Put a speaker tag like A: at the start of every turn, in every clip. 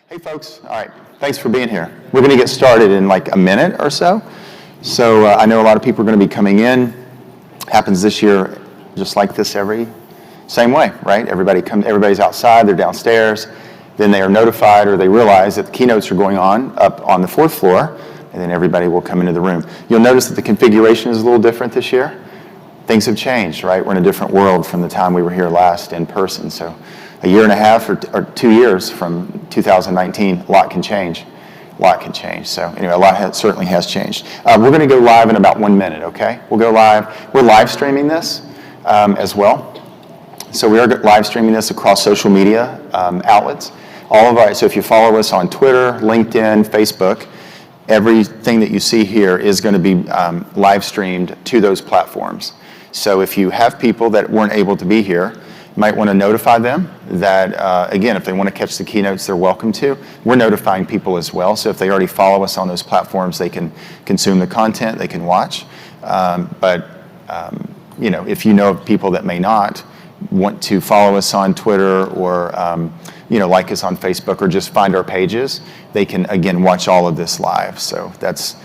A: Hey folks, all right, thanks for being here. We're going to get started in like a minute or so. So I know a lot of people are going to be coming in. Happens this year just like this same way, right? Everybody's outside, they're downstairs, then they are notified or they realize that the keynotes are going on up on the 4th floor, and then everybody will come into the room. You'll notice that the configuration is a little different this year. Things have changed, right? We're in a different world from the time we were here last in person. So a year and a half or 2 years from 2019, a lot can change. So anyway, certainly has changed. We're going to go live in about 1 minute, okay? We'll go live. We're live streaming this as well. So we are live streaming this across social media outlets. So if you follow us on Twitter, LinkedIn, Facebook, everything that you see here is going to be live streamed to those platforms. So if you have people that weren't able to be here, you might want to notify them that, again, if they want to catch the keynotes, they're welcome to. We're notifying people as well, so if they already follow us on those platforms, they can consume the content, they can watch. If you know of people that may not want to follow us on Twitter or like us on Facebook or just find our pages, they can, again, watch all of this live. So that's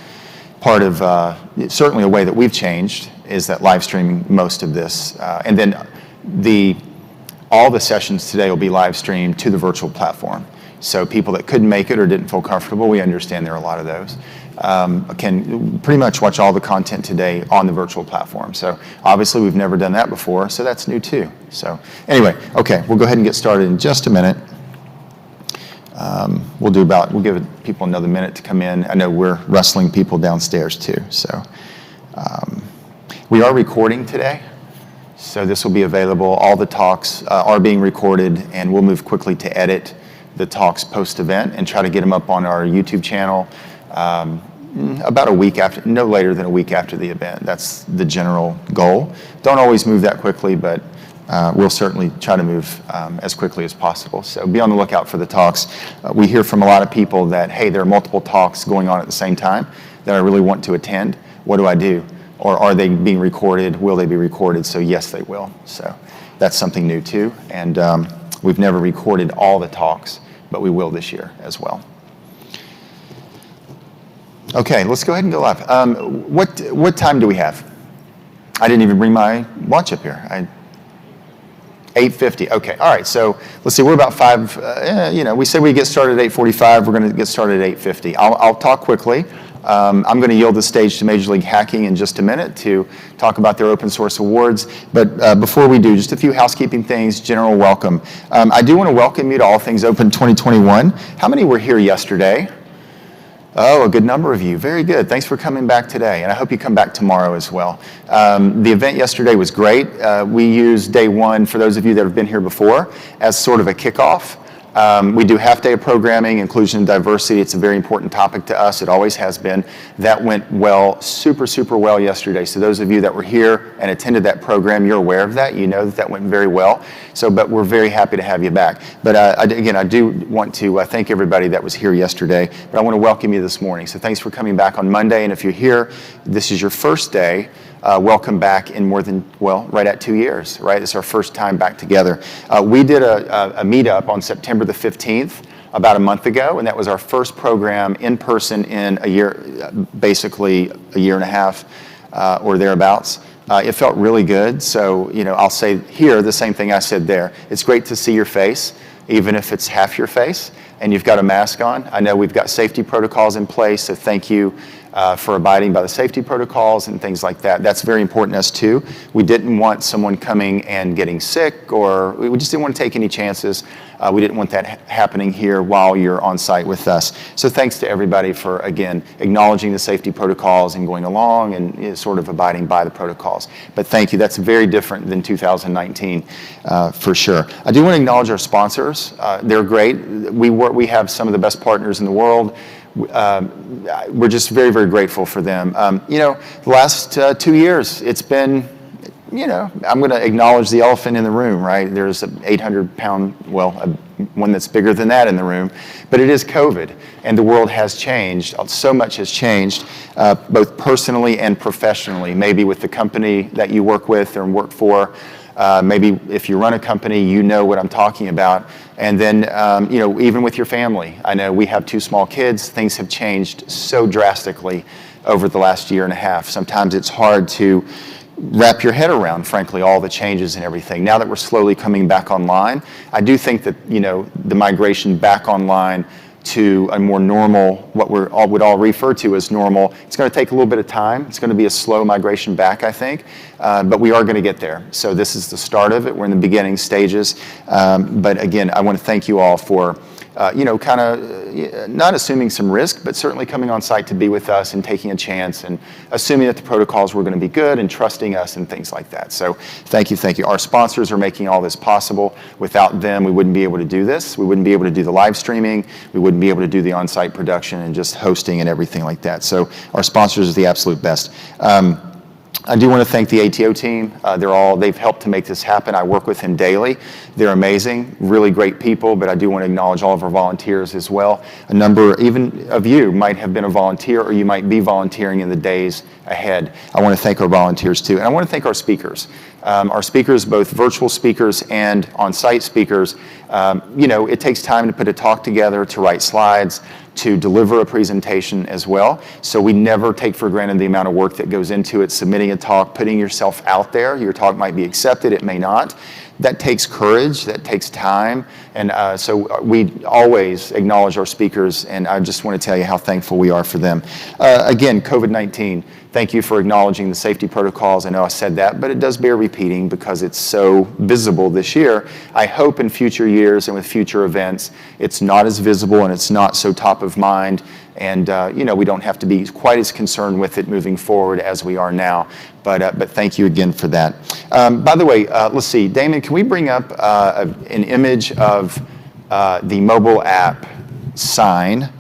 A: part of, certainly a way that we've changed is that live streaming most of this. And then all the sessions today will be live streamed to the virtual platform. So people that couldn't make it or didn't feel comfortable, we understand there are a lot of those, can pretty much watch all the content today on the virtual platform. So obviously we've never done that before, so that's new too. So anyway, okay, we'll go ahead and get started in just a minute. We'll give people another minute to come in. I know we're wrestling people downstairs too. So we are recording today. So this will be available. All the talks are being recorded, and we'll move quickly to edit the talks post-event and try to get them up on our YouTube channel about a week after, no later than a week after the event. That's the general goal. Don't always move that quickly, but we'll certainly try to move as quickly as possible. So be on the lookout for the talks. We hear from a lot of people that, hey, there are multiple talks going on at the same time that I really want to attend. What do I do? Or are they being recorded? Will they be recorded? So yes, they will. So that's something new too. And we've never recorded all the talks, but we will this year as well. Okay, let's go ahead and go live. What time do we have? I didn't even bring my watch up here. 8:50. Okay, all right. So let's see. We're about 5. We said we get started at 8:45. We're going to get started at 8:50. I'll talk quickly. I'm going to yield the stage to Major League Hacking in just a minute to talk about their open source awards. But before we do, just a few housekeeping things, general welcome. I do want to welcome you to All Things Open 2021. How many were here yesterday? Oh, a good number of you. Very good. Thanks for coming back today, and I hope you come back tomorrow as well. The event yesterday was great. We used day one, for those of you that have been here before, as sort of a kickoff. We do half day of programming, inclusion and diversity. It's a very important topic to us. It always has been. That went well, super, super well yesterday. So those of you that were here and attended that program, you're aware of that. You know that went very well. But we're very happy to have you back. But again, I do want to thank everybody that was here yesterday. But I want to welcome you this morning. So thanks for coming back on Monday. And if you're here, this is your first day. Welcome back in right at 2 years, right? It's our first time back together. We did a meetup on September the 15th about a month ago, and that was our first program in person in a year, basically a year and a half or thereabouts. It felt really good. So, I'll say here the same thing I said there. It's great to see your face, even if it's half your face and you've got a mask on. I know we've got safety protocols in place, so thank you for abiding by the safety protocols and things like that. That's very important to us too. We didn't want someone coming and getting sick, or we just didn't want to take any chances. We didn't want that happening here while you're on site with us. So thanks to everybody for, again, acknowledging the safety protocols and going along and sort of abiding by the protocols. But thank you. That's very different than 2019 for sure. I do want to acknowledge our sponsors. They're great. We have some of the best partners in the world. We're just very, very grateful for them. The last 2 years, it's been, I'm going to acknowledge the elephant in the room, right? There's an 800-pound, one that's bigger than that in the room, but it is COVID, and the world has changed. So much has changed, both personally and professionally, maybe with the company that you work with or work for. Maybe if you run a company, you know what I'm talking about. And then, even with your family, I know we have 2 small kids. Things have changed so drastically over the last year and a half. Sometimes it's hard to wrap your head around, frankly, all the changes and everything. Now that we're slowly coming back online, I do think that, the migration back online to a more normal, what we would all refer to as normal, it's going to take a little bit of time. It's going to be a slow migration back, I think, but we are going to get there. So this is the start of it. We're in the beginning stages. But again, I want to thank you all for kind of not assuming some risk, but certainly coming on site to be with us and taking a chance and assuming that the protocols were going to be good and trusting us and things like that. So thank you, thank you. Our sponsors are making all this possible. Without them, we wouldn't be able to do this. We wouldn't be able to do the live streaming. We wouldn't be able to do the on-site production and just hosting and everything like that. So our sponsors are the absolute best. I do want to thank the ATO team. They've helped to make this happen. I work with them daily. They're amazing, really great people, but I do want to acknowledge all of our volunteers as well. A number, even of you, might have been a volunteer or you might be volunteering in the days ahead. I want to thank our volunteers too. And I want to thank our speakers. Our speakers, both virtual speakers and on-site speakers, it takes time to put a talk together, to write slides, to deliver a presentation as well. So we never take for granted the amount of work that goes into it, submitting a talk, putting yourself out there. Your talk might be accepted, it may not. That takes courage, that takes time, and so we always acknowledge our speakers, and I just want to tell you how thankful we are for them. Again, COVID-19, thank you for acknowledging the safety protocols. I know I said that, but it does bear repeating because it's so visible this year. I hope in future years and with future events, it's not as visible and it's not so top of mind, and we don't have to be quite as concerned with it moving forward as we are now. But thank you again for that. By the way, let's see, Damon, can we bring up an image of the mobile app sign?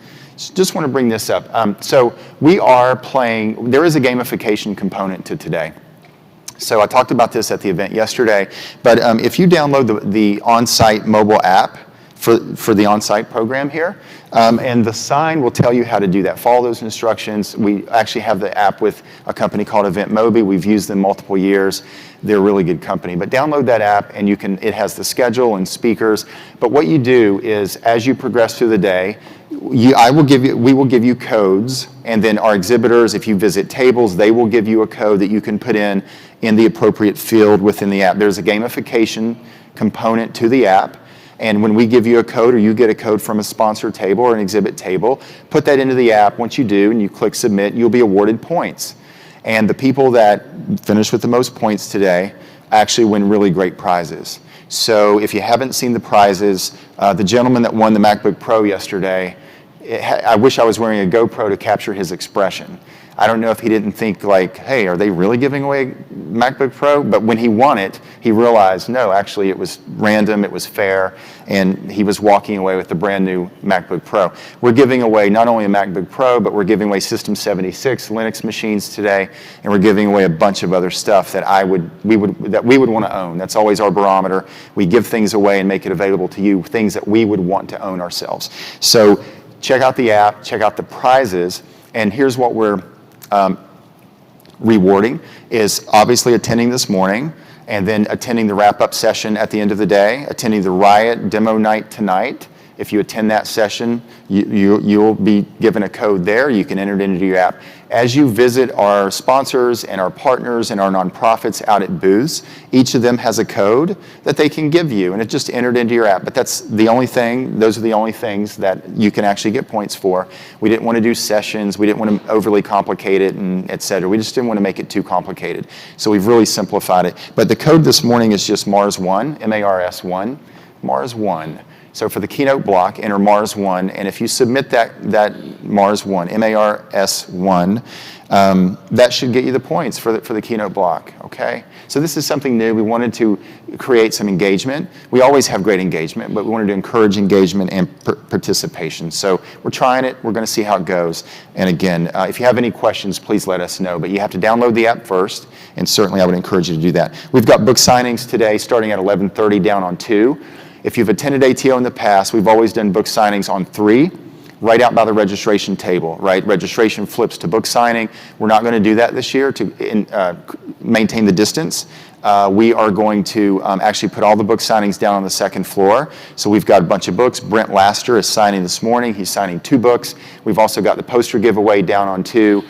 A: Just want to bring this up. So we are playing, there is a gamification component to today. So I talked about this at the event yesterday, but if you download the on-site mobile app for the on-site program here, and the sign will tell you how to do that. Follow those instructions. We actually have the app with a company called EventMobi. We've used them multiple years. They're a really good company. But download that app, and it has the schedule and speakers. But what you do is, as you progress through the day, we will give you codes, and then our exhibitors, if you visit tables, they will give you a code that you can put in the appropriate field within the app. There's a gamification component to the app. And when we give you a code or you get a code from a sponsor table or an exhibit table, put that into the app. Once you do and you click submit, you'll be awarded points. And the people that finish with the most points today actually win really great prizes. So if you haven't seen the prizes, the gentleman that won the MacBook Pro yesterday, I wish I was wearing a GoPro to capture his expression. I don't know if he didn't think like, hey, are they really giving away MacBook Pro? But when he won it, he realized, no, actually it was random, it was fair, and he was walking away with a brand new MacBook Pro. We're giving away not only a MacBook Pro, but we're giving away System 76 Linux machines today, and we're giving away a bunch of other stuff that we would want to own. That's always our barometer. We give things away and make it available to you, things that we would want to own ourselves. So check out the app, check out the prizes, and here's what we're rewarding is obviously attending this morning and then attending the wrap-up session at the end of the day, attending the RIoT demo night tonight. If you attend that session, you'll be given a code there. You can enter it into your app. As you visit our sponsors and our partners and our nonprofits out at booths, each of them has a code that they can give you, and it's just entered into your app. But that's the only thing, those are the only things that you can actually get points for. We didn't want to do sessions. We didn't want to overly complicate it, and et cetera. We just didn't want to make it too complicated. So we've really simplified it. But the code this morning is just MARS1, M-A-R-S-1, MARS1. So for the keynote block, enter MARS1, and if you submit that MARS1, M-A-R-S-1, that should get you the points for the keynote block, okay? So this is something new. We wanted to create some engagement. We always have great engagement, but we wanted to encourage engagement and participation. So we're trying it. We're going to see how it goes. And again, if you have any questions, please let us know. But you have to download the app first, and certainly I would encourage you to do that. We've got book signings today starting at 11:30 down on 2. If you've attended ATO in the past, we've always done book signings on 3, right out by the registration table, right? Registration flips to book signing. We're not going to do that this year to maintain the distance. we are going to actually put all the book signings down on the second floor. So we've got a bunch of books. Brent Laster is signing this morning. He's signing 2 books. We've also got the poster giveaway down on 2,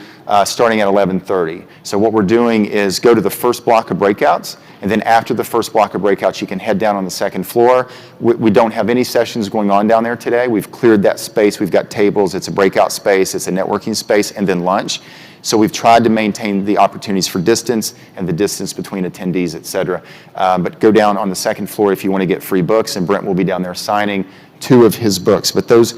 A: starting at 11:30. So what we're doing is go to the first block of breakouts, and then after the first block of breakouts, you can head down on the second floor. We don't have any sessions going on down there today. We've cleared that space. We've got tables. It's a breakout space. It's a networking space, and then lunch. So we've tried to maintain the opportunities for distance and the distance between attendees, et cetera. But go down on the second floor if you want to get free books, and Brent will be down there signing 2 of his books. But those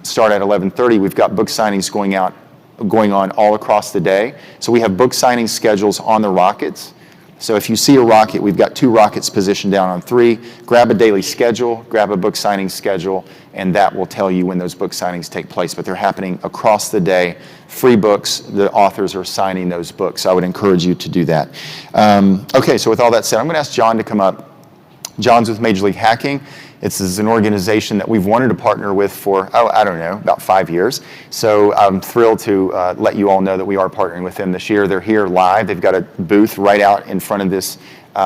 A: start at 11:30. We've got book signings going on all across the day. So we have book signing schedules on the rockets. So if you see a rocket, we've got 2 rockets positioned down on 3. Grab a daily schedule, grab a book signing schedule, and that will tell you when those book signings take place. But they're happening across the day. Free books, the authors are signing those books. I would encourage you to do that. Okay, so with all that said, I'm going to ask John to come up. John's with Major League Hacking. It's an organization that we've wanted to partner with for, I don't know, about 5 years. So I'm thrilled to let you all know that we are partnering with them this year. They're here live. They've got a booth right out in front of this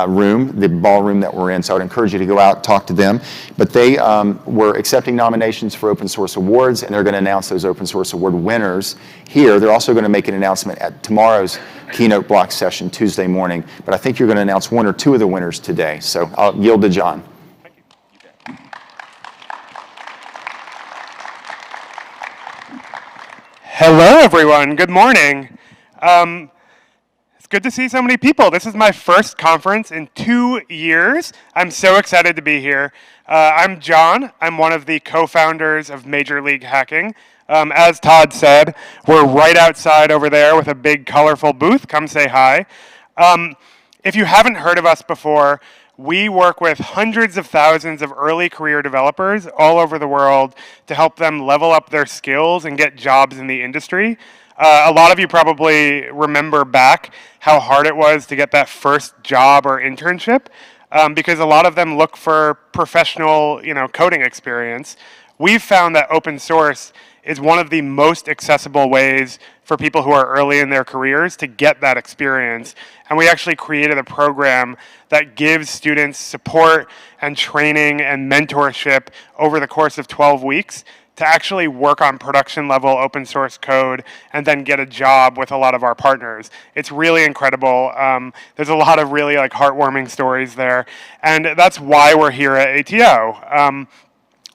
A: room, the ballroom that we're in. So I would encourage you to go out, talk to them. But they were accepting nominations for open source awards, and they're going to announce those open source award winners here. They're also going to make an announcement at tomorrow's keynote block session, Tuesday morning. But I think you're going to announce 1 or 2 of the winners today. So I'll yield to John.
B: Hello, everyone. Good morning. It's good to see so many people. This is my first conference in 2 years. I'm so excited to be here. I'm John. I'm one of the co-founders of Major League Hacking. As Todd said, we're right outside over there with a big, colorful booth. Come say hi. If you haven't heard of us before, we work with hundreds of thousands of early career developers all over the world to help them level up their skills and get jobs in the industry. A lot of you probably remember back how hard it was to get that first job or internship because a lot of them look for professional, coding experience. We've found that open source is one of the most accessible ways for people who are early in their careers to get that experience. And we actually created a program that gives students support and training and mentorship over the course of 12 weeks to actually work on production level open source code and then get a job with a lot of our partners. It's really incredible. There's a lot of really heartwarming stories there. And that's why we're here at ATO.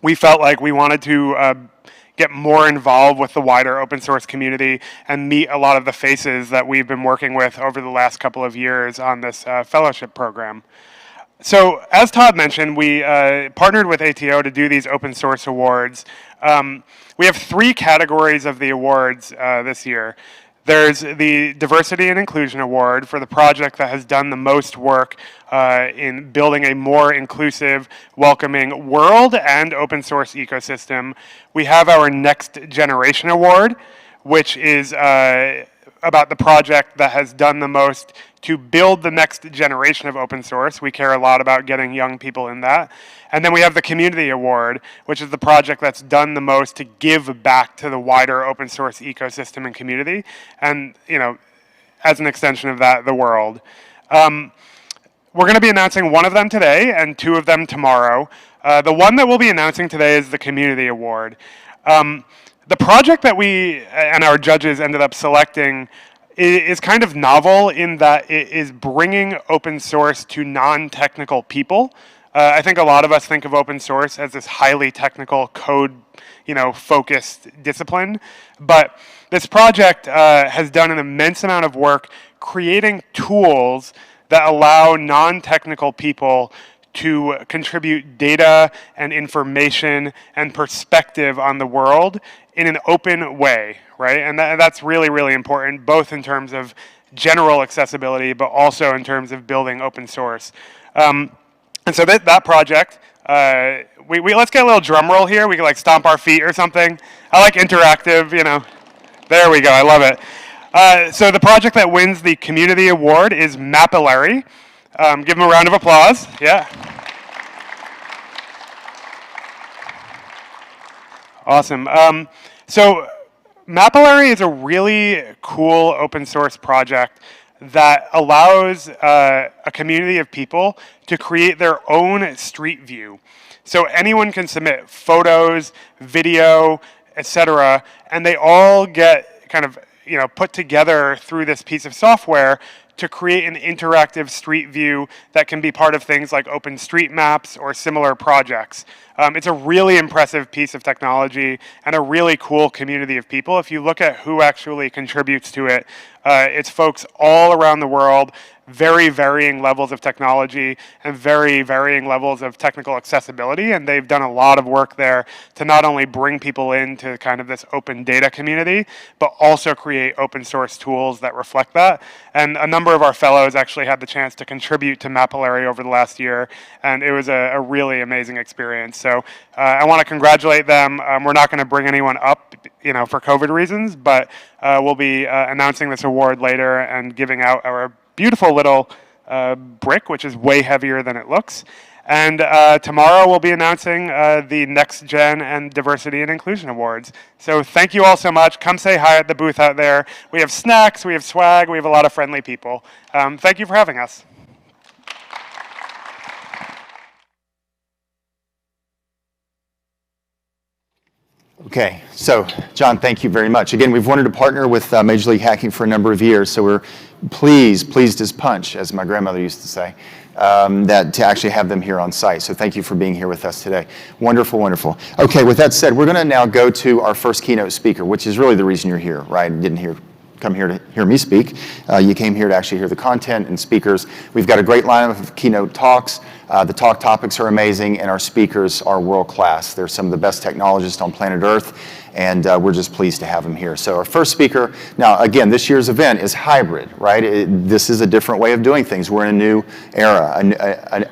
B: We felt like we wanted to get more involved with the wider open source community and meet a lot of the faces that we've been working with over the last couple of years on this fellowship program. So as Todd mentioned, we partnered with ATO to do these open source awards. We have 3 categories of the awards this year. There's the Diversity and Inclusion Award for the project that has done the most work in building a more inclusive, welcoming world and open source ecosystem. We have our Next Generation Award, which is about the project that has done the most to build the next generation of open source. We care a lot about getting young people in that. And then we have the Community Award, which is the project that's done the most to give back to the wider open source ecosystem and community. And, as an extension of that, the world. We're going to be announcing 1 of them today and 2 of them tomorrow. The one that we'll be announcing today is the Community Award. The project that we and our judges ended up selecting is kind of novel in that it is bringing open source to non-technical people. I think a lot of us think of open source as this highly technical code, focused discipline. But this project has done an immense amount of work creating tools that allow non-technical people to contribute data and information and perspective on the world in an open way, right? And that's really, really important, both in terms of general accessibility, but also in terms of building open source. And so that project, let's get a little drum roll here. We can stomp our feet or something. I like interactive, There we go, I love it. So the project that wins the Community Award is Mapillary. Give them a round of applause, yeah. Awesome. So Mapillary is a really cool open source project that allows a community of people to create their own street view. So anyone can submit photos, video, etc., and they all get kind of put together through this piece of software to create an interactive street view that can be part of things like OpenStreetMaps or similar projects. It's a really impressive piece of technology and a really cool community of people. If you look at who actually contributes to it, it's folks all around the world, very varying levels of technology and very varying levels of technical accessibility, and they've done a lot of work there to not only bring people into kind of this open data community, but also create open source tools that reflect that. And a number of our fellows actually had the chance to contribute to Mapillary over the last year, and it was a really amazing experience. So I want to congratulate them. We're not going to bring anyone up, for COVID reasons, but we'll be announcing this award later and giving out our beautiful little brick, which is way heavier than it looks. And tomorrow we'll be announcing the Next Gen and Diversity and Inclusion Awards. So thank you all so much. Come say hi at the booth out there. We have snacks, we have swag, we have a lot of friendly people. Thank you for having us.
A: Okay, so John, thank you very much. Again, we've wanted to partner with Major League Hacking for a number of years, so we're pleased as punch, as my grandmother used to say, that to actually have them here on site. So thank you for being here with us today. Wonderful, wonderful. Okay, with that said, we're going to now go to our first keynote speaker, which is really the reason you're here, right? You didn't come here to hear me speak. You came here to actually hear the content and speakers. We've got a great lineup of keynote talks. The talk topics are amazing, and our speakers are world-class. They're some of the best technologists on planet Earth, and we're just pleased to have them here. So our first speaker, now again, this year's event is hybrid, right? This is a different way of doing things. We're in a new era,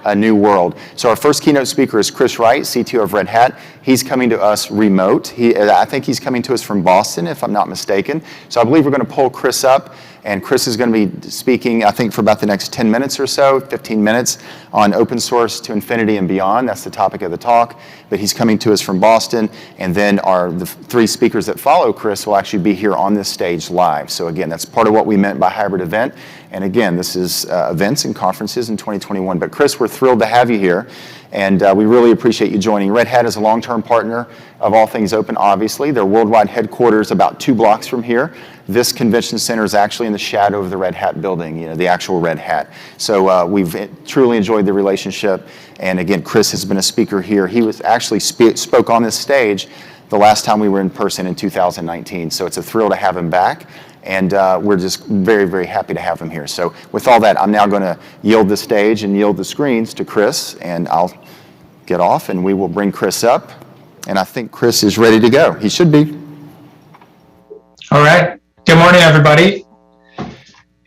A: a new world. So our first keynote speaker is Chris Wright, CTO of Red Hat. He's coming to us remote. I think he's coming to us from Boston, if I'm not mistaken. So I believe we're going to pull Chris up. And Chris is going to be speaking, I think, for about the next 10 minutes or so, 15 minutes, on open source to infinity and beyond. That's the topic of the talk. But he's coming to us from Boston. And then the three speakers that follow Chris will actually be here on this stage live. So again, that's part of what we meant by hybrid event. And again, this is events and conferences in 2021. But Chris, we're thrilled to have you here. And we really appreciate you joining. Red Hat is a long-term partner of All Things Open, obviously. Their worldwide headquarters about 2 blocks from here. This convention center is actually in the shadow of the Red Hat building, the actual Red Hat. So we've truly enjoyed the relationship. And again, Chris has been a speaker here. He was actually spoke on this stage the last time we were in person in 2019. So it's a thrill to have him back. And we're just very, very happy to have him here. So with all that, I'm now going to yield the stage and yield the screens to Chris. And I'll get off, and we will bring Chris up. And I think Chris is ready to go. He should be.
C: All right. Good morning, everybody.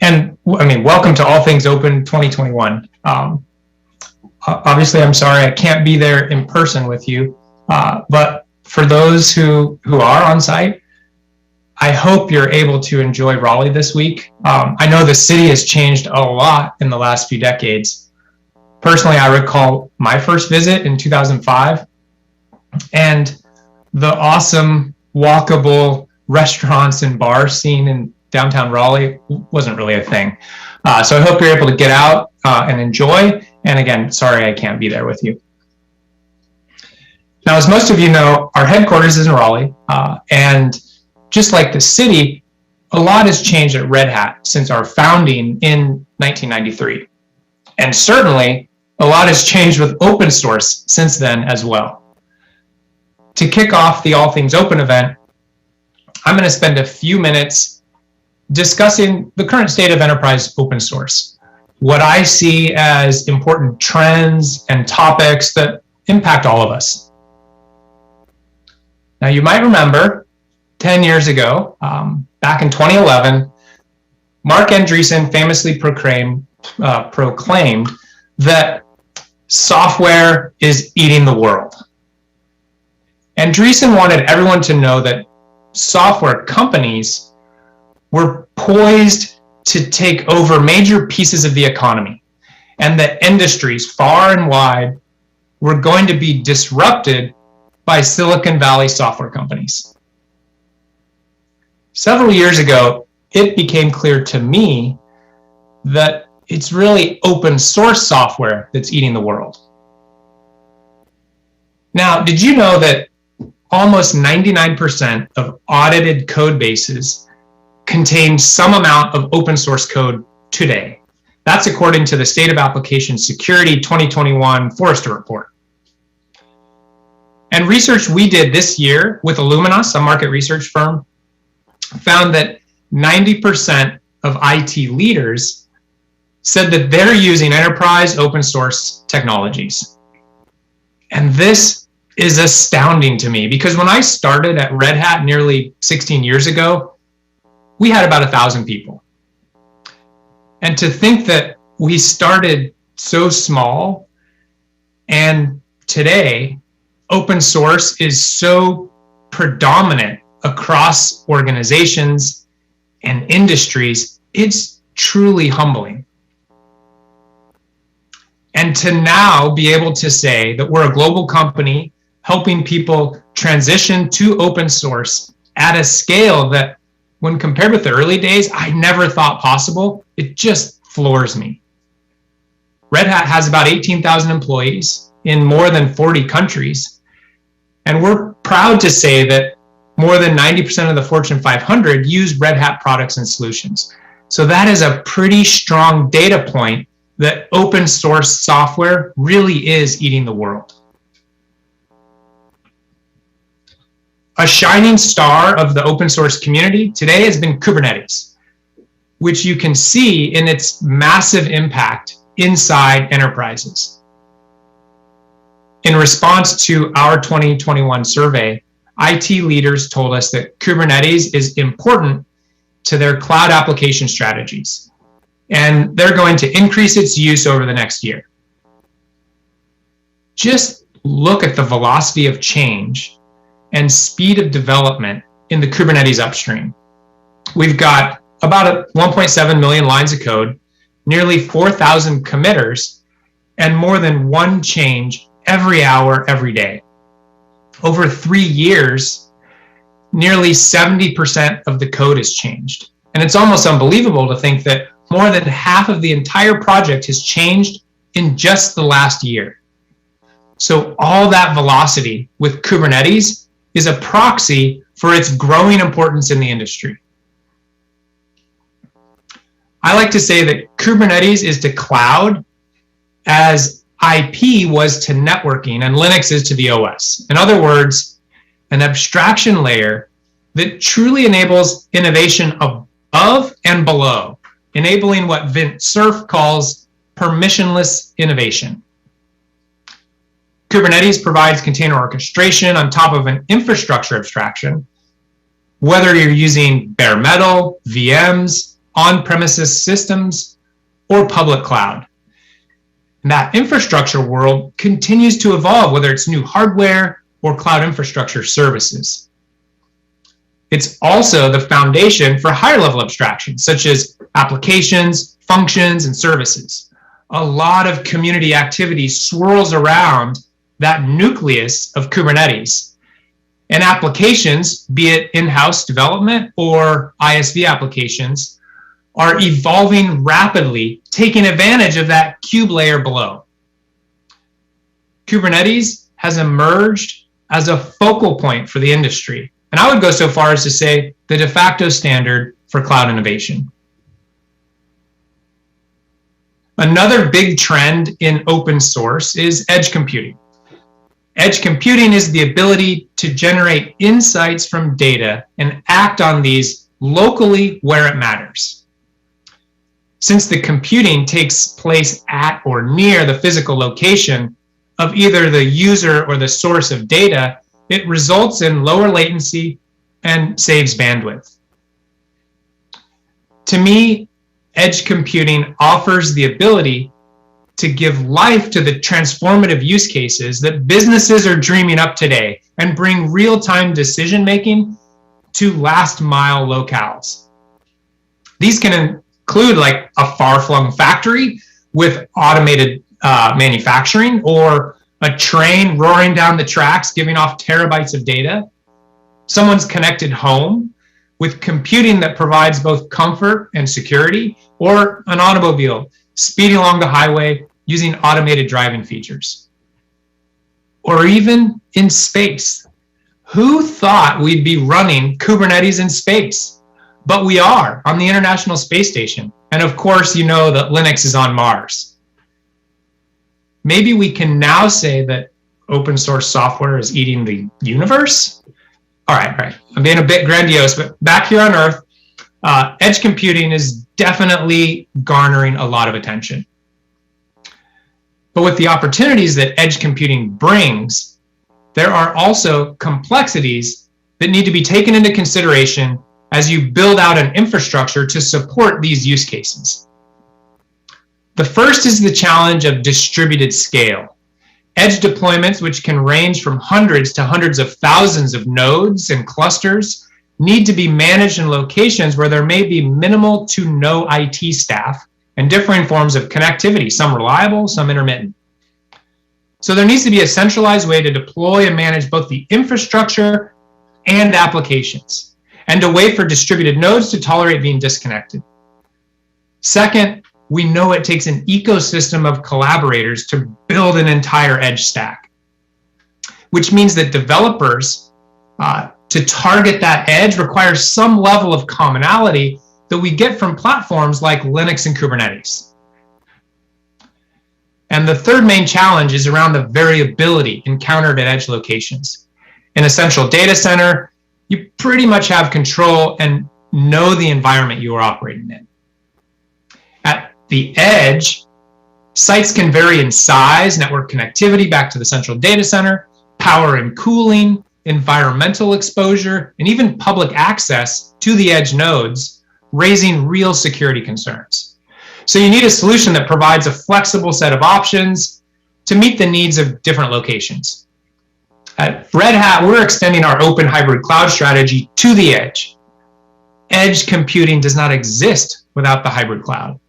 C: And welcome to All Things Open 2021. Obviously, I'm sorry I can't be there in person with you. But for those who are on site, I hope you're able to enjoy Raleigh this week. I know the city has changed a lot in the last few decades. Personally, I recall my first visit in 2005, and the awesome walkable restaurants and bar scene in downtown Raleigh wasn't really a thing. So I hope you're able to get out and enjoy. And again, sorry I can't be there with you. Now, as most of you know, our headquarters is in Raleigh, and just like the city, a lot has changed at Red Hat since our founding in 1993. And certainly, a lot has changed with open source since then as well. To kick off the All Things Open event, I'm going to spend a few minutes discussing the current state of enterprise open source, what I see as important trends and topics that impact all of us. Now, you might remember 10 years ago, back in 2011, Mark Andreessen famously proclaimed that software is eating the world. Andreessen wanted everyone to know that software companies were poised to take over major pieces of the economy, and that industries far and wide were going to be disrupted by Silicon Valley software companies. Several years ago, it became clear to me that it's really open source software that's eating the world. Now, did you know that almost 99% of audited code bases contain some amount of open source code today? That's according to the State of Application Security 2021 Forrester report. And research we did this year with Illuminos, a market research firm, found that 90% of IT leaders said that they're using enterprise open source technologies. And this is astounding to me, because when I started at Red Hat nearly 16 years ago, we had about 1,000 people. And to think that we started so small, and today open source is so predominant across organizations and industries, it's truly humbling. And to now be able to say that we're a global company helping people transition to open source at a scale that, when compared with the early days, I never thought possible, it just floors me. Red Hat has about 18,000 employees in more than 40 countries. And we're proud to say that more than 90% of the Fortune 500 use Red Hat products and solutions. So that is a pretty strong data point that open source software really is eating the world. A shining star of the open source community today has been Kubernetes, which you can see in its massive impact inside enterprises. In response to our 2021 survey, IT leaders told us that Kubernetes is important to their cloud application strategies, and they're going to increase its use over the next year. Just look at the velocity of change and speed of development in the Kubernetes upstream. We've got about 1.7 million lines of code, nearly 4,000 committers, and more than one change every hour, every day. Over 3 years, nearly 70% of the code has changed. And it's almost unbelievable to think that more than half of the entire project has changed in just the last year. So all that velocity with Kubernetes is a proxy for its growing importance in the industry. I like to say that Kubernetes is to cloud as IP was to networking and Linux is to the OS. In other words, an abstraction layer that truly enables innovation above and below, enabling what Vint Cerf calls permissionless innovation. Kubernetes provides container orchestration on top of an infrastructure abstraction, whether you're using bare metal, VMs, on-premises systems, or public cloud. And that infrastructure world continues to evolve, whether it's new hardware or cloud infrastructure services. It's also the foundation for higher level abstractions, such as applications, functions, and services. A lot of community activity swirls around that nucleus of Kubernetes. And applications, be it in-house development or ISV applications, are evolving rapidly, taking advantage of that cube layer below. Kubernetes has emerged as a focal point for the industry. And I would go so far as to say the de facto standard for cloud innovation. Another big trend in open source is edge computing. Edge computing is the ability to generate insights from data and act on these locally where it matters. Since the computing takes place at or near the physical location of either the user or the source of data, it results in lower latency and saves bandwidth. To me, edge computing offers the ability to give life to the transformative use cases that businesses are dreaming up today and bring real-time decision-making to last-mile locales. These can include like a far-flung factory with automated manufacturing, or a train roaring down the tracks giving off terabytes of data, someone's connected home with computing that provides both comfort and security, or an automobile speeding along the highway using automated driving features. Or even in space. Who thought we'd be running Kubernetes in space? But we are on the International Space Station. And of course, you know that Linux is on Mars. Maybe we can now say that open source software is eating the universe? All right. I'm being a bit grandiose, but back here on Earth, edge computing is definitely garnering a lot of attention. But with the opportunities that edge computing brings, there are also complexities that need to be taken into consideration as you build out an infrastructure to support these use cases. The first is the challenge of distributed scale. Edge deployments, which can range from hundreds to hundreds of thousands of nodes and clusters, need to be managed in locations where there may be minimal to no IT staff and differing forms of connectivity, some reliable, some intermittent. So there needs to be a centralized way to deploy and manage both the infrastructure and applications, and a way for distributed nodes to tolerate being disconnected. Second, we know it takes an ecosystem of collaborators to build an entire edge stack, which means that developers to target that edge requires some level of commonality that we get from platforms like Linux and Kubernetes. And the third main challenge is around the variability encountered at edge locations. In a central data center, you pretty much have control and know the environment you are operating in. At the edge, sites can vary in size, network connectivity back to the central data center, power and cooling, environmental exposure, and even public access to the edge nodes, raising real security concerns. So you need a solution that provides a flexible set of options to meet the needs of different locations. At Red Hat, we're extending our open hybrid cloud strategy to the edge. Edge computing does not exist without the hybrid cloud.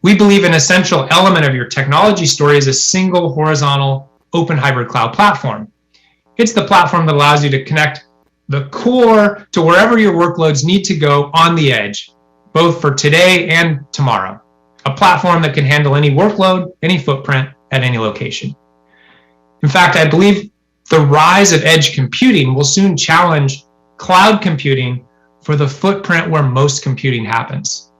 C: We believe an essential element of your technology story is a single horizontal open hybrid cloud platform. It's the platform that allows you to connect the core to wherever your workloads need to go on the edge, both for today and tomorrow. A platform that can handle any workload, any footprint at any location. In fact, I believe the rise of edge computing will soon challenge cloud computing for the footprint where most computing happens.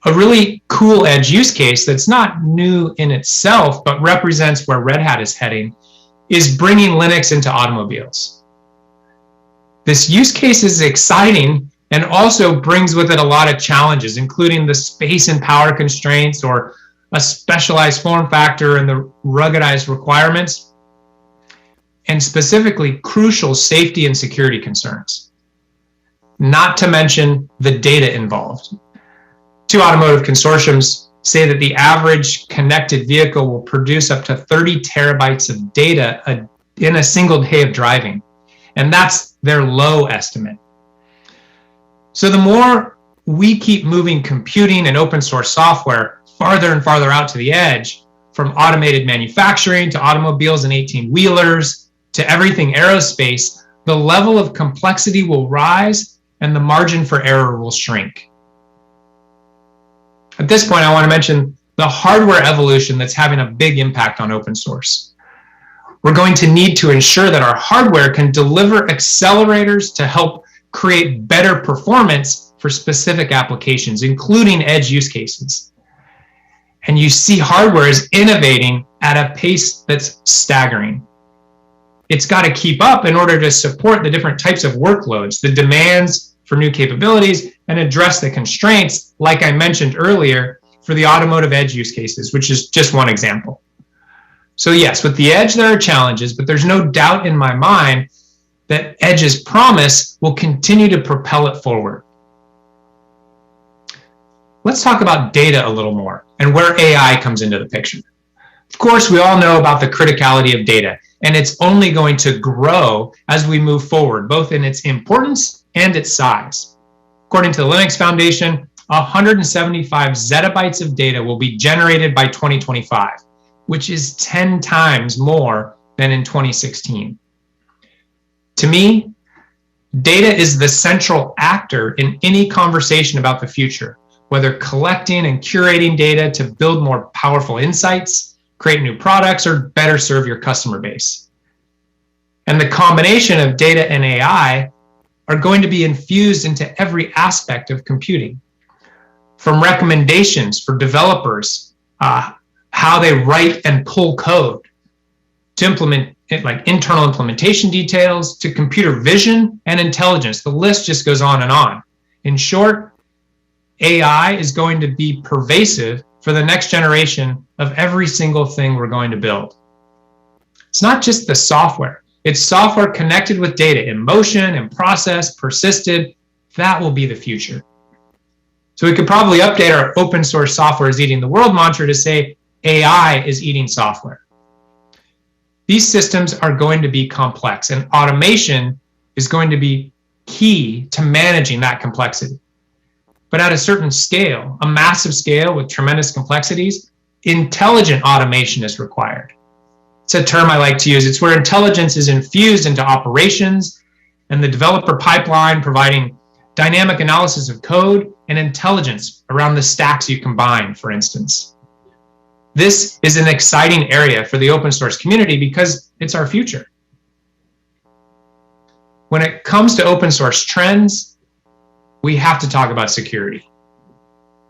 C: A really cool edge use case that's not new in itself, but represents where Red Hat is heading, is bringing Linux into automobiles. This use case is exciting and also brings with it a lot of challenges, including the space and power constraints, or a specialized form factor and the ruggedized requirements, and specifically crucial safety and security concerns, not to mention the data involved. Two automotive consortiums say that the average connected vehicle will produce up to 30 terabytes of data in a single day of driving, and that's their low estimate. So the more we keep moving computing and open source software farther and farther out to the edge, from automated manufacturing to automobiles and 18-wheelers to everything aerospace, the level of complexity will rise and the margin for error will shrink. At this point, I want to mention the hardware evolution that's having a big impact on open source. We're going to need to ensure that our hardware can deliver accelerators to help create better performance for specific applications, including edge use cases. And you see hardware is innovating at a pace that's staggering. It's got to keep up in order to support the different types of workloads, the demands for new capabilities, and address the constraints, like I mentioned earlier, for the automotive edge use cases, which is just one example. So yes, with the edge, there are challenges, but there's no doubt in my mind that edge's promise will continue to propel it forward. Let's talk about data a little more and where AI comes into the picture. Of course, we all know about the criticality of data, and it's only going to grow as we move forward, both in its importance and its size. According to the Linux Foundation, 175 zettabytes of data will be generated by 2025, which is 10 times more than in 2016. To me, Data is the central actor in any conversation about the future, whether collecting and curating data to build more powerful insights, create new products, or better serve your customer base. And the combination of data and AI are going to be infused into every aspect of computing, from recommendations for developers, how they write and pull code, to implement it, like internal implementation details, to computer vision and intelligence. The list just goes on and on. In short, AI is going to be pervasive for the next generation of every single thing we're going to build. It's not just the software. It's software connected with data in motion, in process, persisted. That will be the future. So we could probably update our open source software is eating the world mantra to say AI is eating software. These systems are going to be complex, and automation is going to be key to managing that complexity. But at a certain scale, a massive scale with tremendous complexities, intelligent automation is required. It's a term I like to use. It's where intelligence is infused into operations and the developer pipeline, providing dynamic analysis of code and intelligence around the stacks you combine, for instance. This is an exciting area for the open source community because it's our future. When it comes to open source trends, we have to talk about security.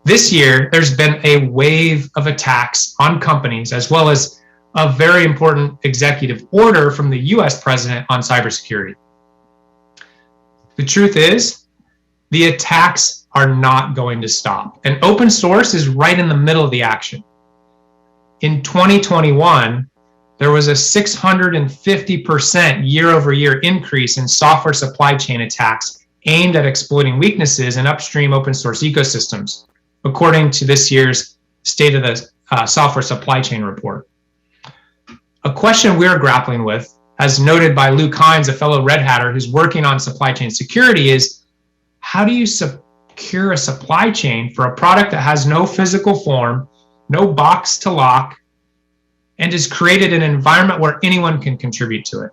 C: This year, there's been a wave of attacks on companies, as well as a very important executive order from the US president on cybersecurity. The truth is, the attacks are not going to stop, and open source is right in the middle of the action. In 2021, there was a 650% year-over-year increase in software supply chain attacks aimed at exploiting weaknesses in upstream open source ecosystems, according to this year's State of the Software Supply Chain report. A question we're grappling with, as noted by Luke Hines, a fellow Red Hatter who's working on supply chain security, is how do you secure a supply chain for a product that has no physical form, no box to lock, and is created in an environment where anyone can contribute to it?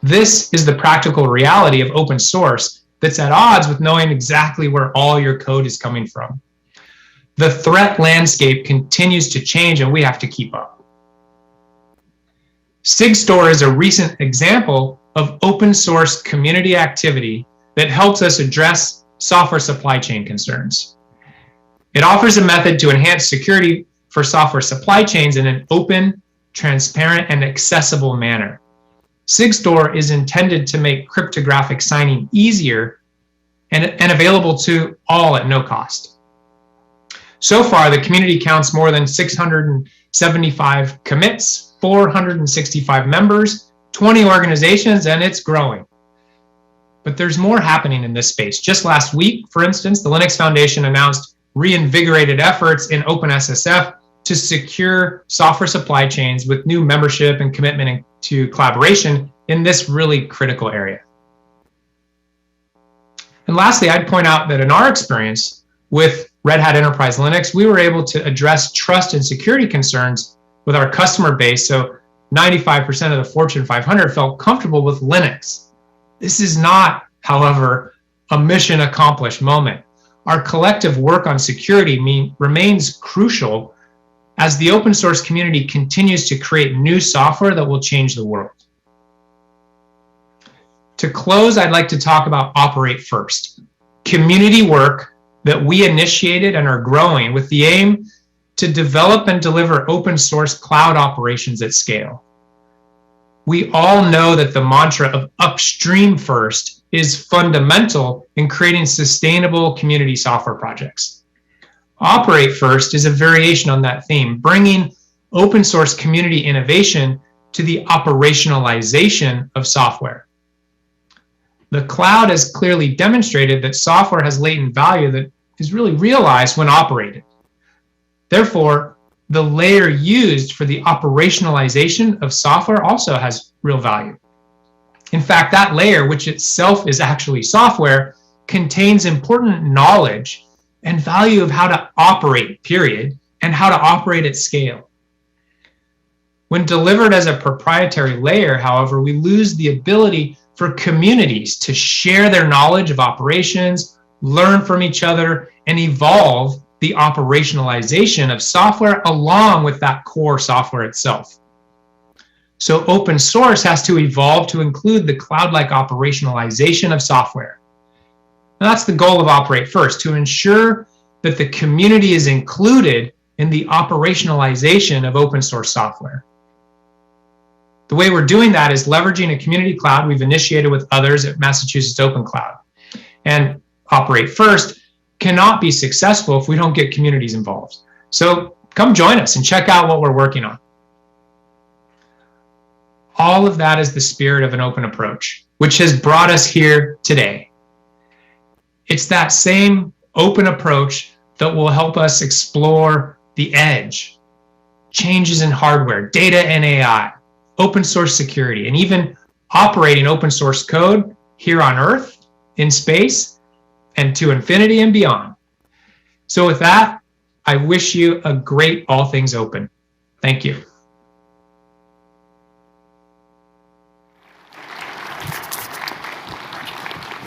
C: This is the practical reality of open source that's at odds with knowing exactly where all your code is coming from. The threat landscape continues to change, and we have to keep up. Sig Store is a recent example of open source community activity that helps us address software supply chain concerns. It offers a method to enhance security for software supply chains in an open, transparent, and accessible manner. Sig Store is intended to make cryptographic signing easier and available to all at no cost. So far, the community counts more than 675 commits, 465 members, 20 organizations, and it's growing. But there's more happening in this space. Just last week, for instance, the Linux Foundation announced reinvigorated efforts in OpenSSF to secure software supply chains with new membership and commitment to collaboration in this really critical area. And lastly, I'd point out that in our experience with Red Hat Enterprise Linux, we were able to address trust and security concerns with our customer base. So 95% of the Fortune 500 felt comfortable with Linux. This is not, however, a mission accomplished moment. Our collective work on security remains crucial as the open source community continues to create new software that will change the world. To close, I'd like to talk about Operate First, community work that we initiated and are growing with the aim to develop and deliver open source cloud operations at scale. We all know that the mantra of upstream first is fundamental in creating sustainable community software projects. Operate First is a variation on that theme, bringing open source community innovation to the operationalization of software. The cloud has clearly demonstrated that software has latent value that is really realized when operated. Therefore, the layer used for the operationalization of software also has real value. In fact, that layer, which itself is actually software, contains important knowledge and value of how to operate, period, and how to operate at scale. When delivered as a proprietary layer, however, we lose the ability for communities to share their knowledge of operations, learn from each other, and evolve the operationalization of software along with that core software itself. So open source has to evolve to include the cloud-like operationalization of software. Now, that's the goal of Operate First, to ensure that the community is included in the operationalization of open source software. The way we're doing that is leveraging a community cloud we've initiated with others at Massachusetts Open Cloud. And Operate First cannot be successful if we don't get communities involved. So come join us and check out what we're working on. All of that is the spirit of an open approach, which has brought us here today. It's that same open approach that will help us explore the edge, changes in hardware, data and AI, open source security, and even operating open source code here on Earth, in space, and to infinity and beyond. So with that, I wish you a great All Things Open. Thank you.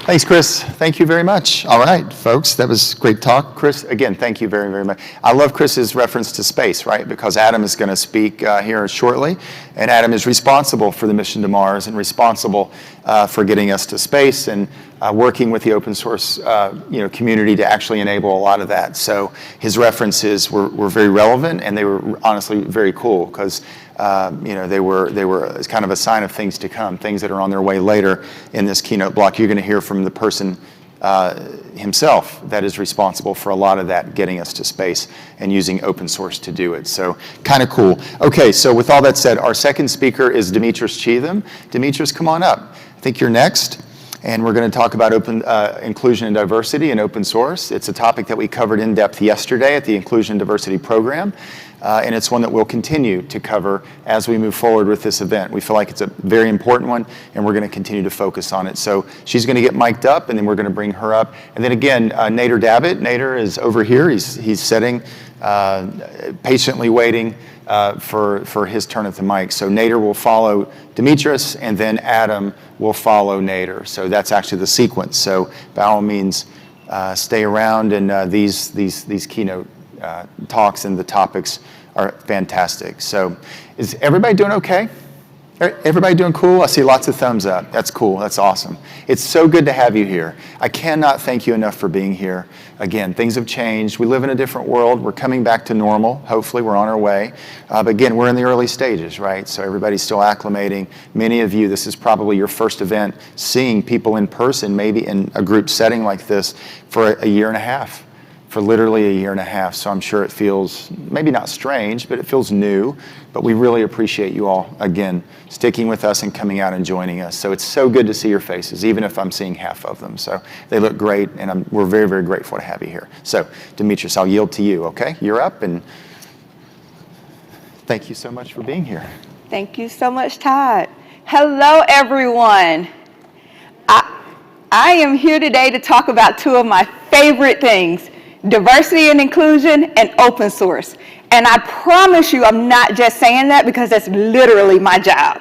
A: Thanks, Chris. Thank you very much. All right, folks, that was great talk. Chris, again, thank you very, very much. I love Chris's reference to space, right? Because Adam is going to speak here shortly, and Adam is responsible for the mission to Mars and responsible for getting us to space and working with the open source community to actually enable a lot of that. So his references were very relevant, and they were honestly very cool because they were as kind of a sign of things to come, things that are on their way later in this keynote block. You're going to hear from the person himself that is responsible for a lot of that, getting us to space and using open source to do it. So kind of cool. Okay, so with all that said, our second speaker is Demetris Cheatham. Demetris, come on up. I think you're next. And we're going to talk about open inclusion and diversity and open source. It's a topic that we covered in depth yesterday at the Inclusion and Diversity Program. And it's one that we'll continue to cover as we move forward with this event. We feel like it's a very important one, and we're going to continue to focus on it. So she's going to get mic'd up, and then we're going to bring her up. And then again, Nader Dabit. Nader is over here. He's sitting, patiently waiting for his turn at the mic. So Nader will follow Demetris, and then Adam will follow Nader. So that's actually the sequence. So by all means, stay around, and these keynote talks and the topics are fantastic. So is everybody doing okay? Everybody doing cool? I see lots of thumbs up. That's cool. That's awesome. It's so good to have you here. I cannot thank you enough for being here. Again, things have changed. We live in a different world. We're coming back to normal. Hopefully, we're on our way. But again, we're in the early stages, right? So everybody's still acclimating. Many of you, this is probably your first event seeing people in person, maybe in a group setting like this, for a year and a half. For literally a year and a half. So I'm sure it feels maybe not strange, but it feels new. But we really appreciate you all, again, sticking with us and coming out and joining us. So it's so good to see your faces, even if I'm seeing half of them. So they look great, and we're very, very grateful to have you here. So Demetris, I'll yield to you, okay? You're up, and thank you so much for being here.
D: Thank you so much, Todd. Hello, everyone. I am here today to talk about two of my favorite things: diversity and inclusion, and open source. And I promise you, I'm not just saying that because that's literally my job.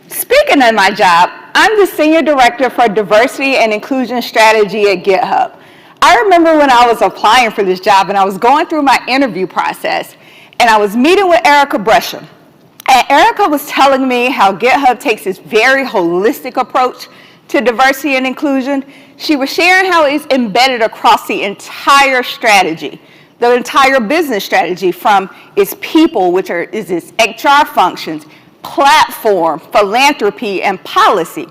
D: Speaking of my job, I'm the Senior Director for Diversity and Inclusion Strategy at GitHub. I remember when I was applying for this job and I was going through my interview process, and I was meeting with Erica Brusham. And Erica was telling me how GitHub takes this very holistic approach to diversity and inclusion. She was sharing how it's embedded across the entire strategy, the entire business strategy, from its people, which is its HR functions, platform, philanthropy, and policy.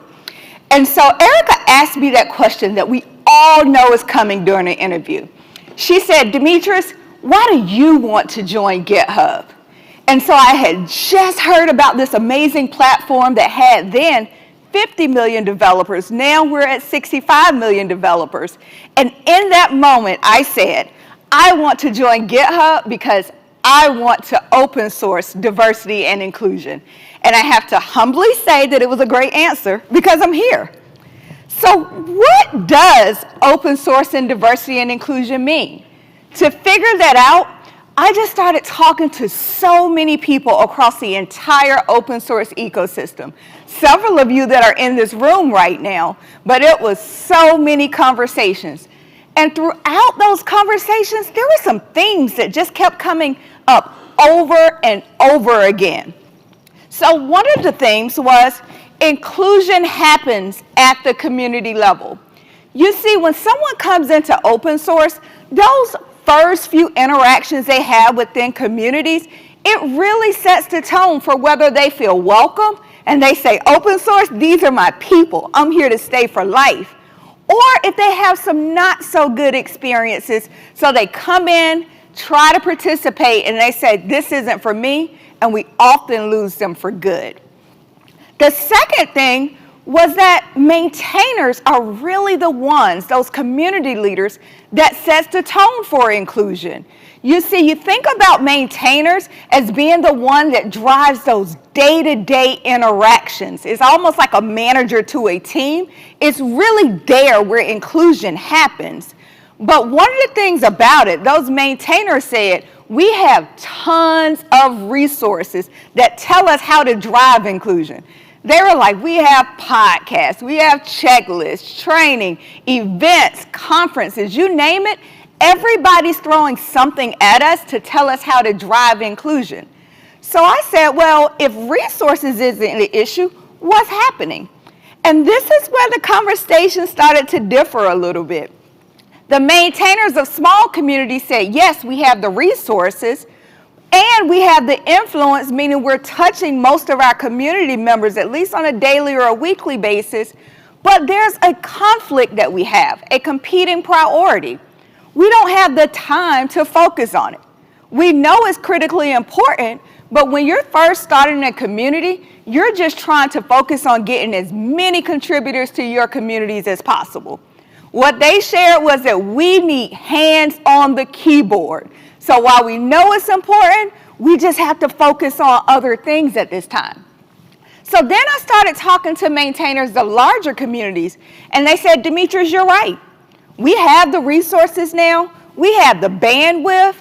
D: And so Erica asked me that question that we all know is coming during an interview. She said, Demetris, why do you want to join GitHub? And so I had just heard about this amazing platform that had then 50 million developers. Now we're at 65 million developers. And in that moment, I said, I want to join GitHub because I want to open source diversity and inclusion. And I have to humbly say that it was a great answer because I'm here. So what does open source and diversity and inclusion mean? To figure that out, I just started talking to so many people across the entire open source ecosystem. Several of you that are in this room right now, but it was so many conversations. And throughout those conversations, there were some themes that just kept coming up over and over again. So one of the themes was inclusion happens at the community level. You see, when someone comes into open source, those first few interactions they have within communities, it really sets the tone for whether they feel welcome and they say, open source, these are my people. I'm here to stay for life. Or if they have some not so good experiences, so they come in, try to participate, and they say, this isn't for me, and we often lose them for good. The second thing was that maintainers are really the ones, those community leaders, that sets the tone for inclusion. You see, you think about maintainers as being the one that drives those day-to-day interactions. It's almost like a manager to a team. It's really there where inclusion happens. But one of the things about it, those maintainers said, we have tons of resources that tell us how to drive inclusion. They were like, we have podcasts, we have checklists, training, events, conferences, you name it. Everybody's throwing something at us to tell us how to drive inclusion. So I said, well, if resources isn't the issue, what's happening? And this is where the conversation started to differ a little bit. The maintainers of small communities said, yes, we have the resources, and we have the influence, meaning we're touching most of our community members, at least on a daily or a weekly basis, but there's a conflict that we have, a competing priority. We don't have the time to focus on it. We know it's critically important, but when you're first starting a community, you're just trying to focus on getting as many contributors to your communities as possible. What they shared was that we need hands on the keyboard. So while we know it's important, we just have to focus on other things at this time. So then I started talking to maintainers of larger communities, and they said, Demetris, you're right. We have the resources now, we have the bandwidth,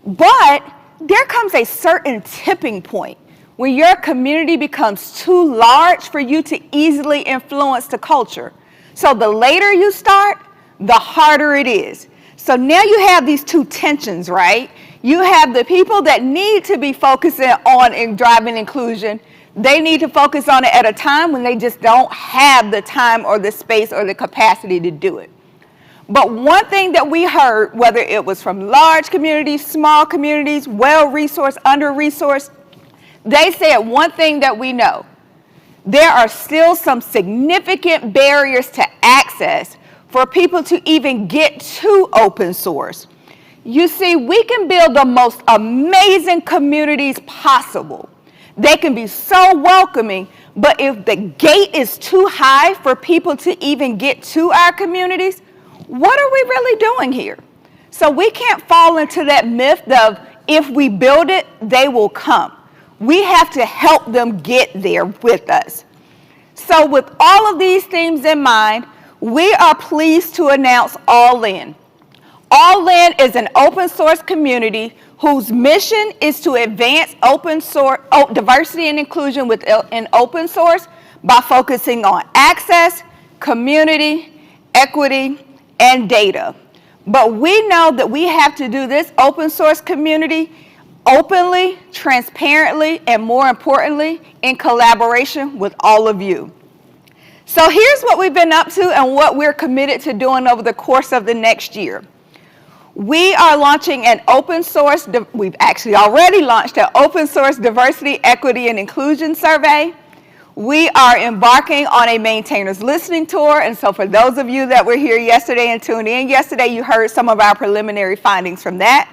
D: but there comes a certain tipping point where your community becomes too large for you to easily influence the culture. So the later you start, the harder it is. So now you have these two tensions, right? You have the people that need to be focusing on and driving inclusion. They need to focus on it at a time when they just don't have the time or the space or the capacity to do it. But one thing that we heard, whether it was from large communities, small communities, well-resourced, under-resourced, they said one thing that we know. There are still some significant barriers to access for people to even get to open source. You see, we can build the most amazing communities possible. They can be so welcoming, but if the gate is too high for people to even get to our communities, what are we really doing here? So we can't fall into that myth of if we build it, they will come. We have to help them get there with us. So with all of these themes in mind, we are pleased to announce All In. All In is an open source community whose mission is to advance open source diversity and inclusion in open source by focusing on access, community, equity, and data. But we know that we have to do this open source community openly, transparently, and more importantly, in collaboration with all of you. So here's what we've been up to and what we're committed to doing over the course of the next year. We are launching an open source, we've actually already launched an open source diversity, equity, and inclusion survey. We are embarking on a maintainers listening tour, and so for those of you that were here yesterday and tuned in yesterday, you heard some of our preliminary findings from that.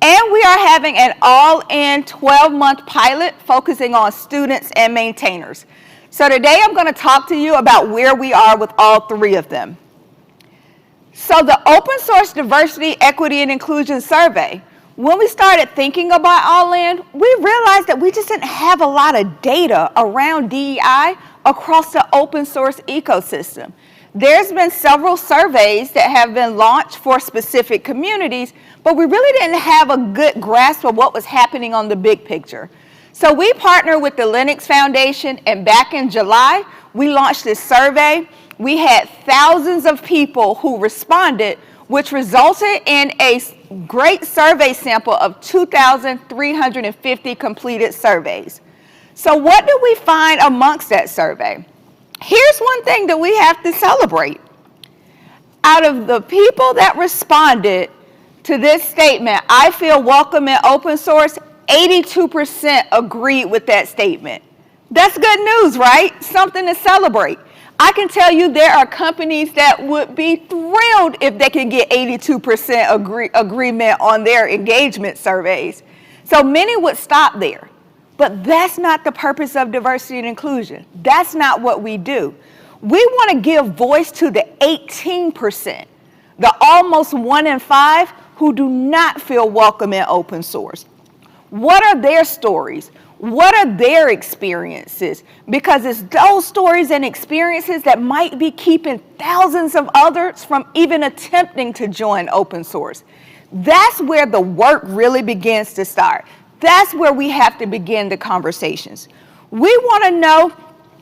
D: And we are having an all-in 12-month pilot focusing on students and maintainers. So today I'm going to talk to you about where we are with all three of them. So the open source diversity, equity, and inclusion survey, when we started thinking about All In, we realized that we just didn't have a lot of data around DEI across the open source ecosystem. There's been several surveys that have been launched for specific communities, but we really didn't have a good grasp of what was happening on the big picture. So we partnered with the Linux Foundation, and back in July, we launched this survey. We had thousands of people who responded, which resulted in a great survey sample of 2,350 completed surveys. So what did we find amongst that survey? Here's one thing that we have to celebrate. Out of the people that responded to this statement, I feel welcome in open source, 82% agreed with that statement. That's good news, right? Something to celebrate. I can tell you there are companies that would be thrilled if they can get 82% agreement on their engagement surveys. So many would stop there. But that's not the purpose of diversity and inclusion. That's not what we do. We want to give voice to the 18%, the almost 1 in 5 who do not feel welcome in open source. What are their stories? What are their experiences? Because it's those stories and experiences that might be keeping thousands of others from even attempting to join open source. That's where the work really begins to start. That's where we have to begin the conversations. We want to know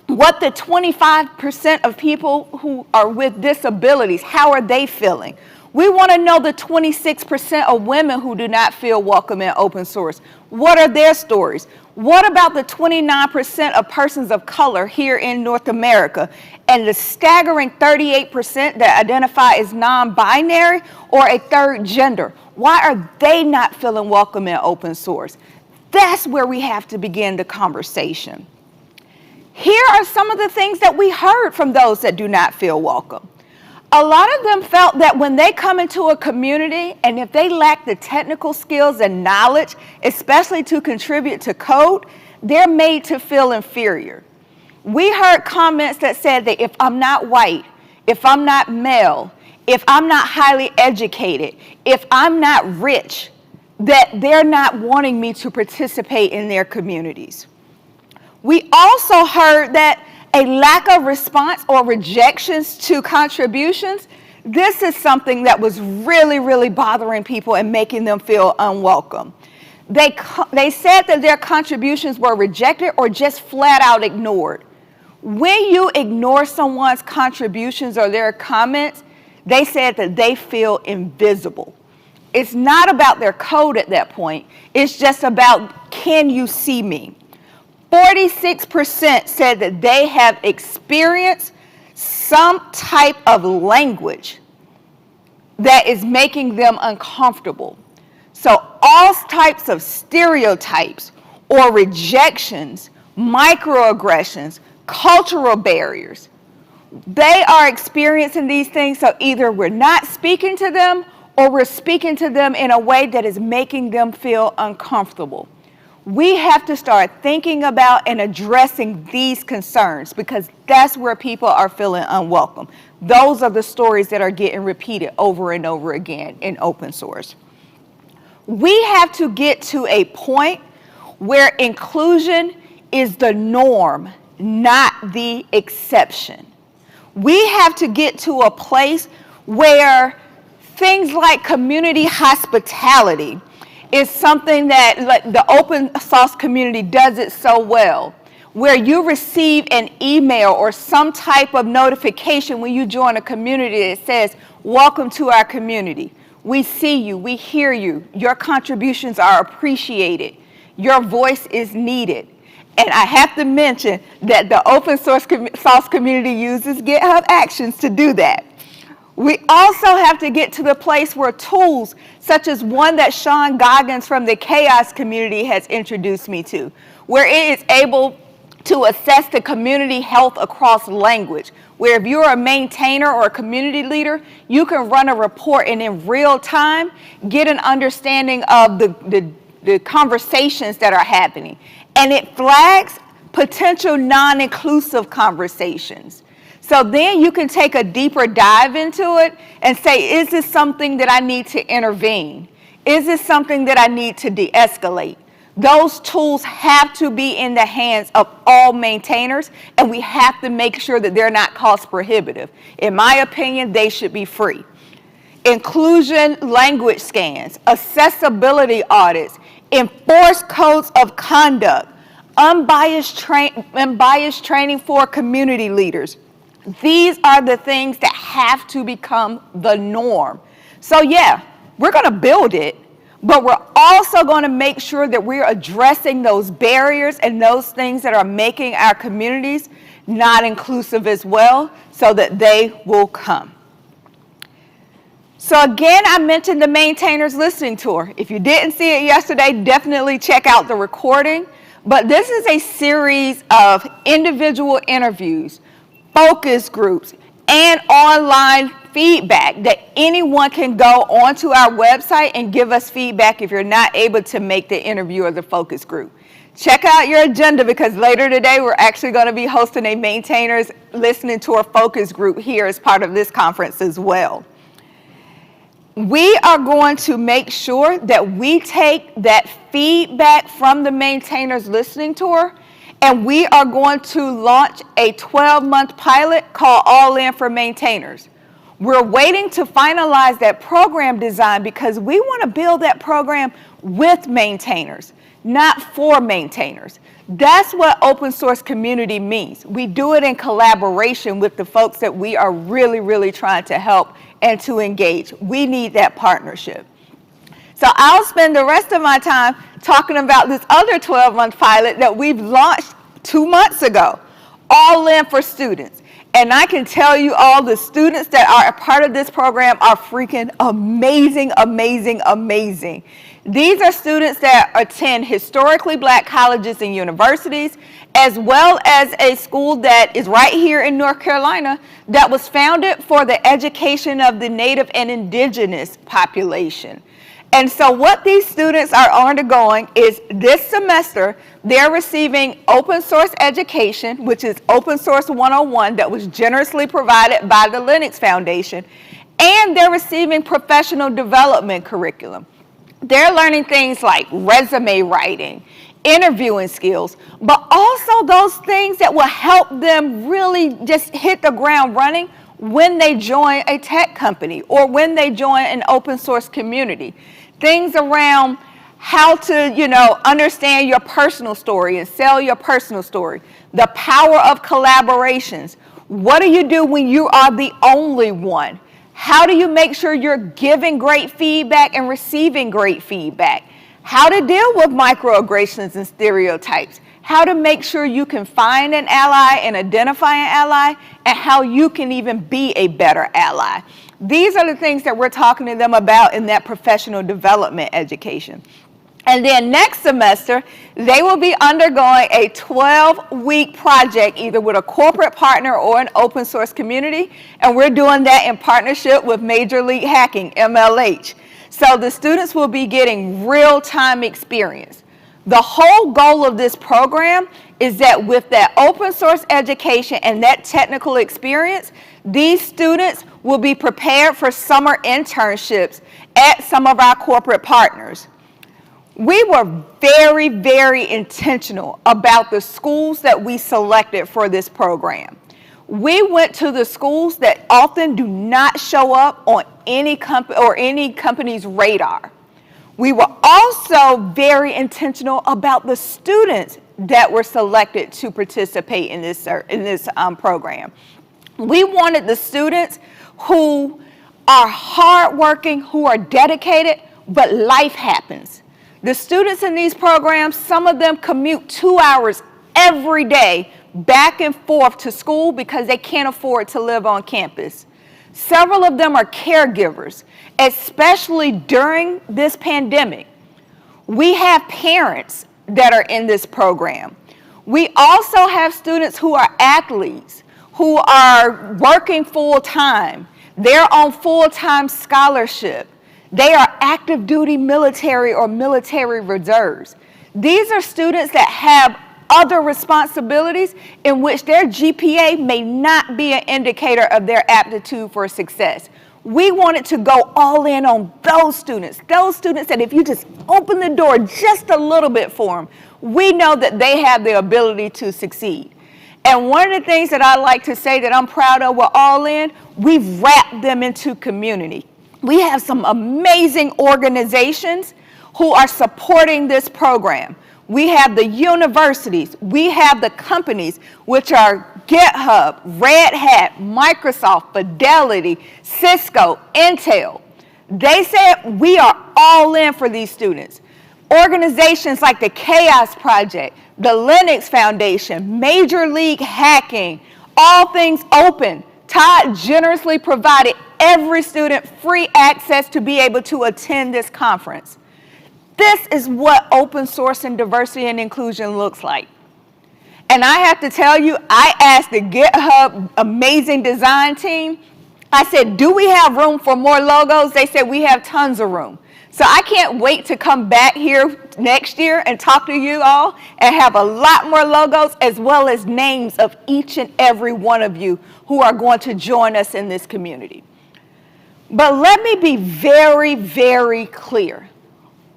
D: what the 25% of people who are with disabilities, how are they feeling? We want to know the 26% of women who do not feel welcome in open source. What are their stories? What about the 29% of persons of color here in North America and the staggering 38% that identify as non-binary or a third gender? Why are they not feeling welcome in open source? That's where we have to begin the conversation. Here are some of the things that we heard from those that do not feel welcome. A lot of them felt that when they come into a community and if they lack the technical skills and knowledge, especially to contribute to code, they're made to feel inferior. We heard comments that said that if I'm not white, if I'm not male, if I'm not highly educated, if I'm not rich, that they're not wanting me to participate in their communities. We also heard that a lack of response or rejections to contributions, this is something that was really, really bothering people and making them feel unwelcome. They said that their contributions were rejected or just flat out ignored. When you ignore someone's contributions or their comments, they said that they feel invisible. It's not about their code at that point. It's just about, can you see me? 46% said that they have experienced some type of language that is making them uncomfortable. So all types of stereotypes or rejections, microaggressions, cultural barriers, they are experiencing these things, so either we're not speaking to them or we're speaking to them in a way that is making them feel uncomfortable. We have to start thinking about and addressing these concerns because that's where people are feeling unwelcome. Those are the stories that are getting repeated over and over again in open source. We have to get to a point where inclusion is the norm, not the exception. We have to get to a place where things like community hospitality is something that the open source community does it so well, where you receive an email or some type of notification when you join a community that says, welcome to our community. We see you, we hear you, your contributions are appreciated, your voice is needed. And I have to mention that the open source community uses GitHub Actions to do that. We also have to get to the place where tools, such as one that Sean Goggins from the Chaos community has introduced me to, where it is able to assess the community health across language, where if you're a maintainer or a community leader, you can run a report and in real time, get an understanding of the conversations that are happening. And it flags potential non-inclusive conversations. So then you can take a deeper dive into it and say, is this something that I need to intervene? Is this something that I need to de-escalate? Those tools have to be in the hands of all maintainers, and we have to make sure that they're not cost prohibitive. In my opinion, they should be free. Inclusion language scans, accessibility audits, enforced codes of conduct, unbiased training for community leaders. These are the things that have to become the norm. So yeah, we're going to build it, but we're also going to make sure that we're addressing those barriers and those things that are making our communities not inclusive as well, so that they will come. So again, I mentioned the Maintainers Listening Tour. If you didn't see it yesterday, definitely check out the recording. But this is a series of individual interviews, focus groups, and online feedback that anyone can go onto our website and give us feedback if you're not able to make the interview or the focus group. Check out your agenda, because later today we're actually going to be hosting a Maintainers Listening Tour focus group here as part of this conference as well. We are going to make sure that we take that feedback from the Maintainers Listening Tour, and we are going to launch a 12-month pilot called All In for Maintainers. We're waiting to finalize that program design because we want to build that program with maintainers, not for maintainers. That's what open source community means. We do it in collaboration with the folks that we are really, really trying to help and to engage. We need that partnership. So I'll spend the rest of my time talking about this other 12-month pilot that we've launched 2 months ago, All In for Students. And I can tell you all, the students that are a part of this program are freaking amazing, amazing, amazing. These are students that attend historically Black colleges and universities, as well as a school that is right here in North Carolina that was founded for the education of the Native and Indigenous population. And so what these students are undergoing is this semester, they're receiving open source education, which is Open Source 101 that was generously provided by the Linux Foundation, and they're receiving professional development curriculum. They're learning things like resume writing, interviewing skills, but also those things that will help them really just hit the ground running when they join a tech company or when they join an open source community. Things around how to, understand your personal story and sell your personal story. The power of collaborations. What do you do when you are the only one? How do you make sure you're giving great feedback and receiving great feedback? How to deal with microaggressions and stereotypes. How to make sure you can find an ally and identify an ally, and how you can even be a better ally. These are the things that we're talking to them about in that professional development education. And then next semester, they will be undergoing a 12-week project, either with a corporate partner or an open source community. And we're doing that in partnership with Major League Hacking, MLH. So the students will be getting real-time experience. The whole goal of this program is that with that open source education and that technical experience, these students will be prepared for summer internships at some of our corporate partners. We were very, very intentional about the schools that we selected for this program. We went to the schools that often do not show up on any company's radar. We were also very intentional about the students that were selected to participate in this program. We wanted the students who are hardworking, who are dedicated, but life happens. The students in these programs, some of them commute 2 hours every day back and forth to school because they can't afford to live on campus. Several of them are caregivers, especially during this pandemic. We have parents that are in this program. We also have students who are athletes, who are working full-time. They're on full-time scholarship. They are active duty military or military reserves. These are students that have other responsibilities in which their GPA may not be an indicator of their aptitude for success. We wanted to go all in on those students that if you just open the door just a little bit for them, we know that they have the ability to succeed. And one of the things that I like to say that I'm proud of with All In, we've wrapped them into community. We have some amazing organizations who are supporting this program. We have the universities, we have the companies, which are GitHub, Red Hat, Microsoft, Fidelity, Cisco, Intel. They said we are all in for these students. Organizations like the Chaos Project, the Linux Foundation, Major League Hacking, All Things Open. Todd generously provided every student free access to be able to attend this conference. This is what open source and diversity and inclusion looks like. And I have to tell you, I asked the GitHub amazing design team, I said, do we have room for more logos? They said, we have tons of room. So I can't wait to come back here next year and talk to you all and have a lot more logos as well as names of each and every one of you who are going to join us in this community. But let me be very, very clear.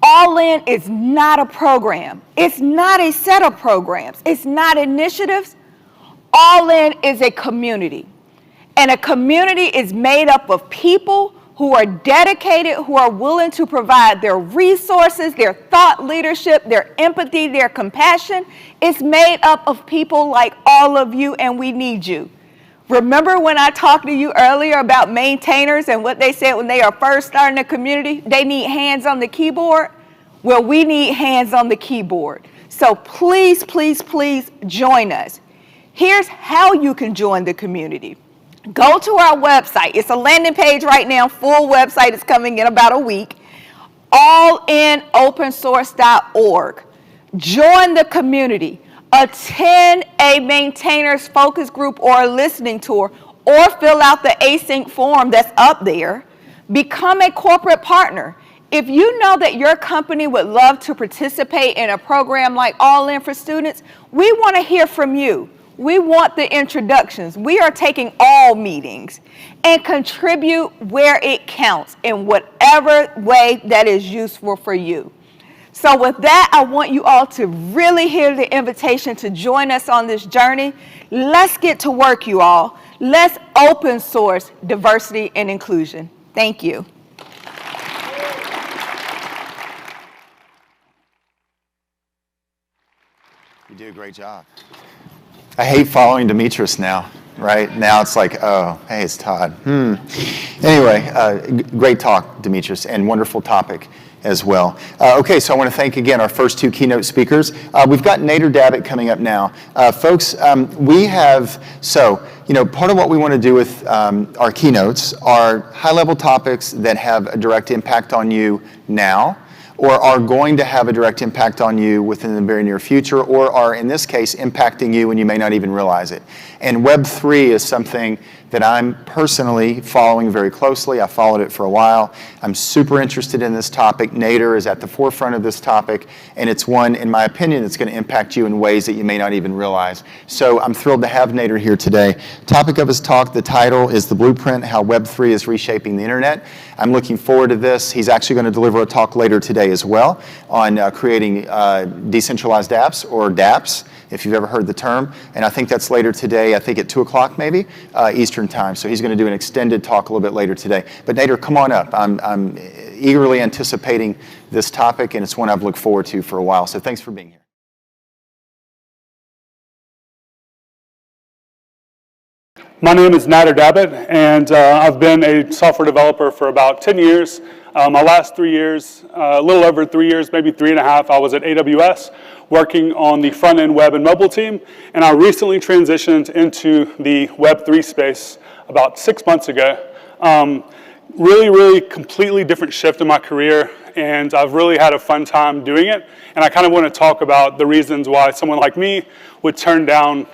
D: All In is not a program. It's not a set of programs. It's not initiatives. All In is a community. And a community is made up of people who are dedicated, who are willing to provide their resources, their thought leadership, their empathy, their compassion. It's made up of people like all of you, and we need you. Remember when I talked to you earlier about maintainers and what they said when they are first starting a community? They need hands on the keyboard. Well, we need hands on the keyboard. So please, please, please join us. Here's how you can join the community. Go to our website. It's a landing page right now. Full website is coming in about a week. allinopensource.org. Join the community. Attend a maintainers focus group or a listening tour, or fill out the async form that's up there. Become a corporate partner. If you know that your company would love to participate in a program like All In for Students, we want to hear from you. We want the introductions. We are taking all meetings, and contribute where it counts in whatever way that is useful for you. So with that, I want you all to really hear the invitation to join us on this journey. Let's get to work, you all. Let's open source diversity and inclusion. Thank you.
A: You do a great job. I hate following Demetris now, right? Now it's like, oh, hey, it's Todd. Anyway, great talk, Demetris, and wonderful topic as well. Okay, so I want to thank again our first two keynote speakers. We've got Nader Dabit coming up now. Folks, we have, part of what we want to do with our keynotes are high-level topics that have a direct impact on you now, or are going to have a direct impact on you within the very near future, or are, in this case, impacting you and you may not even realize it. And Web3 is something that I'm personally following very closely. I followed it for a while. I'm super interested in this topic. Nader is at the forefront of this topic, and it's one, in my opinion, that's going to impact you in ways that you may not even realize. So I'm thrilled to have Nader here today. Topic of his talk, the title is The Blueprint, How Web3 is Reshaping the Internet. I'm looking forward to this. He's actually going to deliver a talk later today as well on creating decentralized apps, or dApps, if you've ever heard the term. And I think that's later today, I think at 2 o'clock maybe, Eastern time. So he's going to do an extended talk a little bit later today. But Nader, come on up. I'm eagerly anticipating this topic, and it's one I've looked forward to for a while. So thanks for being here.
E: My name is Nader Dabit, and I've been a software developer for about 10 years. My last 3 years, a little over 3 years, maybe 3.5, I was at AWS working on the front-end web and mobile team, and I recently transitioned into the Web3 space about 6 months ago. Really completely different shift in my career, and I've really had a fun time doing it. And I kind of want to talk about the reasons why someone like me would turn down,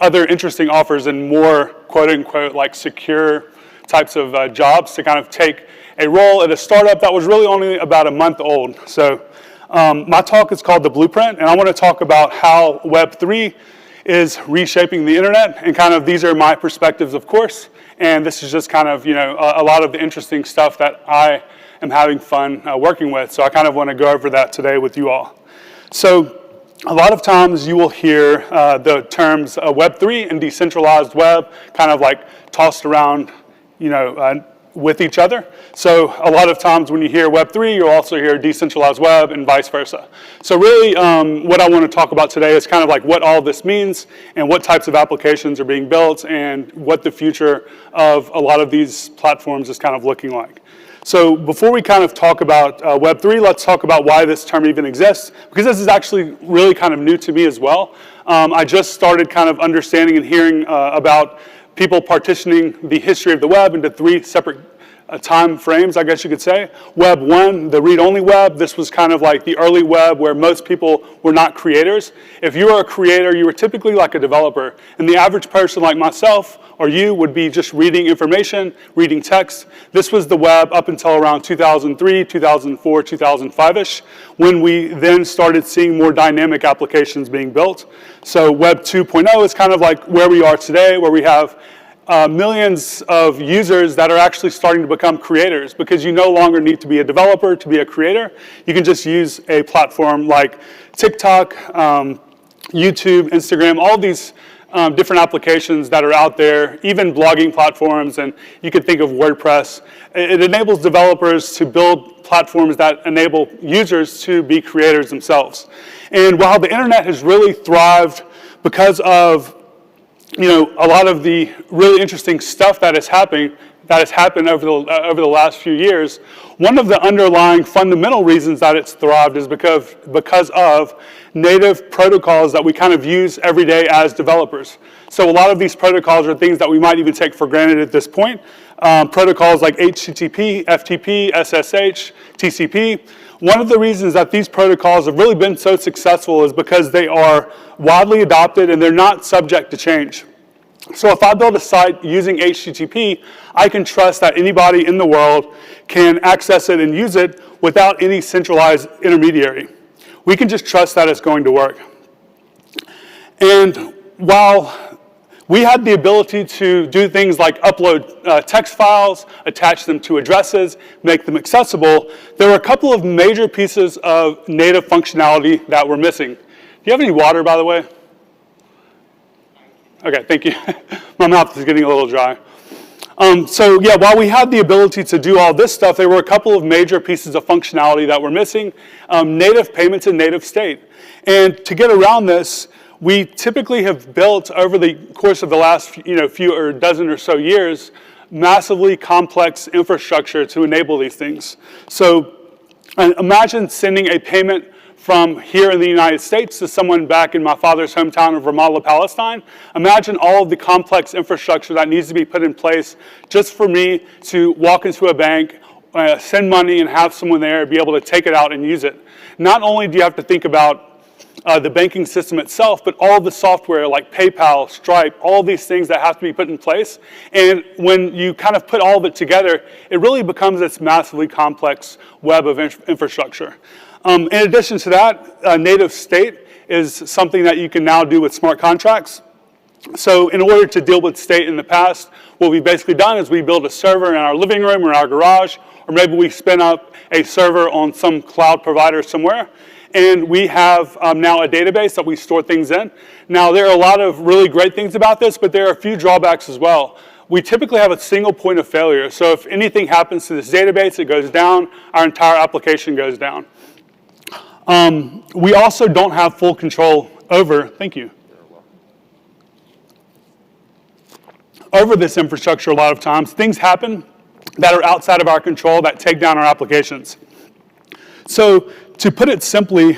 E: other interesting offers and more quote-unquote like secure types of jobs to kind of take a role at a startup that was really only about a month old. So my talk is called The Blueprint, and I want to talk about how Web3 is reshaping the internet, and kind of these are my perspectives, of course, And this is just kind of, a lot of the interesting stuff that I am having fun working with. So I kind of want to go over that today with you all. So a lot of times you will hear the terms Web3 and decentralized web kind of like tossed around, with each other. So a lot of times when you hear Web3, you'll also hear decentralized web and vice versa. So really what I want to talk about today is kind of like what all this means and what types of applications are being built and what the future of a lot of these platforms is kind of looking like. So before we kind of talk about Web3, let's talk about why this term even exists, because this is actually really kind of new to me as well. I just started kind of understanding and hearing about people partitioning the history of the web into 3 separate time frames, I guess you could say. Web 1, the read-only web, this was kind of like the early web where most people were not creators. If you were a creator, you were typically like a developer. And the average person like myself or you would be just reading information, reading text. This was the web up until around 2003, 2004, 2005-ish, when we then started seeing more dynamic applications being built. So Web 2.0 is kind of like where we are today, where we have millions of users that are actually starting to become creators, because you no longer need to be a developer to be a creator. You can just use a platform like TikTok, YouTube, Instagram, all these different applications that are out there, even blogging platforms, and you could think of WordPress. It enables developers to build platforms that enable users to be creators themselves. And while the internet has really thrived because of a lot of the really interesting stuff that has happened over the last few years, one of the underlying fundamental reasons that it's thrived is because of native protocols that we kind of use every day as developers. So a lot of these protocols are things that we might even take for granted at this point. Protocols like HTTP, FTP, SSH, TCP. One of the reasons that these protocols have really been so successful is because they are widely adopted and they're not subject to change. So if I build a site using HTTP, I can trust that anybody in the world can access it and use it without any centralized intermediary. We can just trust that it's going to work. And while we had the ability to do things like upload text files, attach them to addresses, make them accessible, there were a couple of major pieces of native functionality that were missing. Do you have any water, by the way? Okay, thank you. My mouth is getting a little dry. So yeah, while we had the ability to do all this stuff, there were a couple of major pieces of functionality that were missing. Native payments and native state. And to get around this, we typically have built over the course of the last few or dozen or so years, massively complex infrastructure to enable these things. So imagine sending a payment from here in the United States to someone back in my father's hometown of Ramallah, Palestine. Imagine all of the complex infrastructure that needs to be put in place just for me to walk into a bank, send money and have someone there be able to take it out and use it. Not only do you have to think about the banking system itself, but all the software like PayPal, Stripe, all these things that have to be put in place. And when you kind of put all of it together, it really becomes this massively complex web of infrastructure. In addition to that, native state is something that you can now do with smart contracts. So in order to deal with state in the past, what we've basically done is we build a server in our living room or in our garage, or maybe we spin up a server on some cloud provider somewhere. And we have now a database that we store things in. Now, there are a lot of really great things about this, but there are a few drawbacks as well. We typically have a single point of failure. So if anything happens to this database, it goes down, our entire application goes down. We also don't have full control over, thank you, over this infrastructure a lot of times. Things happen that are outside of our control that take down our applications. So to put it simply,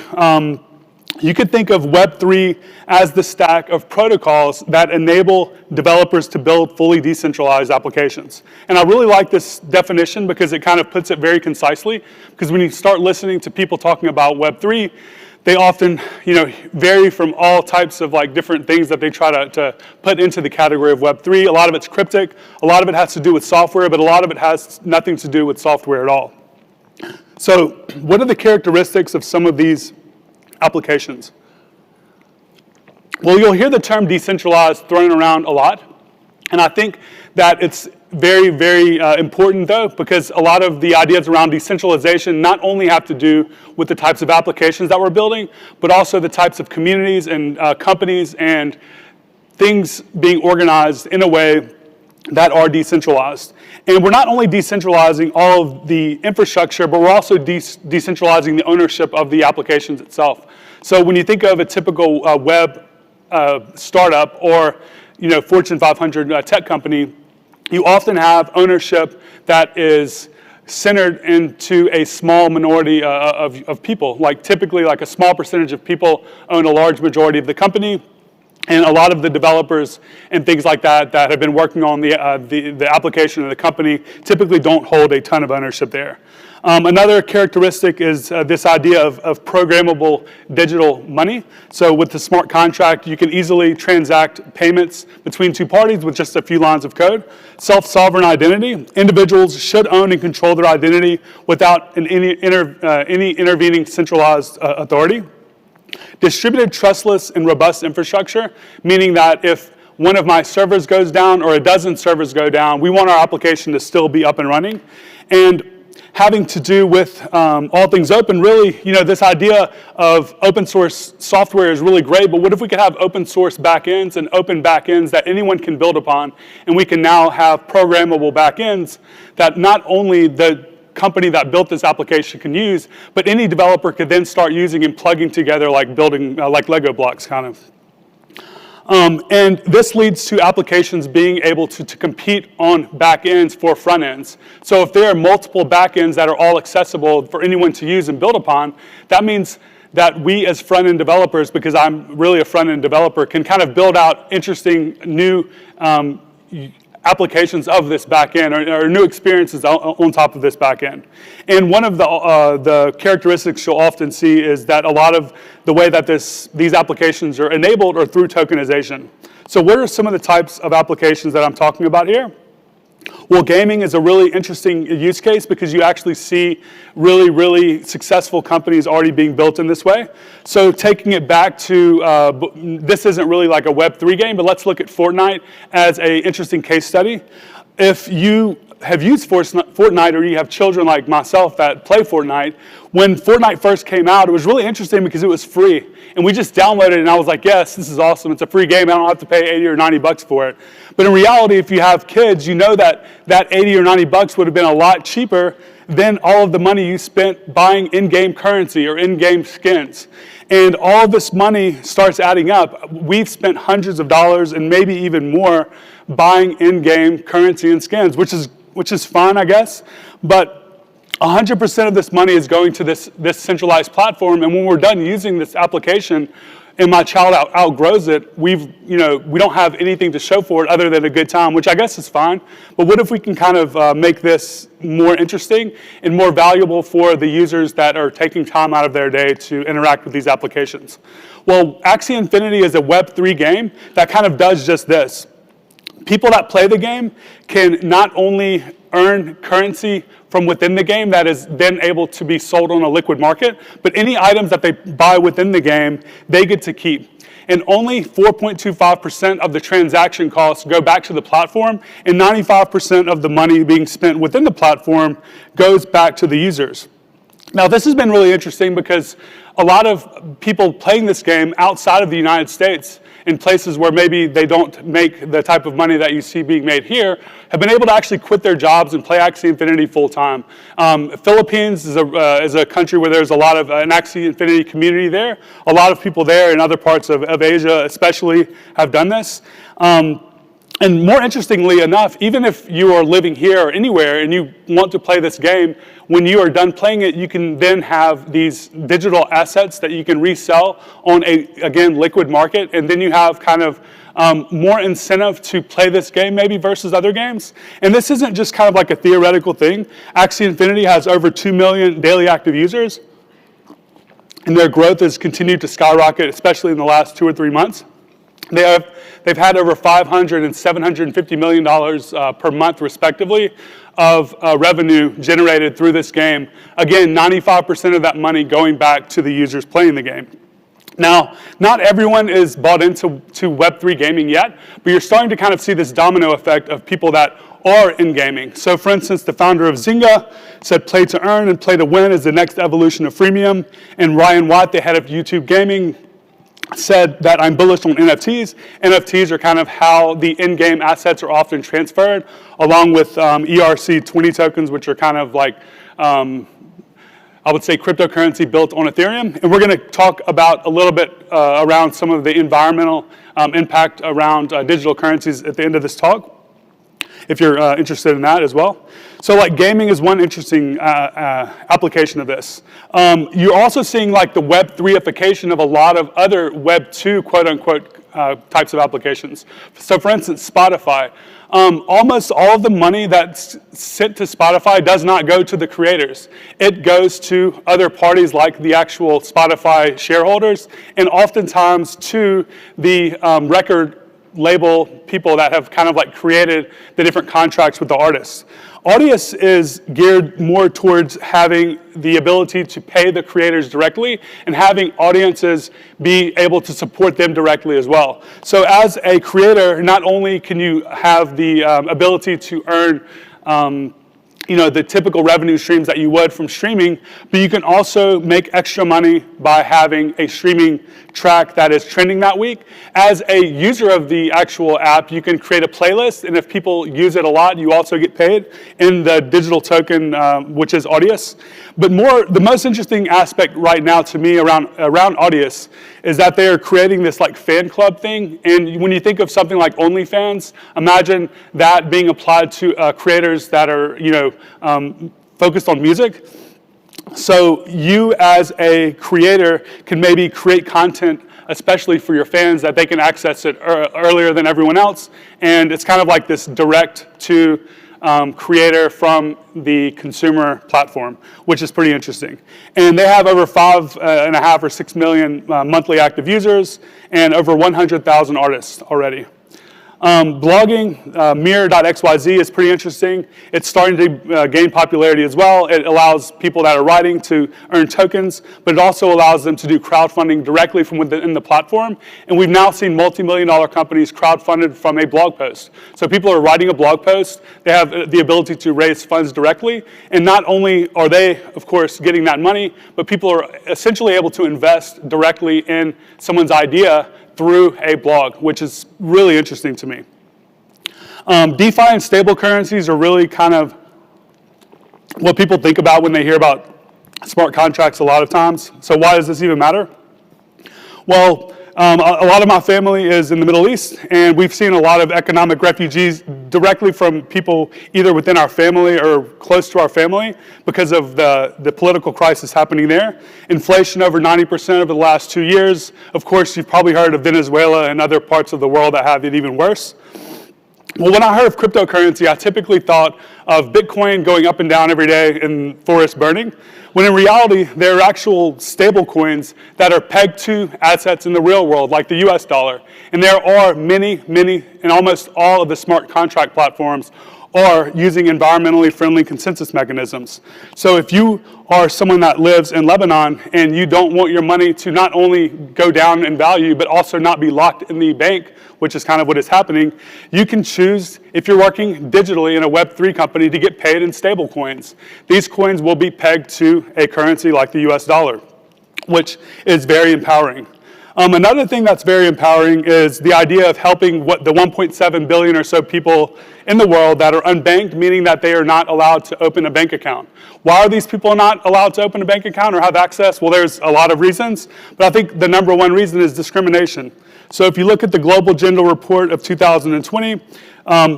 E: you could think of Web3 as the stack of protocols that enable developers to build fully decentralized applications. And I really like this definition because it kind of puts it very concisely, because when you start listening to people talking about Web3, they often vary from all types of different things that they try to put into the category of Web3. A lot of it's cryptic, a lot of it has to do with software, but a lot of it has nothing to do with software at all. So what are the characteristics of some of these applications? Well, you'll hear the term decentralized thrown around a lot. And I think that it's very, very important, though, because a lot of the ideas around decentralization not only have to do with the types of applications that we're building, but also the types of communities and companies and things being organized in a way that are decentralized. And we're not only decentralizing all of the infrastructure, but we're also decentralizing the ownership of the applications itself. So when you think of a typical web startup or Fortune 500 tech company, you often have ownership that is centered into a small minority of people. Like typically, like a small percentage of people own a large majority of the company, and a lot of the developers and things like that that have been working on the application of the company typically don't hold a ton of ownership there. Another characteristic is this idea of programmable digital money. So with the smart contract, you can easily transact payments between two parties with just a few lines of code. Self-sovereign identity. Individuals should own and control their identity without any intervening centralized authority. Distributed, trustless, and robust infrastructure, meaning that if one of my servers goes down or a dozen servers go down, we want our application to still be up and running. And having to do with all things open, really, this idea of open source software is really great, but what if we could have open source backends and open backends that anyone can build upon, and we can now have programmable backends that not only the company that built this application can use, but any developer could then start using and plugging together like building, like Lego blocks kind of. And this leads to applications being able to compete on backends for front ends. So if there are multiple backends that are all accessible for anyone to use and build upon, that means that we as front-end developers, because I'm really a front-end developer, can kind of build out interesting new applications of this backend or new experiences on top of this backend. And one of the characteristics you'll often see is that a lot of the way that these applications are enabled are through tokenization. So what are some of the types of applications that I'm talking about here? Well, gaming is a really interesting use case because you actually see really, really successful companies already being built in this way. So taking it back to, this isn't really like a Web3 game, but let's look at Fortnite as an interesting case study. If you have used Fortnite or you have children like myself that play Fortnite, when Fortnite first came out, it was really interesting because it was free. And we just downloaded it and I was like, yes, this is awesome. It's a free game. I don't have to pay 80 or 90 bucks for it. But in reality, if you have kids, you know that 80 or 90 bucks would have been a lot cheaper than all of the money you spent buying in-game currency or in-game skins. And all of this money starts adding up. We've spent hundreds of dollars and maybe even more buying in-game currency and skins, which is fine, I guess. But 100% of this money is going to this centralized platform, and when we're done using this application and my child outgrows it, we don't have anything to show for it other than a good time, which I guess is fine. But what if we can kind of make this more interesting and more valuable for the users that are taking time out of their day to interact with these applications? Well, Axie Infinity is a Web3 game that kind of does just this. People that play the game can not only earn currency from within the game that is then able to be sold on a liquid market, but any items that they buy within the game, they get to keep. And only 4.25% of the transaction costs go back to the platform, and 95% of the money being spent within the platform goes back to the users. Now, this has been really interesting because a lot of people playing this game outside of the United States in places where maybe they don't make the type of money that you see being made here, have been able to actually quit their jobs and play Axie Infinity full time. Philippines is a country where there's a lot of an Axie Infinity community there. A lot of people there in other parts of Asia especially have done this. And more interestingly enough, even if you are living here or anywhere and you want to play this game, when you are done playing it, you can then have these digital assets that you can resell on again, liquid market, and then you have kind of more incentive to play this game maybe versus other games. And this isn't just kind of like a theoretical thing. Axie Infinity has over 2 million daily active users, and their growth has continued to skyrocket, especially in the last 2 or 3 months. They've had over $500 and $750 million per month, respectively, of revenue generated through this game. Again, 95% of that money going back to the users playing the game. Now, not everyone is bought into Web3 gaming yet, but you're starting to kind of see this domino effect of people that are in gaming. So for instance, the founder of Zynga said play to earn and play to win is the next evolution of freemium. And Ryan Watt, the head of YouTube Gaming, said that I'm bullish on NFTs. NFTs are kind of how the in-game assets are often transferred, along with ERC20 tokens, which are kind of like, I would say, cryptocurrency built on Ethereum. And we're going to talk about a little bit around some of the environmental impact around digital currencies at the end of this talk, if you're interested in that as well. So like gaming is one interesting application of this. You're also seeing like the Web3ification of a lot of other Web2 quote unquote types of applications. So for instance, Spotify. Almost all of the money that's sent to Spotify does not go to the creators. It goes to other parties like the actual Spotify shareholders, and oftentimes to the record label people that have kind of like created the different contracts with the artists. Audius is geared more towards having the ability to pay the creators directly and having audiences be able to support them directly as well. So as a creator, not only can you have the ability to earn the typical revenue streams that you would from streaming, but you can also make extra money by having a streaming track that is trending that week. As a user of the actual app, you can create a playlist, and if people use it a lot, you also get paid in the digital token, which is Audius. But the most interesting aspect right now to me around Audius is that they are creating this like fan club thing. And when you think of something like OnlyFans, imagine that being applied to creators that are, focused on music. So you as a creator can maybe create content, especially for your fans, that they can access it earlier than everyone else. And it's kind of like this direct to creator from the consumer platform, which is pretty interesting. And they have over 5.5 or 6 million monthly active users and over 100,000 artists already. Blogging, mirror.xyz is pretty interesting. It's starting to gain popularity as well. It allows people that are writing to earn tokens, but it also allows them to do crowdfunding directly from within the platform. And we've now seen multi-million-dollar companies crowdfunded from a blog post. So people are writing a blog post, they have the ability to raise funds directly, and not only are they, of course, getting that money, but people are essentially able to invest directly in someone's idea through a blog, which is really interesting to me. DeFi and stable currencies are really kind of what people think about when they hear about smart contracts a lot of times. So why does this even matter? Well, a lot of my family is in the Middle East, and we've seen a lot of economic refugees directly from people either within our family or close to our family because of the political crisis happening there. Inflation over 90% over the last 2 years. Of course, you've probably heard of Venezuela and other parts of the world that have it even worse. Well, when I heard of cryptocurrency, I typically thought of Bitcoin going up and down every day and forests burning, when in reality, there are actual stable coins that are pegged to assets in the real world, like the US dollar. And there are many, and almost all of the smart contract platforms are using environmentally friendly consensus mechanisms. So if you are someone that lives in Lebanon and you don't want your money to not only go down in value, but also not be locked in the bank, which is kind of what is happening, you can choose, if you're working digitally in a Web3 company, to get paid in stable coins. These coins will be pegged to a currency like the US dollar, which is very empowering. Another thing that's very empowering is the idea of helping the 1.7 billion or so people in the world that are unbanked, meaning that they are not allowed to open a bank account. Why are these people not allowed to open a bank account or have access? Well, there's a lot of reasons, but I think the number one reason is discrimination. So if you look at the Global Gender Report of 2020,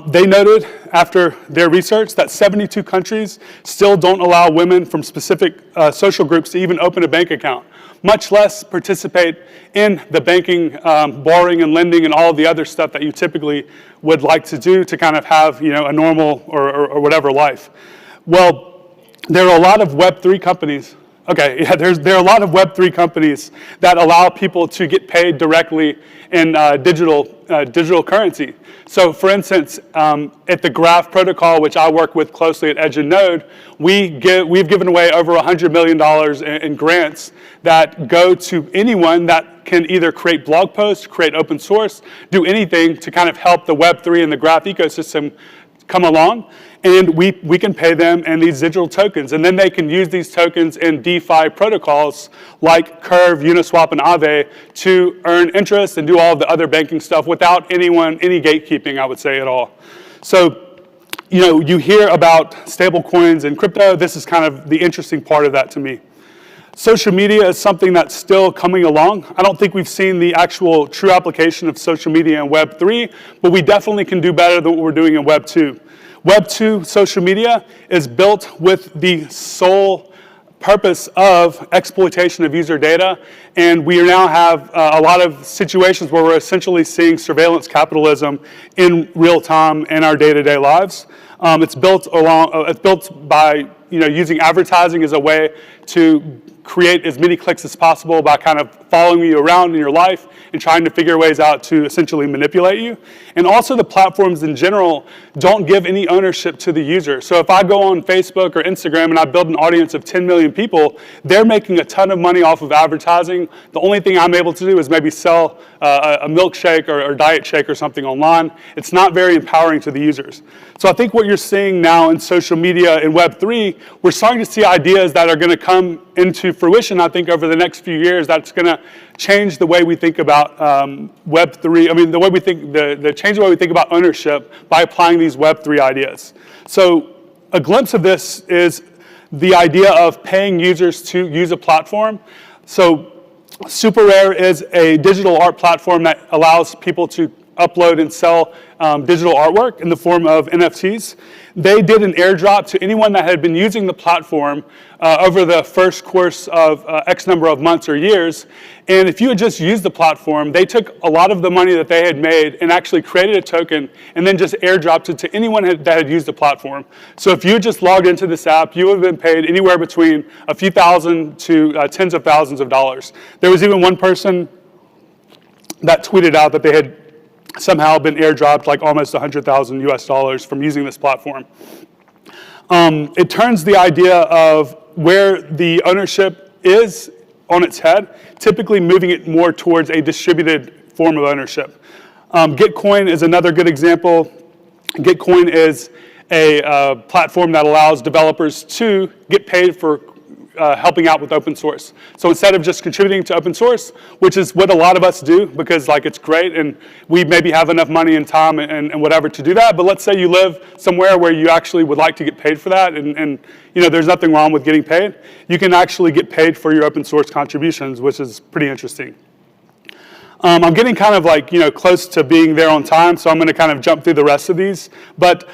E: they noted after their research that 72 countries still don't allow women from specific social groups to even open a bank account, much less participate in the banking, borrowing and lending and all of the other stuff that you typically would like to do to kind of have a normal or whatever life. Well, there are a lot of Web3 companies. Okay, yeah, there are a lot of Web3 companies that allow people to get paid directly in digital currency. So for instance, at the Graph protocol, which I work with closely at Edge and Node, we've given away over $100 million in grants that go to anyone that can either create blog posts, create open source, do anything to kind of help the Web3 and the graph ecosystem come along, and we can pay them in these digital tokens. And then they can use these tokens in DeFi protocols like Curve, Uniswap, and Aave to earn interest and do all of the other banking stuff without any gatekeeping, I would say, at all. So, you hear about stable coins and crypto. This is kind of the interesting part of that to me. Social media is something that's still coming along. I don't think we've seen the actual true application of social media in Web 3, but we definitely can do better than what we're doing in Web 2. Web 2 social media is built with the sole purpose of exploitation of user data, and we now have a lot of situations where we're essentially seeing surveillance capitalism in real time in our day-to-day lives. It's built by using advertising as a way to create as many clicks as possible by kind of following you around in your life and trying to figure ways out to essentially manipulate you. And also the platforms in general don't give any ownership to the user. So if I go on Facebook or Instagram and I build an audience of 10 million people, they're making a ton of money off of advertising. The only thing I'm able to do is maybe sell a milkshake or diet shake or something online. It's not very empowering to the users. So I think what you're seeing now in social media in Web3, we're starting to see ideas that are going to come into fruition, I think, over the next few years. That's going to change the way we think about Web3. I mean, the way we think, change the way we think about ownership by applying these Web3 ideas. So a glimpse of this is the idea of paying users to use a platform. So Super Rare is a digital art platform that allows people to upload and sell digital artwork in the form of NFTs. They did an airdrop to anyone that had been using the platform over the first course of X number of months or years. And if you had just used the platform, they took a lot of the money that they had made and actually created a token and then just airdropped it to anyone that had used the platform. So if you had just logged into this app, you would have been paid anywhere between a few thousand to tens of thousands of dollars. There was even one person that tweeted out that they had somehow been airdropped like almost $100,000 US from using this platform. It turns the idea of where the ownership is on its head, typically moving it more towards a distributed form of ownership. Gitcoin is another good example. Gitcoin is a platform that allows developers to get paid for helping out with open source. So instead of just contributing to open source, which is what a lot of us do because it's great and we maybe have enough money and time and whatever to do that, but let's say you live somewhere where you actually would like to get paid for that and there's nothing wrong with getting paid. You can actually get paid for your open source contributions, which is pretty interesting. I'm getting kind of close to being there on time, so I'm going to kind of jump through the rest of these. But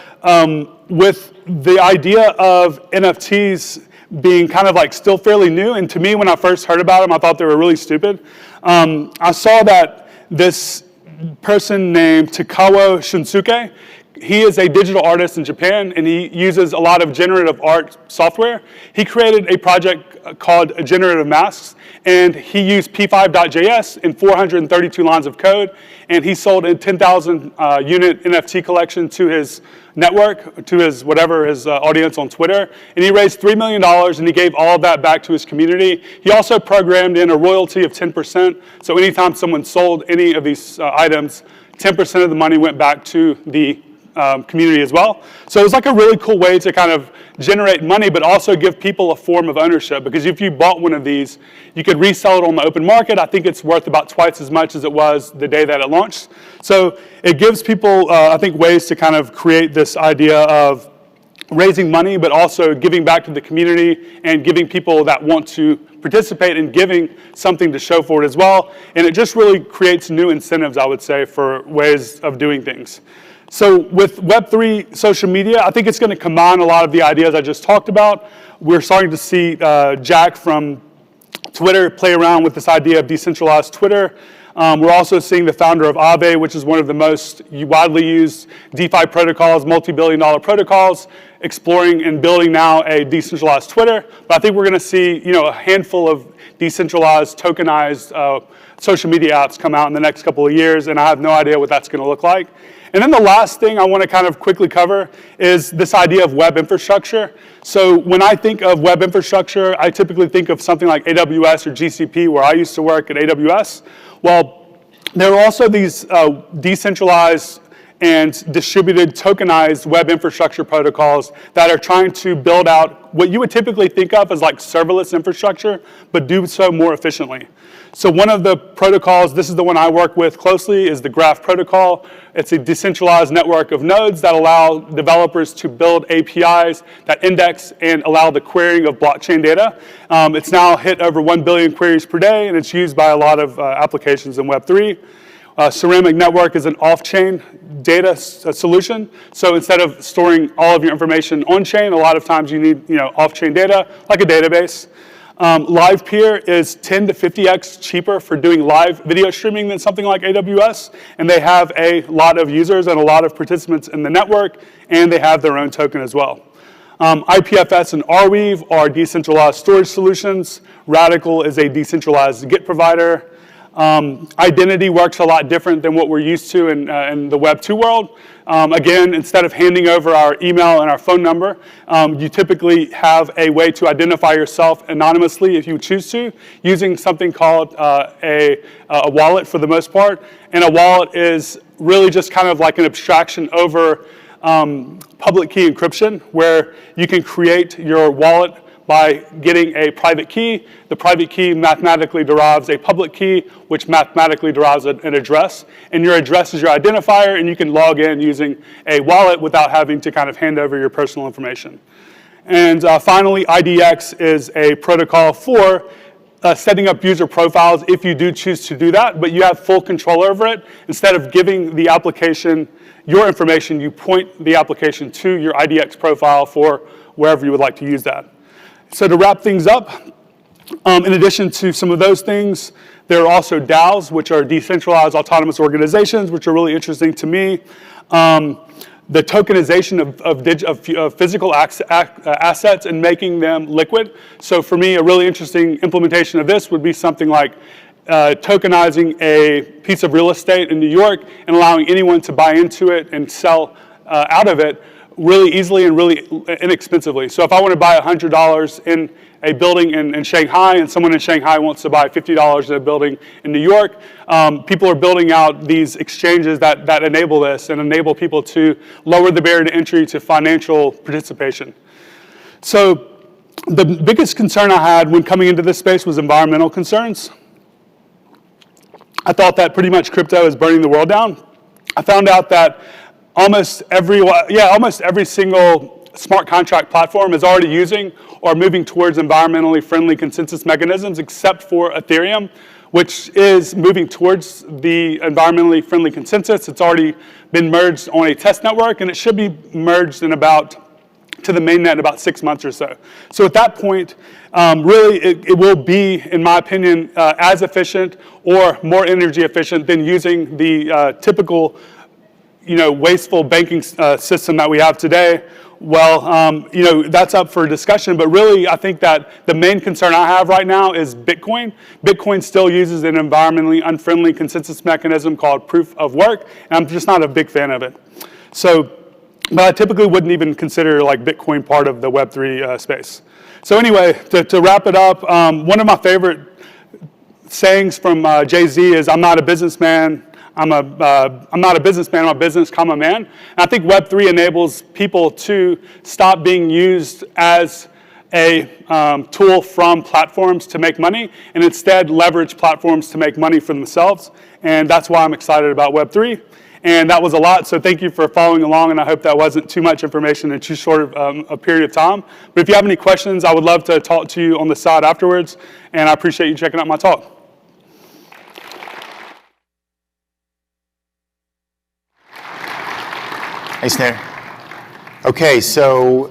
E: with the idea of NFTs being kind of still fairly new, and to me when I first heard about them, I thought they were really stupid. I saw that this person named Takawa Shunsuke, he is a digital artist in Japan, and he uses a lot of generative art software. He created a project called Generative Masks, and he used p5.js in 432 lines of code, and he sold a 10,000 unit NFT collection to his network, to his audience on Twitter, and he raised $3 million, and he gave all of that back to his community. He also programmed in a royalty of 10%, so anytime someone sold any of these items, 10% of the money went back to the community as well. So it was a really cool way to kind of generate money, but also give people a form of ownership, because if you bought one of these, you could resell it on the open market. I think it's worth about twice as much as it was the day that it launched. So it gives people, I think, ways to kind of create this idea of raising money, but also giving back to the community and giving people that want to participate in giving something to show for it as well. And it just really creates new incentives, I would say, for ways of doing things. So with Web3 social media, I think it's going to combine a lot of the ideas I just talked about. We're starting to see Jack from Twitter play around with this idea of decentralized Twitter. We're also seeing the founder of Aave, which is one of the most widely used DeFi protocols, multi-billion-dollar protocols, exploring and building now a decentralized Twitter. But I think we're going to see, a handful of decentralized, tokenized social media apps come out in the next couple of years, and I have no idea what that's going to look like. And then the last thing I want to kind of quickly cover is this idea of web infrastructure. So when I think of web infrastructure, I typically think of something like AWS or GCP, where I used to work at AWS. Well, there are also these decentralized and distributed tokenized web infrastructure protocols that are trying to build out what you would typically think of as like serverless infrastructure, but do so more efficiently. So one of the protocols, this is the one I work with closely, is the Graph protocol. It's a decentralized network of nodes that allow developers to build APIs that index and allow the querying of blockchain data. It's now hit over 1 billion queries per day, and it's used by a lot of applications in Web3. Ceramic Network is an off-chain data solution. So instead of storing all of your information on-chain, a lot of times you need off-chain data, like a database. LivePeer is 10 to 50x cheaper for doing live video streaming than something like AWS, and they have a lot of users and a lot of participants in the network, and they have their own token as well. IPFS and Arweave are decentralized storage solutions. Radical is a decentralized Git provider. Identity works a lot different than what we're used to in the Web 2 world. Again, instead of handing over our email and our phone number, you typically have a way to identify yourself anonymously if you choose to, using something called a wallet for the most part. And a wallet is really just kind of like an abstraction over public key encryption, where you can create your wallet by getting a private key. The private key mathematically derives a public key, which mathematically derives an address. And your address is your identifier, and you can log in using a wallet without having to kind of hand over your personal information. And finally, IDX is a protocol for setting up user profiles if you do choose to do that, but you have full control over it. Instead of giving the application your information, you point the application to your IDX profile for wherever you would like to use that. So to wrap things up, in addition to some of those things, there are also DAOs, which are decentralized autonomous organizations, which are really interesting to me. The tokenization of physical assets and making them liquid. So for me, a really interesting implementation of this would be something like tokenizing a piece of real estate in New York and allowing anyone to buy into it and sell out of it really easily and really inexpensively. So if I want to buy $100 in a building in Shanghai, and someone in Shanghai wants to buy $50 in a building in New York, people are building out these exchanges that enable this and enable people to lower the barrier to entry to financial participation. So the biggest concern I had when coming into this space was environmental concerns. I thought that pretty much crypto is burning the world down. I found out that almost every single smart contract platform is already using or moving towards environmentally friendly consensus mechanisms, except for Ethereum, which is moving towards the environmentally friendly consensus. It's already been merged on a test network, and it should be merged to the mainnet in about 6 months or so. So at that point, really it will be, in my opinion, as efficient or more energy efficient than using the typical wasteful banking system that we have today. Well, that's up for discussion, but really I think that the main concern I have right now is Bitcoin. Bitcoin still uses an environmentally unfriendly consensus mechanism called proof of work, and I'm just not a big fan of it. So, but I typically wouldn't even consider like Bitcoin part of the Web3 space. So anyway, to wrap it up, one of my favorite sayings from Jay-Z is, "I'm not a businessman. I'm not a businessman, I'm a business, comma, man." And I think Web3 enables people to stop being used as a tool from platforms to make money, and instead leverage platforms to make money for themselves. And that's why I'm excited about Web3. And that was a lot, so thank you for following along, and I hope that wasn't too much information in too short of a period of time. But if you have any questions, I would love to talk to you on the side afterwards, and I appreciate you checking out my talk.
A: Thanks, Nader. Okay, so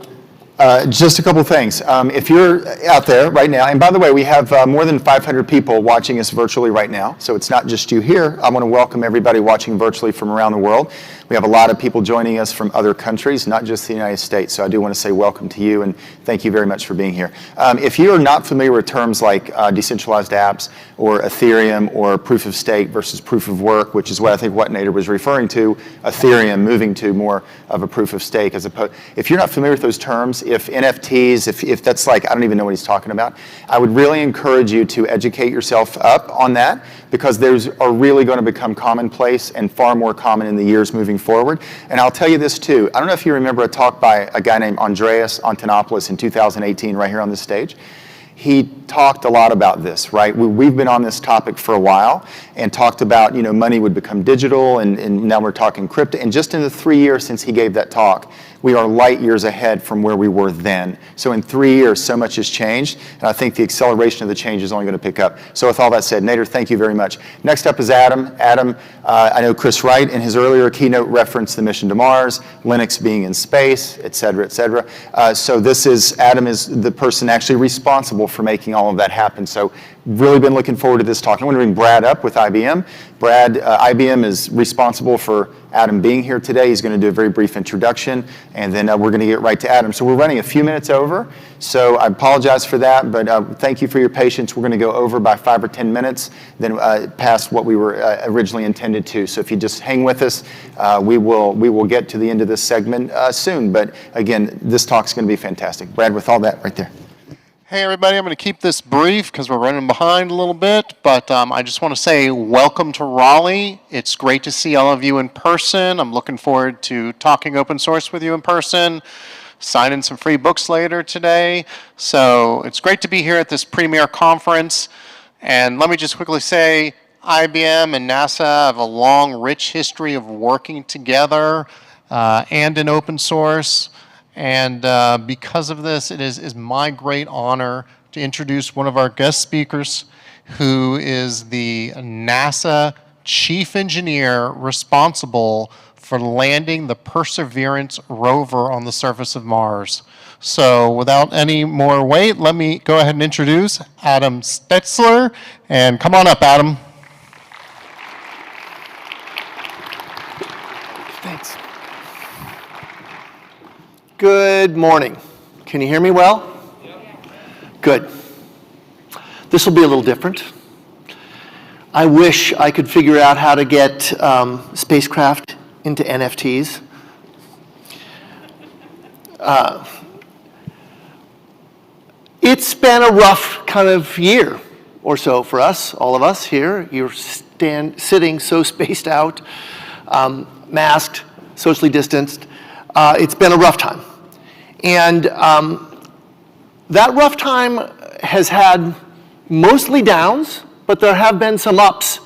A: Just a couple things. If you're out there right now, and by the way, we have more than 500 people watching us virtually right now, so it's not just you here. I want to welcome everybody watching virtually from around the world. We have a lot of people joining us from other countries, not just the United States, so I do want to say welcome to you and thank you very much for being here. If you are not familiar with terms like decentralized apps or Ethereum or proof of stake versus proof of work, which is what I think what Nader was referring to, Ethereum moving to more of a proof of stake as opposed, if you're not familiar with those terms, if NFTs, if that's like, I don't even know what he's talking about, I would really encourage you to educate yourself up on that because those are really going to become commonplace and far more common in the years moving forward. And I'll tell you this too, I don't know if you remember a talk by a guy named Andreas Antonopoulos in 2018 right here on this stage. He talked a lot about this, right? We've been on this topic for a while and talked about, money would become digital and now we're talking crypto. And just in the 3 years since he gave that talk, we are light years ahead from where we were then. So in 3 years, so much has changed, and I think the acceleration of the change is only going to pick up. So with all that said, Nader, thank you very much. Next up is Adam. Adam, I know Chris Wright in his earlier keynote referenced the mission to Mars, Linux being in space, et cetera, et cetera. So Adam is the person actually responsible for making all of that happen. So really been looking forward to this talk. I want to bring Brad up with IBM. Brad, IBM is responsible for Adam being here today. He's going to do a very brief introduction, and then we're going to get right to Adam. So we're running a few minutes over, so I apologize for that, but thank you for your patience. We're going to go over by 5 or 10 minutes, then past what we were originally intended to. So if you just hang with us, we will get to the end of this segment soon. But again, this talk's going to be fantastic. Brad, with all that right there.
F: Hey everybody, I'm going to keep this brief because we're running behind a little bit, but I just want to say welcome to Raleigh. It's great to see all of you in person. I'm looking forward to talking open source with you in person, signing some free books later today. So it's great to be here at this premier conference. And let me just quickly say, IBM and NASA have a long, rich history of working together and in open source. And because of this, it is my great honor to introduce one of our guest speakers, who is the NASA chief engineer responsible for landing the Perseverance rover on the surface of Mars. So without any more wait, let me go ahead and introduce Adam Stetzler. And come on up, Adam.
G: Thanks. Good morning. Can you hear me well? Yep. Good. This will be a little different. I wish I could figure out how to get spacecraft into NFTs. It's been a rough kind of year or so for us, all of us here. You're sitting so spaced out, masked, socially distanced. It's been a rough time. And that rough time has had mostly downs, but there have been some ups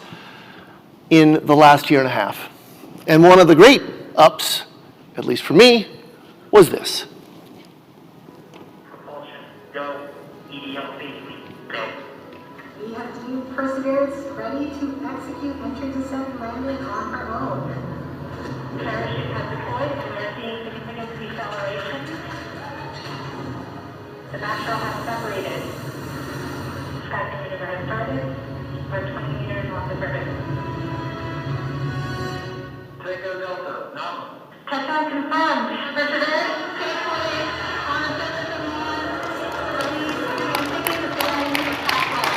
G: in the last year and a half. And one of the great ups, at least for me, was this.
H: Propulsion, go. EDLP, go. EFT Perseverance ready to execute entry, descent, landing on our own. Parachute has deployed, and we're seeing significant deceleration. The macro has separated. Sky commuter has started. We're 20 meters off the surface. Draco Delta, nominal. Touchdown confirmed. Perseverance, safely on the surface of Mars. Ready to continue the landing pathway.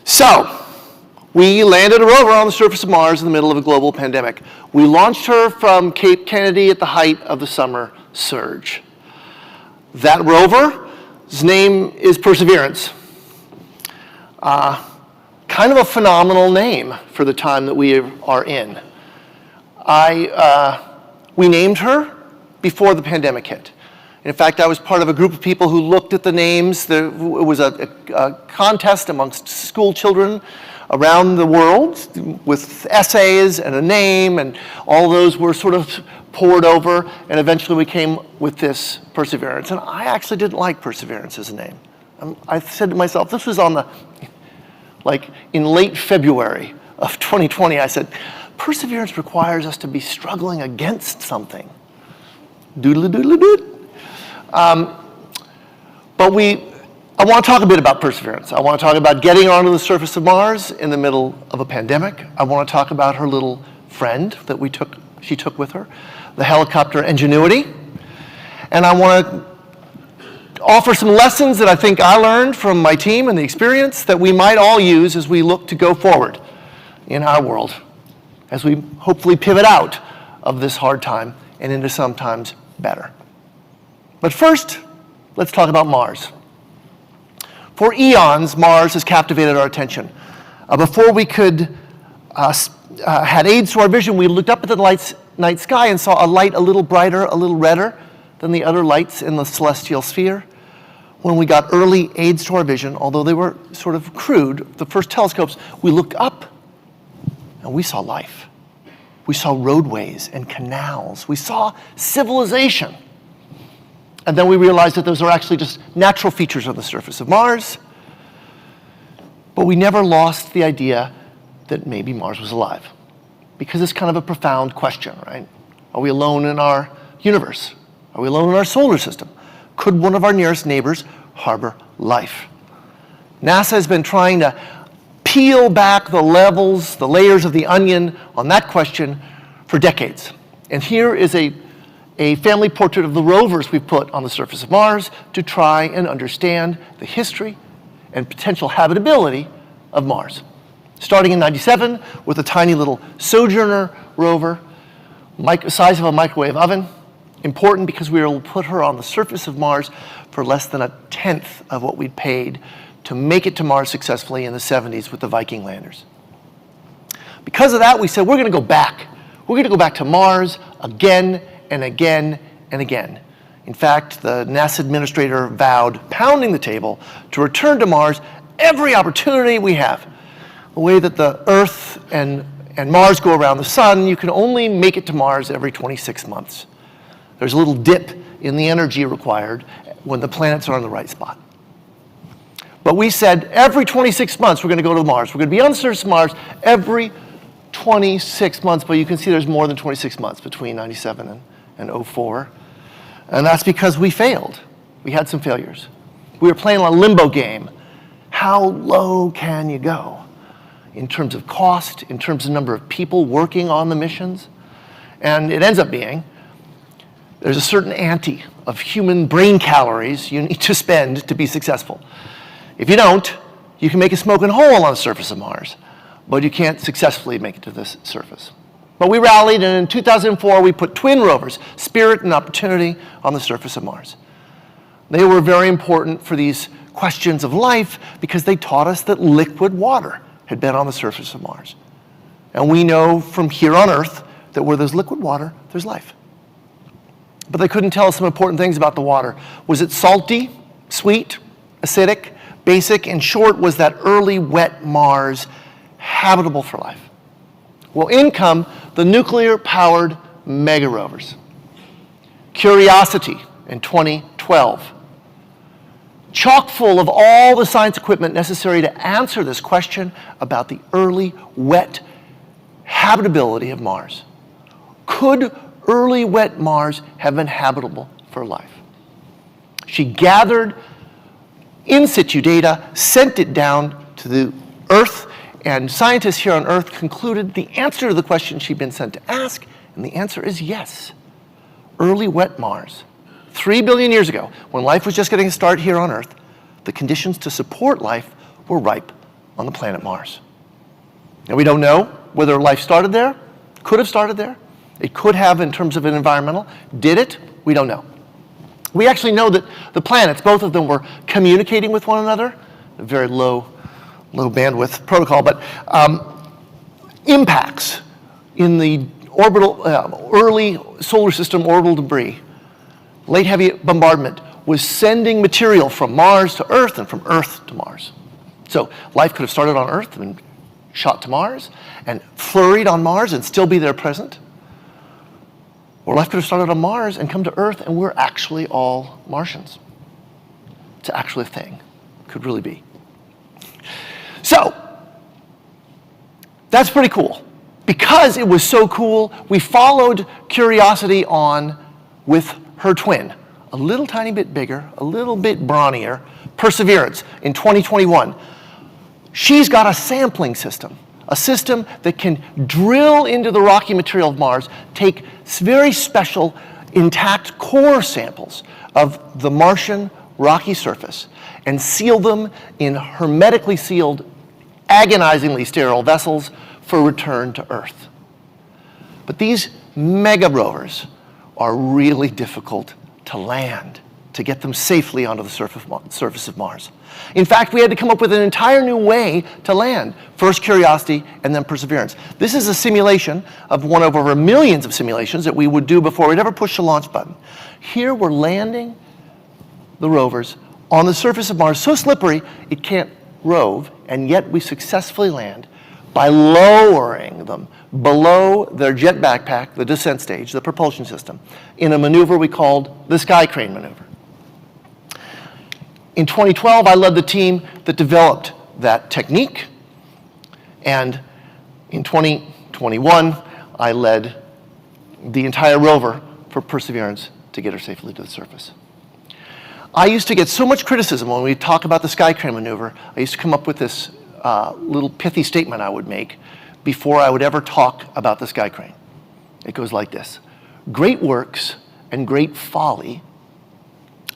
G: So, we landed a rover on the surface of Mars in the middle of a global pandemic. We launched her from Cape Kennedy at the height of the summer surge. That rover's name is Perseverance. Kind of a phenomenal name for the time that we are in. We named her before the pandemic hit. In fact, I was part of a group of people who looked at the names. It was a contest amongst school children around the world with essays and a name, and all those were sort of poured over, and eventually we came with this Perseverance. And I actually didn't like Perseverance as a name. I said to myself, this was on in late February of 2020, I said, perseverance requires us to be struggling against something. Doodle-a-doodle-a-dood. But I want to talk a bit about perseverance. I want to talk about getting onto the surface of Mars in the middle of a pandemic. I want to talk about her little friend that she took with her, the helicopter Ingenuity. And I want to offer some lessons that I think I learned from my team and the experience that we might all use as we look to go forward in our world, as we hopefully pivot out of this hard time and into sometimes better. But first, let's talk about Mars. For eons, Mars has captivated our attention. Before we could had aids to our vision, we looked up at the night sky and saw a light a little brighter, a little redder than the other lights in the celestial sphere. When we got early aids to our vision, although they were sort of crude, the first telescopes, we looked up and we saw life. We saw roadways and canals. We saw civilization. And then we realized that those are actually just natural features on the surface of Mars. But we never lost the idea that maybe Mars was alive. Because it's kind of a profound question, right? Are we alone in our universe? Are we alone in our solar system? Could one of our nearest neighbors harbor life? NASA has been trying to peel back the layers of the onion on that question for decades. And here is a family portrait of the rovers we put on the surface of Mars to try and understand the history and potential habitability of Mars. Starting in '97 with a tiny little Sojourner rover, size of a microwave oven. Important because we were able to put her on the surface of Mars for less than 1/10 of what we'd paid to make it to Mars successfully in the '70s with the Viking landers. Because of that, we said, we're going to go back. We're going to go back to Mars again and again and again. In fact, the NASA administrator vowed, pounding the table, to return to Mars every opportunity we have. The way that the Earth and Mars go around the sun, you can only make it to Mars every 26 months. There's a little dip in the energy required when the planets are in the right spot. But we said every 26 months we're going to go to Mars. We're going to be on the surface of Mars every 26 months, but you can see there's more than 26 months between '97 and '04. And that's because we failed. We had some failures. We were playing a limbo game. How low can you go in terms of cost, in terms of number of people working on the missions? And it ends up being there's a certain ante of human brain calories you need to spend to be successful. If you don't, you can make a smoking hole on the surface of Mars, but you can't successfully make it to this surface. But we rallied, and in 2004, we put twin rovers, Spirit and Opportunity, on the surface of Mars. They were very important for these questions of life because they taught us that liquid water had been on the surface of Mars. And we know from here on Earth that where there's liquid water, there's life. But they couldn't tell us some important things about the water. Was it salty, sweet, acidic, basic? In short, was that early wet Mars habitable for life? Well, in come the nuclear-powered mega rovers. Curiosity in 2012. Chock full of all the science equipment necessary to answer this question about the early wet habitability of Mars. Could early wet Mars have been habitable for life? She gathered in situ data, sent it down to the Earth, and scientists here on Earth concluded the answer to the question she'd been sent to ask, and the answer is yes. Early wet Mars. 3 billion years ago, when life was just getting a start here on Earth, the conditions to support life were ripe on the planet Mars. Now, we don't know whether life started there, could have started there. It could have in terms of an environmental. Did it? We don't know. We actually know that the planets, both of them, were communicating with one another, a very low bandwidth protocol, but impacts in the early solar system orbital debris, late heavy bombardment, was sending material from Mars to Earth and from Earth to Mars. So life could have started on Earth and shot to Mars and flurried on Mars and still be there present. Or life could have started on Mars and come to Earth and we're actually all Martians. It's actually a thing. Could really be. So, That's pretty cool. Because it was so cool, we followed Curiosity on with her twin, a little tiny bit bigger, a little bit brawnier, Perseverance in 2021. She's got a sampling system, a system that can drill into the rocky material of Mars, take very special intact core samples of the Martian rocky surface, and seal them in hermetically sealed, agonizingly sterile vessels for return to Earth. But these mega rovers are really difficult to land, to get them safely onto the surface of Mars. In fact, we had to come up with an entire new way to land. First Curiosity and then Perseverance. This is a simulation of one of over millions of simulations that we would do before we'd ever push the launch button. Here we're landing the rovers on the surface of Mars, so slippery it can't rove, and yet we successfully land by lowering them below their jet backpack, the descent stage, the propulsion system, in a maneuver we called the sky crane maneuver. In 2012, I led the team that developed that technique, and in 2021, I led the entire rover for Perseverance to get her safely to the surface. I used to get so much criticism when we talk about the sky crane maneuver. I used to come up with this little pithy statement I would make before I would ever talk about the sky crane. It goes like this: great works and great folly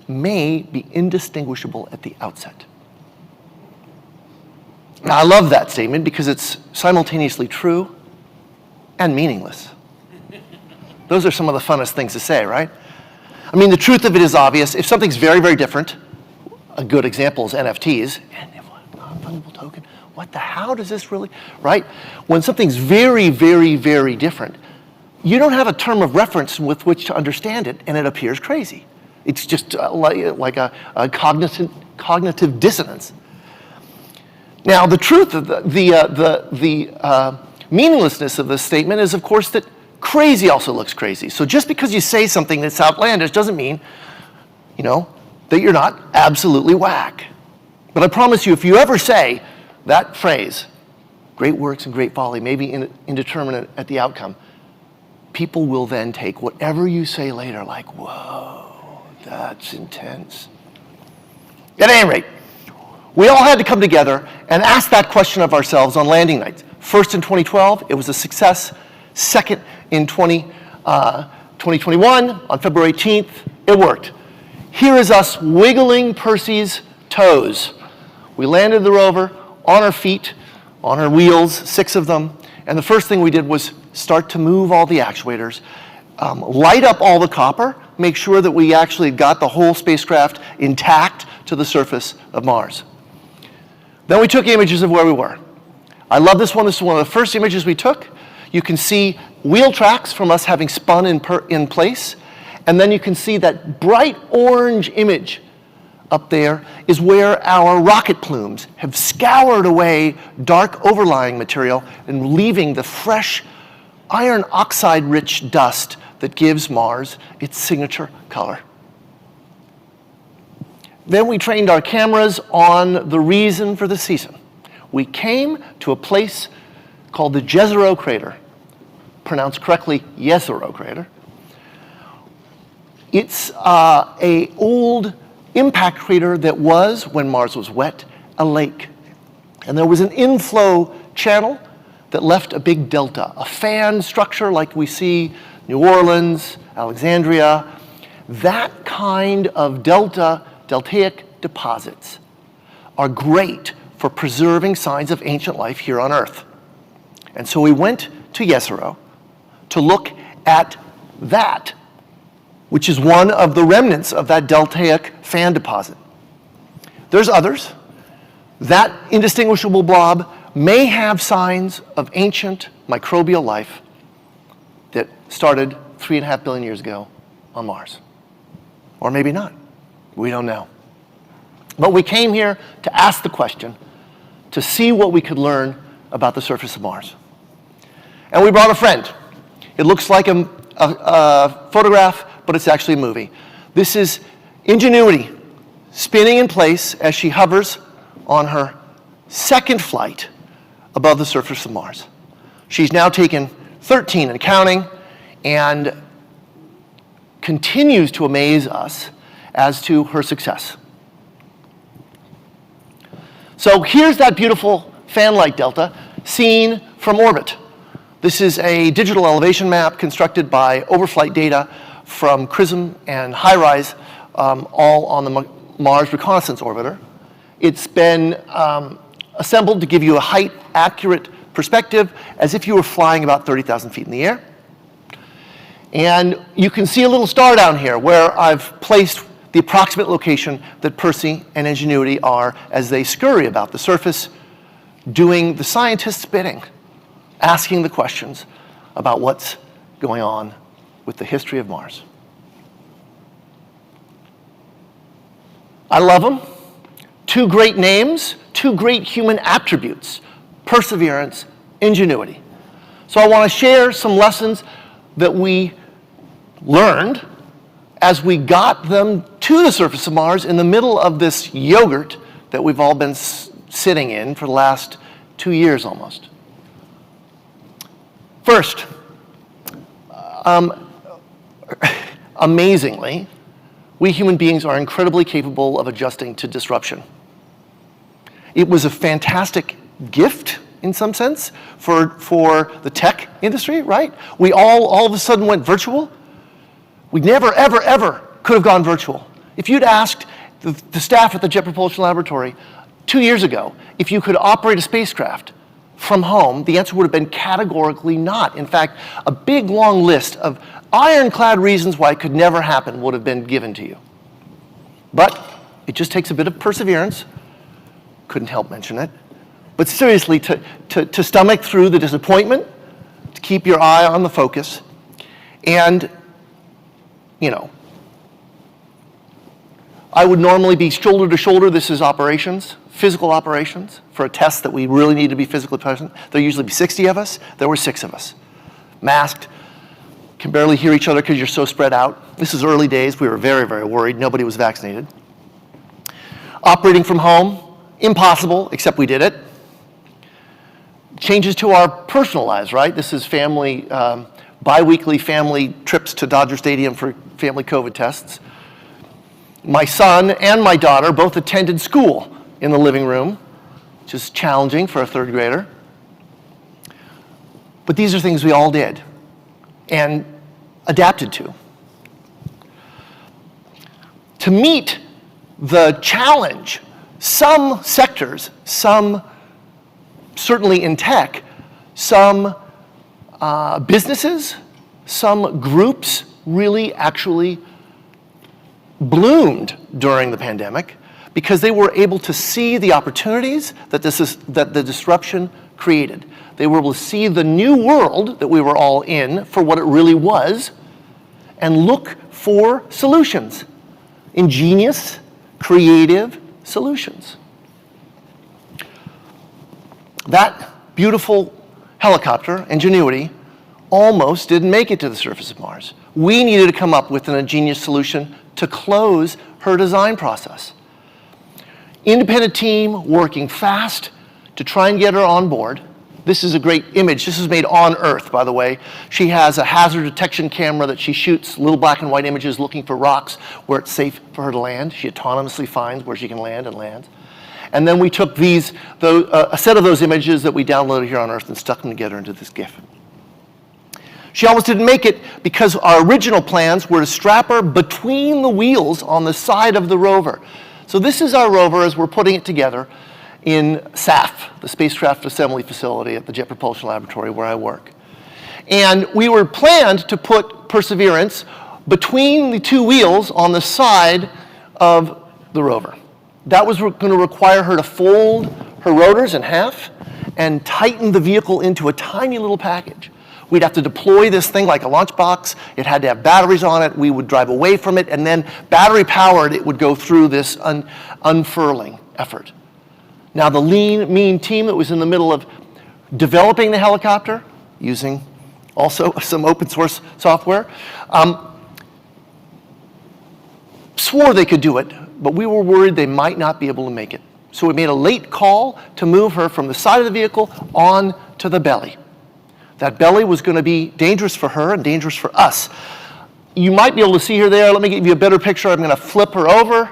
G: may be indistinguishable at the outset. Now, I love that statement because it's simultaneously true and meaningless. Those are some of the funnest things to say, right? I mean, the truth of it is obvious. If something's very, very different, a good example is NFTs, non-fungible token, how does this really, right? When something's very, very, very different, you don't have a term of reference with which to understand it, and it appears crazy. It's just like a cognitive dissonance. Now, the truth of the meaninglessness of this statement is, of course, that crazy also looks crazy. So just because you say something that's outlandish doesn't mean, that you're not absolutely whack. But I promise you, if you ever say that phrase, great works and great folly, may be indeterminate at the outcome, people will then take whatever you say later like, whoa, that's intense. At any rate, we all had to come together and ask that question of ourselves on landing nights. First in 2012, it was a success. Second in 2021, on February 18th, it worked. Here is us wiggling Percy's toes. We landed the rover on our feet, on her wheels, 6 of them, and the first thing we did was start to move all the actuators, light up all the copper, make sure that we actually got the whole spacecraft intact to the surface of Mars. Then we took images of where we were. I love this one. This is one of the first images we took. You can see wheel tracks from us having spun in place, and then you can see that bright orange image up there is where our rocket plumes have scoured away dark overlying material and leaving the fresh iron oxide-rich dust that gives Mars its signature color. Then we trained our cameras on the reason for the season. We came to a place called the Jezreel Crater, pronounced correctly, Jezreel Crater. It's an old impact crater that was, when Mars was wet, a lake. And there was an inflow channel that left a big delta, a fan structure like we see New Orleans, Alexandria. That kind of deltaic deposits are great for preserving signs of ancient life here on Earth. And so we went to Jezreel to look at that, which is one of the remnants of that deltaic fan deposit. There's others. That indistinguishable blob may have signs of ancient microbial life that started 3.5 billion years ago on Mars. Or maybe not. We don't know. But we came here to ask the question, to see what we could learn about the surface of Mars. And we brought a friend. It looks like a photograph, but it's actually a movie. This is Ingenuity spinning in place as she hovers on her second flight above the surface of Mars. She's now taken 13 and counting, and continues to amaze us as to her success. So here's that beautiful fan-like delta seen from orbit. This is a digital elevation map constructed by overflight data from XRISM and HiRISE, all on the Mars Reconnaissance Orbiter. It's been assembled to give you a height-accurate perspective as if you were flying about 30,000 feet in the air. And you can see a little star down here where I've placed the approximate location that Percy and Ingenuity are as they scurry about the surface, doing the scientist's bidding, asking the questions about what's going on with the history of Mars. I love them. Two great names, two great human attributes: perseverance, ingenuity. So I want to share some lessons that we learned as we got them to the surface of Mars in the middle of this yogurt that we've all been sitting in for the last 2 years almost. First, amazingly, we human beings are incredibly capable of adjusting to disruption. It was a fantastic gift, in some sense, for the tech industry, right? We all of a sudden went virtual. We never, ever, ever could have gone virtual. If you'd asked the staff at the Jet Propulsion Laboratory 2 years ago if you could operate a spacecraft from home, the answer would have been categorically not. In fact, a big, long list of ironclad reasons why it could never happen would have been given to you. But it just takes a bit of perseverance. Couldn't help mention it. But seriously, to stomach through the disappointment, to keep your eye on the focus, and, you know, I would normally be shoulder to shoulder. This is operations, physical operations, for a test that we really need to be physically present. There'll usually be 60 of us. There were 6 of us, masked, can barely hear each other because you're so spread out. This is early days. We were very, very worried. Nobody was vaccinated. Operating from home, impossible, except we did it. Changes to our personal lives, right? This is family, bi-weekly family trips to Dodger Stadium for family COVID tests. My son and my daughter both attended school in the living room, which is challenging for a 3rd grader. But these are things we all did and adapted to. To meet the challenge, some sectors, some certainly in tech, some businesses, some groups really actually bloomed during the pandemic because they were able to see the opportunities that the disruption created. They were able to see the new world that we were all in for what it really was and look for solutions, ingenious, creative solutions. That beautiful helicopter, Ingenuity, almost didn't make it to the surface of Mars. We needed to come up with an ingenious solution to close her design process. Independent team working fast to try and get her on board. This is a great image. This is made on Earth, by the way. She has a hazard detection camera that she shoots little black and white images looking for rocks where it's safe for her to land. She autonomously finds where she can land and lands. And then we took a set of those images that we downloaded here on Earth and stuck them together into this GIF. She almost didn't make it because our original plans were to strap her between the wheels on the side of the rover. So this is our rover as we're putting it together in SAF, the Spacecraft Assembly Facility at the Jet Propulsion Laboratory where I work. And we were planned to put Perseverance between the 2 wheels on the side of the rover. That was going to require her to fold her rotors in half and tighten the vehicle into a tiny little package. We'd have to deploy this thing like a lunchbox. It had to have batteries on it. We would drive away from it, and then battery powered, it would go through this unfurling effort. Now the lean, mean team that was in the middle of developing the helicopter, using also some open source software, swore they could do it, but we were worried they might not be able to make it. So we made a late call to move her from the side of the vehicle on to the belly. That belly was going to be dangerous for her and dangerous for us. You might be able to see her there. Let me give you a better picture. I'm going to flip her over.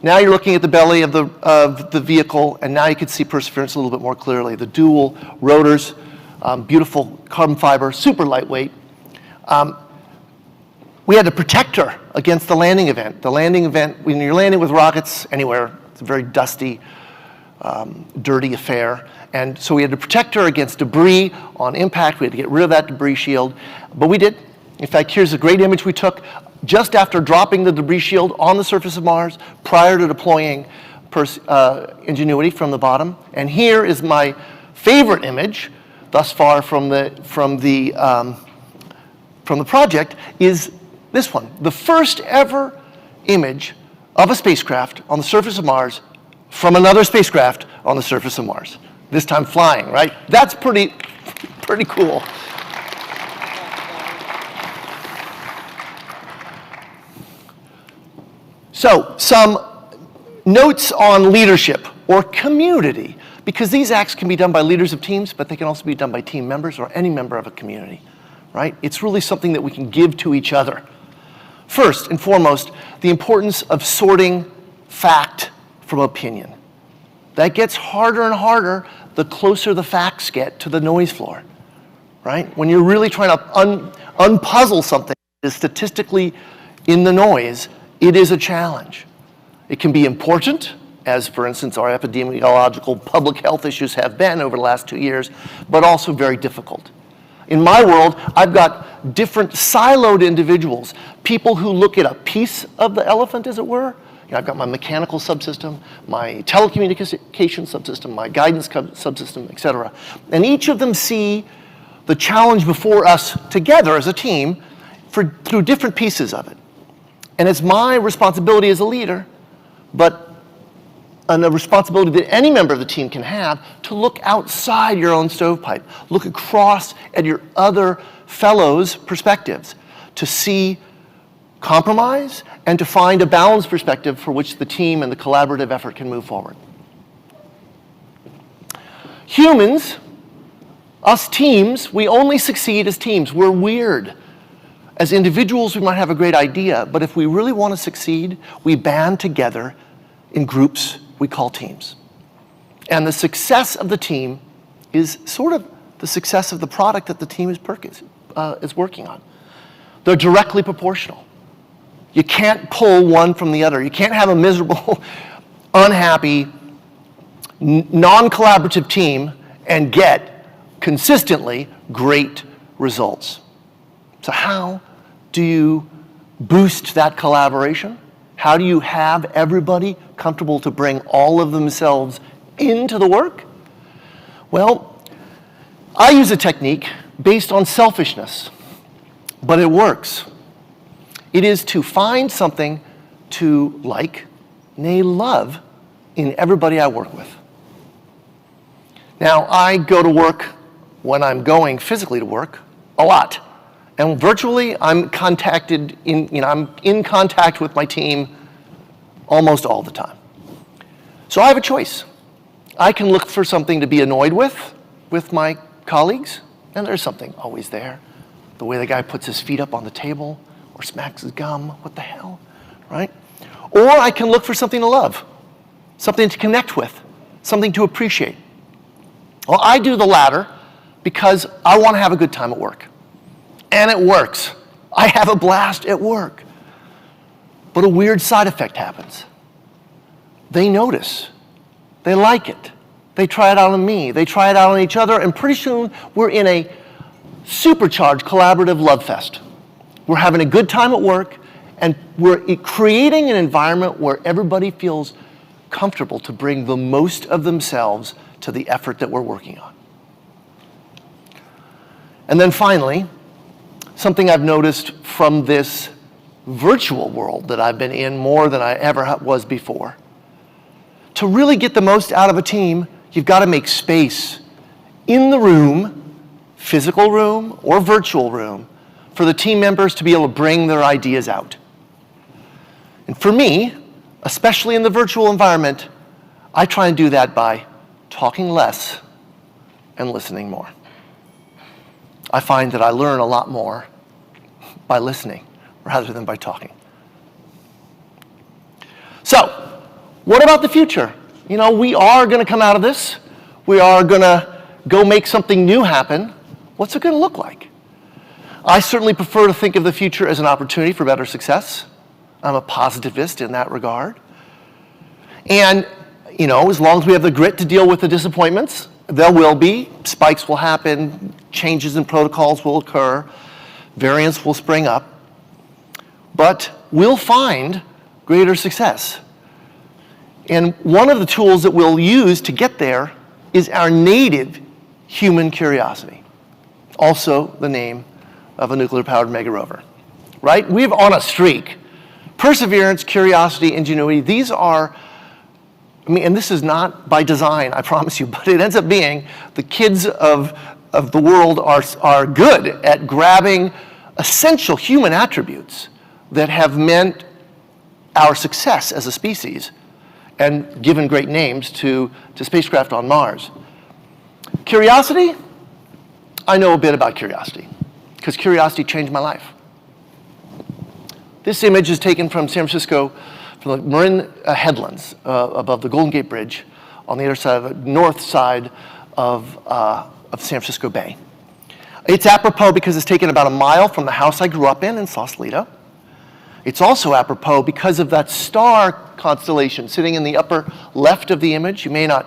G: Now you're looking at the belly of the vehicle, and now you can see Perseverance a little bit more clearly. The dual rotors, beautiful carbon fiber, super lightweight. We had to protect her against the landing event. The landing event, when you're landing with rockets anywhere, it's a very dusty, dirty affair. And so we had to protect her against debris on impact. We had to get rid of that debris shield, but we did. In fact, here's a great image we took just after dropping the debris shield on the surface of Mars prior to deploying Ingenuity from the bottom. And here is my favorite image thus far from the project is this one. The first ever image of a spacecraft on the surface of Mars from another spacecraft on the surface of Mars. This time flying, right? That's pretty cool. So, some notes on leadership or community, because these acts can be done by leaders of teams, but they can also be done by team members or any member of a community, right? It's really something that we can give to each other. First and foremost, the importance of sorting fact from opinion. That gets harder and harder the closer the facts get to the noise floor, right? When you're really trying to unpuzzle something that is statistically in the noise, it is a challenge. It can be important, as for instance our epidemiological public health issues have been over the last 2 years, but also very difficult. In my world, I've got different siloed individuals, people who look at a piece of the elephant, as it were. You know, I've got my mechanical subsystem, my telecommunication subsystem, my guidance subsystem, et cetera. And each of them see the challenge before us together as a team through different pieces of it. And it's my responsibility as a leader, and a responsibility that any member of the team can have to look outside your own stovepipe, look across at your other fellows' perspectives, to see compromise and to find a balanced perspective for which the team and the collaborative effort can move forward. Humans, us teams, we only succeed as teams. We're weird. As individuals, we might have a great idea, but if we really want to succeed, we band together in groups we call teams. And the success of the team is sort of the success of the product that the team is working on. They're directly proportional. You can't pull one from the other. You can't have a miserable, unhappy, non-collaborative team and get consistently great results. So how do you boost that collaboration? How do you have everybody comfortable to bring all of themselves into the work? Well, I use a technique based on selfishness, but it works. It is to find something to like, nay, love in everybody I work with. Now, I go to work when I'm going physically to work a lot. And virtually, I'm in contact with my team almost all the time. So I have a choice. I can look for something to be annoyed with my colleagues, and there's something always there. The way the guy puts his feet up on the table or smacks his gum, what the hell, right? Or I can look for something to love, something to connect with, something to appreciate. Well, I do the latter because I want to have a good time at work. And it works. I have a blast at work. But a weird side effect happens. They notice. They like it. They try it out on me. They try it out on each other, and pretty soon we're in a supercharged collaborative love fest. We're having a good time at work, and we're creating an environment where everybody feels comfortable to bring the most of themselves to the effort that we're working on. And then finally, something I've noticed from this virtual world that I've been in more than I ever was before. To really get the most out of a team, you've got to make space in the room, physical room or virtual room, for the team members to be able to bring their ideas out. And for me, especially in the virtual environment, I try and do that by talking less and listening more. I find that I learn a lot more by listening rather than by talking. So, what about the future? You know, we are going to come out of this. We are going to go make something new happen. What's it going to look like? I certainly prefer to think of the future as an opportunity for better success. I'm a positivist in that regard. And, you know, as long as we have the grit to deal with the disappointments, there will be. Spikes will happen. Changes in protocols will occur. Variants will spring up. But we'll find greater success. And one of the tools that we'll use to get there is our native human curiosity. Also the name of a nuclear-powered mega rover, right? We're on a streak. Perseverance, curiosity, ingenuity, these are, I mean, and this is not by design, I promise you, but it ends up being the kids of the world are good at grabbing essential human attributes that have meant our success as a species and given great names to spacecraft on Mars. Curiosity, I know a bit about curiosity, because curiosity changed my life. This image is taken from San Francisco, from the Marin headlands above the Golden Gate Bridge on the other side, of the north side of San Francisco Bay. It's apropos because it's taken about a mile from the house I grew up in Sausalito. It's also apropos because of that star constellation sitting in the upper left of the image. You may not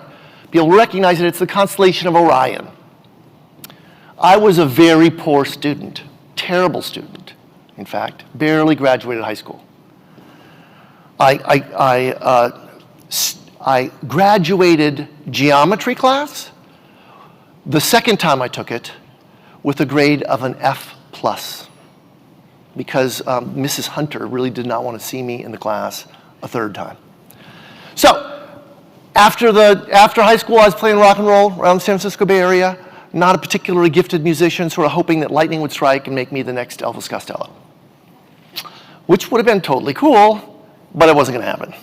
G: be able to recognize it. It's the Constellation of Orion. I was a very poor student, terrible student, in fact, barely graduated high school. I graduated geometry class the second time I took it with a grade of an F+, because Mrs. Hunter really did not want to see me in the class a third time. So, after high school, I was playing rock and roll around the San Francisco Bay Area. Not a particularly gifted musician, sort of hoping that lightning would strike and make me the next Elvis Costello. Which would have been totally cool, but it wasn't going to happen.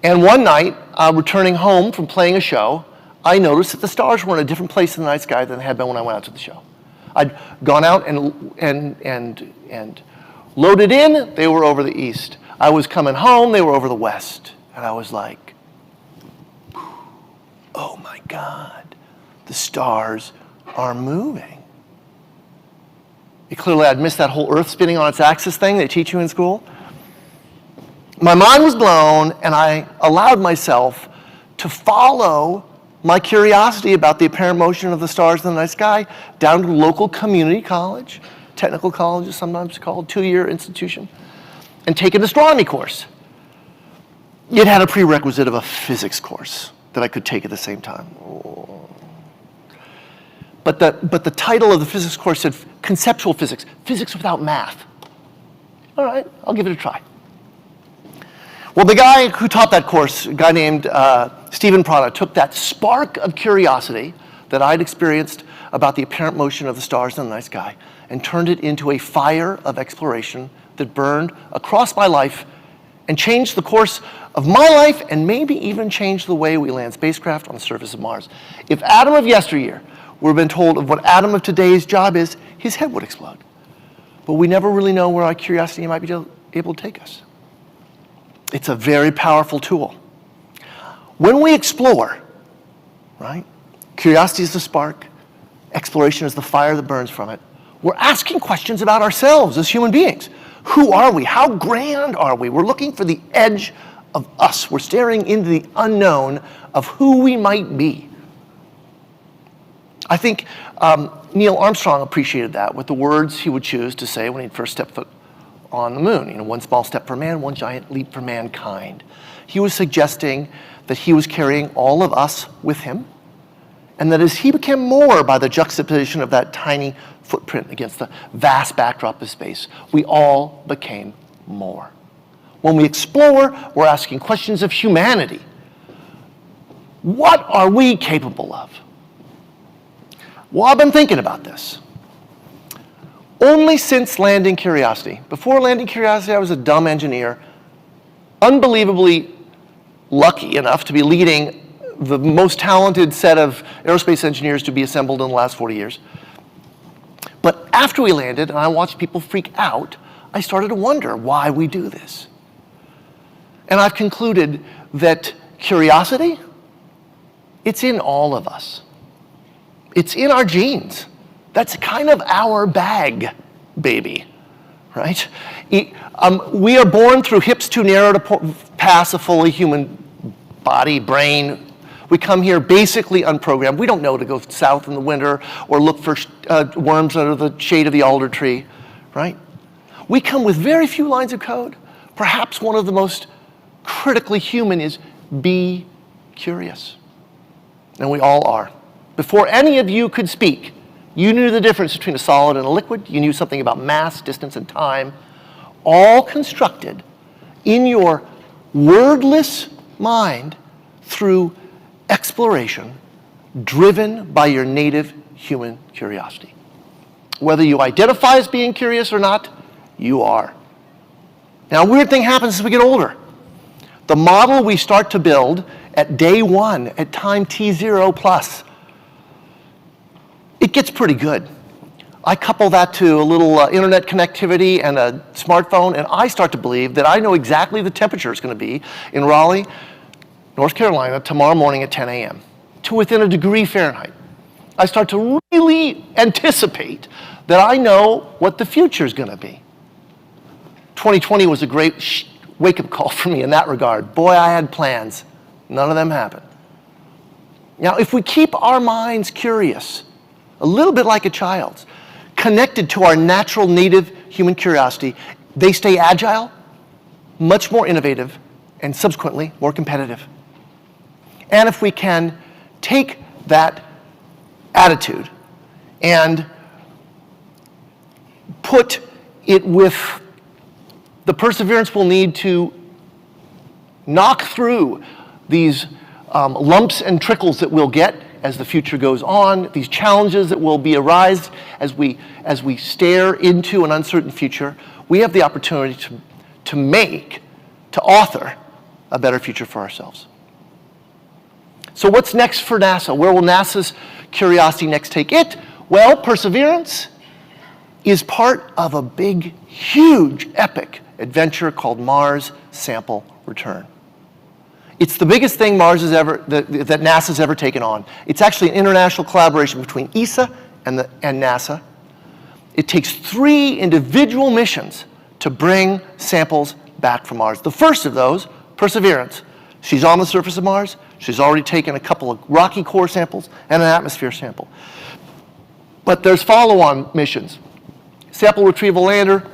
G: And one night, returning home from playing a show, I noticed that the stars were in a different place in the night sky than they had been when I went out to the show. I'd gone out and loaded in, they were over the east. I was coming home, they were over the west. And I was like, oh my God. The stars are moving. Clearly, I'd missed that whole Earth spinning on its axis thing they teach you in school. My mind was blown, and I allowed myself to follow my curiosity about the apparent motion of the stars in the night sky down to local community college, technical college is sometimes called, 2-year institution, and take an astronomy course. It had a prerequisite of a physics course that I could take at the same time. But the title of the physics course said conceptual physics, physics without math. All right, I'll give it a try. Well, the guy who taught that course, a guy named Stephen Prada, took that spark of curiosity that I'd experienced about the apparent motion of the stars in the night sky and turned it into a fire of exploration that burned across my life and changed the course of my life and maybe even changed the way we land spacecraft on the surface of Mars. If Adam of yesteryear would have been told of what Adam of today's job is, his head would explode. But we never really know where our curiosity might be able to take us. It's a very powerful tool. When we explore, right, curiosity is the spark, exploration is the fire that burns from it, we're asking questions about ourselves as human beings. Who are we? How grand are we? We're looking for the edge of us. We're staring into the unknown of who we might be. I think Neil Armstrong appreciated that with the words he would choose to say when he'd first stepped foot on the moon. You know, one small step for man, one giant leap for mankind. He was suggesting that he was carrying all of us with him, and that as he became more by the juxtaposition of that tiny footprint against the vast backdrop of space, we all became more. When we explore, we're asking questions of humanity. What are we capable of? Well, I've been thinking about this. Only since landing Curiosity. Before landing Curiosity, I was a dumb engineer, unbelievably lucky enough to be leading the most talented set of aerospace engineers to be assembled in the last 40 years. But after we landed and I watched people freak out, I started to wonder why we do this. And I've concluded that curiosity, it's in all of us. It's in our genes. That's kind of our bag, baby, right? We are born through hips too narrow to pass a fully human body, brain. We come here basically unprogrammed. We don't know to go south in the winter or look for worms under the shade of the alder tree, right? We come with very few lines of code. Perhaps one of the most critically human is be curious. And we all are. Before any of you could speak, you knew the difference between a solid and a liquid. You knew something about mass, distance, and time, all constructed in your wordless mind through exploration, driven by your native human curiosity. Whether you identify as being curious or not, you are. Now, a weird thing happens as we get older. The model we start to build at day one, at time t0 plus, it gets pretty good. I couple that to a little internet connectivity and a smartphone, and I start to believe that I know exactly the temperature it's going to be in Raleigh, North Carolina, tomorrow morning at 10 a.m. to within a degree Fahrenheit. I start to really anticipate that I know what the future is going to be. 2020 was a great wake-up call for me in that regard. Boy, I had plans. None of them happened. Now, if we keep our minds curious, a little bit like a child's, connected to our natural native human curiosity, they stay agile, much more innovative, and subsequently more competitive. And if we can take that attitude and put it with the perseverance we'll need to knock through these lumps and trickles that we'll get as the future goes on, these challenges that will be arise as we stare into an uncertain future, we have the opportunity to author a better future for ourselves. So what's next for NASA? Where will NASA's curiosity next take it? Well, perseverance is part of a big, huge, epic adventure called Mars Sample Return. It's the biggest thing that NASA's ever taken on. It's actually an international collaboration between ESA and NASA. It takes 3 individual missions to bring samples back from Mars. The first of those, Perseverance, she's on the surface of Mars. She's already taken a couple of rocky core samples and an atmosphere sample. But there's follow-on missions. Sample Retrieval Lander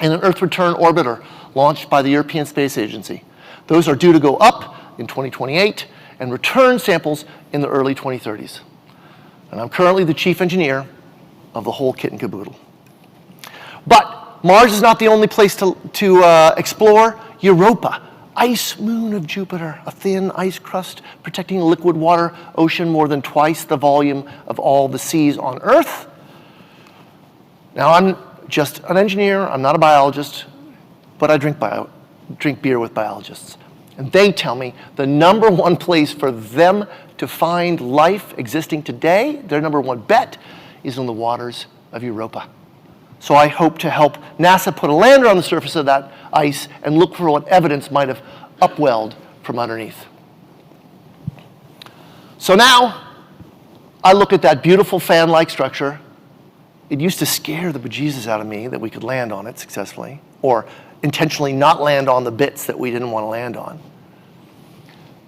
G: and an Earth Return Orbiter launched by the European Space Agency. Those are due to go up in 2028 and return samples in the early 2030s. And I'm currently the chief engineer of the whole kit and caboodle. But Mars is not the only place to explore. Europa, ice moon of Jupiter, a thin ice crust protecting a liquid water ocean more than twice the volume of all the seas on Earth. Now, I'm just an engineer, I'm not a biologist, but I drink beer with biologists. And they tell me the number one place for them to find life existing today, their number one bet, is in the waters of Europa. So I hope to help NASA put a lander on the surface of that ice and look for what evidence might have upwelled from underneath. So now I look at that beautiful fan-like structure. It used to scare the bejesus out of me that we could land on it successfully, or intentionally not land on the bits that we didn't want to land on.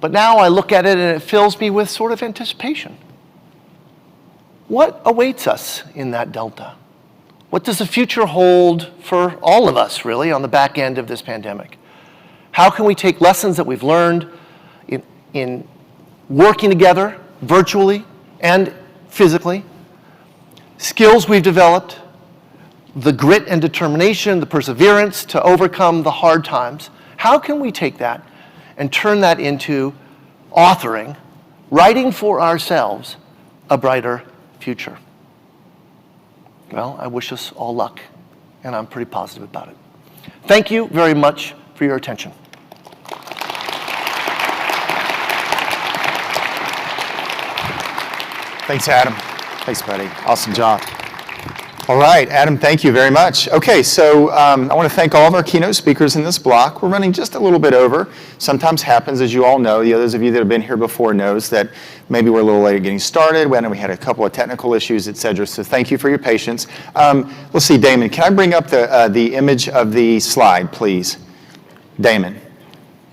G: But now I look at it and it fills me with sort of anticipation. What awaits us in that delta? What does the future hold for all of us, really, on the back end of this pandemic? How can we take lessons that we've learned in working together virtually and physically, skills we've developed, the grit and determination, the perseverance to overcome the hard times? How can we take that and turn that into authoring, writing for ourselves a brighter future? Well, I wish us all luck, and I'm pretty positive about it. Thank you very much for your attention.
A: Thanks, Adam. Thanks, buddy. Awesome job. All right, Adam, thank you very much. Okay, so I want to thank all of our keynote speakers in this block. We're running just a little bit over. Sometimes happens, as you all know. Those of you that have been here before knows that maybe we're a little late at getting started. We had a couple of technical issues, et cetera. So thank you for your patience. Let's see, Damon, can I bring up the image of the slide, please? Damon.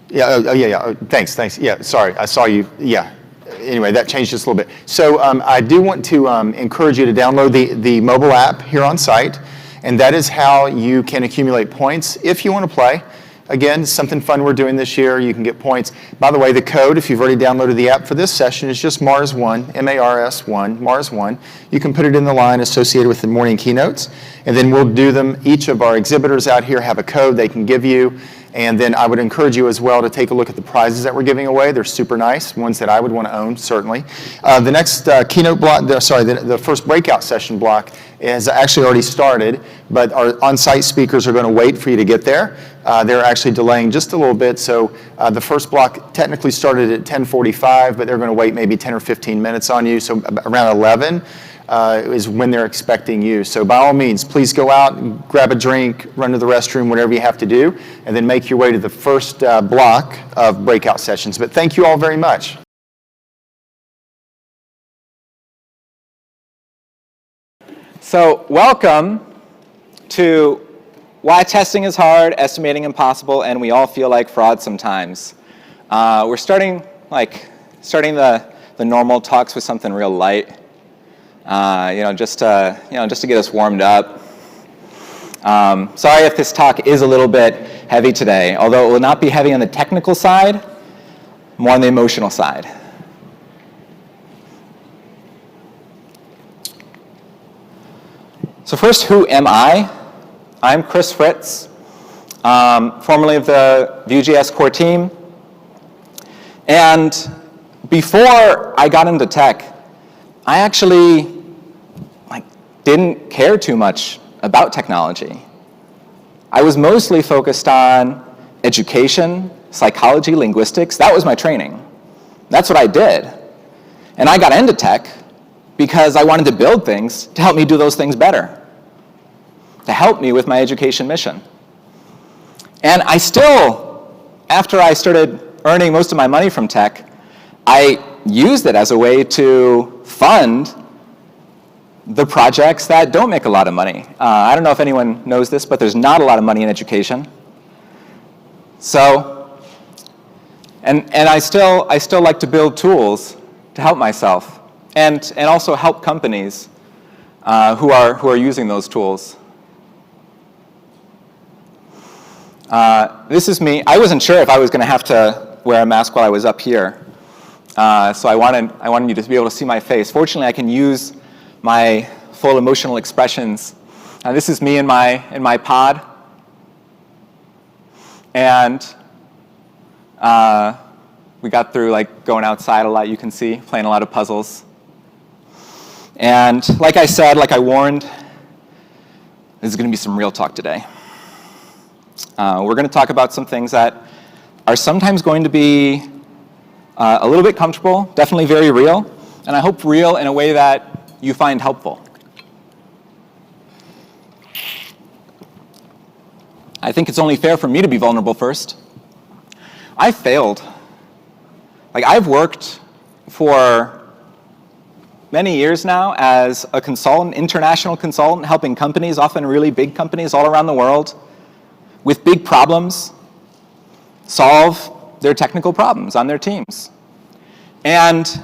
A: Yeah, thanks. Yeah, sorry, I saw you, yeah. Anyway, that changed just a little bit. So I do want to encourage you to download the mobile app here on site, and that is how you can accumulate points if you want to play. Again, something fun we're doing this year. You can get points. By the way, the code, if you've already downloaded the app for this session, is just MARS1, M-A-R-S-1, MARS1. You can put it in the line associated with the morning keynotes, and then we'll do them. Each of our exhibitors out here have a code they can give you. And then I would encourage you as well to take a look at the prizes that we're giving away. They're super nice, ones that I would want to own, certainly. The next keynote block, the first breakout session block has actually already started, but our on-site speakers are going to wait for you to get there. They're actually delaying just a little bit, so the first block technically started at 10:45, but they're going to wait maybe 10 or 15 minutes on you, so around 11. Is when they're expecting you. So by all means, please go out, grab a drink, run to the restroom, whatever you have to do, and then make your way to the first block of breakout sessions. But thank you all very much.
I: So welcome to why testing is hard, estimating impossible, and we all feel like fraud sometimes. We're starting the normal talks with something real light. Just to get us warmed up. Sorry if this talk is a little bit heavy today, although it will not be heavy on the technical side, more on the emotional side. So first, who am I? I'm Fritz, formerly of the Vue.js core team. And before I got into tech, I actually didn't care too much about technology. I was mostly focused on education, psychology, linguistics. That was my training. That's what I did. And I got into tech because I wanted to build things to help me do those things better, to help me with my education mission. And I still, after I started earning most of my money from tech, I used it as a way to fund the projects that don't make a lot of money. I don't know if anyone knows this, but there's not a lot of money in education. So, and I still like to build tools to help myself, and also help companies who are using those tools. This is me. I wasn't sure if I was going to have to wear a mask while I was up here. So I wanted you to be able to see my face. Fortunately, I can use my full emotional expressions. This is me in my pod, and we got through going outside a lot. You can see playing a lot of puzzles. And like I said, like I warned, this is going to be some real talk today. We're going to talk about some things that are sometimes going to be a little bit comfortable, definitely very real, and I hope real in a way that you find helpful. I think it's only fair for me to be vulnerable first. I failed. I've worked for many years now as a consultant, international consultant, helping companies, often really big companies all around the world, with big problems, solve their technical problems on their teams. And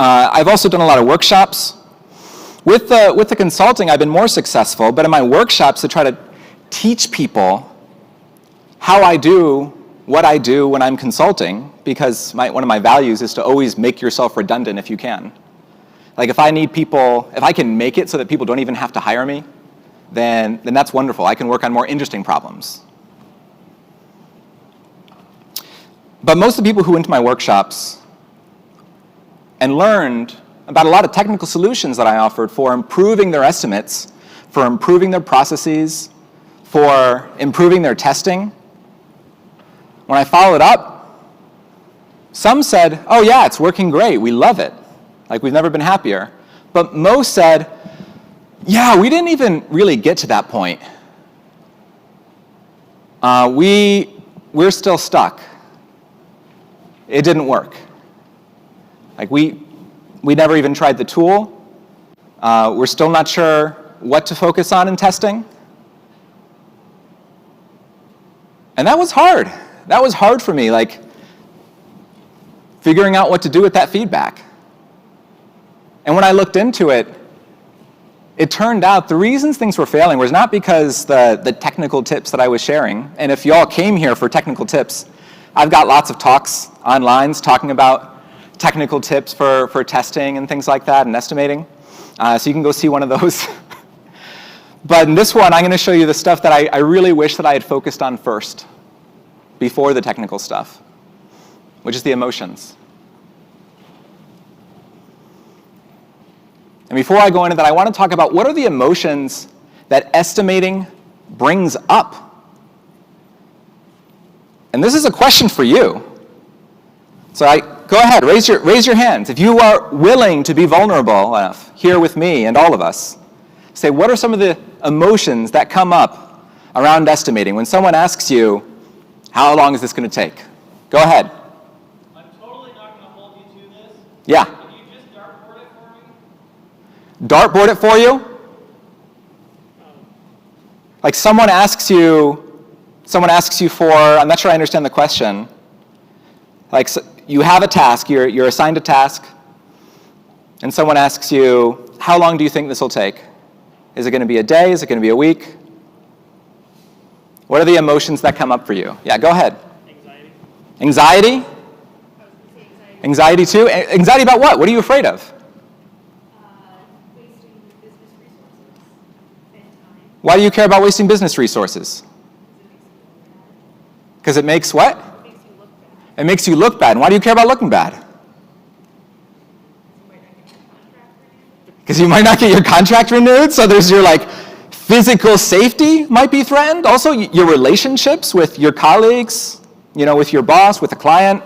I: I've also done a lot of workshops. With the consulting, I've been more successful, but in my workshops, to try to teach people how I do what I do when I'm consulting, because one of my values is to always make yourself redundant if you can. If I need people, if I can make it so that people don't even have to hire me, then that's wonderful. I can work on more interesting problems. But most of the people who went to my workshops and learned about a lot of technical solutions that I offered for improving their estimates, for improving their processes, for improving their testing, when I followed up, some said, oh yeah, it's working great, we love it. We've never been happier. But most said, Yeah, we didn't even really get to that point. We're still stuck. It didn't work. Like we never even tried the tool. We're still not sure what to focus on in testing. And that was hard. That was hard for me, like figuring out what to do with that feedback. And when I looked into it, it turned out the reasons things were failing was not because the technical tips that I was sharing. And if y'all came here for technical tips, I've got lots of talks online talking about technical tips for testing and things like that and estimating. So you can go see one of those. But in this one, I'm going to show you the stuff that I really wish that I had focused on first, before the technical stuff, which is the emotions. And before I go into that, I want to talk about what are the emotions that estimating brings up. And this is a question for you. So go ahead, raise your hands. If you are willing to be vulnerable enough here with me and all of us, say, what are some of the emotions that come up around estimating when someone asks you, how long is this going to take? Go ahead.
J: I'm totally not going to hold you to this.
I: Yeah.
J: Can you just dartboard it for me?
I: Dartboard it for you? Like someone asks you for, I'm not sure I understand the question. Like so you have a task, you're assigned a task, and someone asks you, how long do you think this will take? Is it going to be a day? Is it going to be a week? What are the emotions that come up for you? Yeah, go ahead.
J: Anxiety.
I: Anxiety? Anxiety too? Anxiety about what? What are you afraid of?
H: Wasting business resources and time.
I: Why do you care about wasting business resources? Because it makes what?
H: It makes you look bad.
I: It makes you look bad. And why do you care about looking bad? Because you might not get your contract renewed, so there's your like physical safety might be threatened. Also, your relationships with your colleagues, with your boss, with the client.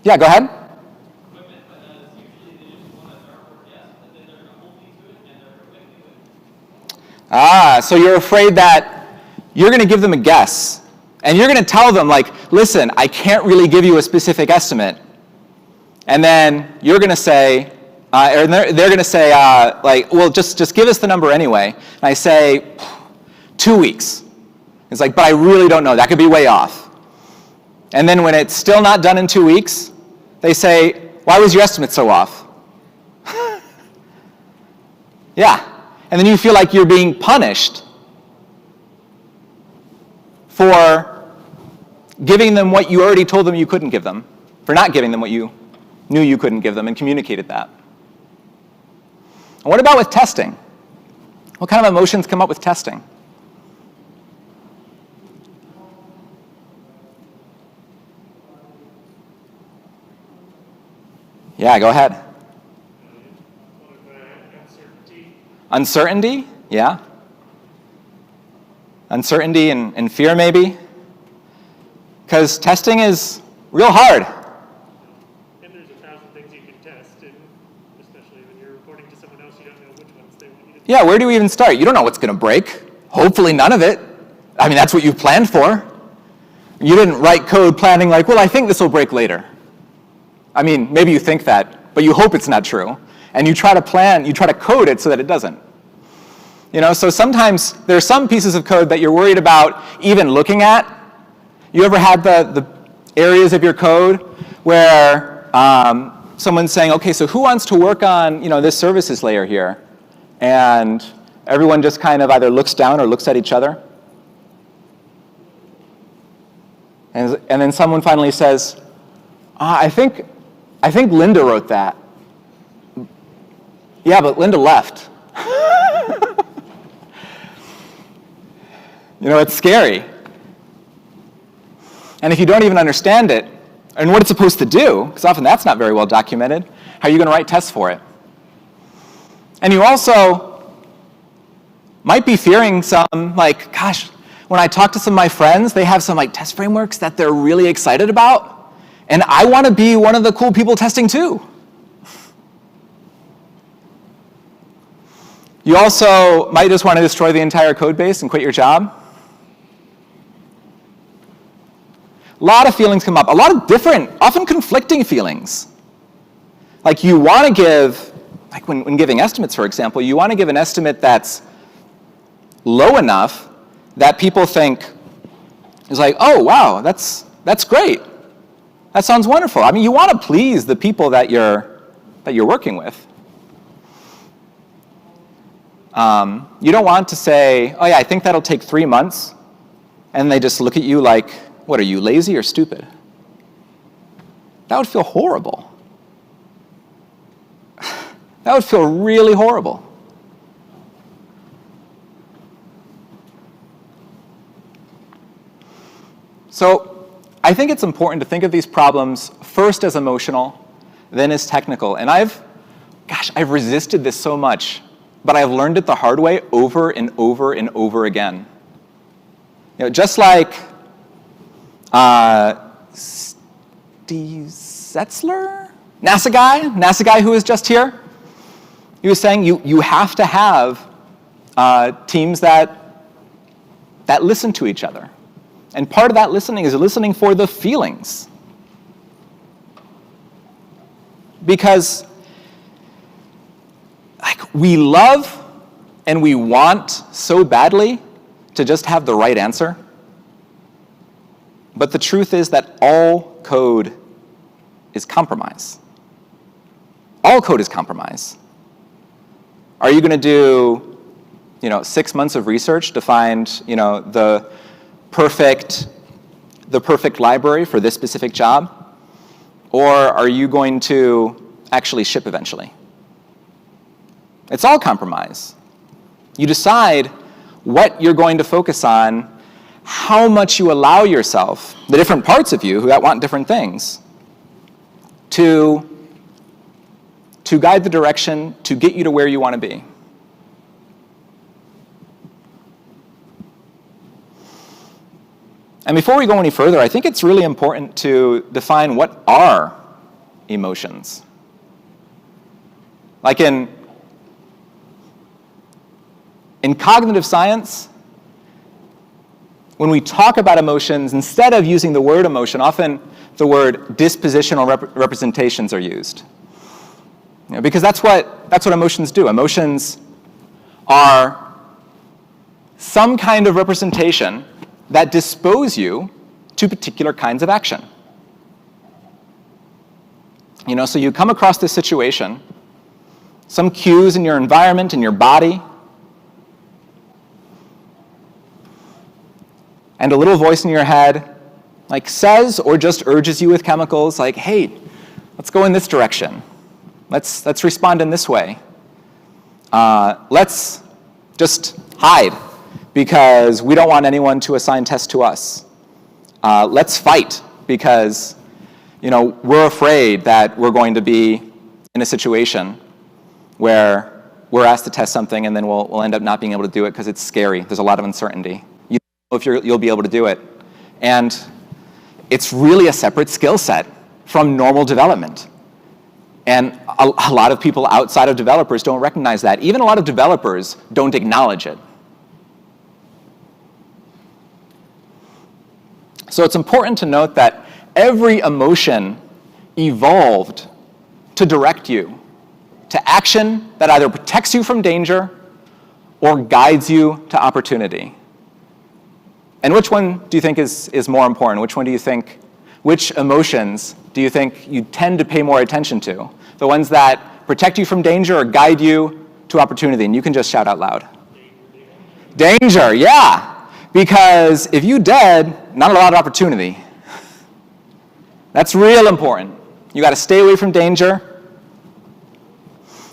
I: Yeah, go ahead. So you're afraid that you're going to give them a guess, and you're going to tell them like, listen, I can't really give you a specific estimate. And then you're going to say, or they're going to say, like, well, just give us the number anyway. And I say, 2 weeks. It's like, but I really don't know. That could be way off. And then when it's still not done in 2 weeks, they say, why was your estimate so off? Yeah. And then you feel like you're being punished for giving them what you already told them you couldn't give them, for not giving them what you knew you couldn't give them and communicated that. And what about with testing? What kind of emotions come up with testing? Yeah, go ahead. Uncertainty? Yeah. Uncertainty and fear, maybe. Because testing is real hard.
J: And there's 1,000 things you can test, and especially when you're reporting to someone else, you don't know which ones they want you to test.
I: Yeah, where do we even start? You don't know what's going to break. Hopefully none of it. I mean, that's what you planned for. You didn't write code planning like, well, I think this will break later. I mean, maybe you think that, but you hope it's not true. And you try to code it so that it doesn't. So sometimes there are some pieces of code that you're worried about even looking at. You ever had the areas of your code where someone's saying, okay, so who wants to work on this services layer here? And everyone just kind of either looks down or looks at each other. And then someone finally says, I think Linda wrote that. Yeah, but Linda left. It's scary. And if you don't even understand it, and what it's supposed to do, because often that's not very well documented, how are you going to write tests for it? And you also might be fearing some, like, gosh, when I talk to some of my friends, they have some test frameworks that they're really excited about, and I want to be one of the cool people testing too. You also might just want to destroy the entire code base and quit your job. A lot of feelings come up, a lot of different, often conflicting feelings. Like you want to give, like when giving estimates, for example, you want to give an estimate that's low enough that people think is like, oh, wow, that's great. That sounds wonderful. I mean, you want to please the people that you're working with. You don't want to say, oh yeah, I think that'll take 3 months, and they just look at you like, what, are you lazy or stupid? That would feel horrible. That would feel really horrible. So I think it's important to think of these problems first as emotional, then as technical. And I've resisted this so much, but I've learned it the hard way over and over and over again. You know, just like Stetzler, NASA guy who was just here, he was saying you have to have teams that listen to each other. And part of that listening is listening for the feelings. Because like, we love and we want so badly to just have the right answer. But the truth is that all code is compromise. All code is compromise. Are you going to do, 6 months of research to find, the perfect library for this specific job? Or are you going to actually ship eventually? It's all compromise. You decide what you're going to focus on, how much you allow yourself, the different parts of you that want different things, to guide the direction to get you to where you want to be. And before we go any further, I think it's really important to define what are emotions. Like in cognitive science, when we talk about emotions, instead of using the word emotion, often the word dispositional representations are used. Because that's what emotions do. Emotions are some kind of representation that dispose you to particular kinds of action. So you come across this situation, some cues in your environment, in your body, and a little voice in your head says or just urges you with chemicals like, hey, let's go in this direction. Let's respond in this way. Let's just hide because we don't want anyone to assign tests to us. Let's fight because we're afraid that we're going to be in a situation where we're asked to test something and then we'll end up not being able to do it because it's scary. There's a lot of uncertainty. You don't know if you'll be able to do it. And it's really a separate skill set from normal development. And a lot of people outside of developers don't recognize that. Even a lot of developers don't acknowledge it. So it's important to note that every emotion evolved to direct you to action that either protects you from danger or guides you to opportunity. And which one do you think is more important? Which emotions do you think you tend to pay more attention to? The ones that protect you from danger or guide you to opportunity? And you can just shout out loud. Danger, yeah. Because if you dead, not a lot of opportunity. That's real important. You got to stay away from danger.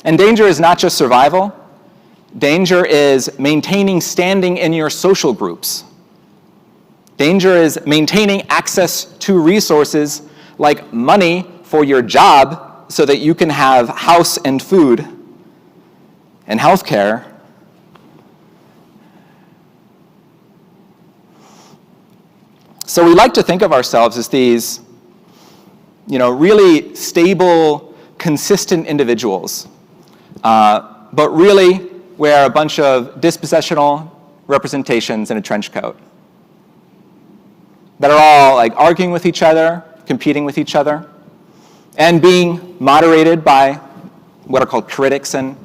I: And danger is not just survival. Danger is maintaining standing in your social groups. Danger is maintaining access to resources like money for your job so that you can have house and food and health care. So we like to think of ourselves as these, really stable, consistent individuals. But really, wear a bunch of dispossessional representations in a trench coat that are all like arguing with each other, competing with each other, and being moderated by what are called critics in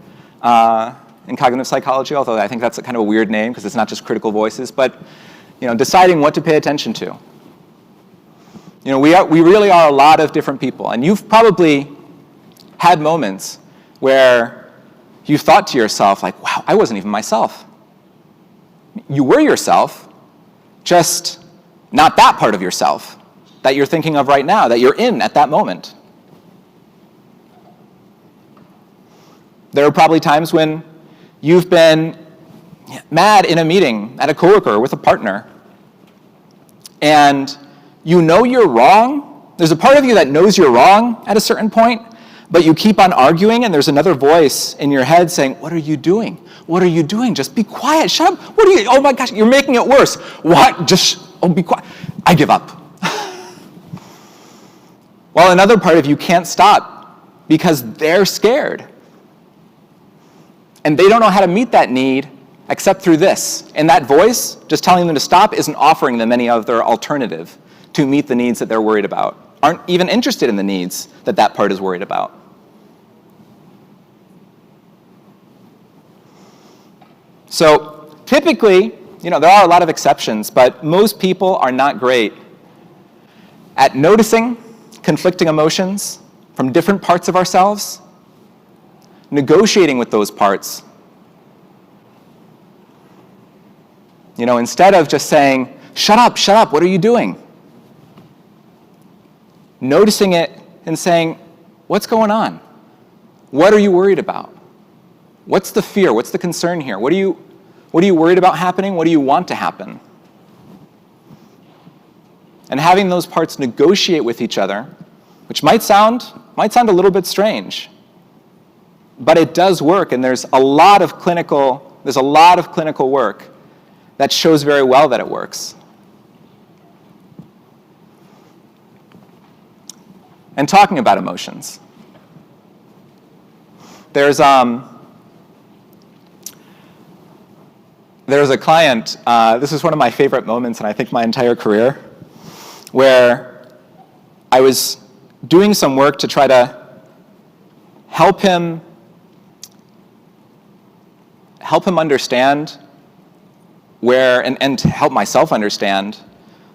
I: cognitive psychology, although I think that's a kind of a weird name because it's not just critical voices, but deciding what to pay attention to. We really are a lot of different people, and you've probably had moments where you thought to yourself, like, wow, I wasn't even myself. You were yourself, just not that part of yourself that you're thinking of right now, that you're in at that moment. There are probably times when you've been mad in a meeting at a coworker or with a partner, and you know you're wrong. There's a part of you that knows you're wrong at a certain point, but you keep on arguing, and there's another voice in your head saying, what are you doing? What are you doing? Just be quiet. Shut up. What are you? Oh my gosh, you're making it worse. What? Be quiet. I give up. While another part of you can't stop because they're scared. And they don't know how to meet that need except through this. And that voice, just telling them to stop, isn't offering them any other alternative to meet the needs that they're worried about, aren't even interested in the needs that that part is worried about. So typically, there are a lot of exceptions, but most people are not great at noticing conflicting emotions from different parts of ourselves, negotiating with those parts. Instead of just saying, shut up, what are you doing? Noticing it and saying, what's going on? What are you worried about? What's the fear? What's the concern here? What are you worried about happening? What do you want to happen? And having those parts negotiate with each other, which might sound a little bit strange, but it does work, and there's a lot of clinical work that shows very well that it works. And talking about emotions, there's a client, this is one of my favorite moments in I think my entire career, where I was doing some work to try to help him understand where, and to help myself understand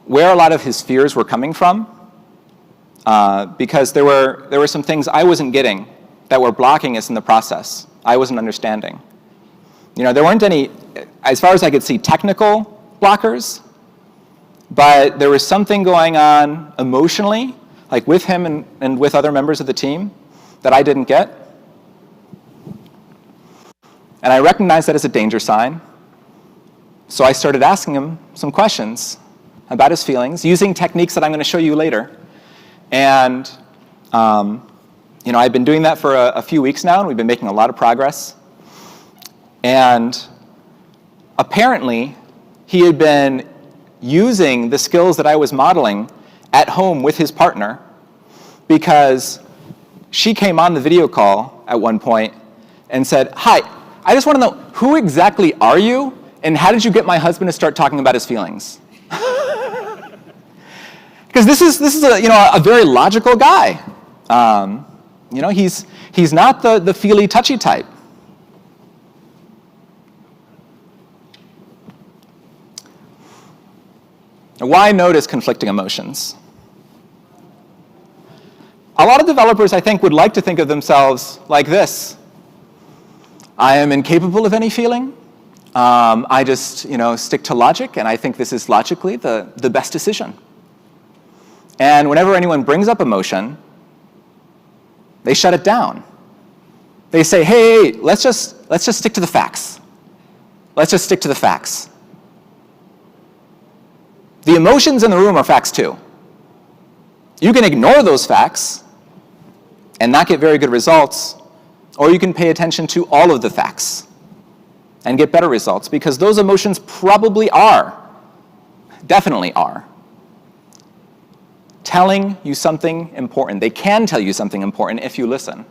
I: where a lot of his fears were coming from, because there were some things I wasn't getting that were blocking us in the process. I wasn't understanding. There weren't any, as far as I could see, technical blockers, but there was something going on emotionally, like with him and with other members of the team, that I didn't get. And I recognized that as a danger sign. So I started asking him some questions about his feelings, using techniques that I'm going to show you later. And I've been doing that for a few weeks now, and we've been making a lot of progress. And apparently, he had been using the skills that I was modeling at home with his partner, because she came on the video call at one point and said, "Hi, I just want to know, who exactly are you, and how did you get my husband to start talking about his feelings?" Because this is a very logical guy. He's not the feely, touchy type. Now, why notice conflicting emotions? A lot of developers, I think, would like to think of themselves like this. I am incapable of any feeling. I just, stick to logic, and I think this is logically the best decision. And whenever anyone brings up emotion, they shut it down. They say, hey, let's just stick to the facts. Let's just stick to the facts. The emotions in the room are facts too. You can ignore those facts and not get very good results, or you can pay attention to all of the facts and get better results, because those emotions probably definitely are, telling you something important. They can tell you something important if you listen.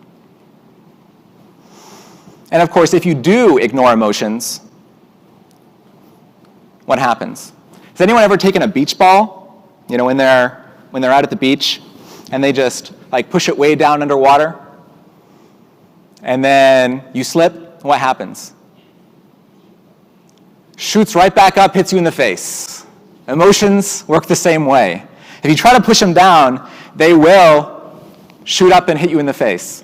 I: And of course, if you do ignore emotions, what happens? Has anyone ever taken a beach ball, when they're out at the beach and they just like push it way down underwater? And then you slip, what happens? Shoots right back up, hits you in the face. Emotions work the same way. If you try to push them down, they will shoot up and hit you in the face.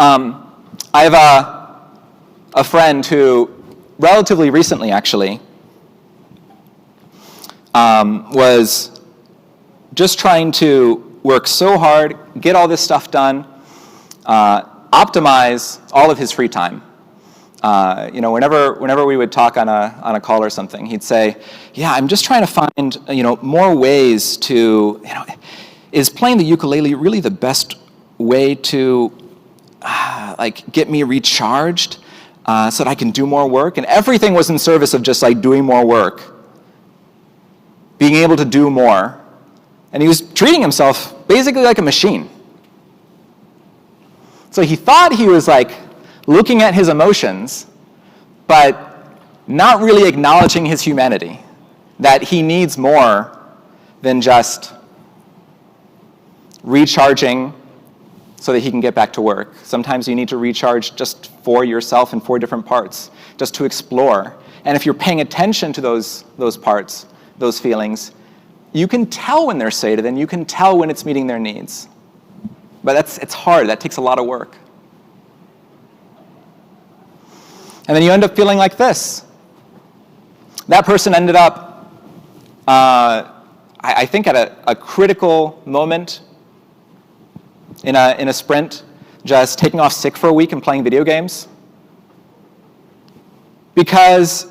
I: I have a friend who, relatively recently actually, was just trying to work so hard, get all this stuff done, optimize all of his free time. Whenever we would talk on a call or something, he'd say, "Yeah, I'm just trying to find more ways to is playing the ukulele really the best way to get me recharged so that I can do more work?" And everything was in service of just like doing more work, being able to do more, and he was treating himself basically like a machine. So he thought he was like looking at his emotions, but not really acknowledging his humanity, that he needs more than just recharging so that he can get back to work. Sometimes you need to recharge just for yourself in 4 different parts, just to explore. And if you're paying attention to those parts, those feelings, you can tell when they're sated and you can tell when it's meeting their needs. But it's hard, that takes a lot of work. And then you end up feeling like this. That person ended up, I think, at a critical moment in a sprint, just taking off sick for a week and playing video games. Because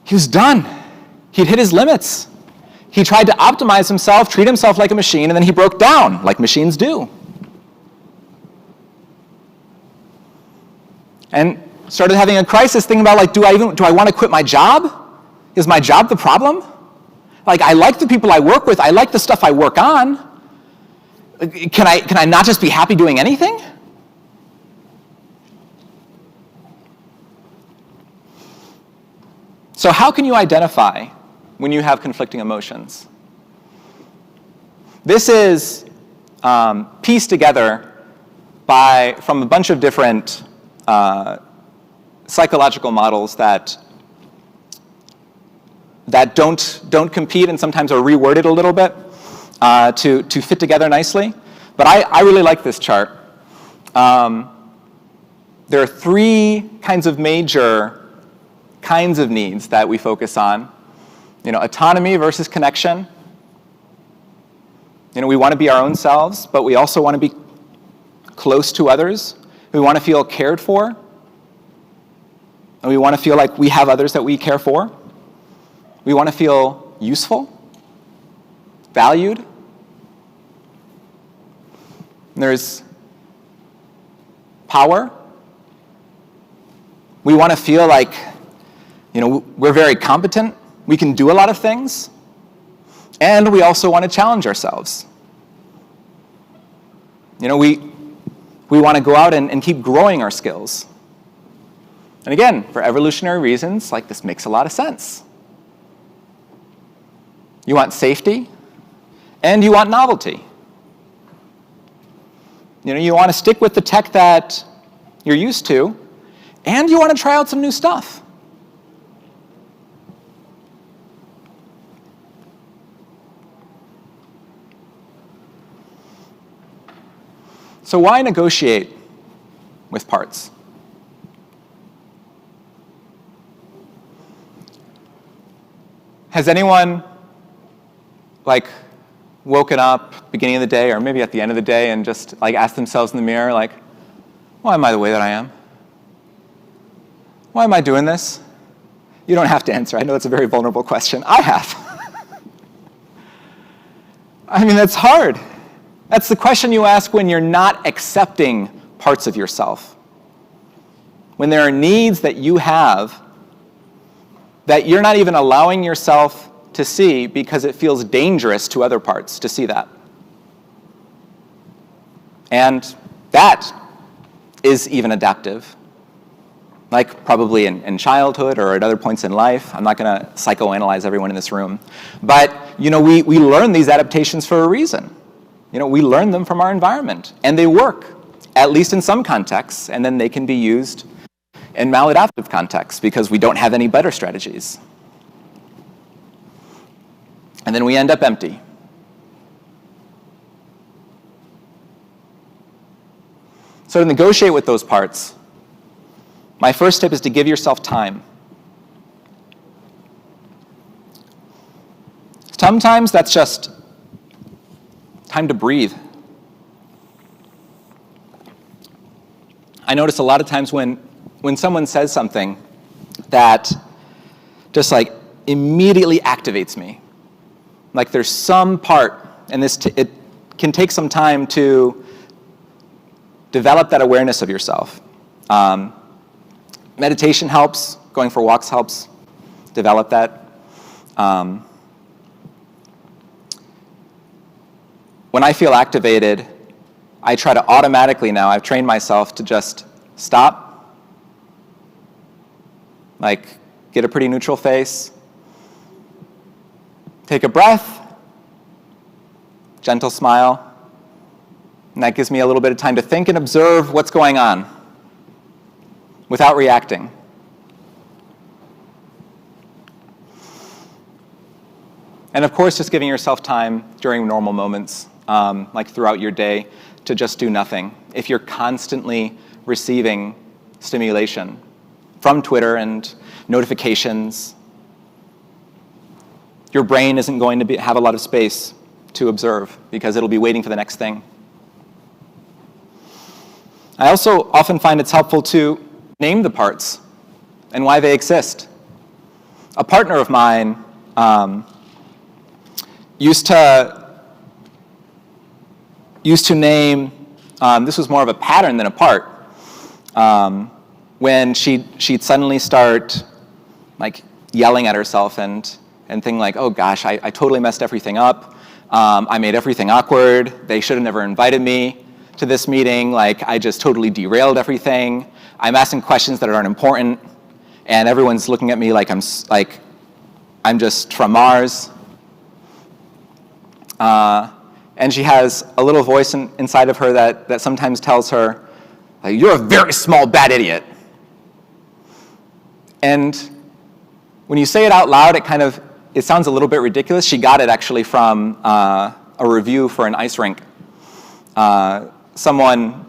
I: he was done. He'd hit his limits. He tried to optimize himself, treat himself like a machine, and then he broke down, like machines do. And started having a crisis, thinking about, do I want to quit my job? Is my job the problem? I like the people I work with. I like the stuff I work on. Can I not just be happy doing anything? So how can you identify when you have conflicting emotions? This is pieced together from a bunch of different psychological models that don't compete and sometimes are reworded a little bit to fit together nicely. But I really like this chart. There are 3 kinds of major kinds of needs that we focus on. Autonomy versus connection. We want to be our own selves, but we also want to be close to others. We want to feel cared for. And we want to feel like we have others that we care for. We want to feel useful, valued. And there's power. We want to feel like, we're very competent. We can do a lot of things. And we also want to challenge ourselves. We want to go out and keep growing our skills. And again, for evolutionary reasons, this makes a lot of sense. You want safety, and you want novelty. You want to stick with the tech that you're used to, and you want to try out some new stuff. So why negotiate with parts? Has anyone woken up beginning of the day or maybe at the end of the day and just asked themselves in the mirror why am I the way that I am? Why am I doing this? You don't have to answer. I know it's a very vulnerable question. I have. That's hard. That's the question you ask when you're not accepting parts of yourself. When there are needs that you have that you're not even allowing yourself to see because it feels dangerous to other parts to see that. And that is even adaptive. Like probably in childhood or at other points in life. I'm not going to psychoanalyze everyone in this room. But we learn these adaptations for a reason. We learn them from our environment, and they work, at least in some contexts, and then they can be used in maladaptive contexts because we don't have any better strategies. And then we end up empty. So to negotiate with those parts, my first tip is to give yourself time. Sometimes that's just time to breathe. I notice a lot of times when someone says something that just like immediately activates me. Like there's some part, and it can take some time to develop that awareness of yourself. Meditation helps, going for walks helps, develop that. When I feel activated, I try to automatically now, I've trained myself to just stop, like get a pretty neutral face, take a breath, gentle smile, and that gives me a little bit of time to think and observe what's going on without reacting. And of course, just giving yourself time during normal moments, like throughout your day, to just do nothing. If you're constantly receiving stimulation from Twitter and notifications, your brain isn't going to have a lot of space to observe because it'll be waiting for the next thing. I also often find it's helpful to name the parts and why they exist. A partner of mine used to name, this was more of a pattern than a part, when she'd suddenly start like yelling at herself and think like, oh gosh, I totally messed everything up. I made everything awkward. They should have never invited me to this meeting. Like I just totally derailed everything. I'm asking questions that aren't important, and everyone's looking at me like I'm just from Mars. And she has a little voice inside of her that sometimes tells her, like, you're a very small, bad idiot. And when you say it out loud, it sounds a little bit ridiculous. She got it actually from a review for an ice rink. Someone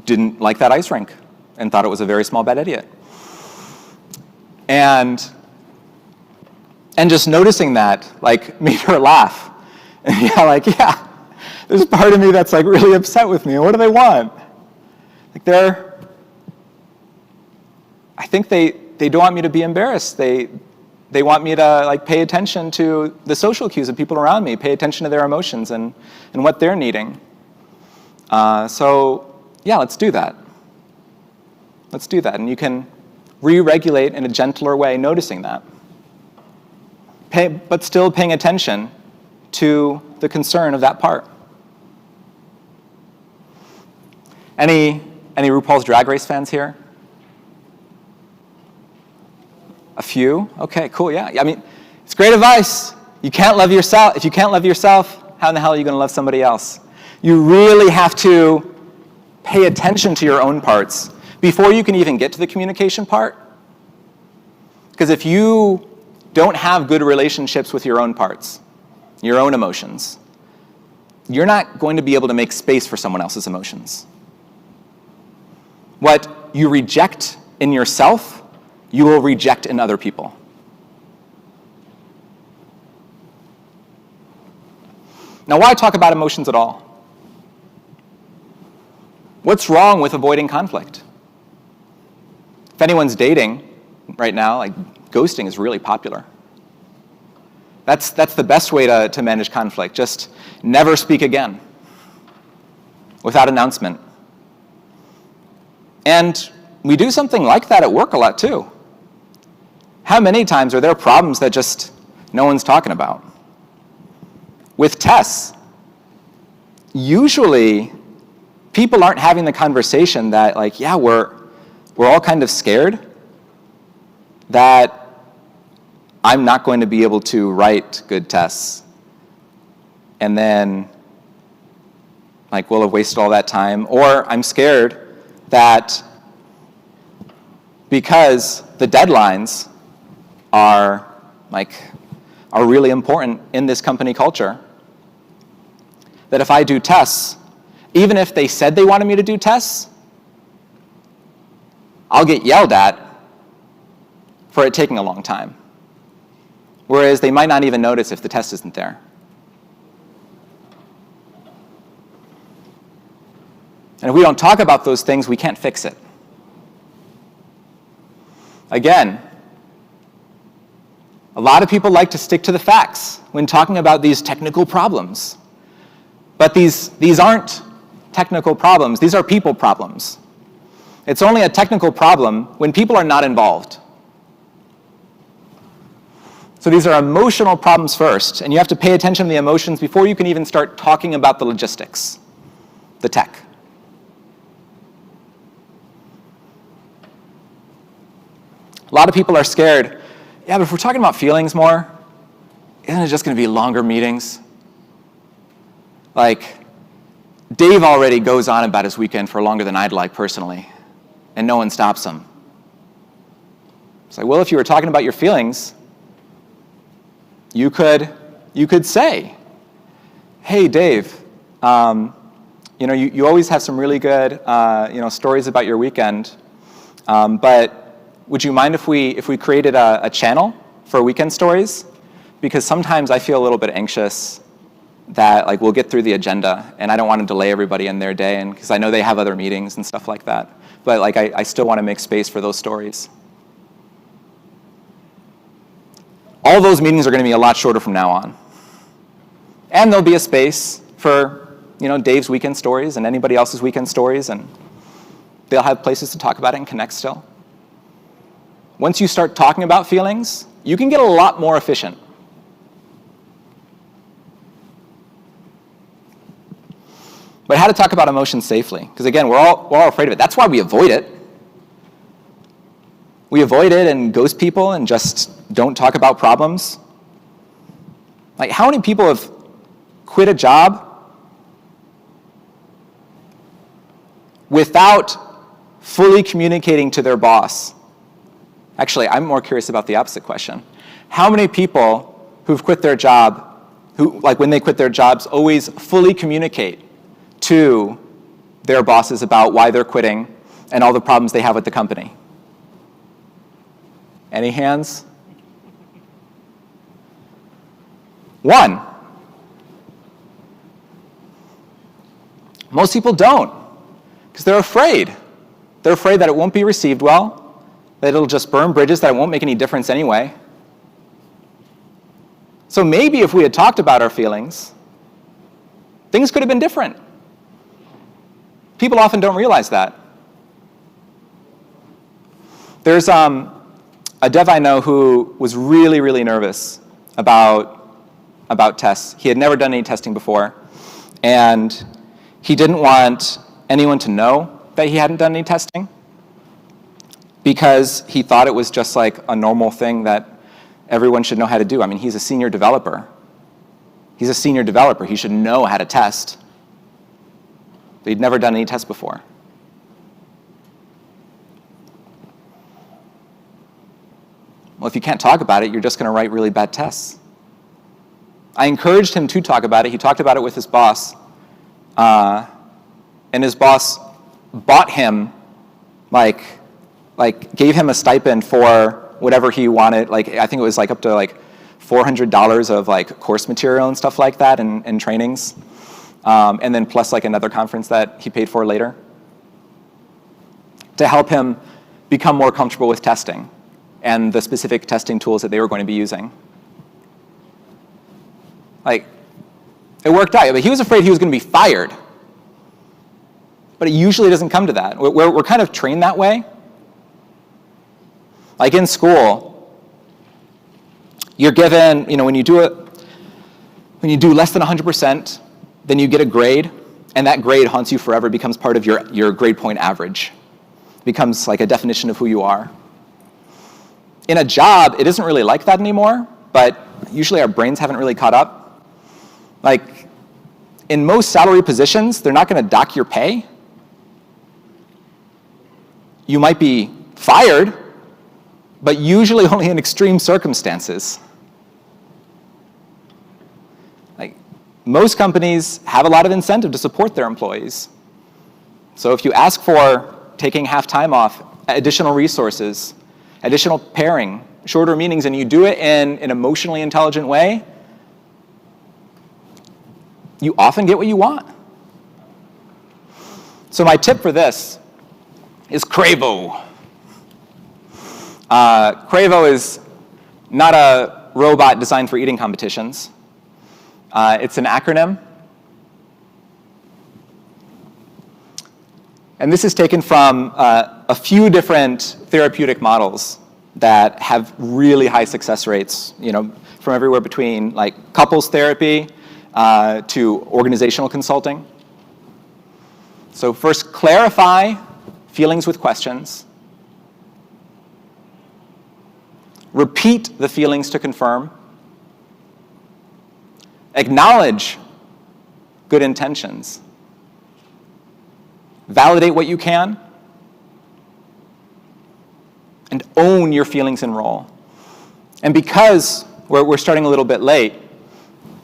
I: didn't like that ice rink and thought it was a very small, bad idiot. And just noticing that, like, made her laugh. And yeah, there's a part of me that's like really upset with me. What do they want? Like I think they don't want me to be embarrassed. They want me to like pay attention to the social cues of people around me, pay attention to their emotions and what they're needing. So yeah, let's do that. Let's do that. And you can re-regulate in a gentler way, noticing that. But still paying attention to the concern of that part. Any RuPaul's Drag Race fans here? A few? Okay, cool, yeah. I mean, it's great advice. You can't love yourself. If you can't love yourself, how in the hell are you going to love somebody else? You really have to pay attention to your own parts before you can even get to the communication part. Because if you don't have good relationships with your own parts, your own emotions, you're not going to be able to make space for someone else's emotions. What you reject in yourself, you will reject in other people. Now, why talk about emotions at all? What's wrong with avoiding conflict? If anyone's dating right now, like ghosting is really popular. That's the best way to manage conflict. Just never speak again without announcement. And we do something like that at work a lot too. How many times are there problems that just no one's talking about? With tests, usually people aren't having the conversation that, like, yeah, we're all kind of scared that I'm not going to be able to write good tests. And then, like, we'll have wasted all that time. Or I'm scared that because the deadlines are really important in this company culture, that if I do tests, even if they said they wanted me to do tests, I'll get yelled at for it taking a long time. Whereas they might not even notice if the test isn't there. And if we don't talk about those things, we can't fix it. Again, a lot of people like to stick to the facts when talking about these technical problems. But these aren't technical problems. These are people problems. It's only a technical problem when people are not involved. So these are emotional problems first, and you have to pay attention to the emotions before you can even start talking about the logistics, the tech. A lot of people are scared. Yeah, but if we're talking about feelings more, isn't it just going to be longer meetings? Like, Dave already goes on about his weekend for longer than I'd like personally, and no one stops him. It's like, well, if you were talking about your feelings, you could say, hey, Dave, you always have some really good stories about your weekend, but would you mind if we created a channel for weekend stories? Because sometimes I feel a little bit anxious that, like, we'll get through the agenda, and I don't want to delay everybody in their day, and because I know they have other meetings and stuff like that. But, like, I still want to make space for those stories. All those meetings are going to be a lot shorter from now on. And there'll be a space for, Dave's weekend stories and anybody else's weekend stories, and they'll have places to talk about it and connect still. Once you start talking about feelings, you can get a lot more efficient. But how to talk about emotions safely? Because again, we're all afraid of it. That's why we avoid it. We avoid it and ghost people and just don't talk about problems. Like, how many people have quit a job without fully communicating to their boss? Actually, I'm more curious about the opposite question. How many people who've quit their job, who, like, when they quit their jobs, always fully communicate to their bosses about why they're quitting and all the problems they have with the company? Any hands? One. Most people don't, because they're afraid. They're afraid that it won't be received well, that it'll just burn bridges, that it won't make any difference anyway. So maybe if we had talked about our feelings, things could have been different. People often don't realize that. There's a dev I know who was really, really nervous about tests. He had never done any testing before, and he didn't want anyone to know that he hadn't done any testing because he thought it was just like a normal thing that everyone should know how to do. I mean, he's a senior developer. He's a senior developer. He should know how to test. But he'd never done any tests before. Well, if you can't talk about it, you're just going to write really bad tests. I encouraged him to talk about it. He talked about it with his boss. And his boss bought him, gave him a stipend for whatever he wanted. Like, I think it was up to $400 of course material and stuff like that and trainings. And then plus another conference that he paid for later to help him become more comfortable with testing and the specific testing tools that they were going to be using. It worked out, but he was afraid he was going to be fired. But it usually doesn't come to that. We're kind of trained that way. Like in school, you're given, when you do less than 100%, then you get a grade, and that grade haunts you forever, becomes part of your grade point average. It becomes like a definition of who you are. In a job, it isn't really like that anymore, but usually our brains haven't really caught up. Like, in most salary positions, they're not going to dock your pay. You might be fired, but usually only in extreme circumstances. Like, most companies have a lot of incentive to support their employees. So if you ask for taking half time off, additional resources, additional pairing, shorter meetings, and you do it in an emotionally intelligent way, you often get what you want. So my tip for this is Cravo. Cravo is not a robot designed for eating competitions. It's an acronym. And this is taken from a few different therapeutic models that have really high success rates, from everywhere between like couples therapy to organizational consulting. So first, clarify feelings with questions. Repeat the feelings to confirm. Acknowledge good intentions. Validate what you can. And own your feelings and role. And because we're starting a little bit late,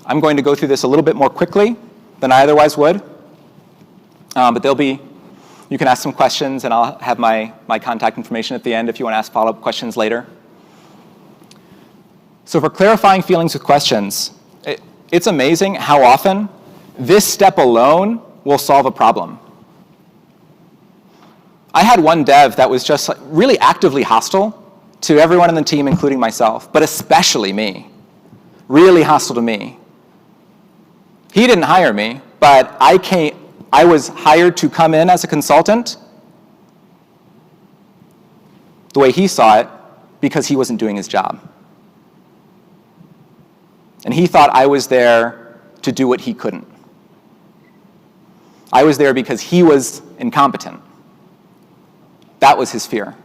I: I'm going to go through this a little bit more quickly than I otherwise would. But you can ask some questions, and I'll have my contact information at the end if you want to ask follow-up questions later. So for clarifying feelings with questions, it's amazing how often this step alone will solve a problem. I had one dev that was just really actively hostile to everyone in the team, including myself, but especially me. Really hostile to me. He didn't hire me, but I was hired to come in as a consultant the way he saw it because he wasn't doing his job. And he thought I was there to do what he couldn't. I was there because he was incompetent. That was his fear.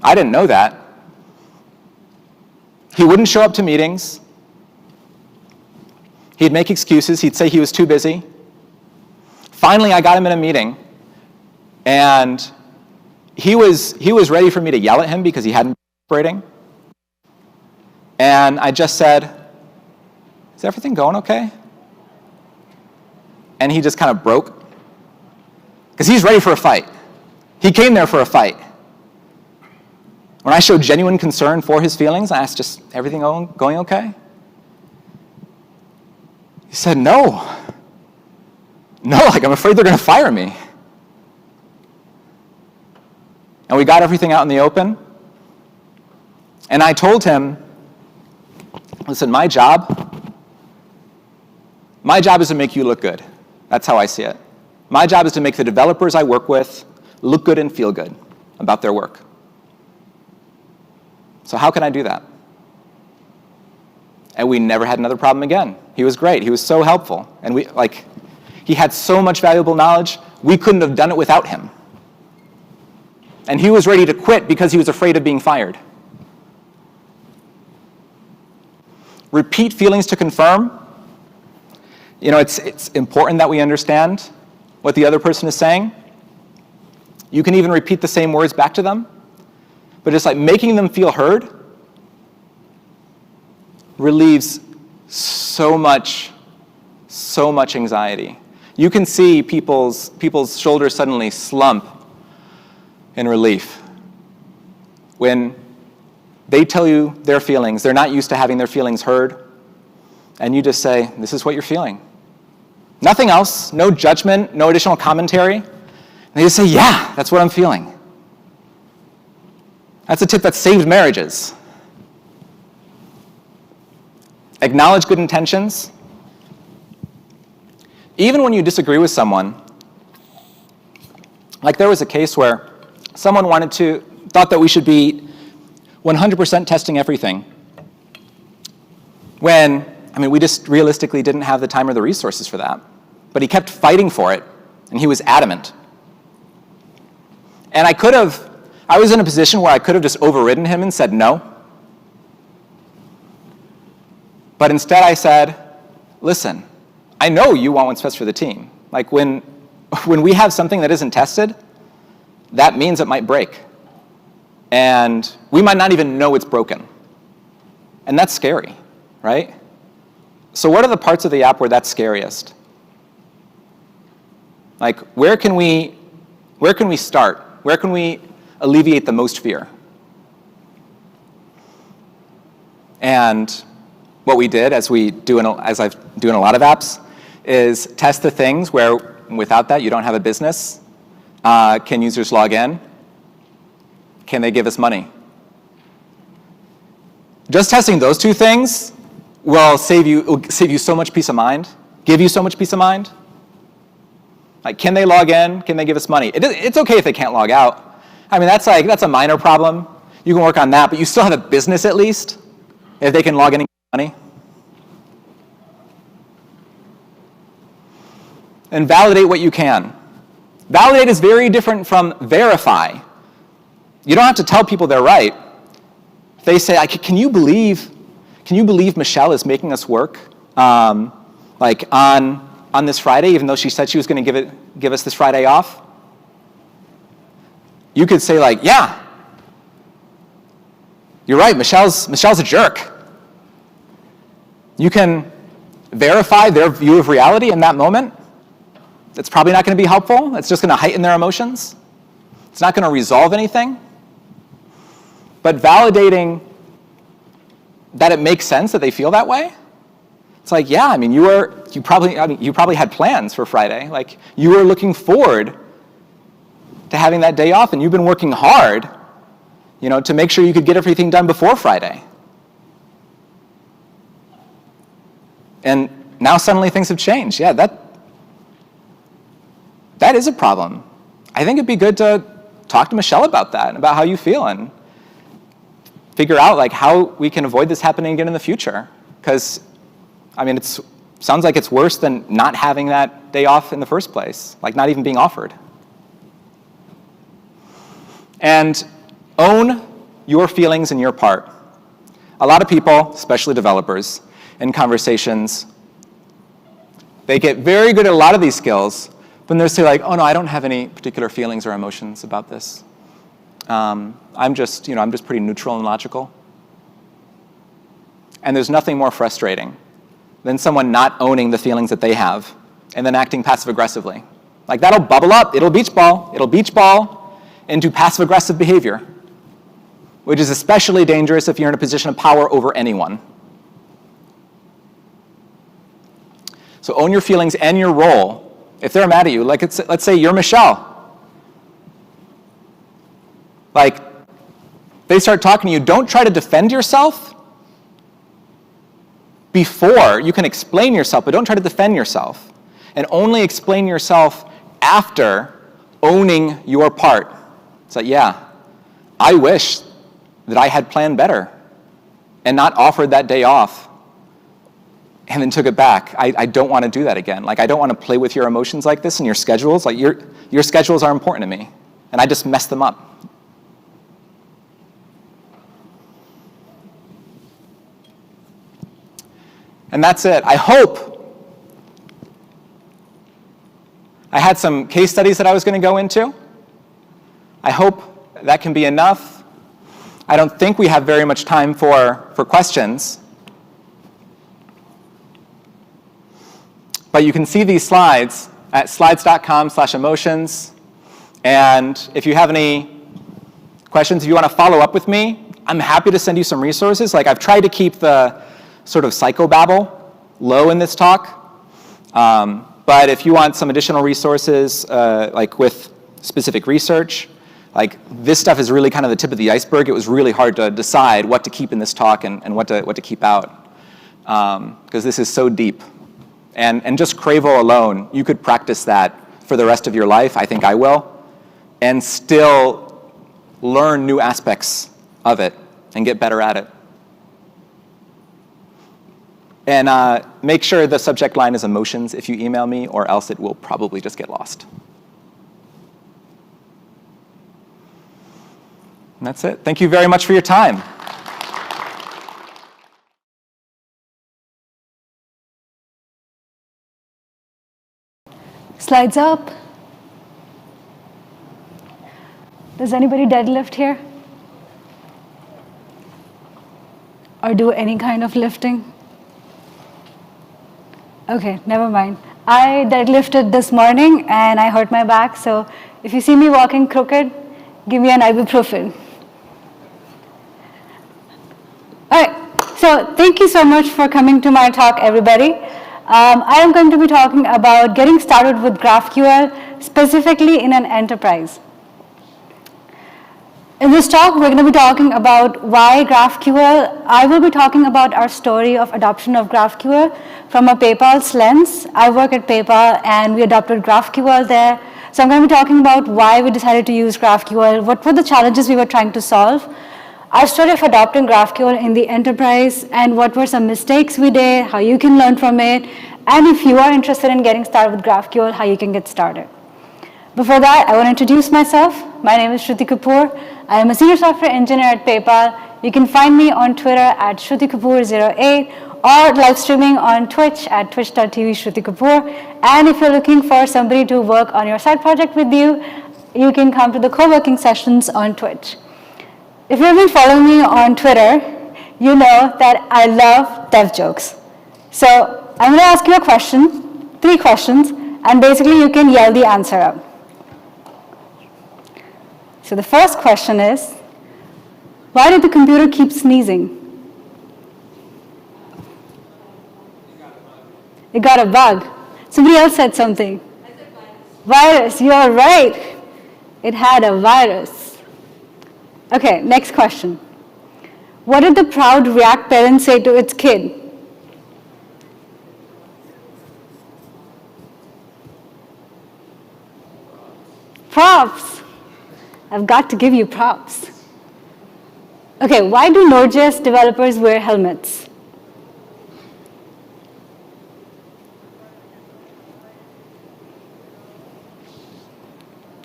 I: I didn't know that. He wouldn't show up to meetings. He'd make excuses. He'd say he was too busy. Finally, I got him in a meeting, and he was ready for me to yell at him because he hadn't been operating. And I just said, "Is everything going okay?" And he just kind of broke. Because he's ready for a fight. He came there for a fight. When I showed genuine concern for his feelings, I asked, "Just everything going okay?" He said, No, I'm afraid they're going to fire me. And we got everything out in the open. And I told him, "Listen, my job is to make you look good." That's how I see it. My job is to make the developers I work with look good and feel good about their work. So how can I do that? And we never had another problem again. He was great. He was so helpful. And he had so much valuable knowledge, we couldn't have done it without him. And he was ready to quit because he was afraid of being fired. Repeat feelings to confirm. It's important that we understand what the other person is saying. You can even repeat the same words back to them, but just like making them feel heard relieves so much anxiety. You can see people's shoulders suddenly slump in relief when they tell you their feelings. They're not used to having their feelings heard, and you just say, "This is what you're feeling." Nothing else, no judgment, no additional commentary. And they just say, "Yeah, that's what I'm feeling." That's a tip that saved marriages. Acknowledge good intentions. Even when you disagree with someone, like there was a case where someone thought that we should be 100% testing everything, when I mean, we just realistically didn't have the time or the resources for that. But he kept fighting for it, and he was adamant. And I was in a position where I could have just overridden him and said no. But instead I said, listen, I know you want what's best for the team. Like when we have something that isn't tested, that means it might break. And we might not even know it's broken. And that's scary, right? So what are the parts of the app where that's scariest? Like where can we start? Where can we alleviate the most fear? And what we did, as I do in a lot of apps, is test the things where without that you don't have a business. Can users log in? Can they give us money? Just testing those two things will save you so much peace of mind, give you so much peace of mind. Like, can they log in? Can they give us money? It's okay if they can't log out. I mean, that's a minor problem. You can work on that, but you still have a business at least if they can log in and get money. And validate what you can. Validate is very different from verify. You don't have to tell people they're right. If they say, can you believe Michelle is making us work like on this Friday, even though she said she was going to give us this Friday off? You could say like, yeah, you're right, Michelle's a jerk. You can verify their view of reality in that moment. It's probably not going to be helpful. It's just going to heighten their emotions. It's not going to resolve anything. But validating that it makes sense that they feel that way, it's like, yeah, I mean, you probably had plans for Friday. Like, you were looking forward to having that day off, and you've been working hard, to make sure you could get everything done before Friday. And now suddenly things have changed. Yeah, that is a problem. I think it'd be good to talk to Michelle about that, about how you feel, and figure out like how we can avoid this happening again in the future. Because, I mean, it sounds like it's worse than not having that day off in the first place, like not even being offered. And own your feelings and your part. A lot of people, especially developers, in conversations, they get very good at a lot of these skills, but they'll say like, oh no, I don't have any particular feelings or emotions about this. I'm just pretty neutral and logical. And there's nothing more frustrating than someone not owning the feelings that they have and then acting passive-aggressively. Like, that'll bubble up, it'll beach ball into passive-aggressive behavior, which is especially dangerous if you're in a position of power over anyone. So own your feelings and your role. If they're mad at you, like let's say you're Michelle. Like, they start talking to you, don't try to defend yourself before. You can explain yourself, but don't try to defend yourself. And only explain yourself after owning your part. It's like, yeah, I wish that I had planned better and not offered that day off and then took it back. I don't want to do that again. Like, I don't want to play with your emotions like this and your schedules. Like, your schedules are important to me, and I just messed them up. And that's it. I hope I had some case studies that I was going to go into. I hope that can be enough. I don't think we have very much time for questions. But you can see these slides at slides.com/emotions. And if you have any questions, if you want to follow up with me, I'm happy to send you some resources. Like, I've tried to keep the sort of psychobabble low in this talk. But if you want some additional resources, like with specific research, like this stuff is really kind of the tip of the iceberg. It was really hard to decide what to keep in this talk and what to keep out, because this is so deep. And just Cravo alone, you could practice that for the rest of your life. I think I will, and still learn new aspects of it and get better at it. And make sure the subject line is emotions if you email me, or else it will probably just get lost. And that's it. Thank you very much for your time.
K: Slides up. Does anybody deadlift here? Or do any kind of lifting? Okay, never mind. I deadlifted this morning and I hurt my back, so if you see me walking crooked, give me an ibuprofen. All right, so thank you so much for coming to my talk, everybody. I am going to be talking about getting started with GraphQL, specifically in an enterprise. In this talk, we're going to be talking about why GraphQL. I will be talking about our story of adoption of GraphQL from a PayPal's lens. I work at PayPal, and we adopted GraphQL there. So I'm going to be talking about why we decided to use GraphQL, what were the challenges we were trying to solve, our story of adopting GraphQL in the enterprise, and what were some mistakes we did, how you can learn from it, and if you are interested in getting started with GraphQL, how you can get started. Before that, I want to introduce myself. My name is Shruti Kapoor. I am a senior software engineer at PayPal. You can find me on Twitter at ShrutiKapoor08 or live streaming on Twitch at twitch.tv Shruti Kapoor. And if you're looking for somebody to work on your side project with you, you can come to the co-working sessions on Twitch. If you've been following me on Twitter, you know that I love dev jokes. So I'm going to ask you a question, 3 questions, and basically you can yell the answer out. So the first question is, why did the computer keep sneezing? It got a bug. Somebody else said something. Virus, you're right. It had a virus. Okay, next question. What did the proud React parent say to its kid? Props. I've got to give you props. Okay, why do Node.js developers wear helmets?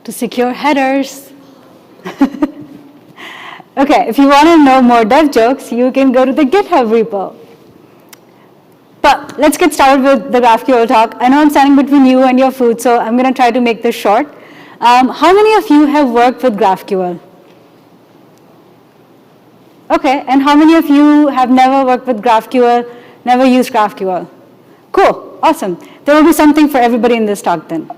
K: To secure headers. Okay, if you want to know more dev jokes, you can go to the GitHub repo. But let's get started with the GraphQL talk. I know I'm standing between you and your food, so I'm going to try to make this short. How many of you have worked with GraphQL? Okay, and how many of you have never worked with GraphQL, never used GraphQL? Cool, awesome. There will be something for everybody in this talk then.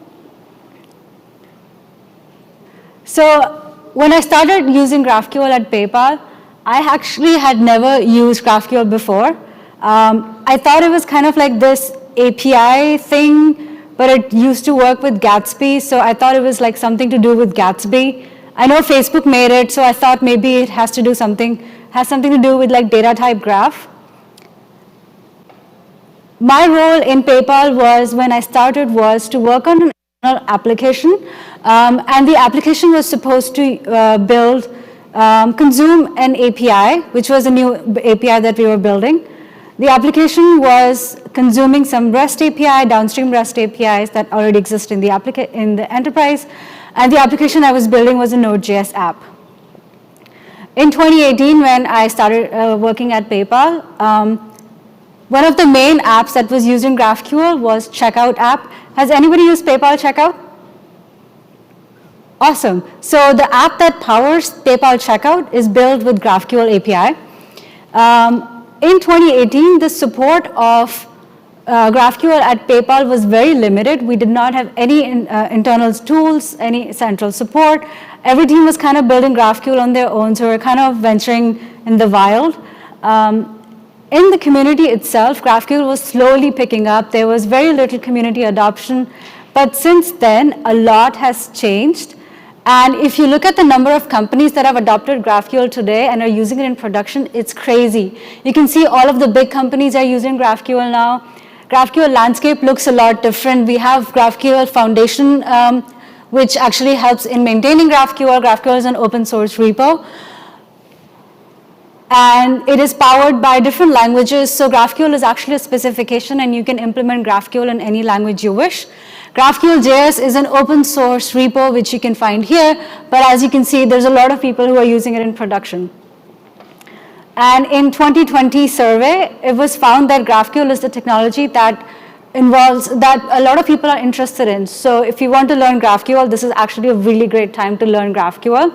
K: So when I started using GraphQL at PayPal, I actually had never used GraphQL before. I thought it was kind of like this API thing, but it used to work with Gatsby, so I thought it was like something to do with Gatsby. I know Facebook made it, so I thought maybe it has something to do with like data type graph. My role in PayPal was, when I started, was to work on an application, and the application was supposed to consume an API, which was a new API that we were building. The application was consuming some REST API, downstream REST APIs that already exist in the enterprise, and the application I was building was a Node.js app. In 2018, when I started working at PayPal, one of the main apps that was using GraphQL was Checkout app. Has anybody used PayPal Checkout? Awesome. So the app that powers PayPal Checkout is built with GraphQL API. In 2018, the support of GraphQL at PayPal was very limited. We did not have any internal tools, any central support. Every team was kind of building GraphQL on their own, so we're kind of venturing in the wild. In the community itself, GraphQL was slowly picking up. There was very little community adoption, but since then, a lot has changed. And if you look at the number of companies that have adopted GraphQL today and are using it in production, it's crazy. You can see all of the big companies are using GraphQL now. GraphQL landscape looks a lot different. We have GraphQL Foundation, which actually helps in maintaining GraphQL. GraphQL is an open source repo. And it is powered by different languages. So GraphQL is actually a specification, and you can implement GraphQL in any language you wish. GraphQL.js is an open source repo, which you can find here. But as you can see, there's a lot of people who are using it in production. And in 2020 survey, it was found that GraphQL is the technology that a lot of people are interested in. So if you want to learn GraphQL, this is actually a really great time to learn GraphQL.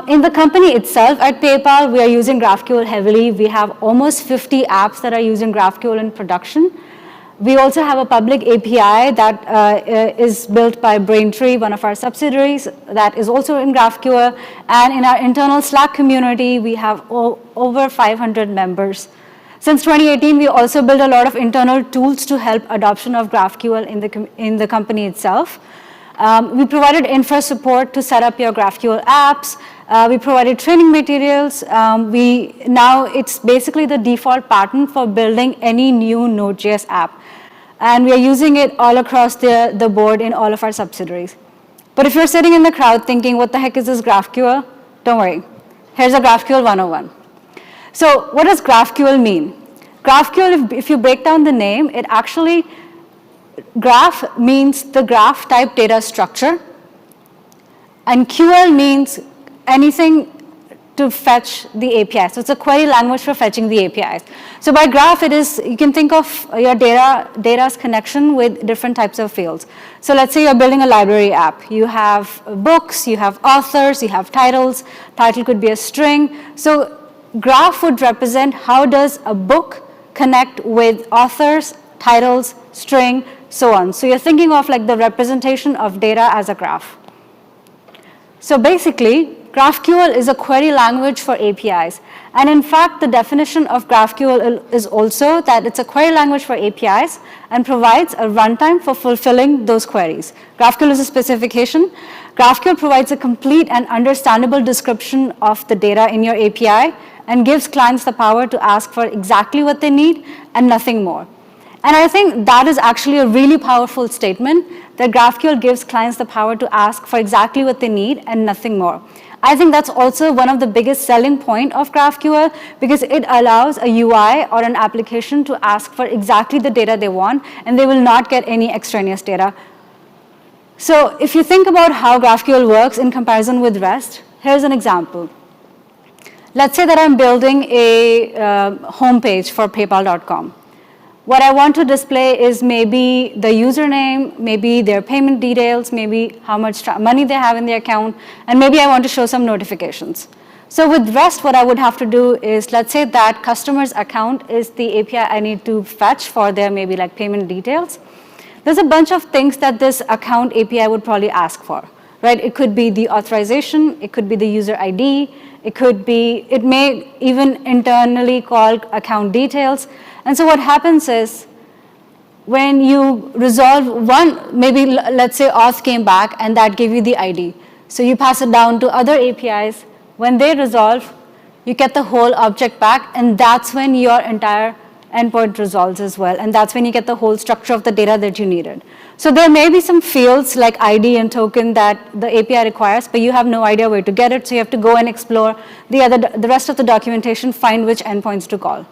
K: In the company itself, at PayPal, we are using GraphQL heavily. We have almost 50 apps that are using GraphQL in production. We also have a public API that is built by Braintree, one of our subsidiaries, that is also in GraphQL. And in our internal Slack community, we have over 500 members. Since 2018, we also built a lot of internal tools to help adoption of GraphQL in the company itself. We provided infra support to set up your GraphQL apps. We provided training materials. Now it's basically the default pattern for building any new Node.js app. And we are using it all across the board in all of our subsidiaries. But if you're sitting in the crowd thinking, what the heck is this GraphQL? Don't worry. Here's a GraphQL 101. So what does GraphQL mean? GraphQL, if you break down the name, it actually, graph means the graph type data structure. And QL means anything to fetch the API. So it's a query language for fetching the APIs. So by graph, it is, you can think of your data's connection with different types of fields. So let's say you're building a library app. You have books, you have authors, you have titles. Title could be a string. So graph would represent how does a book connect with authors, titles, string, so on. So you're thinking of like the representation of data as a graph. So basically, GraphQL is a query language for APIs. And in fact, the definition of GraphQL is also that it's a query language for APIs and provides a runtime for fulfilling those queries. GraphQL is a specification. GraphQL provides a complete and understandable description of the data in your API and gives clients the power to ask for exactly what they need and nothing more. And I think that is actually a really powerful statement, that GraphQL gives clients the power to ask for exactly what they need and nothing more. I think that's also one of the biggest selling point of GraphQL, because it allows a UI or an application to ask for exactly the data they want, and they will not get any extraneous data. So if you think about how GraphQL works in comparison with REST, here's an example. Let's say that I'm building a homepage for PayPal.com. What I want to display is maybe the username, maybe their payment details, maybe how much money they have in their account, and maybe I want to show some notifications. So with REST, what I would have to do is, let's say that customer's account is the API I need to fetch for their maybe like payment details. There's a bunch of things that this account API would probably ask for, right? It could be the authorization, it could be the user ID, it may even internally call account details. And so what happens is, when you resolve one, maybe let's say auth came back and that gave you the ID. So you pass it down to other APIs. When they resolve, you get the whole object back, and that's when your entire endpoint resolves as well. And that's when you get the whole structure of the data that you needed. So there may be some fields like ID and token that the API requires, but you have no idea where to get it. So you have to go and explore the rest of the documentation, find which endpoints to call.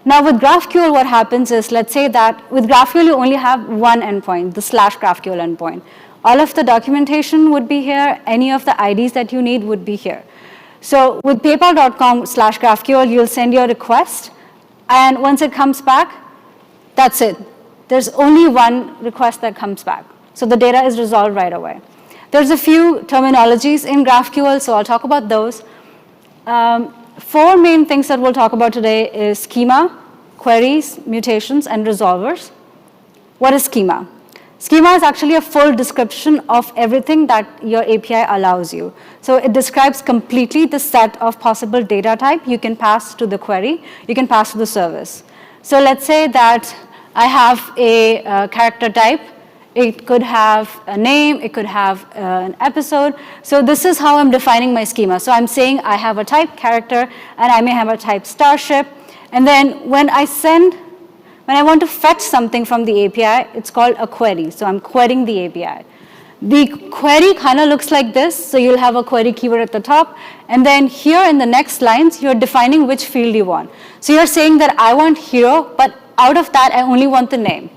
K: Now with GraphQL, what happens is, let's say that with GraphQL, you only have one endpoint, the /GraphQL endpoint. All of the documentation would be here. Any of the IDs that you need would be here. So with PayPal.com/GraphQL, you'll send your request. And once it comes back, that's it. There's only one request that comes back. So the data is resolved right away. There's a few terminologies in GraphQL, so I'll talk about those. Four main things that we'll talk about today is schema, queries, mutations, and resolvers. What is schema? Schema is actually a full description of everything that your API allows you. So it describes completely the set of possible data type you can pass to the query, you can pass to the service. So let's say that I have a character type. It could have a name, it could have an episode. So this is how I'm defining my schema. So I'm saying I have a type character, and I may have a type starship. And then when I want to fetch something from the API, it's called a query. So I'm querying the API. The query kind of looks like this. So you'll have a query keyword at the top. And then here in the next lines, you're defining which field you want. So you're saying that I want hero, but out of that, I only want the name.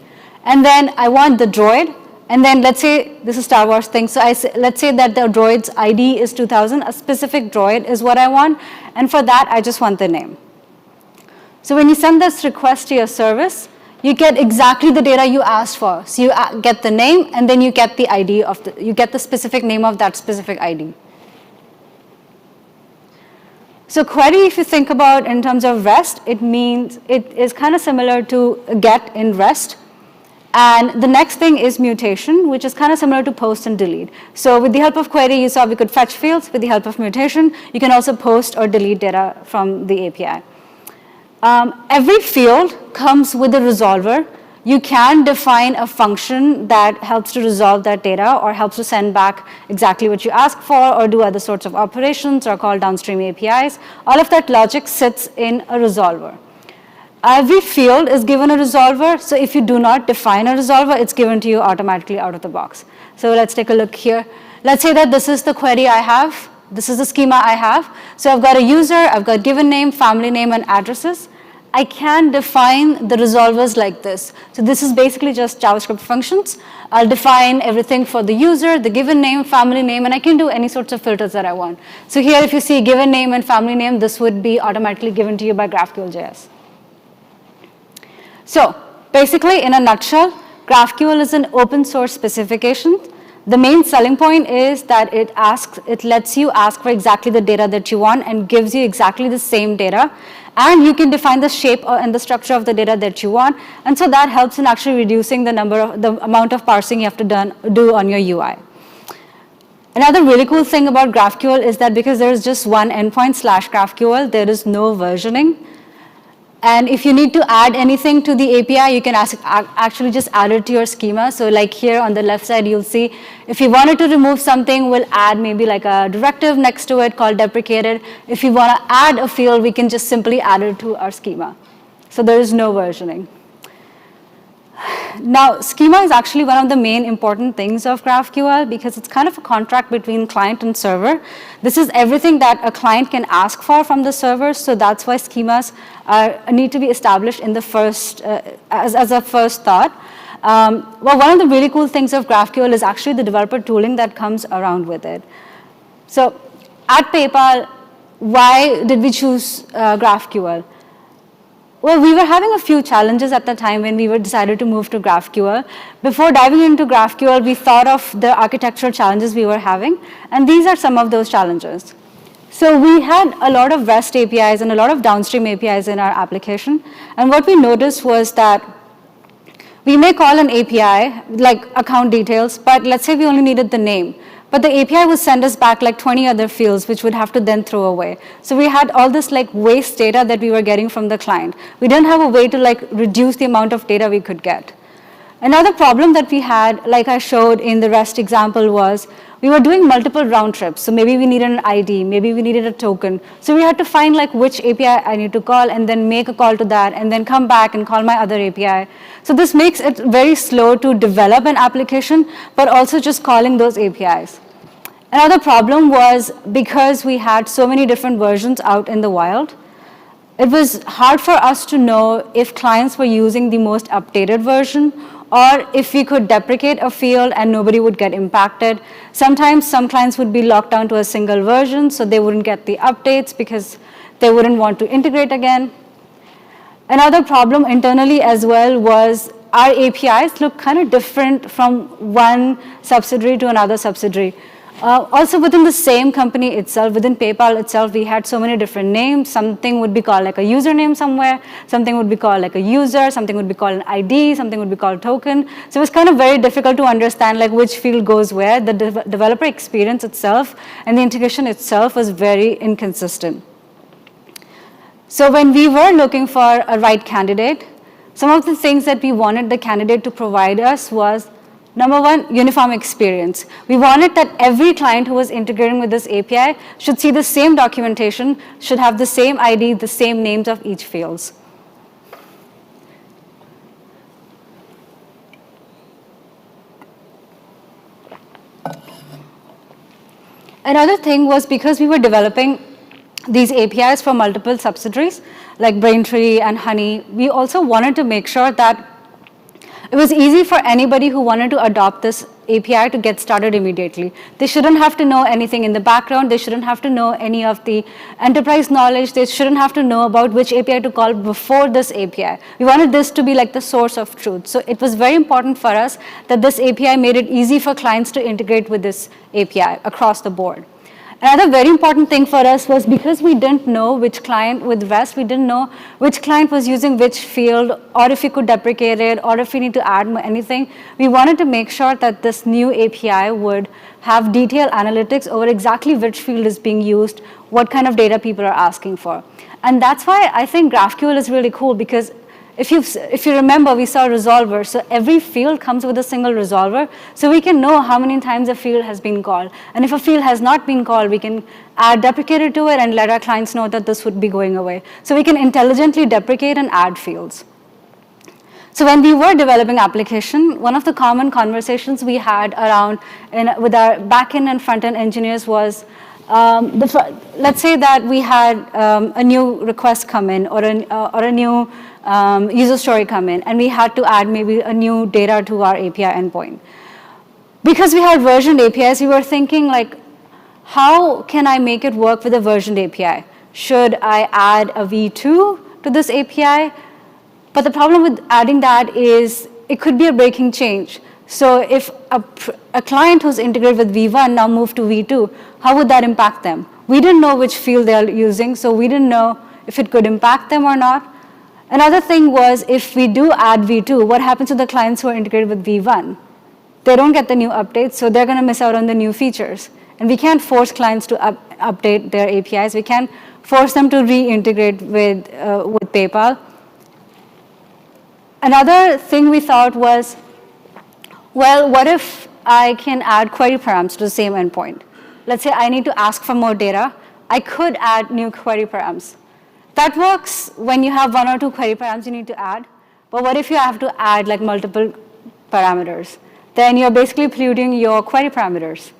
K: And then I want the droid. And then let's say, this is Star Wars thing. So let's say that the droid's ID is 2000. A specific droid is what I want. And for that, I just want the name. So when you send this request to your service, you get exactly the data you asked for. So you get the name, and then you get the ID you get the specific name of that specific ID. So query, if you think about in terms of REST, it means it is kind of similar to get in REST. And the next thing is mutation, which is kind of similar to post and delete. So with the help of query, you saw we could fetch fields. With the help of mutation, you can also post or delete data from the API. Every field comes with a resolver. You can define a function that helps to resolve that data or helps to send back exactly what you ask for or do other sorts of operations or call downstream APIs. All of that logic sits in a resolver. Every field is given a resolver. So if you do not define a resolver, it's given to you automatically out of the box. So let's take a look here. Let's say that this is the query I have. This is the schema I have. So I've got a user, I've got given name, family name, and addresses. I can define the resolvers like this. So this is basically just JavaScript functions. I'll define everything for the user, the given name, family name, and I can do any sorts of filters that I want. So here, if you see given name and family name, this would be automatically given to you by GraphQL.js. So basically, in a nutshell, GraphQL is an open source specification. The main selling point is that it lets you ask for exactly the data that you want and gives you exactly the same data. And you can define the shape and the structure of the data that you want. And so that helps in actually reducing the amount of parsing you have to do on your UI. Another really cool thing about GraphQL is that because there is just one endpoint /GraphQL, there is no versioning. And if you need to add anything to the API, you can actually just add it to your schema. So like here on the left side, you'll see if you wanted to remove something, we'll add maybe like a directive next to it called deprecated. If you want to add a field, we can just simply add it to our schema. So there is no versioning. Now, schema is actually one of the main important things of GraphQL because it's kind of a contract between client and server. This is everything that a client can ask for from the server, so that's why schemas need to be established in the first, as a first thought. Well, one of the really cool things of GraphQL is actually the developer tooling that comes around with it. So at PayPal, why did we choose GraphQL? Well, we were having a few challenges at the time when we decided to move to GraphQL. Before diving into GraphQL, we thought of the architectural challenges we were having, and these are some of those challenges. So we had a lot of REST APIs and a lot of downstream APIs in our application, and what we noticed was that we may call an API, like account details, but let's say we only needed the name. But the API would send us back like 20 other fields, which we'd have to then throw away. So we had all this like waste data that we were getting from the client. We didn't have a way to like reduce the amount of data we could get. Another problem that we had, like I showed in the REST example, was we were doing multiple round trips. So maybe we needed an ID, maybe we needed a token. So we had to find like which API I need to call and then make a call to that and then come back and call my other API. So this makes it very slow to develop an application, but also just calling those APIs. Another problem was because we had so many different versions out in the wild, it was hard for us to know if clients were using the most updated version or if we could deprecate a field and nobody would get impacted. Sometimes some clients would be locked down to a single version, so they wouldn't get the updates because they wouldn't want to integrate again. Another problem internally as well was our APIs look kind of different from one subsidiary to another subsidiary. Also within the same company itself, within PayPal itself, we had so many different names. Something would be called like a username somewhere, something would be called like a user, something would be called an ID, something would be called token. So it was kind of very difficult to understand like which field goes where. The developer experience itself and the integration itself was very inconsistent. So when we were looking for a right candidate, some of the things that we wanted the candidate to provide us was, number one, uniform experience. We wanted that every client who was integrating with this API should see the same documentation, should have the same ID, the same names of each fields. Another thing was because we were developing these APIs for multiple subsidiaries like Braintree and Honey, we also wanted to make sure that it was easy for anybody who wanted to adopt this API to get started immediately. They shouldn't have to know anything in the background. They shouldn't have to know any of the enterprise knowledge. They shouldn't have to know about which API to call before this API. We wanted this to be like the source of truth. So it was very important for us that this API made it easy for clients to integrate with this API across the board. Another very important thing for us was because we didn't know which client with REST, we didn't know which client was using which field, or if we could deprecate it, or if we need to add anything. We wanted to make sure that this new API would have detailed analytics over exactly which field is being used, what kind of data people are asking for. And that's why I think GraphQL is really cool, because if you remember, we saw resolver, so every field comes with a single resolver, so we can know how many times a field has been called. And if a field has not been called, we can add deprecated to it and let our clients know that this would be going away. So we can intelligently deprecate and add fields. So when we were developing application, one of the common conversations we had around with our backend and front-end engineers was, let's say that we had a new request come in or a new user story come in, and we had to add maybe a new data to our API endpoint. Because we had versioned APIs, we were thinking like, how can I make it work with a versioned API? Should I add a V2 to this API? But the problem with adding that is it could be a breaking change. So if a client who's integrated with V1 now moved to V2, how would that impact them? We didn't know which field they're using, so we didn't know if it could impact them or not. Another thing was, if we do add V2, what happens to the clients who are integrated with V1? They don't get the new updates, so they're going to miss out on the new features. And we can't force clients to update their APIs. We can't force them to reintegrate with PayPal. Another thing we thought was, well, what if I can add query params to the same endpoint? Let's say I need to ask for more data. I could add new query params. That works when you have one or two query params you need to add. But what if you have to add like multiple parameters? Then you're basically polluting your query parameters.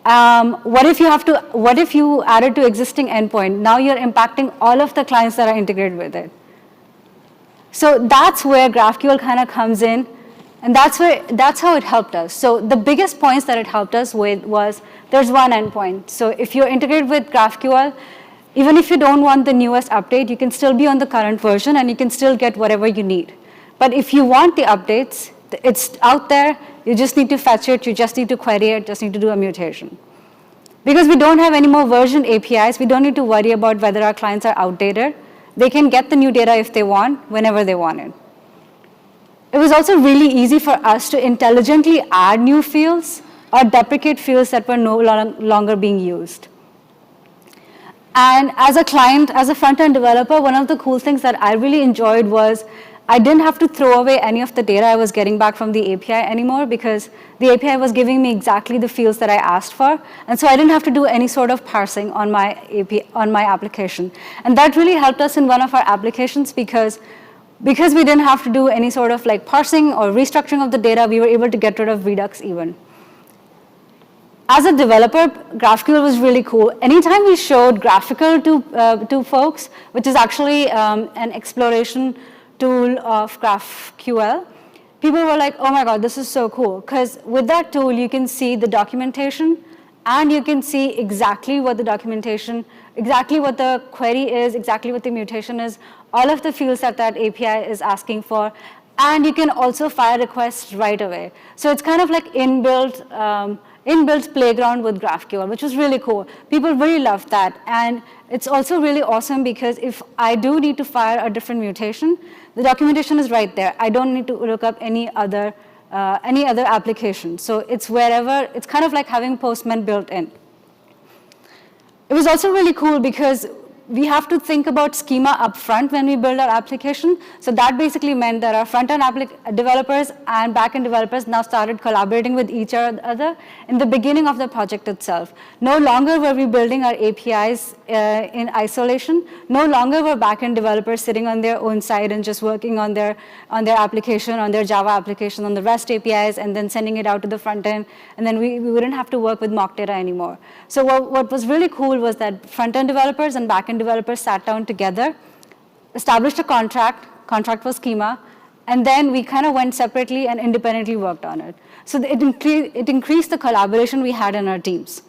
K: What if you add it to existing endpoint? Now you're impacting all of the clients that are integrated with it. So that's where GraphQL kind of comes in, and that's how it helped us. So the biggest points that it helped us with was there's one endpoint. So if you're integrated with GraphQL, even if you don't want the newest update, you can still be on the current version and you can still get whatever you need. But if you want the updates, it's out there. You just need to fetch it. You just need to query it. Just need to do a mutation. Because we don't have any more version APIs, we don't need to worry about whether our clients are outdated. They can get the new data if they want, whenever they want it. It was also really easy for us to intelligently add new fields or deprecate fields that were no longer being used. And as a client, as a front-end developer, one of the cool things that I really enjoyed was I didn't have to throw away any of the data I was getting back from the API anymore, because the API was giving me exactly the fields that I asked for. And so I didn't have to do any sort of parsing on my application. And that really helped us in one of our applications, because we didn't have to do any sort of like parsing or restructuring of the data, we were able to get rid of Redux even. As a developer, GraphQL was really cool. Anytime we showed graphical to folks, which is actually an exploration tool of GraphQL, people were like, oh my God, this is so cool. Because with that tool, you can see the documentation, and you can see exactly what the documentation, exactly what the query is, exactly what the mutation is, all of the fields that that API is asking for, and you can also fire requests right away. So it's kind of like inbuilt playground with GraphQL, which was really cool. People really loved that. And it's also really awesome because if I do need to fire a different mutation, the documentation is right there. I don't need to look up any other application. So it's wherever, it's kind of like having Postman built in. It was also really cool because we have to think about schema up front when we build our application. So that basically meant that our front-end developers and back-end developers now started collaborating with each other in the beginning of the project itself. No longer were we building our APIs in isolation. No longer were back-end developers sitting on their own side and just working on their application, on their Java application, on the REST APIs, and then sending it out to the front end. And then we wouldn't have to work with mock data anymore. So what was really cool was that front-end developers and back-end developers sat down together, established a contract was schema, and then we kind of went separately and independently worked on it. So it increased the collaboration we had in our teams.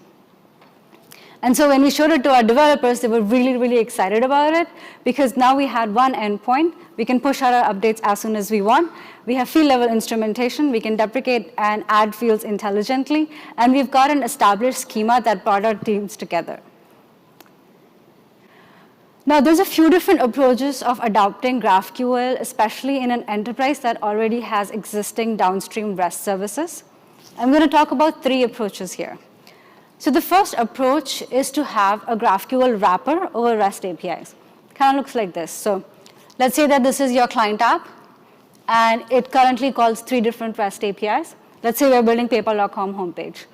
K: And so when we showed it to our developers, they were really, really excited about it because now we had one endpoint. We can push out our updates as soon as we want. We have field-level instrumentation. We can deprecate and add fields intelligently. And we've got an established schema that brought our teams together. Now, there's a few different approaches of adopting GraphQL, especially in an enterprise that already has existing downstream REST services. I'm going to talk about 3 approaches here. So the first approach is to have a GraphQL wrapper over REST APIs. Kind of looks like this. So let's say that this is your client app, and it currently calls 3 different REST APIs. Let's say we're building PayPal.com homepage.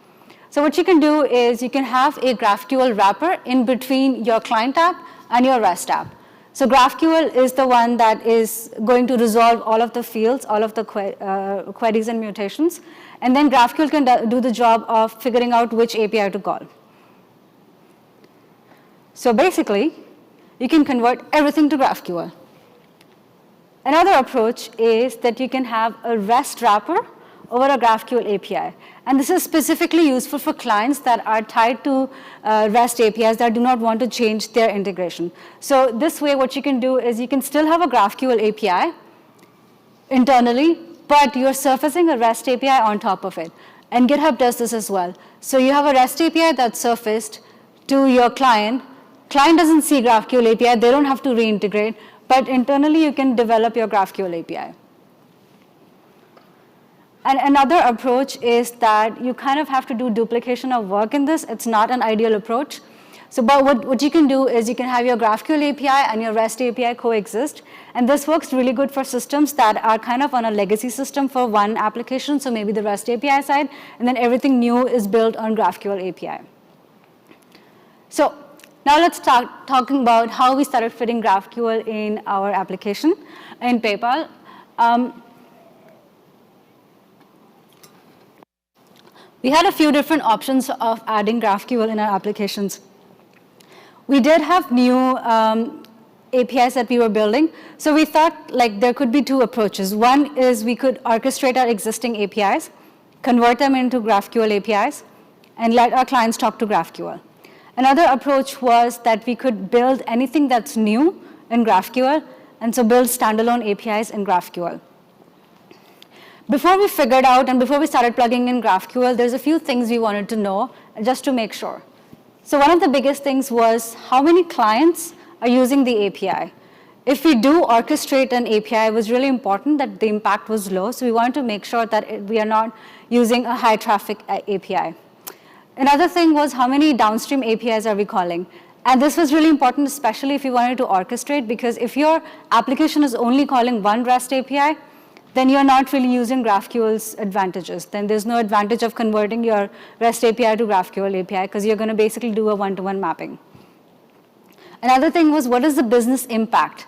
K: So what you can do is you can have a GraphQL wrapper in between your client app and your REST app. So GraphQL is the one that is going to resolve all of the fields, all of the queries and mutations. And then GraphQL can do the job of figuring out which API to call. So basically, you can convert everything to GraphQL. Another approach is that you can have a REST wrapper over a GraphQL API. And this is specifically useful for clients that are tied to REST APIs that do not want to change their integration. So this way, what you can do is you can still have a GraphQL API internally, but you're surfacing a REST API on top of it. And GitHub does this as well. So you have a REST API that's surfaced to your client. Client doesn't see GraphQL API. They don't have to reintegrate. But internally, you can develop your GraphQL API. And another approach is that you kind of have to do duplication of work in this. It's not an ideal approach. So but what you can do is you can have your GraphQL API and your REST API coexist. And this works really good for systems that are kind of on a legacy system for one application, so maybe the REST API side, and then everything new is built on GraphQL API. So now let's start talking about how we started fitting GraphQL in our application in PayPal. We had a few different options of adding GraphQL in our applications. We did have new APIs that we were building. So we thought like there could be 2 approaches. One is we could orchestrate our existing APIs, convert them into GraphQL APIs, and let our clients talk to GraphQL. Another approach was that we could build anything that's new in GraphQL, and so build standalone APIs in GraphQL. Before we figured out and before we started plugging in GraphQL, there's a few things we wanted to know just to make sure. So one of the biggest things was how many clients are using the API. If we do orchestrate an API, it was really important that the impact was low, so we wanted to make sure that we are not using a high traffic API. Another thing was how many downstream APIs are we calling? And this was really important, especially if you wanted to orchestrate, because if your application is only calling one REST API, then you're not really using GraphQL's advantages. Then there's no advantage of converting your REST API to GraphQL API, because you're going to basically do a one-to-one mapping. Another thing was, what is the business impact?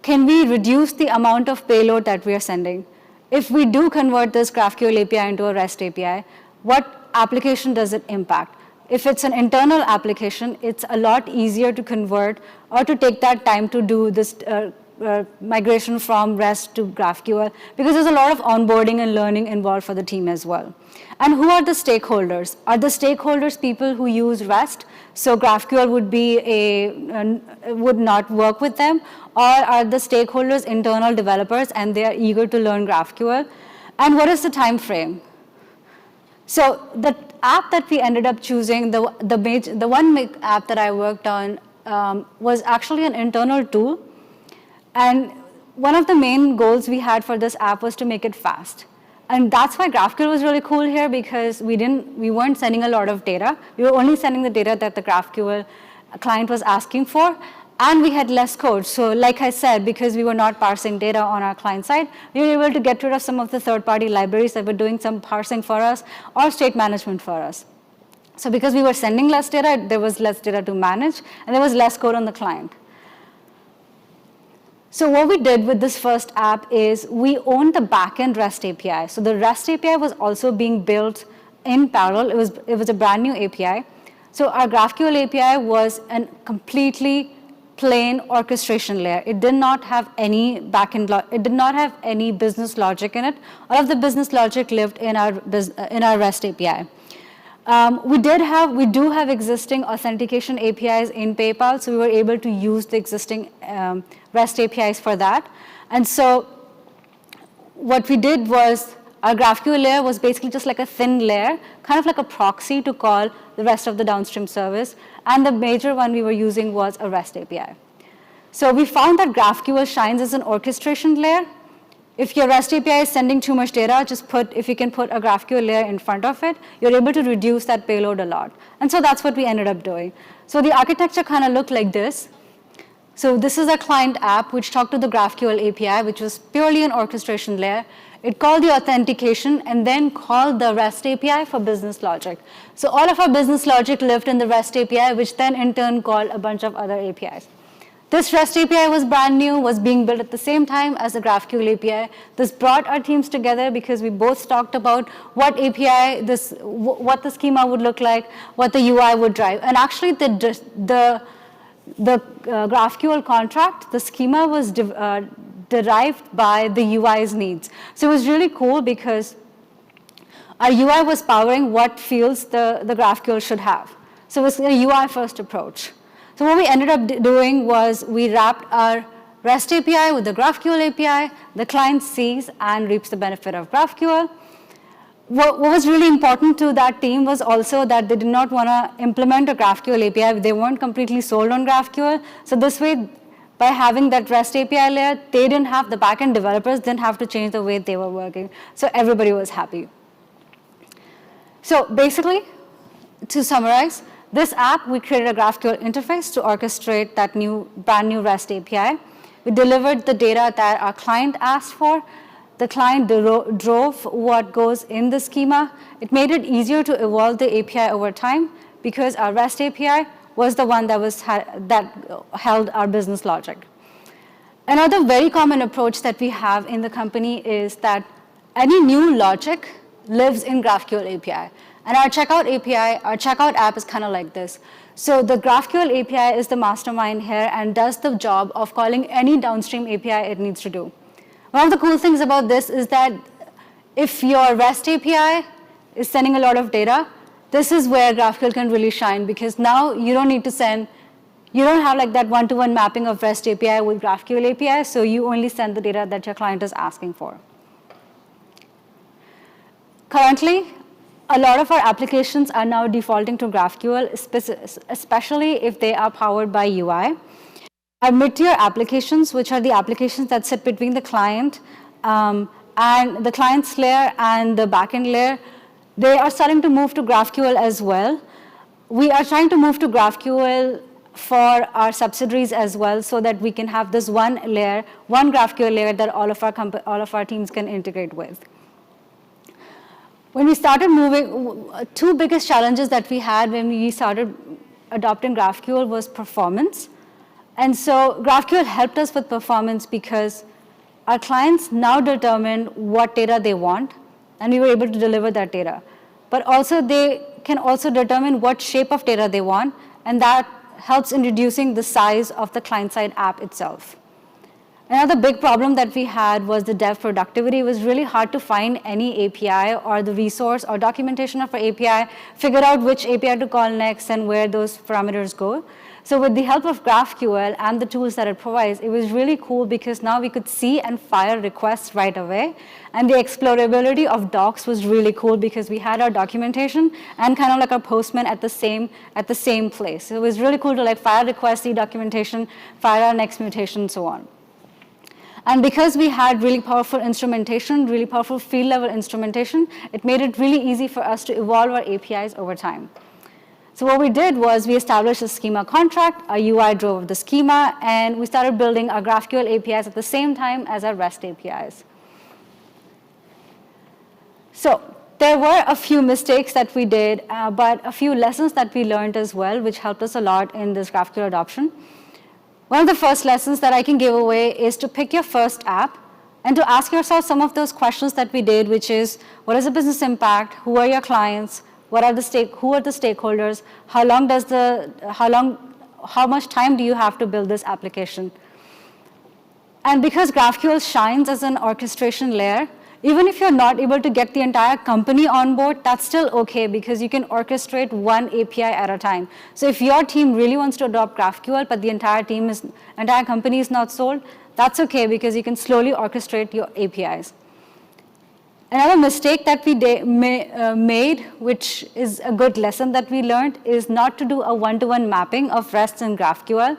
K: Can we reduce the amount of payload that we are sending? If we do convert this GraphQL API into a REST API, what application does it impact? If it's an internal application, it's a lot easier to convert or to take that time to do this migration from REST to GraphQL, because there's a lot of onboarding and learning involved for the team as well. And who are the stakeholders? Are the stakeholders people who use REST, so GraphQL would not work with them, or are the stakeholders internal developers and they are eager to learn GraphQL? And what is the time frame? So the app that we ended up choosing, the one app that I worked on was actually an internal tool. And one of the main goals we had for this app was to make it fast. And that's why GraphQL was really cool here, because we weren't sending a lot of data. We were only sending the data that the GraphQL client was asking for. And we had less code. So like I said, because we were not parsing data on our client side, we were able to get rid of some of the third-party libraries that were doing some parsing for us or state management for us. So because we were sending less data, there was less data to manage, and there was less code on the client. So what we did with this first app is we owned the backend REST API. So the REST API was also being built in parallel. It was a brand new API. So our GraphQL API was a completely plain orchestration layer. It did not have any backend, it did not have any business logic in it. All of the business logic lived in our REST API. We do have existing authentication APIs in PayPal, so we were able to use the existing REST APIs for that. And so what we did was our GraphQL layer was basically just like a thin layer, kind of like a proxy to call the rest of the downstream service. And the major one we were using was a REST API. So we found that GraphQL shines as an orchestration layer. If your REST API is sending too much data, if you can put a GraphQL layer in front of it, you're able to reduce that payload a lot. And so that's what we ended up doing. So the architecture kind of looked like this. So this is a client app which talked to the GraphQL API, which was purely an orchestration layer. It called the authentication and then called the REST API for business logic. So all of our business logic lived in the REST API, which then in turn called a bunch of other APIs. This REST API was brand new, was being built at the same time as the GraphQL API. This brought our teams together because we both talked about what API, what the schema would look like, what the UI would drive. And actually the GraphQL contract, the schema was derived by the UI's needs. So it was really cool because our UI was powering what fields the GraphQL should have. So it was a UI first approach. So what we ended up doing was we wrapped our REST API with the GraphQL API. The client sees and reaps the benefit of GraphQL. What was really important to that team was also that they did not want to implement a GraphQL API. They weren't completely sold on GraphQL. So this way, by having that REST API layer, they didn't have, the backend developers didn't have to change the way they were working. So everybody was happy. So basically, to summarize, this app, we created a GraphQL interface to orchestrate that brand new REST API. We delivered the data that our client asked for. The client drove what goes in the schema. It made it easier to evolve the API over time because our REST API was the one that held our business logic. Another very common approach that we have in the company is that any new logic lives in GraphQL API. And our checkout API, our checkout app is kind of like this. So the GraphQL API is the mastermind here and does the job of calling any downstream API it needs to do. One of the cool things about this is that if your REST API is sending a lot of data, this is where GraphQL can really shine because now you don't need to send, you don't have like that one-to-one mapping of REST API with GraphQL API, so you only send the data that your client is asking for. Currently, a lot of our applications are now defaulting to GraphQL, especially if they are powered by UI. Our mid-tier applications, which are the applications that sit between the client and the client's layer and the backend layer, they are starting to move to GraphQL as well. We are trying to move to GraphQL for our subsidiaries as well so that we can have this one layer, one GraphQL layer that all of our teams can integrate with. When we started moving, two biggest challenges that we had when we started adopting GraphQL was performance. And so GraphQL helped us with performance because our clients now determine what data they want, and we were able to deliver that data. But also they can also determine what shape of data they want, and that helps in reducing the size of the client-side app itself. Another big problem that we had was the dev productivity. It was really hard to find any API or the resource or documentation of our API, figure out which API to call next and where those parameters go. So with the help of GraphQL and the tools that it provides, it was really cool because now we could see and fire requests right away. And the explorability of docs was really cool because we had our documentation and kind of like our postman at the same place. So it was really cool to like fire requests, see documentation, fire our next mutation, and so on. And because we had really powerful instrumentation, really powerful field level instrumentation, it made it really easy for us to evolve our APIs over time. So what we did was we established a schema contract, our UI drove the schema, and we started building our GraphQL APIs at the same time as our REST APIs. So there were a few mistakes that we did, but a few lessons that we learned as well, which helped us a lot in this GraphQL adoption. One of the first lessons that I can give away is to pick your first app and to ask yourself some of those questions that we did, which is, what is the business impact? Who are your clients? Who are the stakeholders? How much time do you have to build this application? And because GraphQL shines as an orchestration layer, even if you're not able to get the entire company on board, that's still okay because you can orchestrate one API at a time. So if your team really wants to adopt GraphQL, but the entire company is not sold, that's okay because you can slowly orchestrate your APIs. Another mistake that we made, which is a good lesson that we learned, is not to do a one-to-one mapping of REST and GraphQL.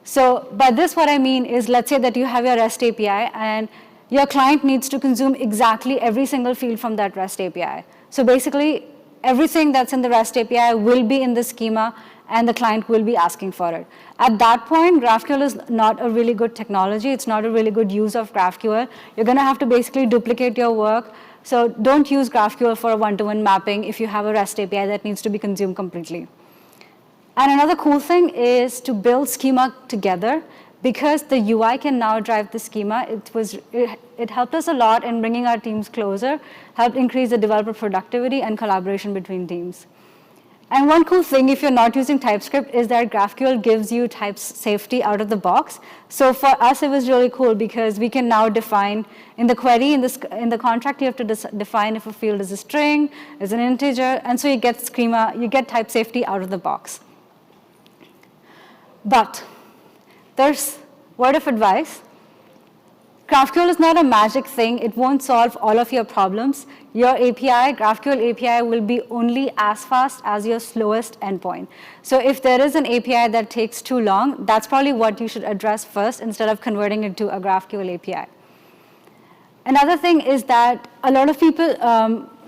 K: So by this, what I mean is, let's say that you have your REST API and your client needs to consume exactly every single field from that REST API. So basically, everything that's in the REST API will be in the schema and the client will be asking for it. At that point, GraphQL is not a really good technology. It's not a really good use of GraphQL. You're going to have to basically duplicate your work. So don't use GraphQL for a one-to-one mapping if you have a REST API that needs to be consumed completely. And another cool thing is to build schema together. Because the UI can now drive the schema, it helped us a lot in bringing our teams closer, helped increase the developer productivity and collaboration between teams. And one cool thing, if you're not using TypeScript, is that GraphQL gives you type safety out of the box. So for us, it was really cool because we can now define in the query, in the contract, you have to define if a field is a string, is an integer, and so you get schema, you get type safety out of the box. But there's word of advice. GraphQL is not a magic thing. It won't solve all of your problems. Your API, GraphQL API, will be only as fast as your slowest endpoint. So if there is an API that takes too long, that's probably what you should address first instead of converting it to a GraphQL API. Another thing is that a lot of people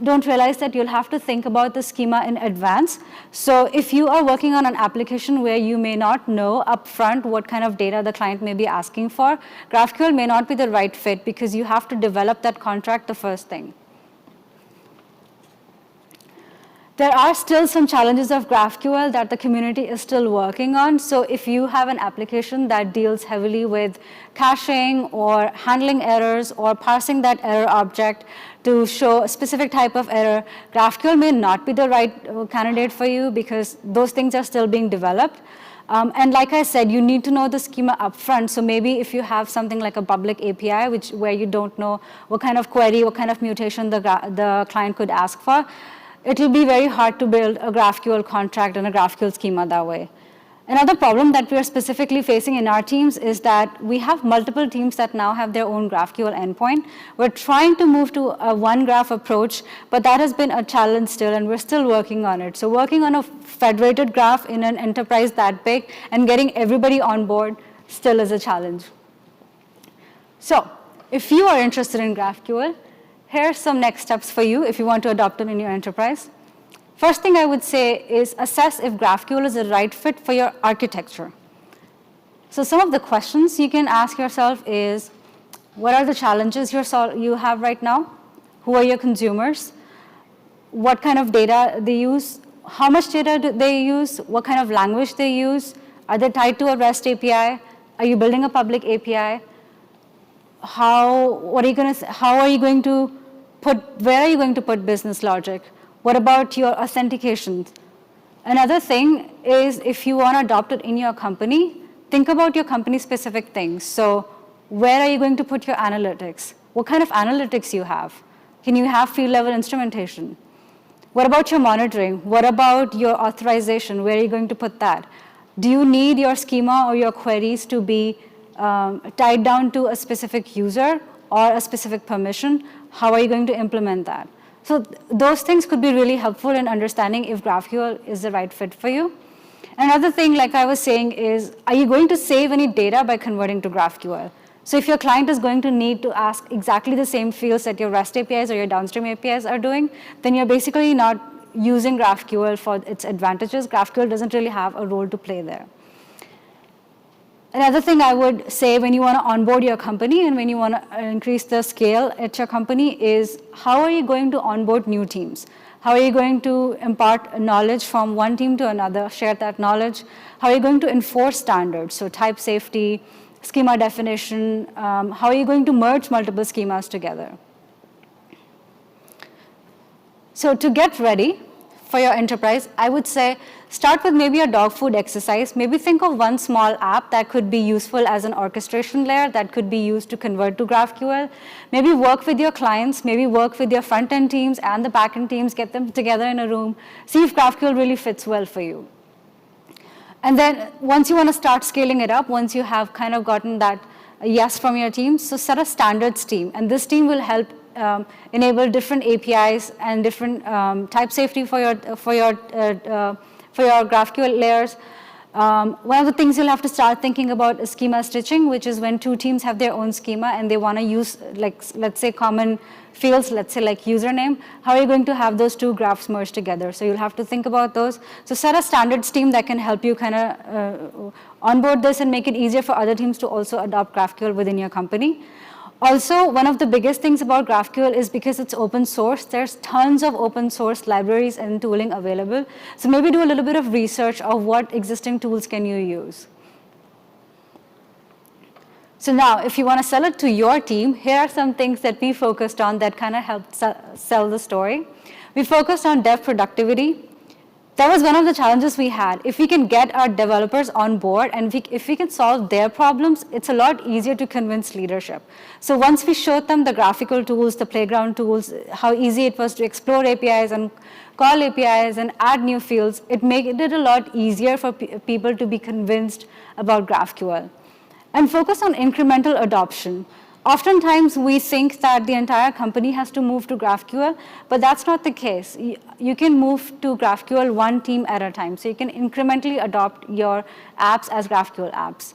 K: don't realize that you'll have to think about the schema in advance. So if you are working on an application where you may not know upfront what kind of data the client may be asking for, GraphQL may not be the right fit because you have to develop that contract the first thing. There are still some challenges of GraphQL that the community is still working on. So if you have an application that deals heavily with caching or handling errors or parsing that error object to show a specific type of error, GraphQL may not be the right candidate for you because those things are still being developed. And like I said, you need to know the schema upfront. So maybe if you have something like a public API, where you don't know what kind of query, what kind of mutation the client could ask for, it will be very hard to build a GraphQL contract and a GraphQL schema that way. Another problem that we are specifically facing in our teams is that we have multiple teams that now have their own GraphQL endpoint. We're trying to move to a one graph approach, but that has been a challenge still, and we're still working on it. So working on a federated graph in an enterprise that big and getting everybody on board still is a challenge. So if you are interested in GraphQL, here are some next steps for you if you want to adopt it in your enterprise. First thing I would say is assess if GraphQL is the right fit for your architecture. So some of the questions you can ask yourself is, what are the challenges you have right now? Who are your consumers? What kind of data they use? How much data do they use? What kind of language they use? Are they tied to a REST API? Are you building a public API? Where are you going to put business logic? What about your authentication? Another thing is if you want to adopt it in your company, think about your company specific things. So where are you going to put your analytics? What kind of analytics you have? Can you have field level instrumentation? What about your monitoring? What about your authorization? Where are you going to put that? Do you need your schema or your queries to be tied down to a specific user or a specific permission? How are you going to implement that? So those things could be really helpful in understanding if GraphQL is the right fit for you. Another thing, like I was saying, is are you going to save any data by converting to GraphQL? So if your client is going to need to ask exactly the same fields that your REST APIs or your downstream APIs are doing, then you're basically not using GraphQL for its advantages. GraphQL doesn't really have a role to play there. Another thing I would say when you want to onboard your company and when you want to increase the scale at your company is how are you going to onboard new teams? How are you going to impart knowledge from one team to another, share that knowledge? How are you going to enforce standards? So type safety, schema definition, how are you going to merge multiple schemas together? So to get ready for your enterprise, I would say start with maybe a dog food exercise. Maybe think of one small app that could be useful as an orchestration layer that could be used to convert to GraphQL. Maybe work with your clients, maybe work with your front-end teams and the back-end teams, get them together in a room, see if GraphQL really fits well for you. And then once you want to start scaling it up, once you have kind of gotten that yes from your team, so set a standards team. And this team will help enable different APIs and different type safety for your GraphQL layers. One of the things you'll have to start thinking about is schema stitching, which is when two teams have their own schema and they want to use, like, let's say common fields, let's say like username. How are you going to have those two graphs merged together? So you'll have to think about those. So set a standards team that can help you kind of onboard this and make it easier for other teams to also adopt GraphQL within your company. Also, one of the biggest things about GraphQL is because it's open source, there's tons of open source libraries and tooling available. So maybe do a little bit of research of what existing tools can you use. So now, if you want to sell it to your team, here are some things that we focused on that kind of helped sell the story. We focused on dev productivity. That was one of the challenges we had. If we can get our developers on board and if we can solve their problems, it's a lot easier to convince leadership. So once we showed them the graphical tools, the playground tools, how easy it was to explore APIs and call APIs and add new fields, it made it a lot easier for people to be convinced about GraphQL. And focus on incremental adoption. Oftentimes, we think that the entire company has to move to GraphQL, but that's not the case. You can move to GraphQL one team at a time, so you can incrementally adopt your apps as GraphQL apps.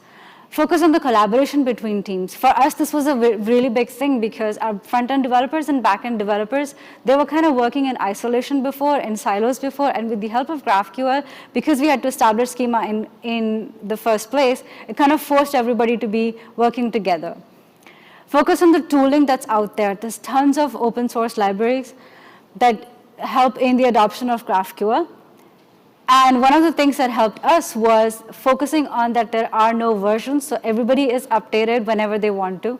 K: Focus on the collaboration between teams. For us, this was a really big thing because our front-end developers and back-end developers, they were kind of working in isolation before, in silos before, and with the help of GraphQL, because we had to establish schema in the first place, it kind of forced everybody to be working together. Focus on the tooling that's out there. There's tons of open source libraries that help in the adoption of GraphQL. And one of the things that helped us was focusing on that there are no versions, so everybody is updated whenever they want to.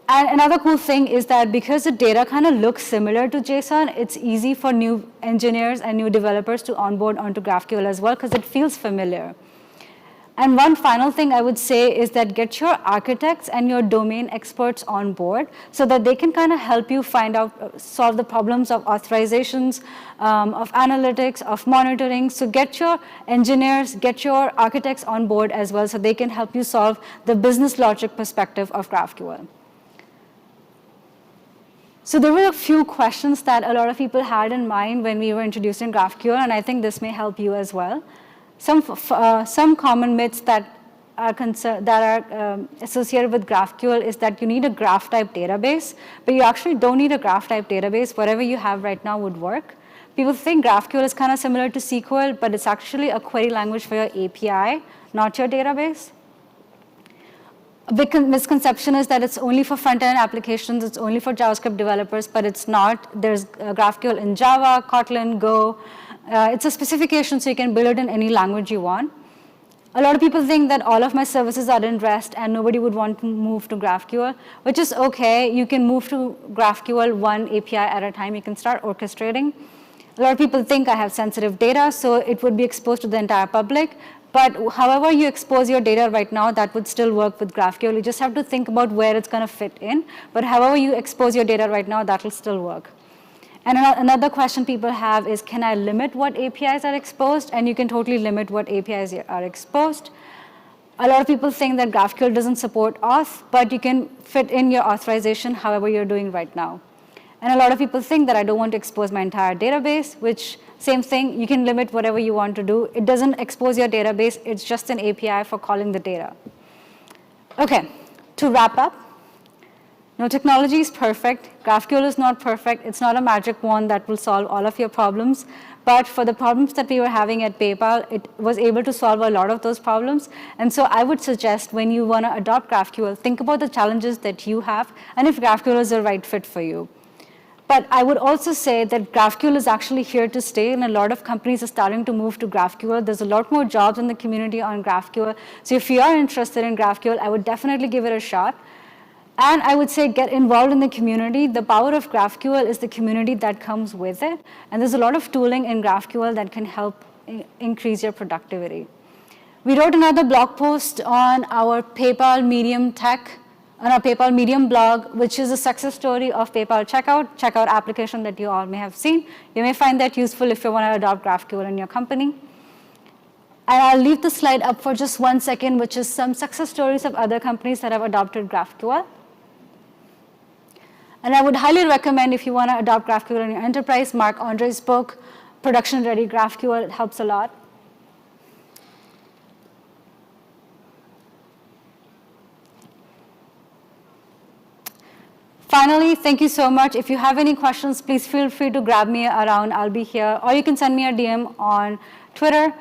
K: And another cool thing is that because the data kind of looks similar to JSON, it's easy for new engineers and new developers to onboard onto GraphQL as well because it feels familiar. And one final thing I would say is that get your architects and your domain experts on board so that they can kind of help you find out, solve the problems of authorizations, of analytics, of monitoring. So get your engineers, get your architects on board as well so they can help you solve the business logic perspective of GraphQL. So there were a few questions that a lot of people had in mind when we were introducing GraphQL, and I think this may help you as well. Some common myths that are associated with GraphQL is that you need a graph type database, but you actually don't need a graph type database. Whatever you have right now would work. People think GraphQL is kind of similar to SQL, but it's actually a query language for your API, not your database. A big misconception is that it's only for front-end applications, it's only for JavaScript developers, but it's not. There's GraphQL in Java, Kotlin, Go. It's a specification, so you can build it in any language you want. A lot of people think that all of my services are in REST and nobody would want to move to GraphQL, which is okay. You can move to GraphQL one API at a time. You can start orchestrating. A lot of people think I have sensitive data, so it would be exposed to the entire public. But however you expose your data right now, that would still work with GraphQL. You just have to think about where it's going to fit in. But however you expose your data right now, that will still work. And another question people have is, can I limit what APIs are exposed? And you can totally limit what APIs are exposed. A lot of people think that GraphQL doesn't support auth, but you can fit in your authorization however you're doing right now. And a lot of people think that I don't want to expose my entire database, which same thing, you can limit whatever you want to do. It doesn't expose your database, it's just an API for calling the data. Okay, to wrap up, No technology is perfect. GraphQL is not perfect. It's not a magic wand that will solve all of your problems. But for the problems that we were having at PayPal, it was able to solve a lot of those problems. And so I would suggest when you want to adopt GraphQL, think about the challenges that you have and if GraphQL is the right fit for you. But I would also say that GraphQL is actually here to stay, and a lot of companies are starting to move to GraphQL. There's a lot more jobs in the community on GraphQL. So if you are interested in GraphQL, I would definitely give it a shot. And I would say get involved in the community. The power of GraphQL is the community that comes with it. And there's a lot of tooling in GraphQL that can help increase your productivity. We wrote another blog post on our PayPal Medium tech, on our PayPal Medium blog, which is a success story of PayPal checkout application that you all may have seen. You may find that useful if you want to adopt GraphQL in your company. And I'll leave the slide up for just 1 second, which is some success stories of other companies that have adopted GraphQL. And I would highly recommend if you want to adopt GraphQL in your enterprise, Mark Andre's book, Production Ready GraphQL. It helps a lot. Finally, thank you so much. If you have any questions, please feel free to grab me around. I'll be here. Or you can send me a DM on Twitter.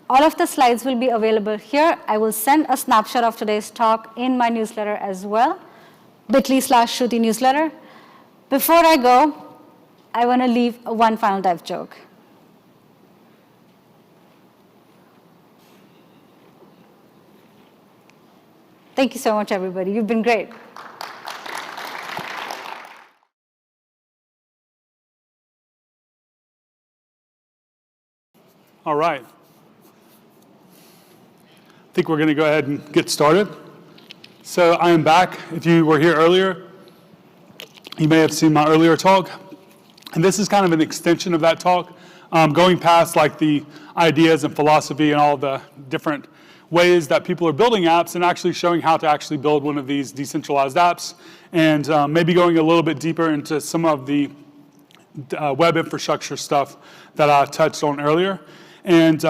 K: All of the slides will be available here. I will send a snapshot of today's talk in my newsletter as well, bit.ly/Shruti newsletter. Before I go, I want to leave one final dev joke. Thank you so much, everybody. You've been great.
E: All right. I think we're going to go ahead and get started. So I am back. If you were here earlier, you may have seen my earlier talk. And this is kind of an extension of that talk, going past like the ideas and philosophy and all the different ways that people are building apps and actually showing how to actually build one of these decentralized apps, and maybe going a little bit deeper into some of the web infrastructure stuff that I touched on earlier. And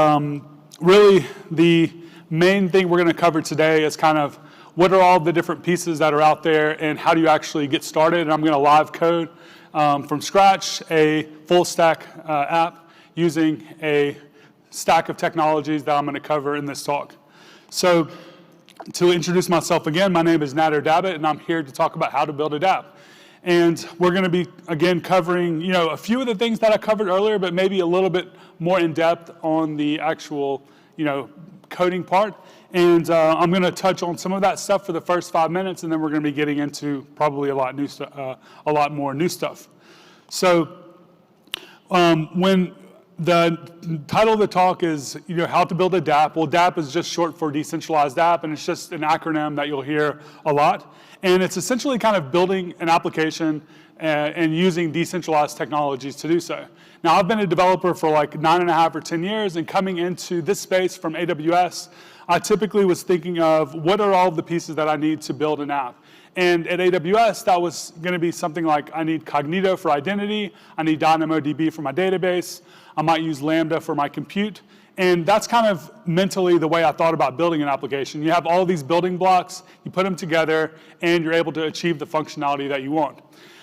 E: really the main thing we're going to cover today is kind of what are all the different pieces that are out there and how do you actually get started. And I'm going to live code from scratch a full stack app using a stack of technologies that I'm going to cover in this talk. So to introduce myself again, my name is Nader Dabit, and I'm here to talk about how to build a dApp. And we're going to be, again, covering a few of the things that I covered earlier, but maybe a little bit more in depth on the actual coding part. And I'm going to touch on some of that stuff for the first 5 minutes, and then we're going to be getting into probably a lot more new stuff. So when the title of the talk is how to build a dApp. Well, dApp is just short for decentralized app, and it's just an acronym that you'll hear a lot. And it's essentially kind of building an application and using decentralized technologies to do so. Now, I've been a developer for like 9.5 or 10 years, and coming into this space from AWS, I typically was thinking of what are all the pieces that I need to build an app. And at AWS, that was going to be something like I need Cognito for identity, I need DynamoDB for my database, I might use Lambda for my compute. And that's kind of mentally the way I thought about building an application. You have all these building blocks, you put them together, and you're able to achieve the functionality that you want.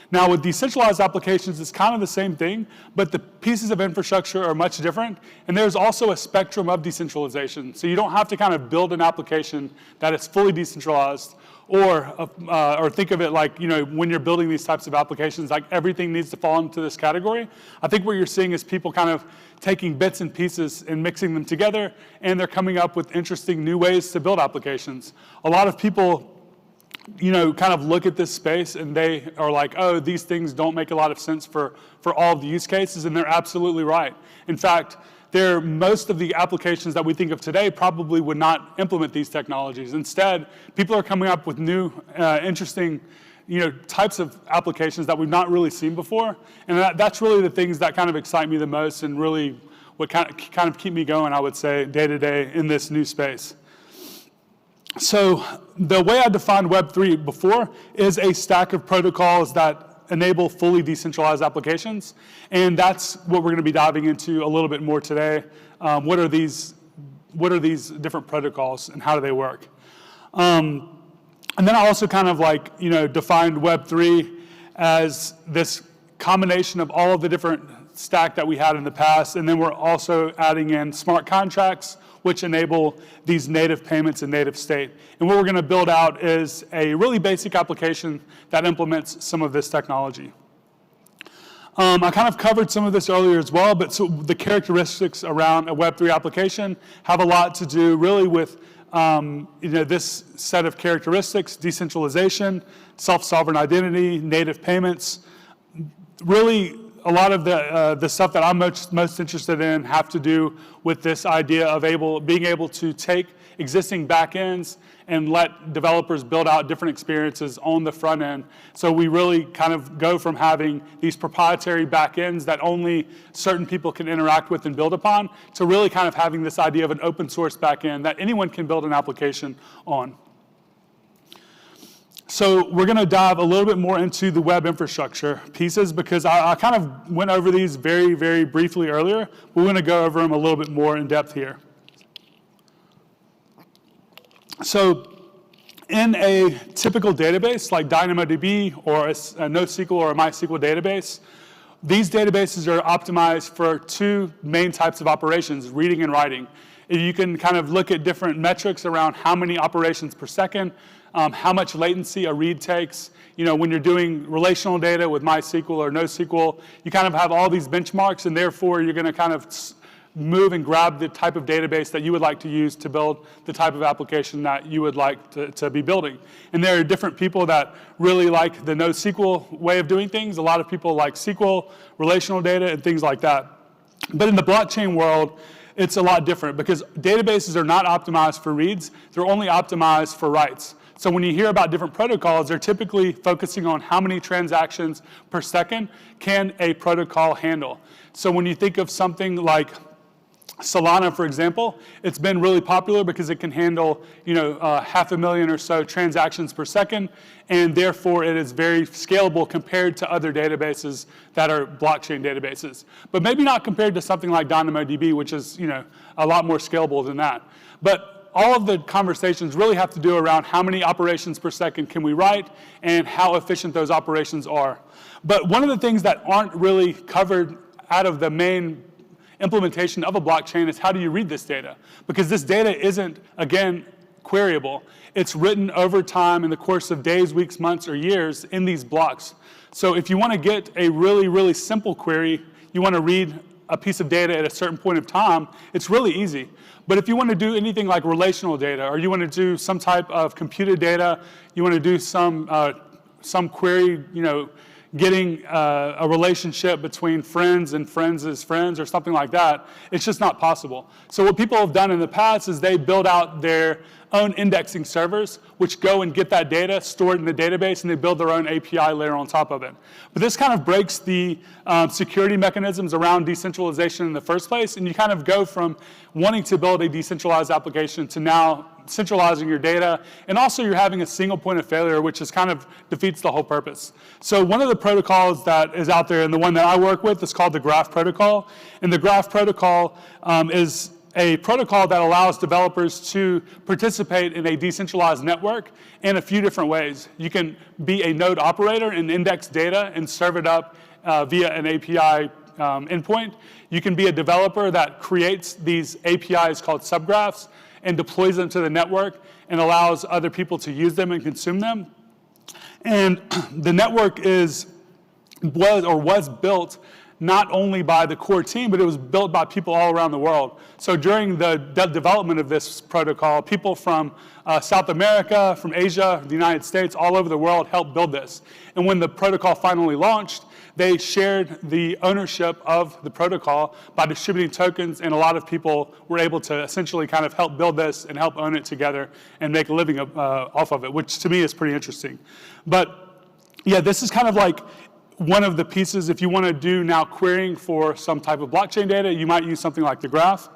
E: Now, with decentralized applications, it's kind of the same thing, but the pieces of infrastructure are much different. And there's also a spectrum of decentralization. So you don't have to kind of build an application that is fully decentralized, or think of it like, when you're building these types of applications, like everything needs to fall into this category. I think what you're seeing is people kind of taking bits and pieces and mixing them together, and they're coming up with interesting new ways to build applications. A lot of people kind of look at this space and they are like, oh, these things don't make a lot of sense for all of the use cases, and they're absolutely right. In fact, most of the applications that we think of today probably would not implement these technologies. Instead, people are coming up with new, interesting types of applications that we've not really seen before. And that's really the things that kind of excite me the most and really what kind of keep me going, I would say, day to day in this new space. So the way I defined Web3 before is a stack of protocols that enable fully decentralized applications. And that's what we're going to be diving into a little bit more today. What are these different protocols and how do they work? And then I also kind of like, defined Web3 as this combination of all of the different stack that we had in the past, and then we're also adding in smart contracts, which enable these native payments in native state. And what we're going to build out is a really basic application that implements some of this technology. I kind of covered some of this earlier as well, but so the characteristics around a Web3 application have a lot to do really with this set of characteristics: decentralization, self-sovereign identity, native payments. Really, a lot of the stuff that I'm most interested in have to do with this idea of being able to take existing backends and let developers build out different experiences on the front end. So we really kind of go from having these proprietary backends that only certain people can interact with and build upon, to really kind of having this idea of an open source backend that anyone can build an application on. So we're going to dive a little bit more into the web infrastructure pieces, because I kind of went over these very, very briefly earlier. We're going to go over them a little bit more in depth here. So in a typical database like DynamoDB or a NoSQL or a MySQL database, these databases are optimized for two main types of operations: reading and writing. You can kind of look at different metrics around how many operations per second, how much latency a read takes. When you're doing relational data with MySQL or NoSQL, you kind of have all these benchmarks, and therefore you're going to kind of move and grab the type of database that you would like to use to build the type of application that you would like to be building. And there are different people that really like the NoSQL way of doing things. A lot of people like SQL, relational data, and things like that. But in the blockchain world, it's a lot different, because databases are not optimized for reads. They're only optimized for writes. So when you hear about different protocols, they're typically focusing on how many transactions per second can a protocol handle. So when you think of something like Solana, for example, it's been really popular because it can handle 500,000 or so transactions per second, and therefore it is very scalable compared to other databases that are blockchain databases. But maybe not compared to something like DynamoDB, which is a lot more scalable than that. But all of the conversations really have to do around how many operations per second can we write and how efficient those operations are. But one of the things that aren't really covered out of the main implementation of a blockchain is how do you read this data? Because this data isn't, again, queryable. It's written over time in the course of days, weeks, months, or years in these blocks. So if you want to get a really, really simple query, you want to read a piece of data at a certain point of time, it's really easy. But if you want to do anything like relational data, or you want to do some type of computed data, you want to do some query, getting a relationship between friends and friends' friends or something like that, it's just not possible. So what people have done in the past is they build out their own indexing servers, which go and get that data, store it in the database, and they build their own API layer on top of it. But this kind of breaks the security mechanisms around decentralization in the first place, and you kind of go from wanting to build a decentralized application to now centralizing your data, and also you're having a single point of failure, which is kind of defeats the whole purpose. So one of the protocols that is out there, and the one that I work with, is called the Graph Protocol. And the Graph Protocol is a protocol that allows developers to participate in a decentralized network in a few different ways. You can be a node operator and index data and serve it up via an API endpoint. You can be a developer that creates these APIs called subgraphs and deploys them to the network and allows other people to use them and consume them. And the network was built not only by the core team, but it was built by people all around the world. So during the development of this protocol, people from South America, from Asia, the United States, all over the world helped build this. And when the protocol finally launched, they shared the ownership of the protocol by distributing tokens, and a lot of people were able to essentially kind of help build this and help own it together and make a living off of it, which to me is pretty interesting. But yeah, this is kind of like one of the pieces. If you want to do now querying for some type of blockchain data, you might use something like the graph.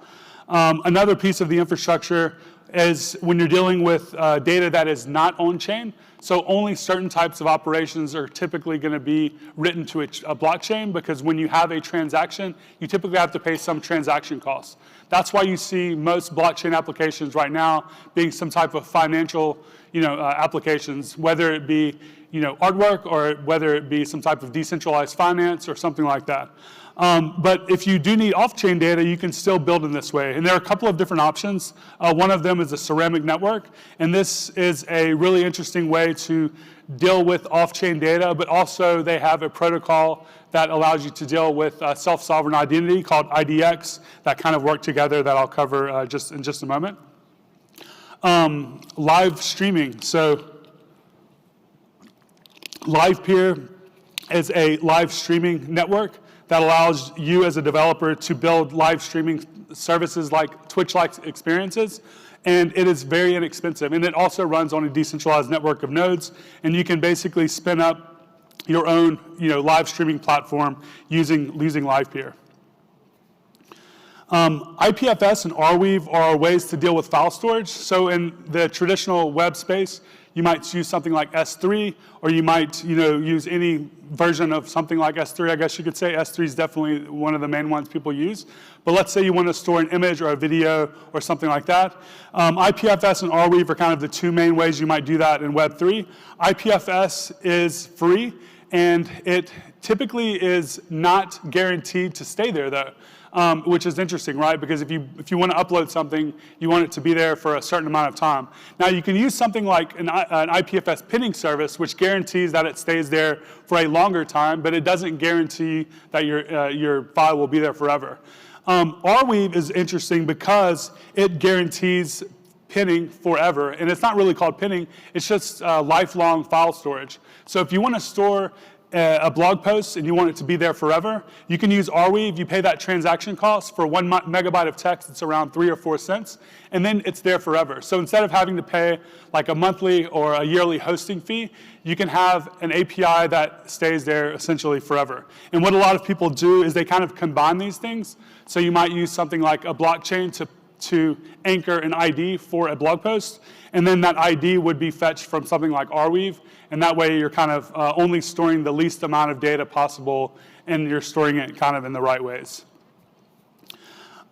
E: Another piece of the infrastructure is when you're dealing with data that is not on-chain. So only certain types of operations are typically going to be written to a blockchain, because when you have a transaction, you typically have to pay some transaction costs. That's why you see most blockchain applications right now being some type of financial, applications, whether it be, artwork, or whether it be some type of decentralized finance or something like that. But if you do need off-chain data, you can still build in this way. And there are a couple of different options. One of them is a ceramic network. And this is a really interesting way to deal with off-chain data, but also they have a protocol that allows you to deal with self-sovereign identity called IDX that kind of work together, that I'll cover in just a moment. Live streaming. So LivePeer is a live streaming network that allows you as a developer to build live streaming services like Twitch-like experiences. And it is very inexpensive. And it also runs on a decentralized network of nodes. And you can basically spin up your own live streaming platform using LivePeer. IPFS and Arweave are ways to deal with file storage. So in the traditional web space, you might use something like S3, or you might use any version of something like S3, I guess you could say. S3 is definitely one of the main ones people use. But let's say you want to store an image or a video or something like that. IPFS and Arweave are kind of the two main ways you might do that in Web3. IPFS is free, and it typically is not guaranteed to stay there, though. Which is interesting, right? Because if you want to upload something, you want it to be there for a certain amount of time. Now, you can use something like an IPFS pinning service, which guarantees that it stays there for a longer time, but it doesn't guarantee that your file will be there forever. Arweave is interesting because it guarantees pinning forever, and it's not really called pinning, it's just lifelong file storage. So if you want to store a blog post and you want it to be there forever, you can use Arweave. You pay that transaction cost for 1 megabyte of text. It's around 3 or 4 cents, and then it's there forever. So instead of having to pay like a monthly or a yearly hosting fee, you can have an API that stays there essentially forever. And what a lot of people do is they kind of combine these things. So you might use something like a blockchain to anchor an ID for a blog post, and then that ID would be fetched from something like Arweave, and that way you're kind of only storing the least amount of data possible, and you're storing it kind of in the right ways.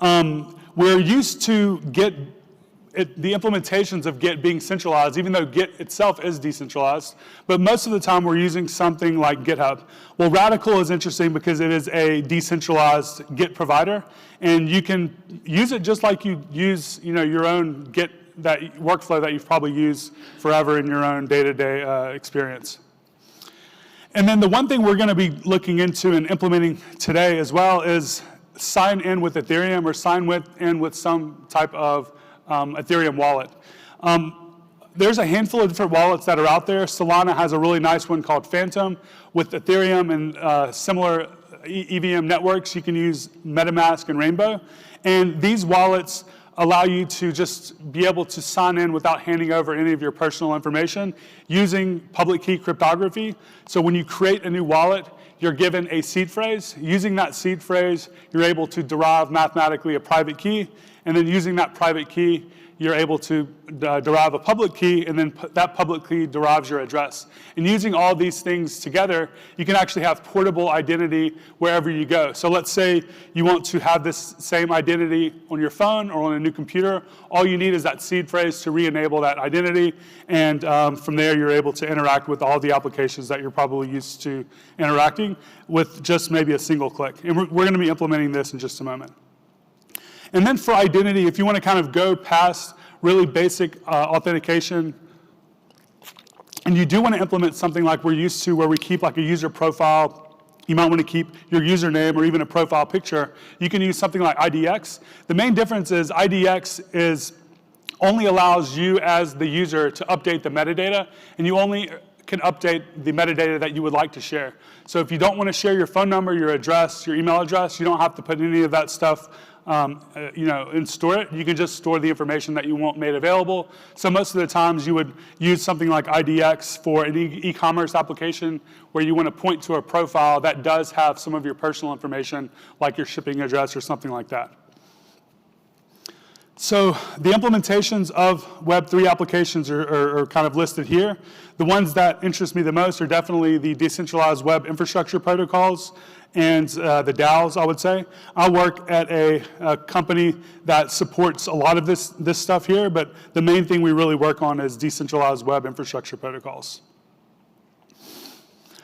E: We're used to the implementations of Git being centralized, even though Git itself is decentralized, but most of the time we're using something like GitHub. Well, Radical is interesting because it is a decentralized Git provider, and you can use it just like you use your own Git that workflow that you've probably used forever in your own day-to-day experience. And then the one thing we're going to be looking into and implementing today as well is sign in with Ethereum, or sign in with some type of Ethereum wallet. There's a handful of different wallets that are out there. Solana has a really nice one called Phantom. With Ethereum and similar EVM networks, you can use MetaMask and Rainbow. And these wallets allow you to just be able to sign in without handing over any of your personal information using public key cryptography. So when you create a new wallet, you're given a seed phrase. Using that seed phrase, you're able to derive mathematically a private key. And then using that private key, you're able to derive a public key, and then that public key derives your address. And using all these things together, you can actually have portable identity wherever you go. So let's say you want to have this same identity on your phone or on a new computer. All you need is that seed phrase to re-enable that identity, and from there you're able to interact with all the applications that you're probably used to interacting with just maybe a single click. And we're going to be implementing this in just a moment. And then for identity, if you want to kind of go past really basic authentication, and you do want to implement something like we're used to, where we keep like a user profile, you might want to keep your username or even a profile picture, you can use something like IDX. The main difference is IDX only allows you as the user to update the metadata, and you only can update the metadata that you would like to share. So if you don't want to share your phone number, your address, your email address, you don't have to put any of that stuff and store it. You can just store the information that you want made available. So most of the times you would use something like IDX for an e-commerce application where you want to point to a profile that does have some of your personal information, like your shipping address or something like that. So the implementations of Web3 applications are kind of listed here. The ones that interest me the most are definitely the decentralized web infrastructure protocols and the DAOs, I would say. I work at a company that supports a lot of this stuff here, but the main thing we really work on is decentralized web infrastructure protocols.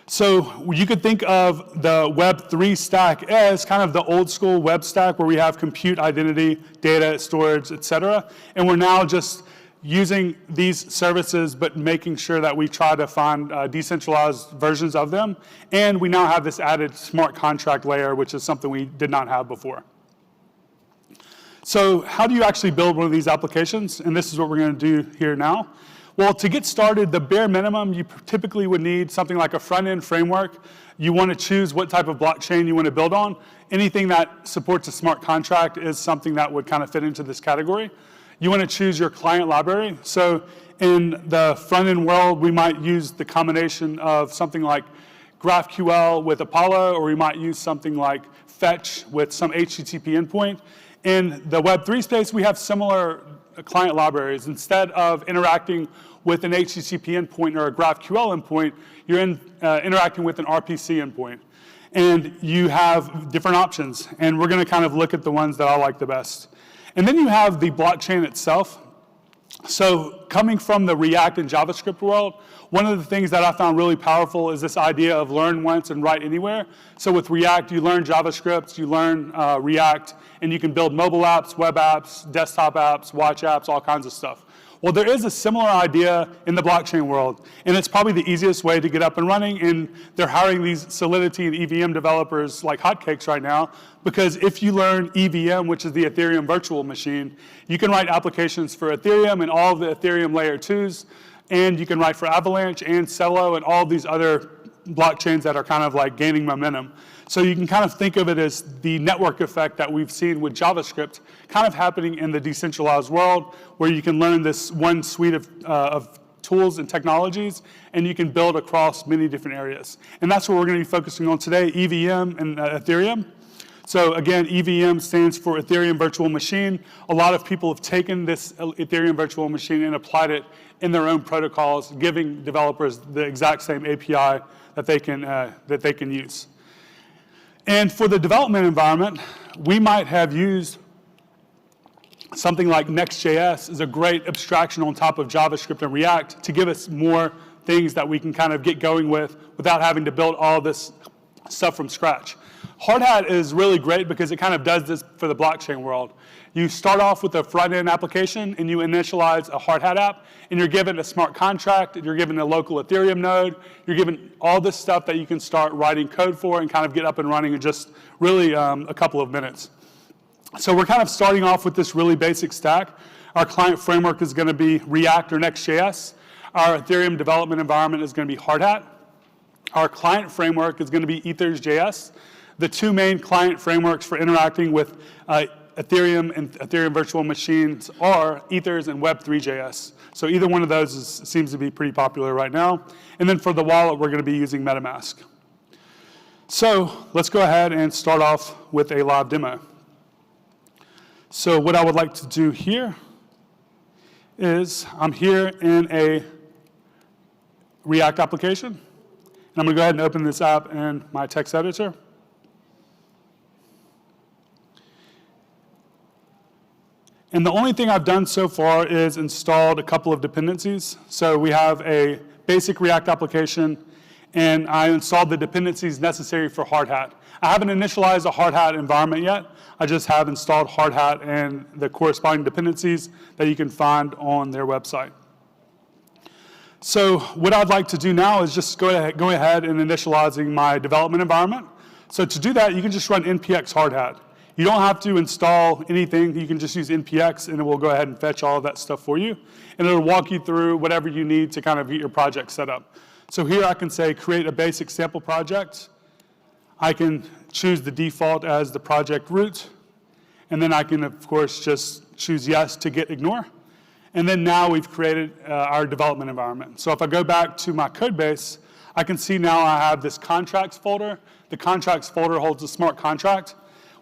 E: So you could think of the Web3 stack as kind of the old school web stack where we have compute, identity, data, storage, et cetera. And we're now just using these services, but making sure that we try to find decentralized versions of them. And we now have this added smart contract layer, which is something we did not have before. So how do you actually build one of these applications? And this is what we're going to do here now. Well, to get started, the bare minimum, you typically would need something like a front-end framework. You want to choose what type of blockchain you want to build on. Anything that supports a smart contract is something that would kind of fit into this category. You want to choose your client library. So in the front-end world, we might use the combination of something like GraphQL with Apollo, or we might use something like Fetch with some HTTP endpoint. In the Web3 space, we have similar client libraries. Instead of interacting with an HTTP endpoint or a GraphQL endpoint, you're interacting with an RPC endpoint. And you have different options. And we're going to kind of look at the ones that I like the best. And then you have the blockchain itself. So coming from the React and JavaScript world, one of the things that I found really powerful is this idea of learn once and write anywhere. So with React, you learn JavaScript, you learn React, and you can build mobile apps, web apps, desktop apps, watch apps, all kinds of stuff. Well, there is a similar idea in the blockchain world, and it's probably the easiest way to get up and running, and they're hiring these Solidity and EVM developers like hotcakes right now, because if you learn EVM, which is the Ethereum virtual machine, you can write applications for Ethereum and all of the Ethereum layer 2s, and you can write for Avalanche and Celo and all these other blockchains that are kind of like gaining momentum. So you can kind of think of it as the network effect that we've seen with JavaScript kind of happening in the decentralized world, where you can learn this one suite of tools and technologies, and you can build across many different areas. And that's what we're going to be focusing on today, EVM and Ethereum. So again, EVM stands for Ethereum Virtual Machine. A lot of people have taken this Ethereum Virtual Machine and applied it in their own protocols, giving developers the exact same API that they can use. And for the development environment, we might have used something like Next.js as a great abstraction on top of JavaScript and React to give us more things that we can kind of get going with without having to build all this stuff from scratch. Hardhat is really great because it kind of does this for the blockchain world. You start off with a front-end application and you initialize a Hardhat app, and you're given a smart contract, you're given a local Ethereum node, you're given all this stuff that you can start writing code for and kind of get up and running in just really a couple of minutes. So we're kind of starting off with this really basic stack. Our client framework is going to be React or Next.js. Our Ethereum development environment is going to be Hardhat. Our client framework is going to be Ethers.js. The two main client frameworks for interacting with Ethereum and Ethereum virtual machines are Ethers and Web3.js. So either one of those seems to be pretty popular right now. And then for the wallet, we're going to be using MetaMask. So let's go ahead and start off with a live demo. So what I would like to do here is I'm here in a React application. And I'm going to go ahead and open this app in my text editor. And the only thing I've done so far is installed a couple of dependencies. So we have a basic React application, and I installed the dependencies necessary for Hardhat. I haven't initialized a Hardhat environment yet. I just have installed Hardhat and the corresponding dependencies that you can find on their website. So what I'd like to do now is just go ahead and initializing my development environment. So to do that, you can just run npx Hardhat. You don't have to install anything. You can just use npx, and it will go ahead and fetch all of that stuff for you. And it'll walk you through whatever you need to kind of get your project set up. So here I can say create a basic sample project. I can choose the default as the project root. And then I can, of course, just choose yes to git ignore. And then now we've created our development environment. So if I go back to my code base, I can see now I have this contracts folder. The contracts folder holds a smart contract.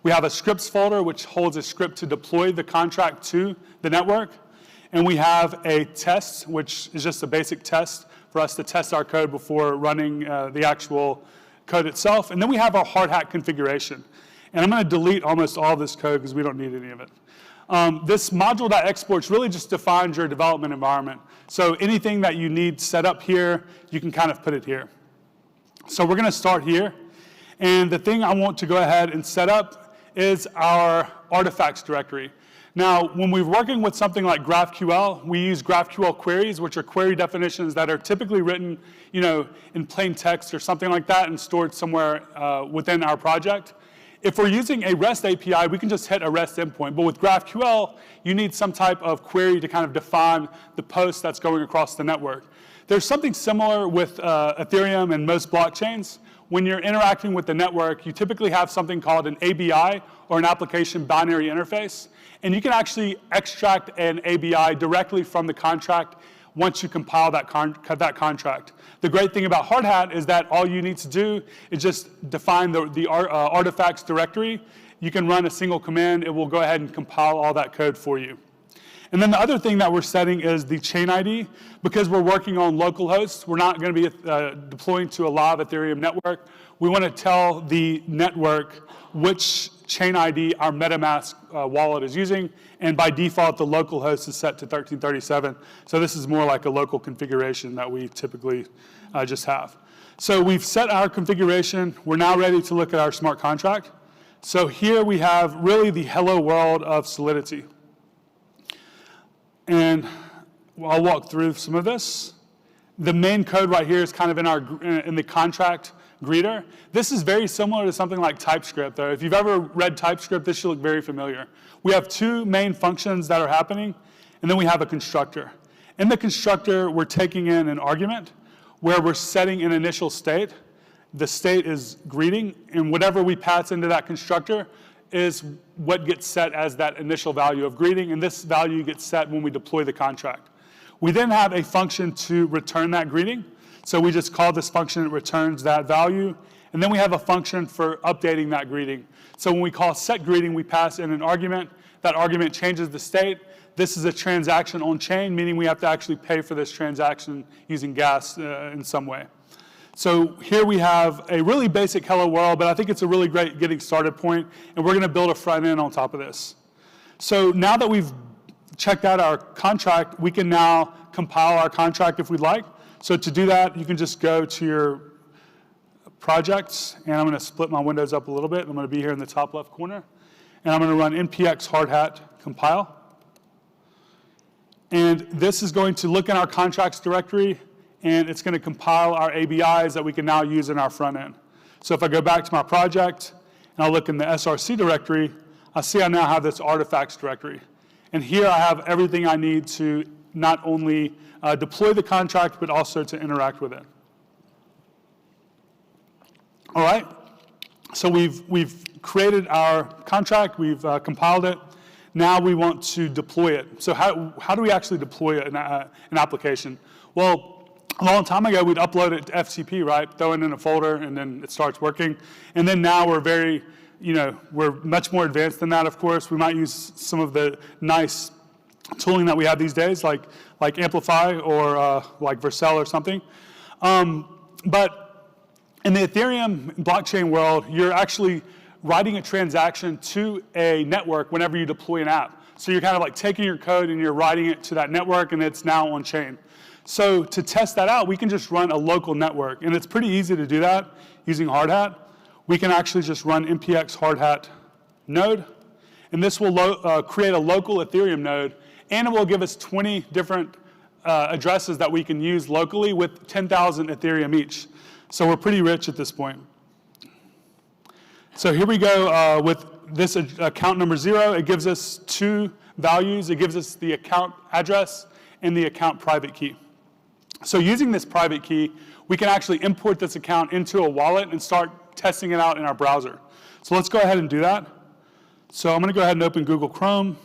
E: We have a scripts folder, which holds a script to deploy the contract to the network. And we have a test, which is just a basic test for us to test our code before running the actual code itself. And then we have our hard hat configuration. And I'm going to delete almost all of this code because we don't need any of it. This module.exports really just defines your development environment. So anything that you need set up here, you can kind of put it here. So we're going to start here. And the thing I want to go ahead and set up is our artifacts directory. Now, when we're working with something like GraphQL, we use GraphQL queries, which are query definitions that are typically written, in plain text or something like that and stored somewhere within our project. If we're using a REST API, we can just hit a REST endpoint. But with GraphQL, you need some type of query to kind of define the post that's going across the network. There's something similar with Ethereum and most blockchains. When you're interacting with the network, you typically have something called an ABI, or an application binary interface. And you can actually extract an ABI directly from the contract once you compile that contract. The great thing about Hard Hat is that all you need to do is just define the artifacts directory. You can run a single command. It will go ahead and compile all that code for you. And then the other thing that we're setting is the chain ID. Because we're working on local hosts, we're not going to be deploying to a live Ethereum network. We want to tell the network which chain ID our MetaMask wallet is using. And by default, the local host is set to 1337. So this is more like a local configuration that we typically just have. So we've set our configuration. We're now ready to look at our smart contract. So here we have really the hello world of Solidity. And I'll walk through some of this. The main code right here is kind of in the contract greeter. This is very similar to something like TypeScript, though. If you've ever read TypeScript, this should look very familiar. We have two main functions that are happening, and then we have a constructor. In the constructor, we're taking in an argument where we're setting an initial state. The state is greeting, and whatever we pass into that constructor is what gets set as that initial value of greeting, and this value gets set when we deploy the contract. We then have a function to return that greeting. So we just call this function, it returns that value, and then we have a function for updating that greeting. So when we call set greeting, we pass in an argument. That argument changes the state. This is a transaction on chain, meaning we have to actually pay for this transaction using gas in some way. So here we have a really basic hello world, but I think it's a really great getting started point, and we're going to build a front end on top of this. So now that we've checked out our contract, we can now compile our contract if we'd like. So to do that, you can just go to your projects, and I'm going to split my windows up a little bit. I'm going to be here in the top left corner, and I'm going to run npx hardhat compile. And this is going to look in our contracts directory, and it's going to compile our ABIs that we can now use in our front end. So if I go back to my project, and I look in the SRC directory, I see I now have this artifacts directory. And here I have everything I need to not only deploy the contract, but also to interact with it. All right, so we've created our contract, we've compiled it. Now we want to deploy it. So how do we actually deploy an application? Well, a long time ago, we'd upload it to FTP, right? Throw it in a folder, and then it starts working. And then now we're we're much more advanced than that, of course. We might use some of the nice tooling that we have these days, like Amplify or like Vercel or something. But in the Ethereum blockchain world, you're actually writing a transaction to a network whenever you deploy an app. So you're kind of like taking your code and you're writing it to that network, and it's now on chain. So to test that out, we can just run a local network, and it's pretty easy to do that using Hard Hat. We can actually just run npx hardhat node, and this will create a local Ethereum node, and it will give us 20 different addresses that we can use locally with 10,000 Ethereum each. So we're pretty rich at this point. So here we go with this account number 0. It gives us 2 values. It gives us the account address and the account private key. So using this private key, we can actually import this account into a wallet and start testing it out in our browser. So let's go ahead and do that. So I'm going to go ahead and open Google Chrome.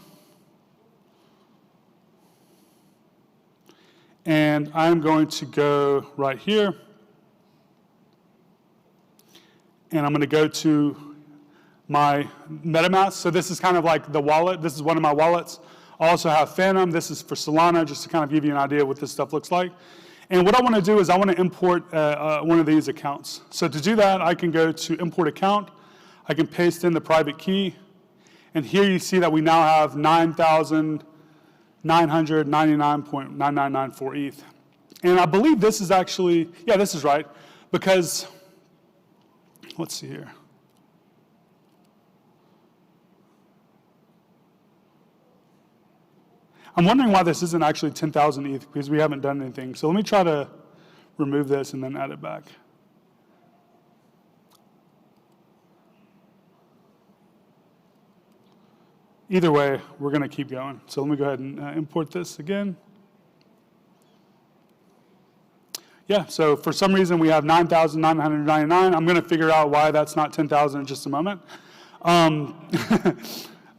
E: And I'm going to go right here. And I'm going to go to my MetaMask. So this is kind of like the wallet. This is one of my wallets. I also have Phantom. This is for Solana, just to kind of give you an idea what this stuff looks like. And what I want to do is I want to import one of these accounts. So to do that, I can go to import account. I can paste in the private key. And here you see that we now have 9,999.9994 ETH. And I believe this is actually, yeah, this is right, because, let's see here. I'm wondering why this isn't actually 10,000 ETH, because we haven't done anything. So let me try to remove this and then add it back. Either way, we're going to keep going. So let me go ahead and import this again. Yeah, so for some reason we have 9,999. I'm going to figure out why that's not 10,000 in just a moment.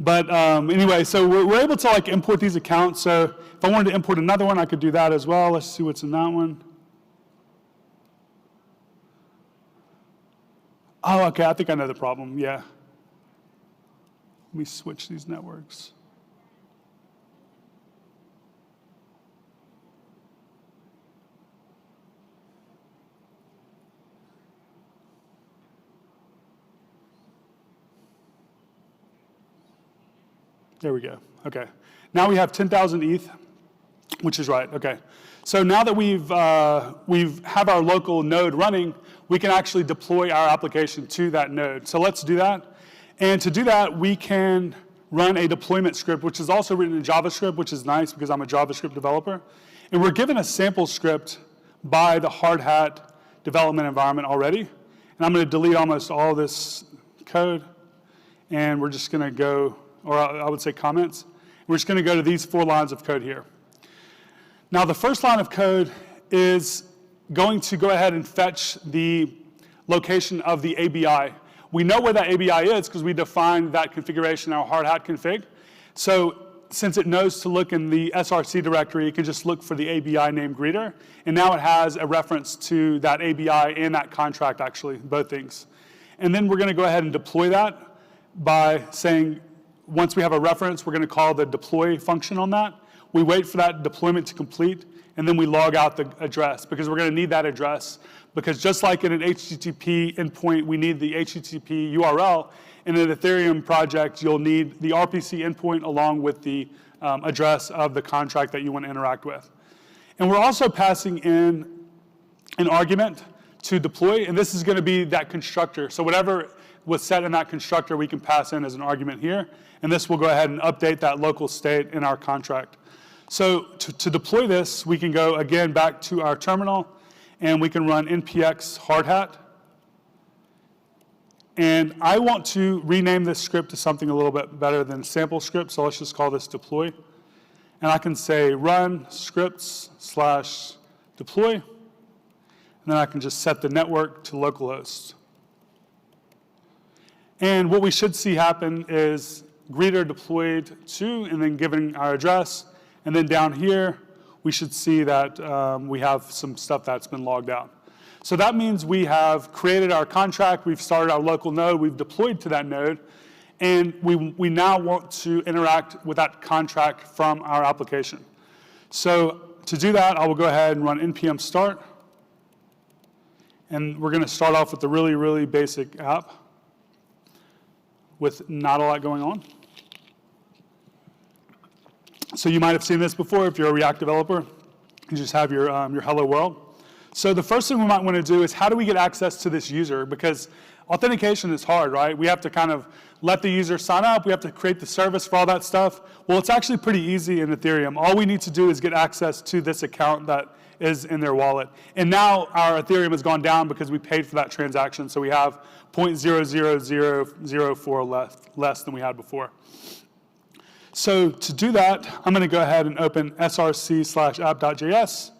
E: But anyway, so we're able to like import these accounts. So if I wanted to import another one, I could do that as well. Let's see what's in that one. Oh, okay, I think I know the problem, yeah. Let me switch these networks. There we go. Okay. Now we have 10,000 ETH, which is right. Okay. So now that we have our local node running, we can actually deploy our application to that node. So let's do that. And to do that, we can run a deployment script, which is also written in JavaScript, which is nice because I'm a JavaScript developer. And we're given a sample script by the Hard Hat development environment already. And I'm going to delete almost all this code. And we're just going to go, or I would say comments. We're just going to go to these 4 lines of code here. Now, the first line of code is going to go ahead and fetch the location of the ABI. We know where that ABI is because we defined that configuration in our hard hat config. So since it knows to look in the src directory, it can just look for the ABI named greeter. And now it has a reference to that ABI and that contract, actually, both things. And then we're going to go ahead and deploy that by saying, once we have a reference, we're going to call the deploy function on that. We wait for that deployment to complete, and then we log out the address because we're going to need that address. Because just like in an HTTP endpoint, we need the HTTP URL. In an Ethereum project, you'll need the RPC endpoint along with the address of the contract that you want to interact with. And we're also passing in an argument to deploy, and this is going to be that constructor. So whatever was set in that constructor, we can pass in as an argument here. And this will go ahead and update that local state in our contract. So to deploy this, we can go again back to our terminal, and we can run npx hardhat. And I want to rename this script to something a little bit better than sample script, so let's just call this deploy. And I can say run scripts / deploy, and then I can just set the network to localhost. And what we should see happen is greeter deployed to, and then given our address. And then down here, we should see that we have some stuff that's been logged out. So that means we have created our contract, we've started our local node, we've deployed to that node, and we now want to interact with that contract from our application. So to do that, I will go ahead and run npm start. And we're going to start off with the really, really basic app with not a lot going on. So you might have seen this before if you're a React developer. You just have your hello world. So the first thing we might want to do is how do we get access to this user? Because authentication is hard, right? We have to kind of let the user sign up. We have to create the service for all that stuff. Well, it's actually pretty easy in Ethereum. All we need to do is get access to this account that is in their wallet. And now our Ethereum has gone down because we paid for that transaction. So we have 0.00004 less than we had before. So to do that, I'm going to go ahead and open src/app.js.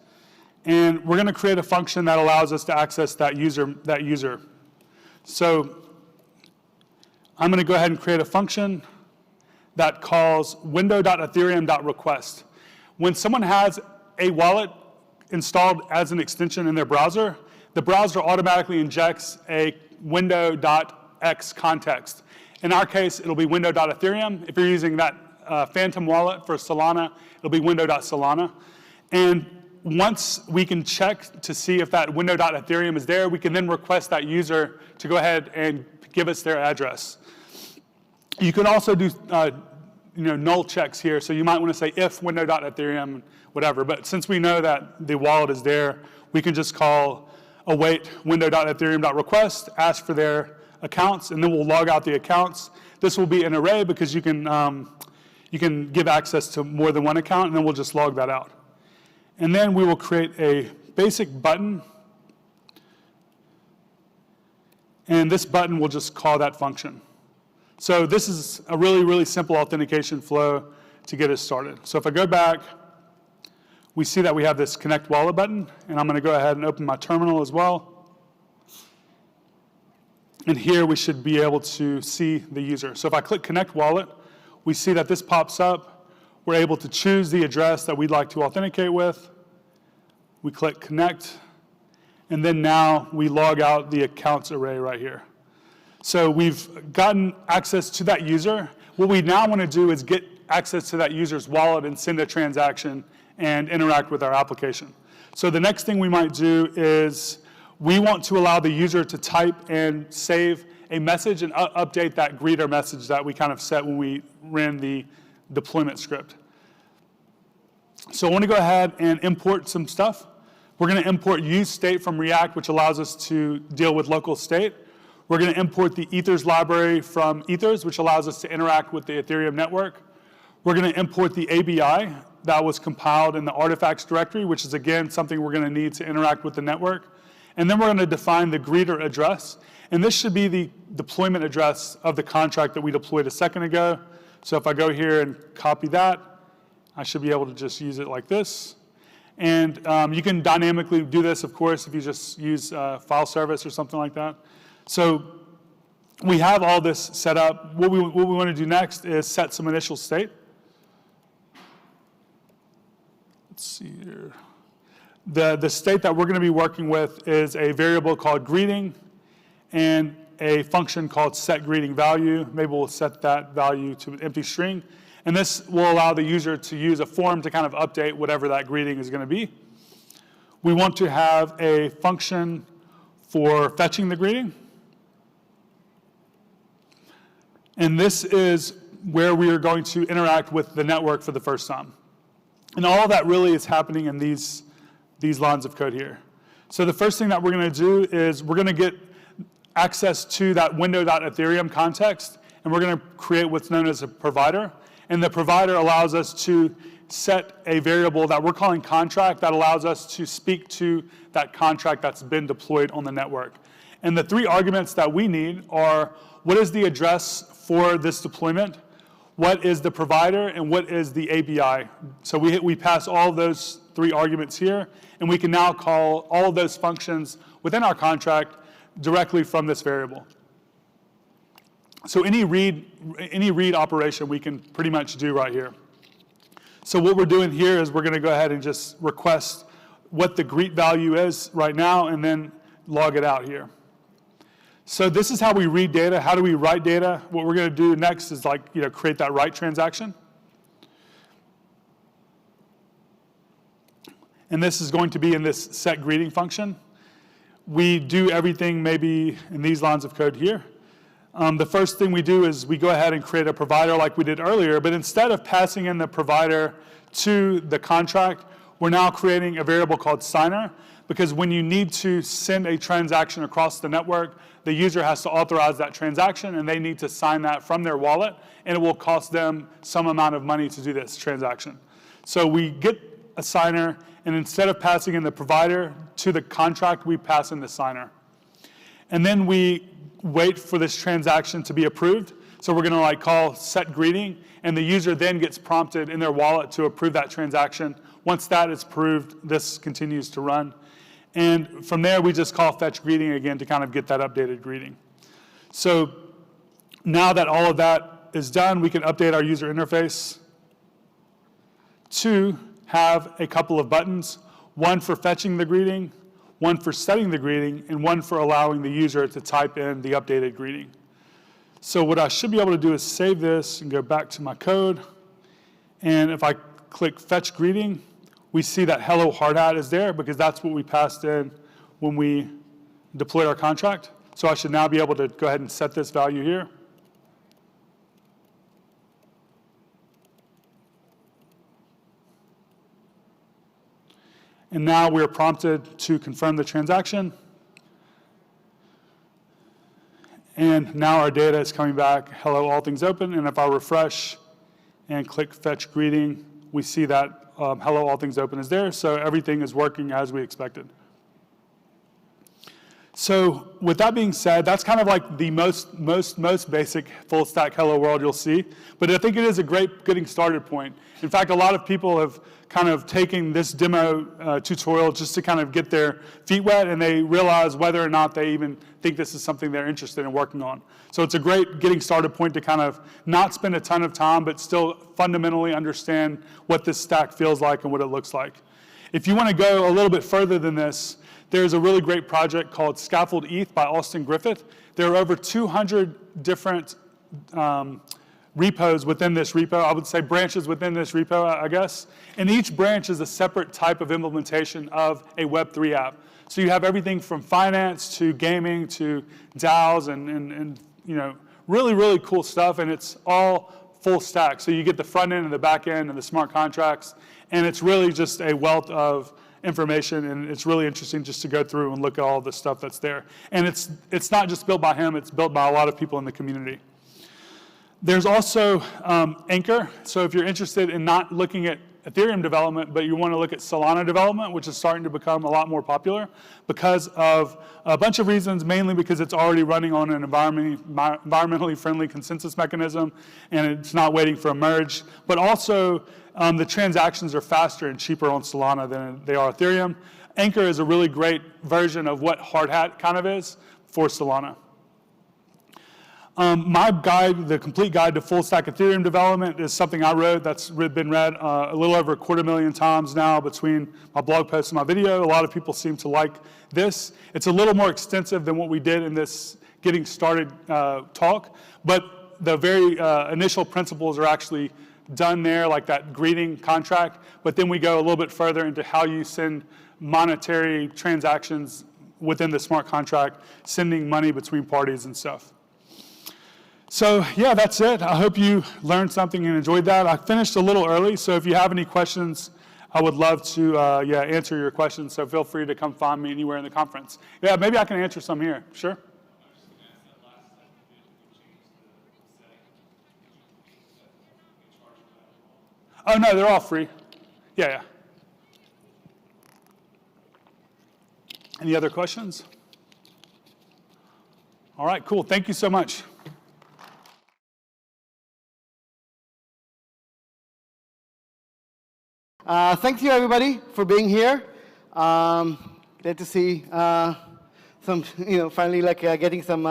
E: And we're going to create a function that allows us to access that user. So I'm going to go ahead and create a function that calls window.ethereum.request. When someone has a wallet installed as an extension in their browser, the browser automatically injects a window.x context. In our case, it'll be window.ethereum. If you're using that Phantom wallet for Solana, it'll be window.solana. And once we can check to see if that window.ethereum is there, we can then request that user to go ahead and give us their address. You can also do null checks here, so you might want to say if window.ethereum, whatever. But since we know that the wallet is there, we can just call await window.ethereum.request, ask for their accounts, and then we'll log out the accounts. This will be an array because you can give access to more than one account, and then we'll just log that out. And then we will create a basic button, and this button will just call that function. So this is a really, really simple authentication flow to get us started. So if I go back, we see that we have this connect wallet button, and I'm going to go ahead and open my terminal as well. And here we should be able to see the user. So if I click connect wallet, we see that this pops up. We're able to choose the address that we'd like to authenticate with. We click connect, and then now we log out the accounts array right here. So we've gotten access to that user. What we now want to do is get access to that user's wallet and send a transaction and interact with our application. So the next thing we might do is we want to allow the user to type and save a message and update that greeter message that we kind of set when we ran the deployment script. So I want to go ahead and import some stuff. We're going to import use state from React, which allows us to deal with local state. We're going to import the Ethers library from Ethers, which allows us to interact with the Ethereum network. We're going to import the ABI that was compiled in the artifacts directory, which is, again, something we're going to need to interact with the network. And then we're going to define the greeter address. And this should be the deployment address of the contract that we deployed a second ago. So if I go here and copy that, I should be able to just use it like this. And you can dynamically do this, of course, if you just use file service or something like that. So we have all this set up. What we want to do next is set some initial state. Let's see here. The state that we're going to be working with is a variable called greeting and a function called setGreetingValue. Maybe we'll set that value to an empty string. And this will allow the user to use a form to kind of update whatever that greeting is going to be. We want to have a function for fetching the greeting. And this is where we are going to interact with the network for the first time. And all of that really is happening in these lines of code here. So the first thing that we're going to do is we're going to get access to that window.ethereum context, and we're going to create what's known as a provider. And the provider allows us to set a variable that we're calling contract that allows us to speak to that contract that's been deployed on the network. And the three arguments that we need are what is the address for this deployment, what is the provider, and what is the ABI. So we pass all of those three arguments here, and we can now call all of those functions within our contract directly from this variable. So any read operation we can pretty much do right here. So what we're doing here is we're going to go ahead and just request what the greet value is right now and then log it out here. So this is how we read data. How do we write data? What we're going to do next is create that write transaction. And this is going to be in this set greeting function. We do everything maybe in these lines of code here. The first thing we do is we go ahead and create a provider like we did earlier, but instead of passing in the provider to the contract, we're now creating a variable called signer, because when you need to send a transaction across the network, the user has to authorize that transaction, and they need to sign that from their wallet, and it will cost them some amount of money to do this transaction. So we get a signer, and instead of passing in the provider to the contract, we pass in the signer. And then we wait for this transaction to be approved. So we're going to call set greeting, and the user then gets prompted in their wallet to approve that transaction. Once that is approved, this continues to run. And from there, we just call fetch greeting again to kind of get that updated greeting. So now that all of that is done, we can update our user interface to have a couple of buttons, one for fetching the greeting, one for setting the greeting, and one for allowing the user to type in the updated greeting. So what I should be able to do is save this and go back to my code. And if I click fetch greeting, we see that hello hard hat is there because that's what we passed in when we deployed our contract. So I should now be able to go ahead and set this value here. And now we're prompted to confirm the transaction. And now our data is coming back, hello, all things open. And if I refresh and click fetch greeting, we see that hello, all things open is there. So everything is working as we expected. So with that being said, that's kind of like the most basic full stack hello world you'll see. But I think it is a great getting started point. In fact, a lot of people have kind of taken this demo tutorial just to kind of get their feet wet, and they realize whether or not they even think this is something they're interested in working on. So it's a great getting started point to kind of not spend a ton of time, but still fundamentally understand what this stack feels like and what it looks like. If you want to go a little bit further than this, there's a really great project called Scaffold ETH by Austin Griffith. There are over 200 different repos within this repo, I would say branches within this repo, I guess. And each branch is a separate type of implementation of a Web3 app. So you have everything from finance to gaming to DAOs and you know, really, really cool stuff, and it's all full stack. So you get the front end and the back end and the smart contracts, and it's really just a wealth of information, and it's really interesting just to go through and look at all the stuff that's there. And it's not just built by him, it's built by a lot of people in the community. There's also Anchor. So if you're interested in not looking at Ethereum development, but you want to look at Solana development, which is starting to become a lot more popular because of a bunch of reasons, mainly because it's already running on an environmentally friendly consensus mechanism, and it's not waiting for a merge. But also, the transactions are faster and cheaper on Solana than they are Ethereum. Anchor is a really great version of what Hard Hat kind of is for Solana. My guide, the complete guide to full stack Ethereum development, is something I wrote that's been read a little over 250,000 times now between my blog post and my video. A lot of people seem to like this. It's a little more extensive than what we did in this getting started talk, but the very initial principles are actually done there, like that greeting contract, but then we go a little bit further into how you send monetary transactions within the smart contract, sending money between parties and stuff. So yeah, that's it. I hope you learned something and enjoyed that. I finished a little early, so if you have any questions, I would love to answer your questions, so feel free to come find me anywhere in the conference. Yeah, maybe I can answer some here. Sure? Oh no, they're all free. Yeah. Any other questions? All right, cool. Thank you so much.
G: Thank you, everybody, for being here. Glad to see some, finally getting some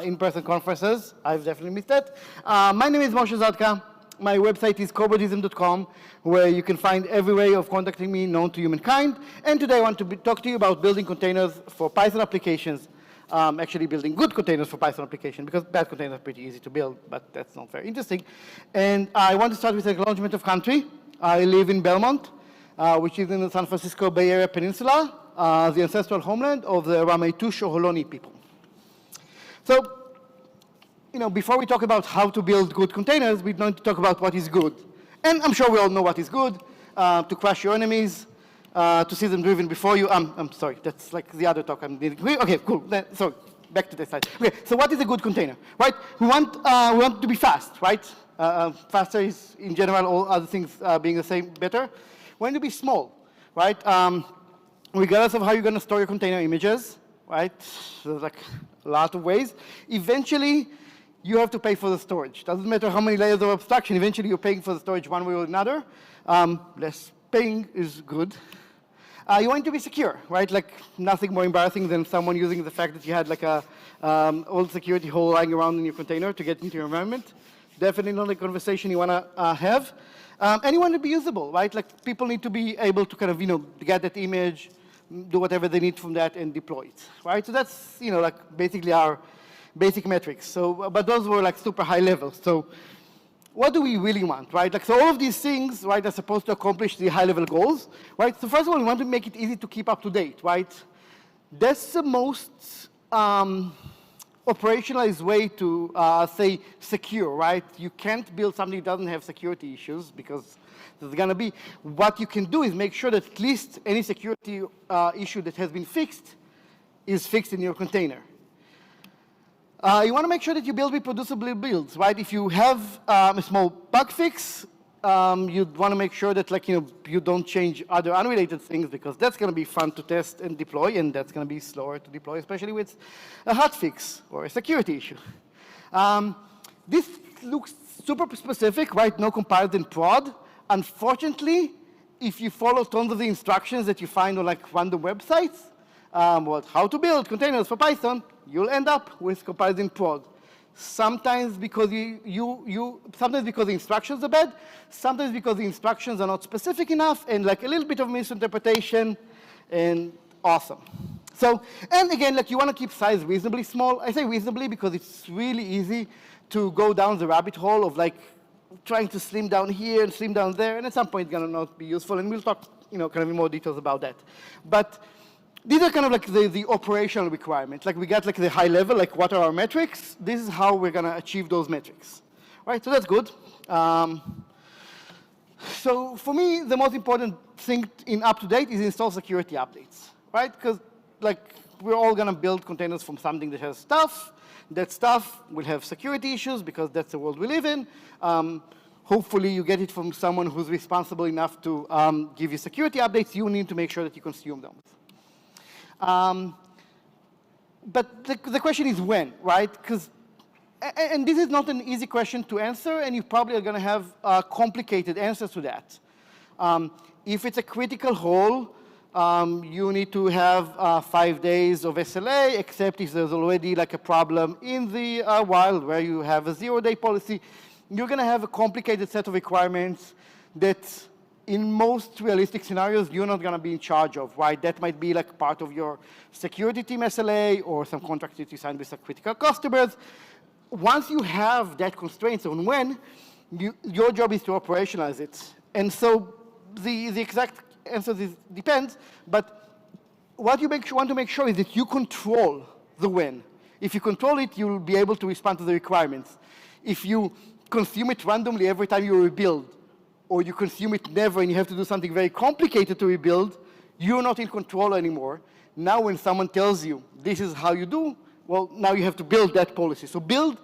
G: in-person conferences. I've definitely missed that. My name is Moshe Zadka. My website is cobordism.com, where you can find every way of contacting me known to humankind. And today I want to talk to you about building containers for Python applications. Actually building good containers for Python application, because bad containers are pretty easy to build, but that's not very interesting. And I want to start with acknowledgement of country. I live in Belmont, which is in the San Francisco Bay Area Peninsula, the ancestral homeland of the Ramaytush Oholoni people. So, before we talk about how to build good containers, we need to talk about what is good. And I'm sure we all know what is good: to crush your enemies, to see them driven before you. I'm sorry, that's like the other talk I'm doing. Okay, cool. So back to this slide. Okay, so what is a good container, right? We want to be fast, right? Faster is, in general, all other things being the same, better. We want to be small, right? Regardless of how you're going to store your container images, right? So there's like a lot of ways. Eventually, you have to pay for the storage. Doesn't matter how many layers of abstraction. Eventually, you're paying for the storage one way or another. Less paying is good. You want to be secure, right? Like nothing more embarrassing than someone using the fact that you had like a old security hole lying around in your container to get into your environment. Definitely not a conversation you want to have. And you want to be usable, right? Like people need to be able to kind of, get that image, do whatever they need from that and deploy it, right? So that's, like basically our
L: basic metrics. So, but those were like super high level. So what do we really want, right? Like, so all of these things, right, are supposed to accomplish the high level goals, right? So first of all, we want to make it easy to keep up to date, right? That's the most operationalized way to say secure, right? You can't build something that doesn't have security issues because there's gonna be. What you can do is make sure that at least any security issue that has been fixed is fixed in your container. You want to make sure that you build reproducible builds, right? If you have a small bug fix, you'd want to make sure that, like, you don't change other unrelated things because that's going to be fun to test and deploy, and that's going to be slower to deploy, especially with a hotfix or a security issue. This looks super specific, right? No comparison prod. Unfortunately, if you follow tons of the instructions that you find on like random websites, how to build containers for Python, you'll end up with comparison prod. Sometimes because sometimes because the instructions are bad, sometimes because the instructions are not specific enough, and like a little bit of misinterpretation, and awesome. So, and again, like you want to keep size reasonably small. I say reasonably because it's really easy to go down the rabbit hole of like trying to slim down here and slim down there, and at some point it's gonna not be useful, and we'll talk, kind of in more details about that. But these are kind of like the operational requirements. Like we got like the high level, like what are our metrics? This is how we're gonna achieve those metrics, right? So that's good. So for me, the most important thing in up-to-date is install security updates, right? Because like we're all gonna build containers from something that has stuff. That stuff will have security issues because that's the world we live in. Hopefully you get it from someone who's responsible enough to give you security updates. You need to make sure that you consume them. But the question is when, right? And this is not an easy question to answer, and you probably are going to have complicated answers to that. If it's a critical hole, you need to have 5 days of SLA, except if there's already like a problem in the wild where you have a 0-day policy. You're going to have a complicated set of requirements that in most realistic scenarios, you're not going to be in charge of, right? That might be like part of your security team SLA or some contracts that you signed with some critical customers. Once you have that constraints on when, your job is to operationalize it. And so the exact answer depends, but what you want to make sure is that you control the when. If you control it, you'll be able to respond to the requirements. If you consume it randomly every time you rebuild, or you consume it never and you have to do something very complicated to rebuild, you're not in control anymore. Now when someone tells you, this is how you do, well, now you have to build that policy. So build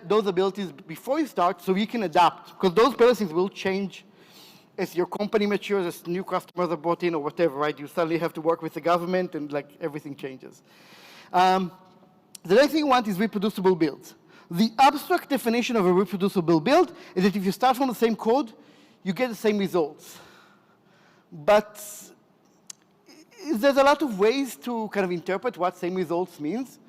L: those abilities before you start so you can adapt, because those policies will change as your company matures, as new customers are brought in or whatever, right? You suddenly have to work with the government and like everything changes. The next thing you want is reproducible builds. The abstract definition of a reproducible build is that if you start from the same code, you get the same results. But there's a lot of ways to kind of interpret what same results means.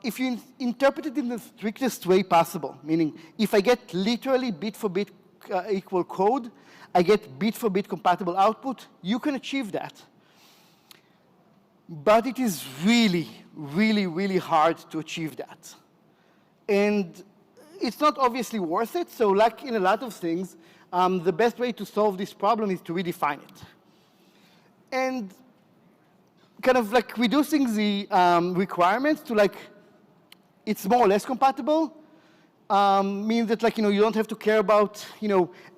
L: If you interpret it in the strictest way possible, meaning if I get literally bit for bit equal code, I get bit for bit compatible output, you can achieve that. But it is really, really, really hard to achieve that. And it's not obviously worth it. So like in a lot of things, the best way to solve this problem is to redefine it. And kind of like reducing the requirements to like, it's more or less compatible, means that like, you don't have to care about,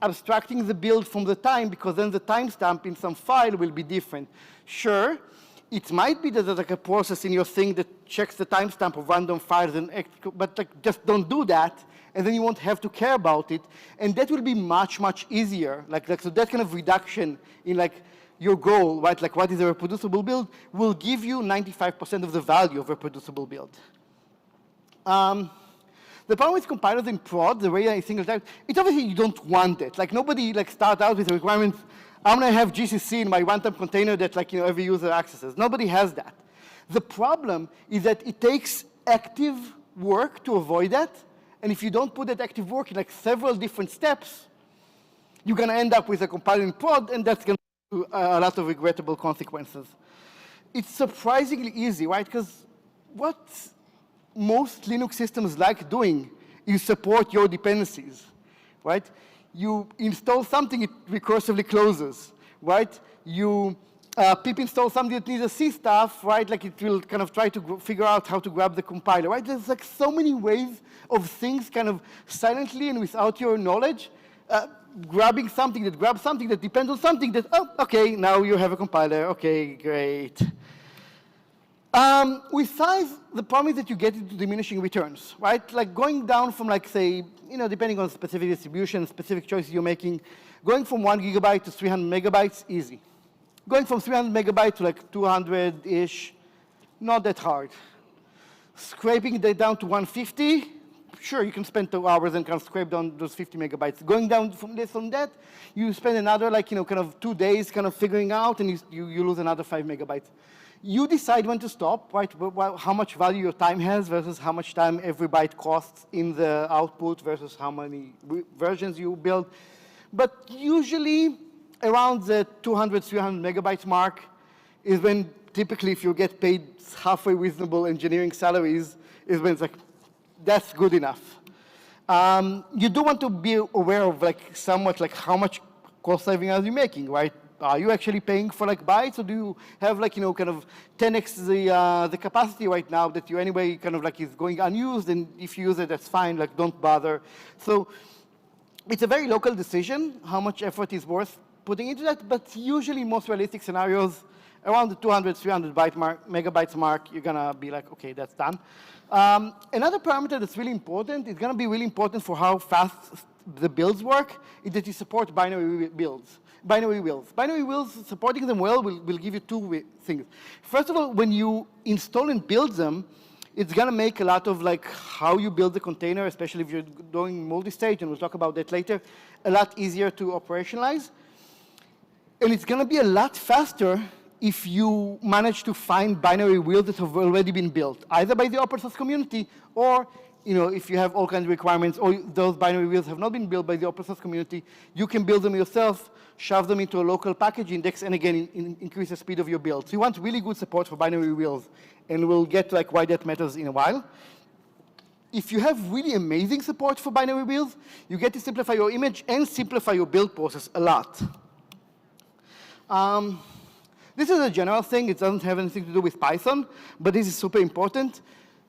L: abstracting the build from the time, because then the timestamp in some file will be different. Sure, it might be that there's like a process in your thing that checks the timestamp of random files, but like just don't do that, and then you won't have to care about it, and that will be much, much easier. So that kind of reduction in like your goal, right? Like what is a reproducible build will give you 95% of the value of a reproducible build. The problem with compilers in prod, the way I think of that, it's obviously you don't want it. Like nobody like start out with the requirement, I'm going to have GCC in my one-time container that like, every user accesses. Nobody has that. The problem is that it takes active work to avoid that. And if you don't put that active work in like several different steps, you're going to end up with a compiler in prod, and that's going to have a lot of regrettable consequences. It's surprisingly easy, right? Because most Linux systems like doing is support your dependencies, right? You install something, it recursively closes, right? You pip install something that needs a C stuff, right? Like it will kind of try to figure out how to grab the compiler, right? There's like so many ways of things kind of silently and without your knowledge, grabbing something that grabs something that depends on something that, oh, okay, now you have a compiler, okay, great. With size, the problem is that you get into diminishing returns, right? Like going down from like, say, depending on specific distribution, specific choices you're making, going from 1 gigabyte to 300 megabytes, easy. Going from 300 megabytes to like 200-ish, not that hard. Scraping that down to 150, sure, you can spend 2 hours and kind of scrape down those 50 megabytes. Going down from this on that, you spend another like, kind of 2 days kind of figuring out and you lose another 5 megabytes. You decide when to stop, right? How much value your time has versus how much time every byte costs in the output versus how many versions you build. But usually around the 200, 300 megabytes mark is when typically if you get paid halfway reasonable engineering salaries is when it's like, that's good enough. You do want to be aware of like somewhat like how much cost saving are you making, right? Are you actually paying for like bytes, or do you have like, kind of 10x the capacity right now that you anyway kind of like is going unused, and if you use it, that's fine, like don't bother. So it's a very local decision how much effort is worth putting into that, but usually most realistic scenarios, around the 200, 300 megabytes mark, you're gonna be like, okay, that's done. Another parameter that's really important, it's gonna be really important for how fast the builds work, is that you support binary wheels. Binary wheels, supporting them well will give you two things. First of all, when you install and build them, it's gonna make a lot of like how you build the container, especially if you're doing multi-stage, and we'll talk about that later, a lot easier to operationalize. And it's gonna be a lot faster if you manage to find binary wheels that have already been built, either by the open source community or if you have all kinds of requirements or those binary wheels have not been built by the open source community, you can build them yourself, shove them into a local package index, and again, increase the speed of your build. So you want really good support for binary wheels, and we'll get to like why that matters in a while. If you have really amazing support for binary wheels, you get to simplify your image and simplify your build process a lot. This is a general thing. It doesn't have anything to do with Python, but this is super important.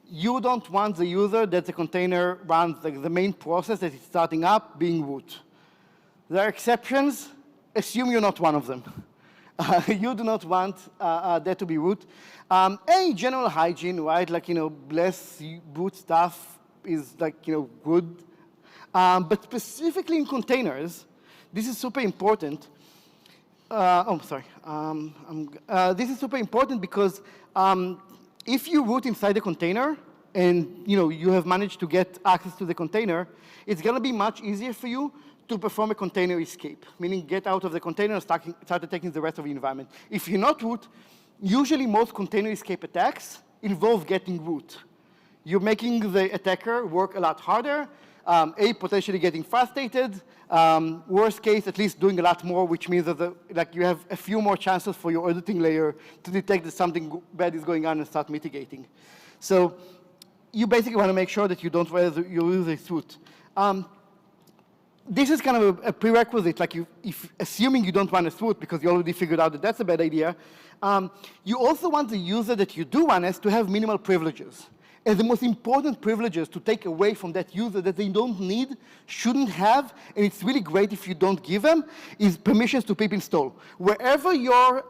L: You don't want the user that the container runs, like the main process that is starting up, being root. There are exceptions. Assume you're not one of them. You do not want that to be root. Any general hygiene, right? Like, less boot stuff is like, good. But specifically in containers, this is super important. This is super important because if you root inside the container and you have managed to get access to the container, it's going to be much easier for you to perform a container escape, meaning get out of the container and start attacking the rest of the environment. If you're not root, usually most container escape attacks involve getting root. You're making the attacker work a lot harder, potentially getting frustrated, worst case, at least doing a lot more, which means that you have a few more chances for your auditing layer to detect that something bad is going on and start mitigating. So you basically want to make sure that you don't use a root. This is kind of a prerequisite, like assuming you don't want a root because you already figured out that that's a bad idea, you also want the user that you do want as to have minimal privileges. And the most important privileges to take away from that user that they don't need, shouldn't have, and it's really great if you don't give them, is permissions to pip install. Wherever your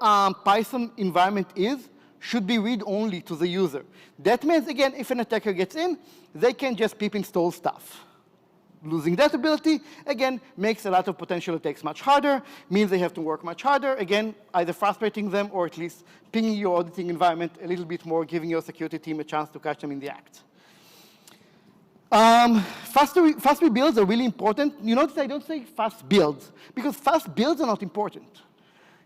L: Python environment is, should be read-only to the user. That means, again, if an attacker gets in, they can just pip install stuff. Losing that ability, again, makes a lot of potential attacks much harder, means they have to work much harder, again, either frustrating them or at least pinging your auditing environment a little bit more, giving your security team a chance to catch them in the act. Fast rebuilds are really important. You notice I don't say fast builds, because fast builds are not important.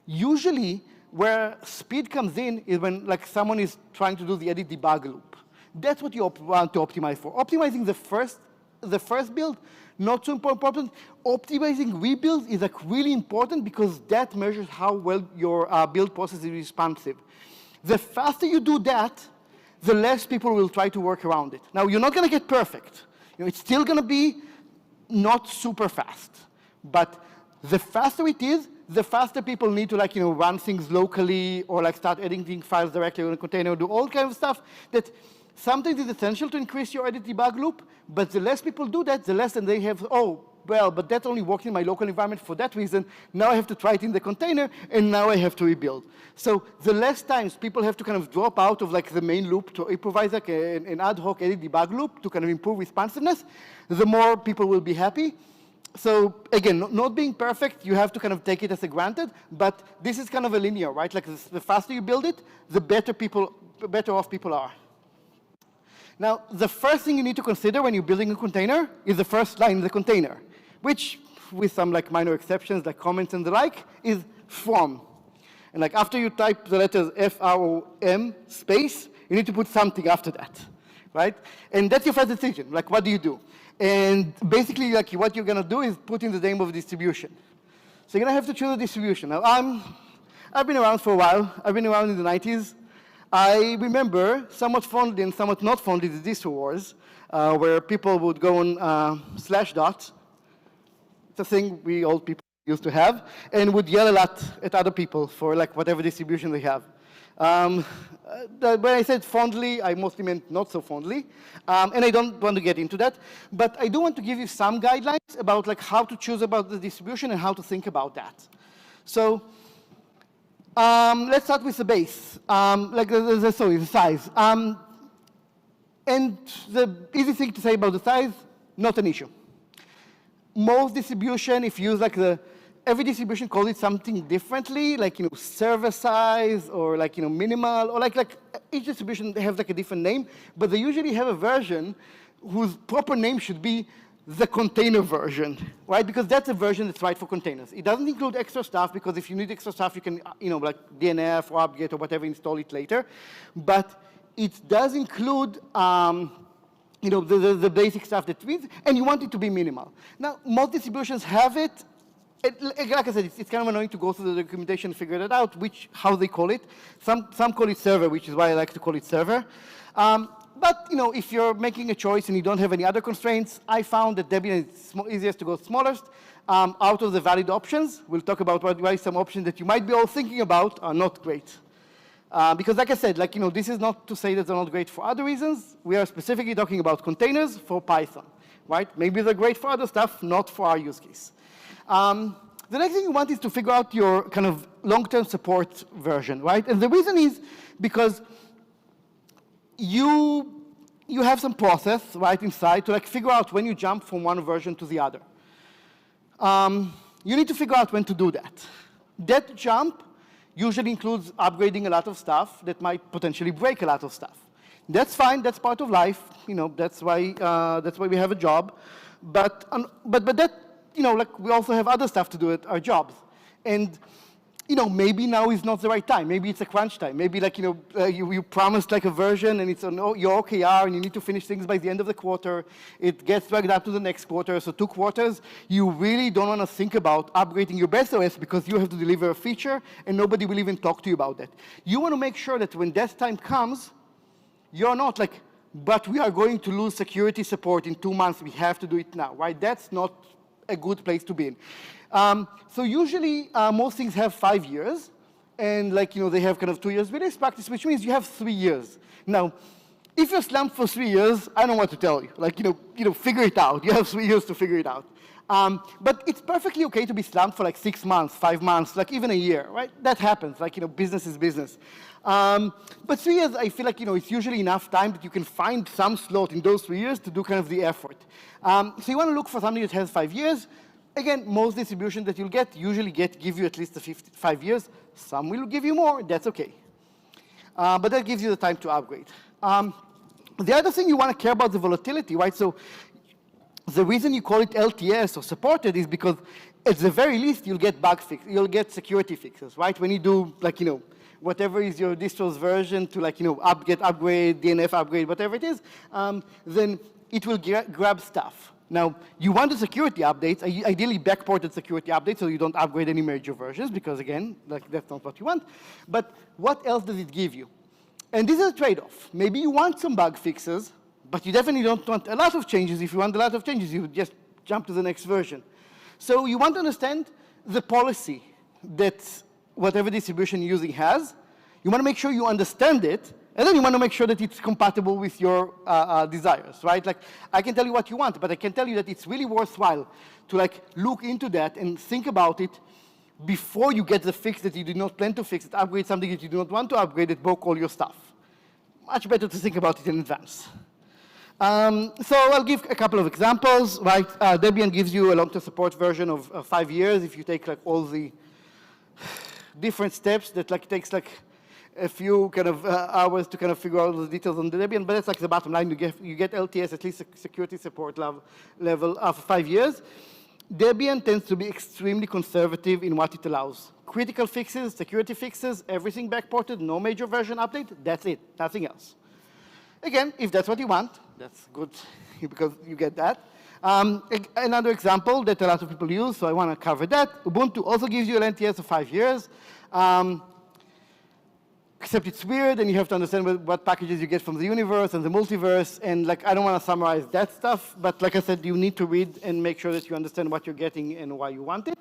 L: Usually, where speed comes in is when someone is trying to do the edit debug loop. That's what you want to optimize for. Optimizing the first build, not so important. Optimizing rebuilds is really important because that measures how well your build process is responsive. The faster you do that, the less people will try to work around it. Now, you're not going to get perfect. It's still going to be not super fast. But the faster it is, the faster people need to run things locally or start editing files directly on a container, do all kinds of stuff that sometimes is essential to increase your edit debug loop, but the less people do that, the less then they have, oh, well, but that only works in my local environment for that reason. Now I have to try it in the container, and now I have to rebuild. So the less times people have to kind of drop out of the main loop to improvise an ad hoc edit debug loop to kind of improve responsiveness, the more people will be happy. So again, not being perfect, you have to kind of take it as a granted, but this is kind of a linear, right? The faster you build it, the better off people are. Now, the first thing you need to consider when you're building a container is the first line in the container, which, with some minor exceptions like comments and the like, is from. And after you type the letters F-R-O-M space, you need to put something after that, right? And that's your first decision. What do you do? And basically, what you're going to do is put in the name of a distribution. So you're going to have to choose a distribution. Now, I've been around for a while. I've been around in the 90s. I remember somewhat fondly and somewhat not fondly the distro wars, where people would go on /dot. It's a thing we old people used to have, and would yell a lot at other people for whatever distribution they have. When I said fondly, I mostly meant not so fondly, and I don't want to get into that. But I do want to give you some guidelines about how to choose about the distribution and how to think about that. So let's start with the base, the size. And the easy thing to say about the size, not an issue. Most distribution, if you use every distribution calls it something differently, server size or minimal, or each distribution has a different name, but they usually have a version whose proper name should be the container version, right? Because that's a version that's right for containers. It doesn't include extra stuff, because if you need extra stuff, you can, DNF or apt-get or whatever, install it later. But it does include, the basic stuff that means, and you want it to be minimal. Now, most distributions have it. Like I said, it's kind of annoying to go through the documentation and figure that out, how they call it. Some call it server, which is why I like to call it server. But if you're making a choice and you don't have any other constraints, I found that Debian is easiest to go smallest out of the valid options. We'll talk about why some options that you might be all thinking about are not great. Because like I said, this is not to say that they're not great for other reasons. We are specifically talking about containers for Python, right? Maybe they're great for other stuff, not for our use case. The next thing you want is to figure out your kind of long-term support version, right? And the reason is because you have some process right inside to figure out when you jump from one version to the other. You need to figure out when to do that. That jump usually includes upgrading a lot of stuff that might potentially break a lot of stuff. That's fine. That's part of life. That's why we have a job. But that, we also have other stuff to do at our jobs. And, maybe now is not the right time. Maybe it's a crunch time. Maybe you promised a version and it's on your OKR and you need to finish things by the end of the quarter. It gets dragged up to the next quarter. So 2 quarters, you really don't want to think about upgrading your best OS because you have to deliver a feature and nobody will even talk to you about that. You want to make sure that when that time comes, you're not but we are going to lose security support in 2 months. We have to do it now, right? That's not a good place to be in. So usually, most things have 5 years, and they have kind of 2 years release practice, which means you have 3 years. Now, if you're slumped for 3 years, I don't know what to tell you. Figure it out. You have 3 years to figure it out. But it's perfectly okay to be slumped for 6 months, 5 months, even a year, right? That happens. Business is business. But 3 years, I feel it's usually enough time that you can find some slot in those 3 years to do kind of the effort. So you want to look for something that has 5 years. Again, most distributions that you'll get usually give you at least 5 years. Some will give you more. That's okay. But that gives you the time to upgrade. The other thing you want to care about the volatility, right? So the reason you call it LTS or supported is because at the very least you'll get bug fix, you'll get security fixes, right? When you do whatever is your distro's version to get upgrade, DNF upgrade, whatever it is, then it will grab stuff. Now, you want the security updates, ideally backported security updates, so you don't upgrade any major versions, because again, that's not what you want. But what else does it give you? And this is a trade-off. Maybe you want some bug fixes, but you definitely don't want a lot of changes. If you want a lot of changes, you would just jump to the next version. So you want to understand the policy that whatever distribution you're using has. You want to make sure you understand it, and then you want to make sure that it's compatible with your desires, right? Like, I can tell you what you want, but I can tell you that it's really worthwhile to like look into that and think about it before you get the fix that you did not plan to fix, that upgrade something that you do not want to upgrade, that broke all your stuff. Much better to think about it in advance. So I'll give a couple of examples, right? Debian gives you a long-term support version of 5 years if you take like all the different steps that like takes like a few kind of hours to kind of figure out the details on the Debian, but that's like the bottom line. You get LTS, at least security support level for 5 years. Debian tends to be extremely conservative in what it allows. Critical fixes, security fixes, everything backported, no major version update, that's it, nothing else. Again, if that's what you want, that's good because you get that. Another example that a lot of people use, so I want to cover that. Ubuntu also gives you an LTS of 5 years. Except it's weird, and you have to understand what packages you get from the universe and the multiverse, and like I don't want to summarize that stuff, but like I said, you need to read and make sure that you understand what you're getting and why you want it.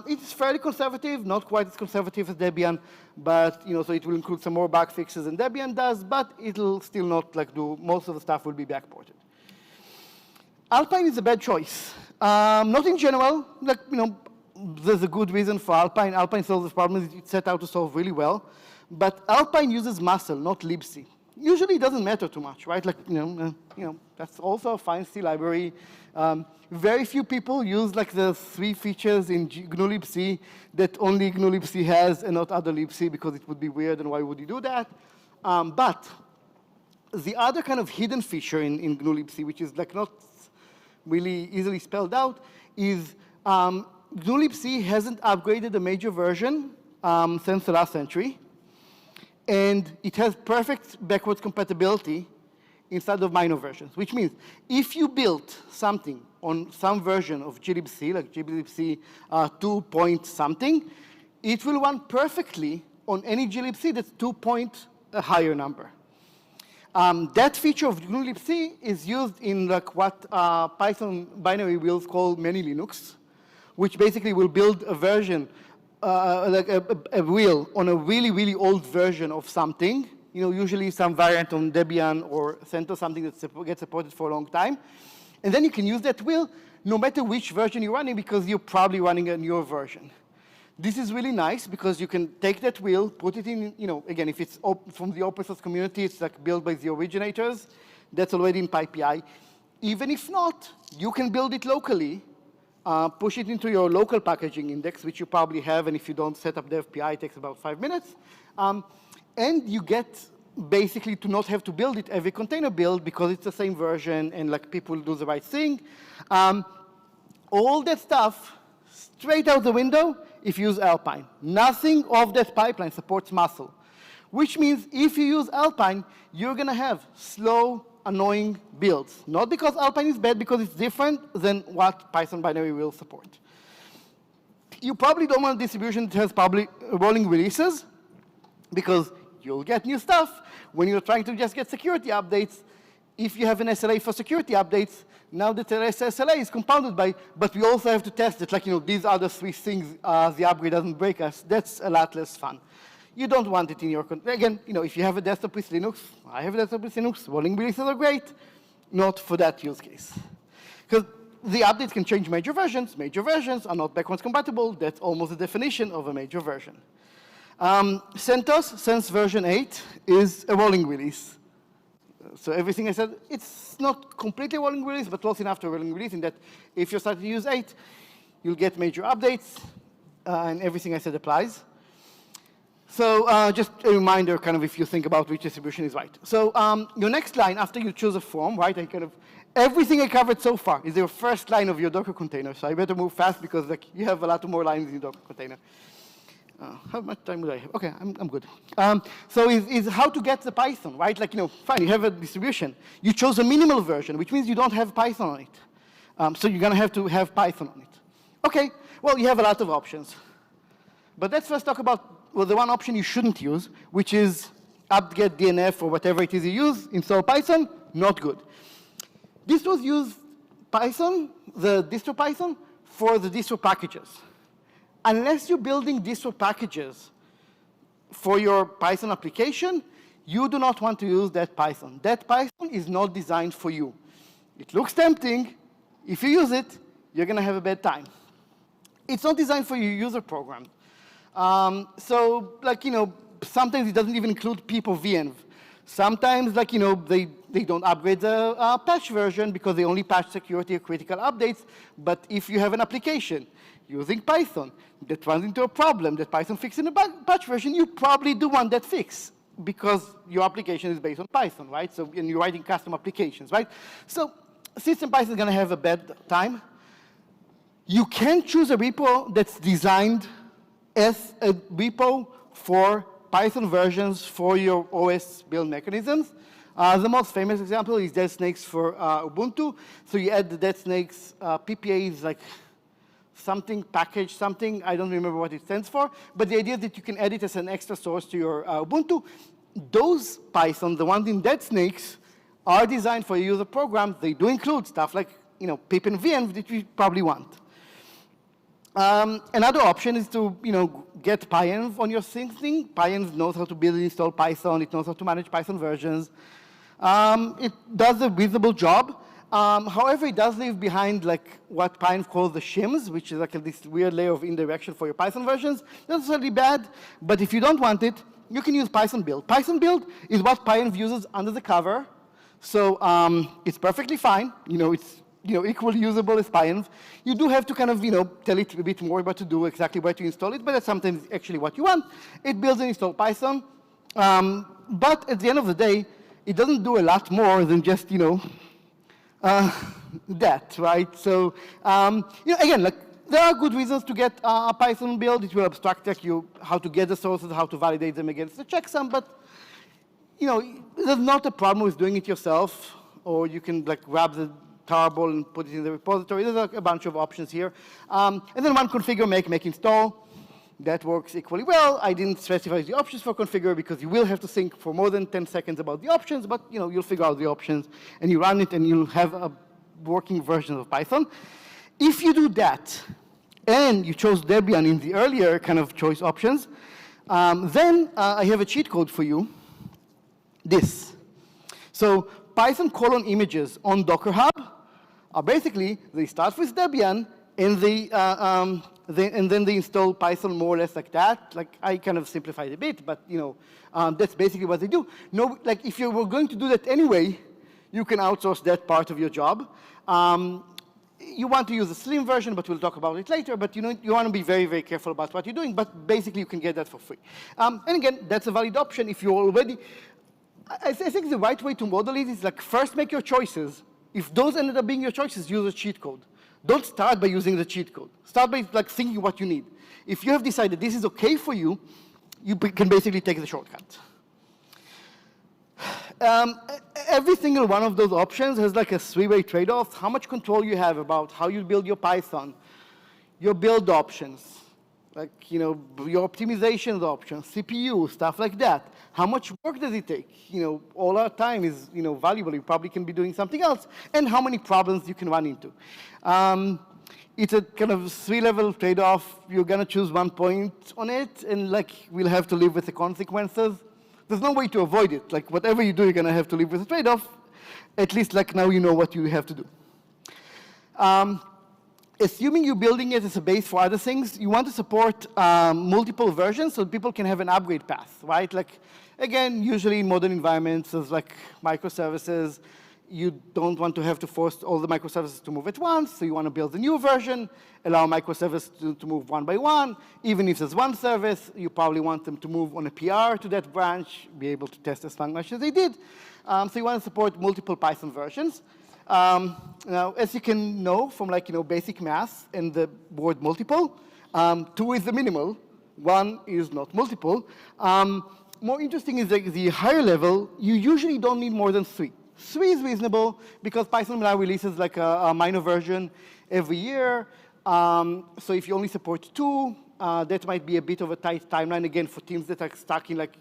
L: It's fairly conservative, not quite as conservative as Debian, but you know, so it will include some more bug fixes than Debian does, but it'll still not like do, most of the stuff will be backported. Alpine is a bad choice. Not in general, like, you know, there's a good reason for Alpine. Alpine solves the problems it's set out to solve really well. But Alpine uses muscle, not libc. Usually it doesn't matter too much, right? Like, you know, that's also a fine C library. Very few people use like the 3 features in GNU libc that only GNU libc has and not other libc because it would be weird and why would you do that? But the other kind of hidden feature in GNU libc, which is like not really easily spelled out, is GNU libc hasn't upgraded a major version since the last century. And it has perfect backwards compatibility inside of minor versions, which means if you built something on some version of glibc, like glibc 2 point something, it will run perfectly on any glibc that's 2 point a higher number. That feature of GNU libc is used in like what Python binary wheels call many Linux, which basically will build a version like a wheel on a really, really old version of something, you know, usually some variant on Debian or CentOS, something that gets supported for a long time. And then you can use that wheel no matter which version you're running because you're probably running a newer version. This is really nice because you can take that wheel, put it in, you know, again, if it's from the open source community, it's like built by the originators. That's already in PyPI. Even if not, you can build it locally. Push it into your local packaging index, which you probably have, and if you don't set up devpi, it takes about 5 minutes. And you get basically to not have to build it every container build because it's the same version and like people do the right thing. All that stuff straight out the window if you use Alpine. Nothing of that pipeline supports muscle, which means if you use Alpine, you're going to have slow, annoying builds. Not because Alpine is bad, because it's different than what Python binary will support. You probably don't want a distribution that has probably rolling releases because you'll get new stuff when you're trying to just get security updates. If you have an SLA for security updates, now that the SLA is compounded by, but we also have to test it, like, you know, these other 3 things, the upgrade doesn't break us. That's a lot less fun. You don't want it in your, again, you know, if you have a desktop with Linux, I have a desktop with Linux, rolling releases are great, not for that use case. Because the updates can change major versions are not backwards compatible, that's almost the definition of a major version. CentOS, since version 8, is a rolling release. So everything I said, it's not completely rolling release, but close enough to a rolling release in that if you're starting to use 8, you'll get major updates, and everything I said applies. So just a reminder, kind of, if you think about which distribution is right. So your next line, after you choose a form, right, and kind of everything I covered so far is your first line of your Docker container. So I better move fast because like you have a lot more lines in your Docker container. How much time would I have? OK, I'm good. So is how to get the Python, right? Like, you know, fine, you have a distribution. You chose a minimal version, which means you don't have Python on it. So you're going to have Python on it. OK, well, you have a lot of options. But let's first talk about, well, the one option you shouldn't use, which is apt-get DNF or whatever it is you use, install Python, not good. Distros use Python, the distro Python, for the distro packages. Unless you're building distro packages for your Python application, you do not want to use that Python. That Python is not designed for you. It looks tempting. If you use it, you're going to have a bad time. It's not designed for your user program. So, like, sometimes it doesn't even include pip or venv. Sometimes, like, they don't upgrade the patch version because they only patch security or critical updates. But if you have an application using Python that runs into a problem that Python fixed in the patch version, you probably do want that fix because your application is based on Python, right? So, and you're writing custom applications, right? So, System Python is going to have a bad time. You can choose a repo that's designed as a repo for Python versions for your OS build mechanisms. The most famous example is dead snakes for Ubuntu. So you add the dead snakes PPA is like something package, something, I don't remember what it stands for, but the idea is that you can add it as an extra source to your Ubuntu. Those Python, the ones in dead snakes, are designed for user programs. They do include stuff like pip and venv that you probably want. Another option is to get pyenv on your thing. Pyenv knows how to build and install Python. It knows how to manage Python versions. It does a reasonable job. However, it does leave behind like what pyenv calls the shims, which is like this weird layer of indirection for your Python versions. Not necessarily bad, but if you don't want it, you can use Python build. Python build is what pyenv uses under the cover. So it's perfectly fine. It's equally usable as pyenv. You do have to kind of tell it a bit more what to do, exactly where to install it, but that's sometimes actually what you want. It builds and installs Python. But at the end of the day, it doesn't do a lot more than just that, right? So again, like there are good reasons to get a Python build. It will abstract you how to get the sources, how to validate them against the checksum, but there's not a problem with doing it yourself, or you can like grab the tarball and put it in the repository. There's a bunch of options here. And then one configure, make install. That works equally well. I didn't specify the options for configure because you will have to think for more than 10 seconds about the options, but you'll figure out the options and you run it and you'll have a working version of Python. If you do that and you chose Debian in the earlier kind of choice options, then I have a cheat code for you. This. So Python images on Docker Hub are basically, they start with Debian and then they install Python more or less like that. Like I kind of simplified a bit, but that's basically what they do. No, like if you were going to do that anyway, you can outsource that part of your job. You want to use a slim version, but we'll talk about it later. But you want to be very, very careful about what you're doing. But basically, you can get that for free. And again, that's a valid option if you're already. I think the right way to model it is like first make your choices. If those ended up being your choices, use a cheat code. Don't start by using the cheat code. Start by like thinking what you need. If you have decided this is okay for you, you can basically take the shortcut. Every single one of those options has like a three-way trade-off. How much control you have about how you build your Python, your build options, like your optimization options, CPU, stuff like that. How much work does it take? All our time is valuable. You probably can be doing something else. And how many problems you can run into. It's a kind of three-level trade-off. You're going to choose one point on it, and like we'll have to live with the consequences. There's no way to avoid it. Like whatever you do, you're going to have to live with the trade-off. At least like now you know what you have to do. Assuming you're building it as a base for other things, you want to support multiple versions so people can have an upgrade path, right? Like, again, usually in modern environments, there's like microservices. You don't want to have to force all the microservices to move at once, so you want to build a new version, allow microservices to move one by one. Even if there's one service, you probably want them to move on a PR to that branch, be able to test as much as they did. So you want to support multiple Python versions. Now, as you can know from like, basic math and the word multiple, 2 is the minimal, 1 is not multiple. More interesting is like the higher level, you usually don't need more than 3. 3 is reasonable because Python now releases like a minor version every year. So if you only support 2, that might be a bit of a tight timeline again for teams that are stuck in like,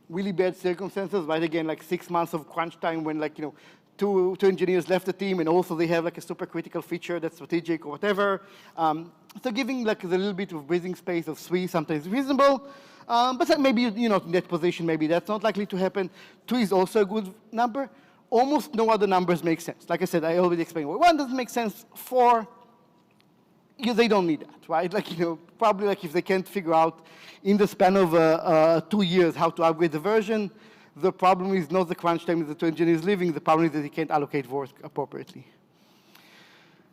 L: really bad circumstances, right? Again, like 6 months of crunch time when two engineers left the team, and also they have like a super critical feature that's strategic or whatever. So giving like a little bit of breathing space of 3 sometimes reasonable, but maybe in that position, maybe that's not likely to happen. 2 is also a good number. Almost no other numbers make sense. Like I said, I already explained why 1 doesn't make sense. 4, they don't need that, right? Probably if they can't figure out in the span of 2 years how to upgrade the version, the problem is not the crunch time that the 2 engineers leaving. The problem is that they can't allocate work appropriately.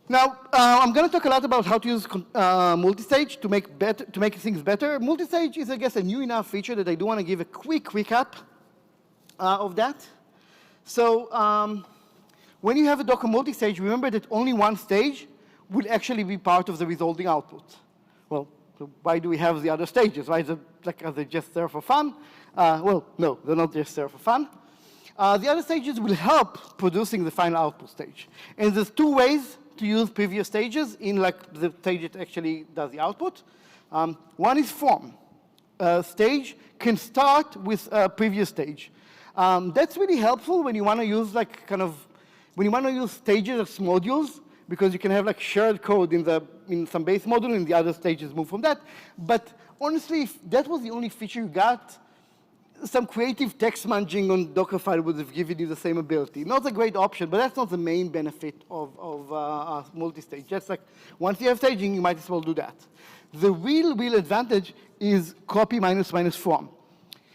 L: Now, I'm going to talk a lot about how to use multistage to make things better. Multistage is, I guess, a new enough feature that I do want to give a quick recap of that. So when you have a Docker multistage, remember that only one stage will actually be part of the resulting output. Well, so why do we have the other stages, right? Are they just there for fun? Well, no, they're not just there for fun. The other stages will help producing the final output stage. And there's 2 ways to use previous stages in the stage that actually does the output. One is form. A stage can start with a previous stage. That's really helpful when you want to use when you want to use stages as modules, because you can have shared code in some base module and the other stages move from that. But honestly, if that was the only feature you got, some creative text munging on Dockerfile would have given you the same ability. Not a great option, but that's not the main benefit of multi-stage. Just once you have staging, you might as well do that. The real advantage is copy minus form.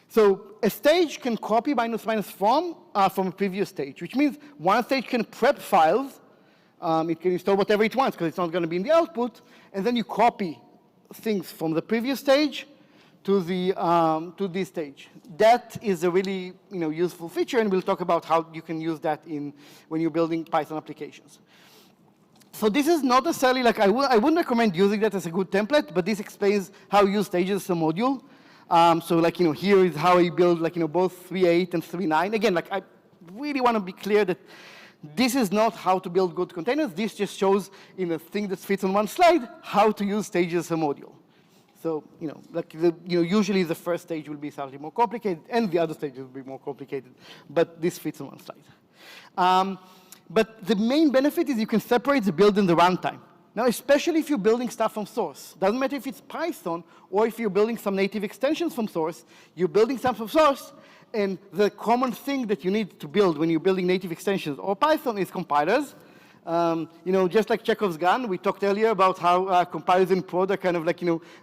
L: So a stage can copy minus form from a previous stage, which means one stage can prep files. It can install whatever it wants because it's not going to be in the output, and then you copy things from the previous stage to this stage. That is a really useful feature, and we'll talk about how you can use that when you're building Python applications. So this is not necessarily I wouldn't recommend using that as a good template, but this explains how you use stages as a module. So here is how I build both 3.8 and 3.9. Again, I really want to be clear that this is not how to build good containers. This just shows in a thing that fits on one slide how to use stages as a module. So usually the first stage will be slightly more complicated, and the other stages will be more complicated. But this fits on one slide. But the main benefit is you can separate the build and the runtime. Now, especially if you're building stuff from source. Doesn't matter if it's Python or if you're building some native extensions from source. You're building some from source, and the common thing that you need to build when you're building native extensions or Python is compilers. Just like Chekhov's gun, we talked earlier about how compilers in prod are kind of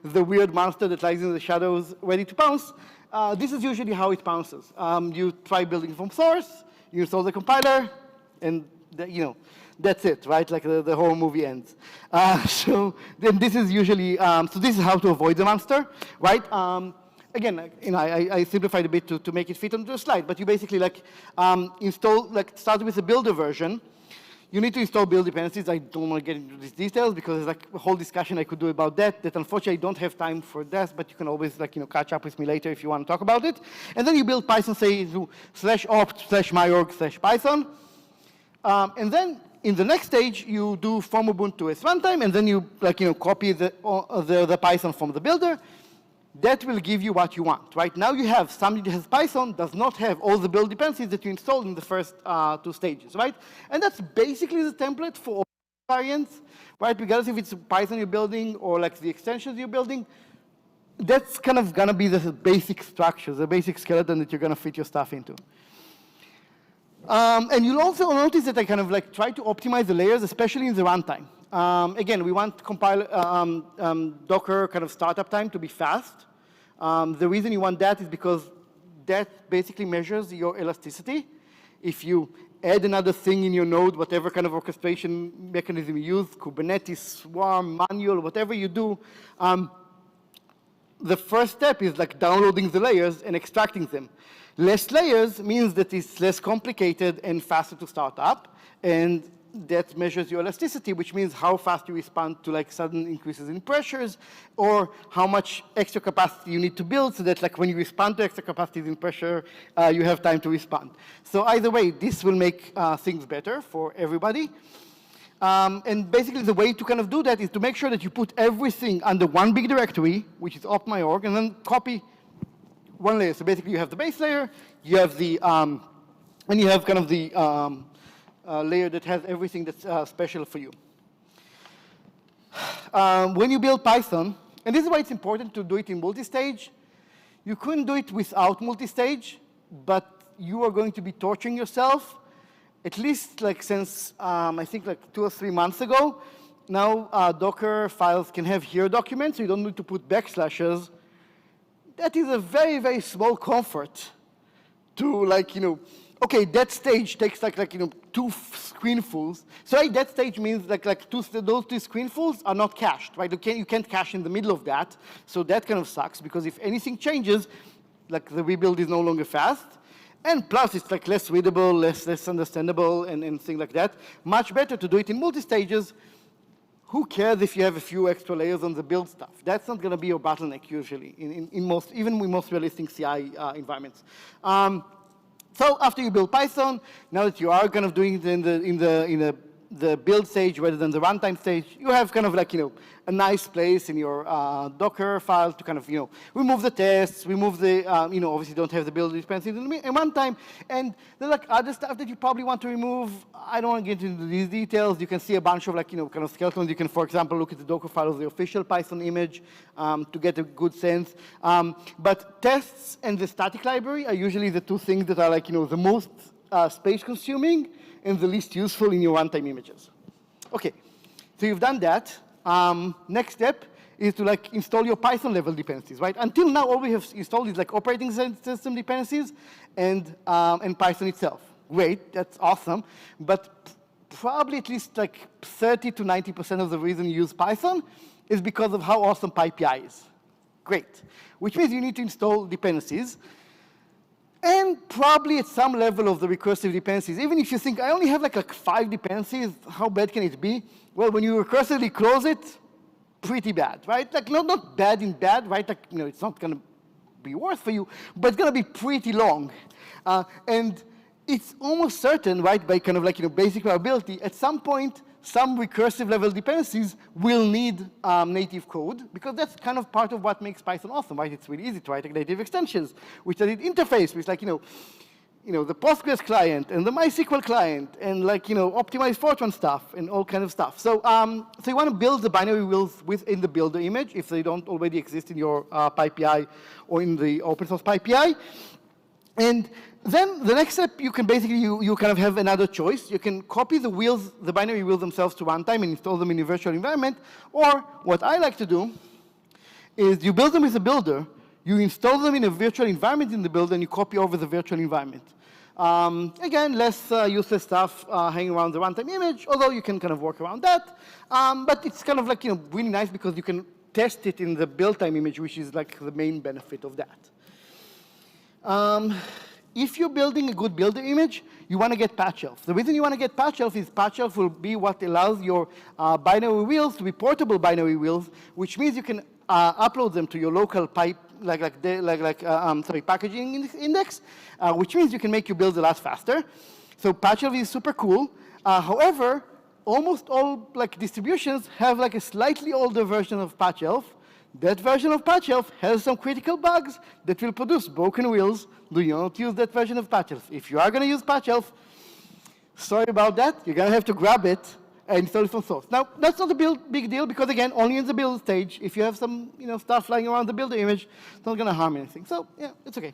L: the weird monster that lies in the shadows ready to pounce. This is usually how it pounces. You try building from source, you install the compiler, and that's it, right? The whole movie ends. So then this is usually, so this is how to avoid the monster, right? Again, I simplified a bit to make it fit onto the slide, but you basically start with a builder version. You need to install build dependencies. I don't want to get into these details because there's a whole discussion I could do about that unfortunately I don't have time for that, but you can always catch up with me later if you want to talk about it. And then you build Python, say, to /opt/myorg/python. And then in the next stage, you do from Ubuntu as runtime, and then you copy the Python from the builder. That will give you what you want, right? Now you have something that has Python, does not have all the build dependencies that you installed in the first 2 stages, right? And that's basically the template for all variants, right? Regardless if it's Python you're building or the extensions you're building, that's kind of gonna be the basic structure, the basic skeleton that you're gonna fit your stuff into. And you'll also notice that I kind of try to optimize the layers, especially in the runtime. Again, we want Docker kind of startup time to be fast. The reason you want that is because that basically measures your elasticity. If you add another thing in your node, whatever kind of orchestration mechanism you use, Kubernetes, Swarm, manual, whatever you do, the first step is downloading the layers and extracting them. Less layers means that it's less complicated and faster to start up, and that measures your elasticity, which means how fast you respond to sudden increases in pressures, or how much extra capacity you need to build so that when you respond to extra capacities in pressure, you have time to respond. So either way, this will make things better for everybody. And basically the way to kind of do that is to make sure that you put everything under one big directory, which is op.myorg, and then copy one layer. So basically you have the base layer, you have the, and you have kind of the layer that has everything that's special for you. When you build Python, and this is why it's important to do it in multi-stage, you couldn't do it without multi-stage, but you are going to be torturing yourself, at least like since, I think like 2 or 3 months ago. Now Docker files can have here documents, so you don't need to put backslashes. That is a very, very small comfort to like, okay, that stage takes like 2 screenfuls. So that stage means like those 2 screenfuls are not cached, right? You can't cache in the middle of that. So that kind of sucks, because if anything changes, like the rebuild is no longer fast. And plus it's like less readable, less understandable, and things like that. Much better to do it in multi-stages. Who cares if you have a few extra layers on the build stuff? That's not going to be your bottleneck usually, even in most realistic CI environments. So after you build Python, now that you are kind of doing it in the build stage rather than the runtime stage, you have kind of like, a nice place in your Docker file to kind of, remove the tests, remove the, obviously you don't have the build dependencies in runtime, and there's like other stuff that you probably want to remove. I don't want to get into these details. You can see a bunch of like, kind of skeletons. You can, for example, look at the Docker file of the official Python image to get a good sense. But tests and the static library are usually the 2 things that are like, the most space consuming and the least useful in your runtime images. Okay, so you've done that. Next step is to like install your Python level dependencies, right? Until now, all we have installed is like operating system dependencies and Python itself. Great, that's awesome. But probably at least like 30 to 90% of the reason you use Python is because of how awesome PyPI is. Great, which means you need to install dependencies. And probably at some level of the recursive dependencies, even if you think, I only have like 5 dependencies, how bad can it be? Well, when you recursively close it, pretty bad, right? Like not bad in bad, right? Like, it's not gonna be worse for you, but it's gonna be pretty long. And it's almost certain, right, by kind of like, basic probability, at some point, some recursive level dependencies will need native code, because that's kind of part of what makes Python awesome, right? It's really easy to write like native extensions, which are the interface with like, the Postgres client and the MySQL client and like, optimized Fortran stuff and all kind of stuff. So, so you want to build the binary wheels within the builder image if they don't already exist in your PyPI or in the open source PyPI. And then the next step, you can basically, you kind of have another choice. You can copy the wheels, the binary wheels themselves to runtime and install them in a virtual environment. Or what I like to do is you build them with a builder, you install them in a virtual environment in the builder, and you copy over the virtual environment. Again, less useless stuff hanging around the runtime image, although you can kind of work around that. But it's kind of like, really nice because you can test it in the build time image, which is like the main benefit of that. If you're building a good builder image, you want to get patch shelf. The reason you want to get patch shelf is patch shelf will be what allows your binary wheels to be portable binary wheels, which means you can upload them to your local packaging index, which means you can make your builds a lot faster. So patch shelf is super cool. However, almost all like distributions have like a slightly older version of patch shelf. That version of patch shelf has some critical bugs that will produce broken wheels. Do you not use that version of patch shelf? If you are going to use patch shelf, sorry about that. You're going to have to grab it and install it from source. Now, that's not a big deal because, again, only in the build stage. If you have some stuff flying around the builder image, it's not going to harm anything. So, yeah, it's OK.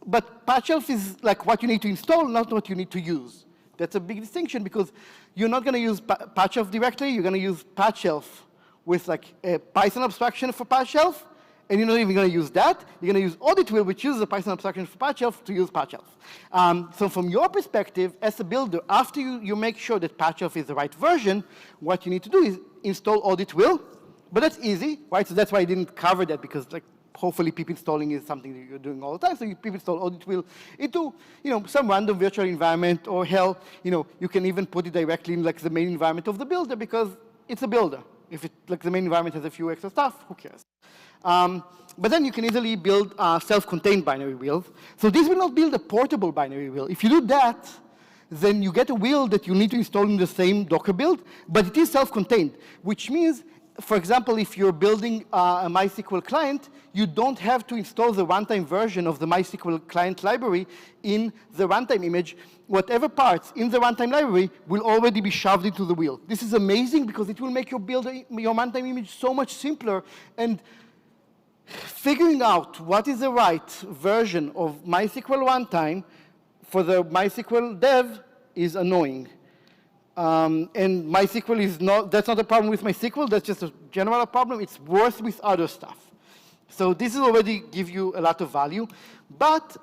L: But patch shelf is like what you need to install, not what you need to use. That's a big distinction because you're not going to use patch shelf directly. You're going to use patch shelf with like a Python abstraction for patch shelf, and you're not even going to use that. You're going to use audit wheel, which uses a Python abstraction for patch shelf to use patch shelf. So from your perspective, as a builder, after you make sure that patch shelf is the right version, what you need to do is install audit wheel. But that's easy, right? So that's why I didn't cover that because like hopefully pip installing is something that you're doing all the time. So you pip install audit wheel into some random virtual environment, or hell, you can even put it directly in like the main environment of the builder because it's a builder. If the main environment has a few extra stuff, who cares? But then you can easily build self-contained binary wheels. So this will not build a portable binary wheel. If you do that, then you get a wheel that you need to install in the same Docker build, but it is self-contained, which means for example, if you're building a MySQL client, you don't have to install the runtime version of the MySQL client library in the runtime image. Whatever parts in the runtime library will already be shoved into the wheel. This is amazing because it will make your runtime image so much simpler. And figuring out what is the right version of MySQL runtime for the MySQL dev is annoying. And MySQL is not, that's not a problem with MySQL, that's just a general problem. It's worse with other stuff. So this will already give you a lot of value. But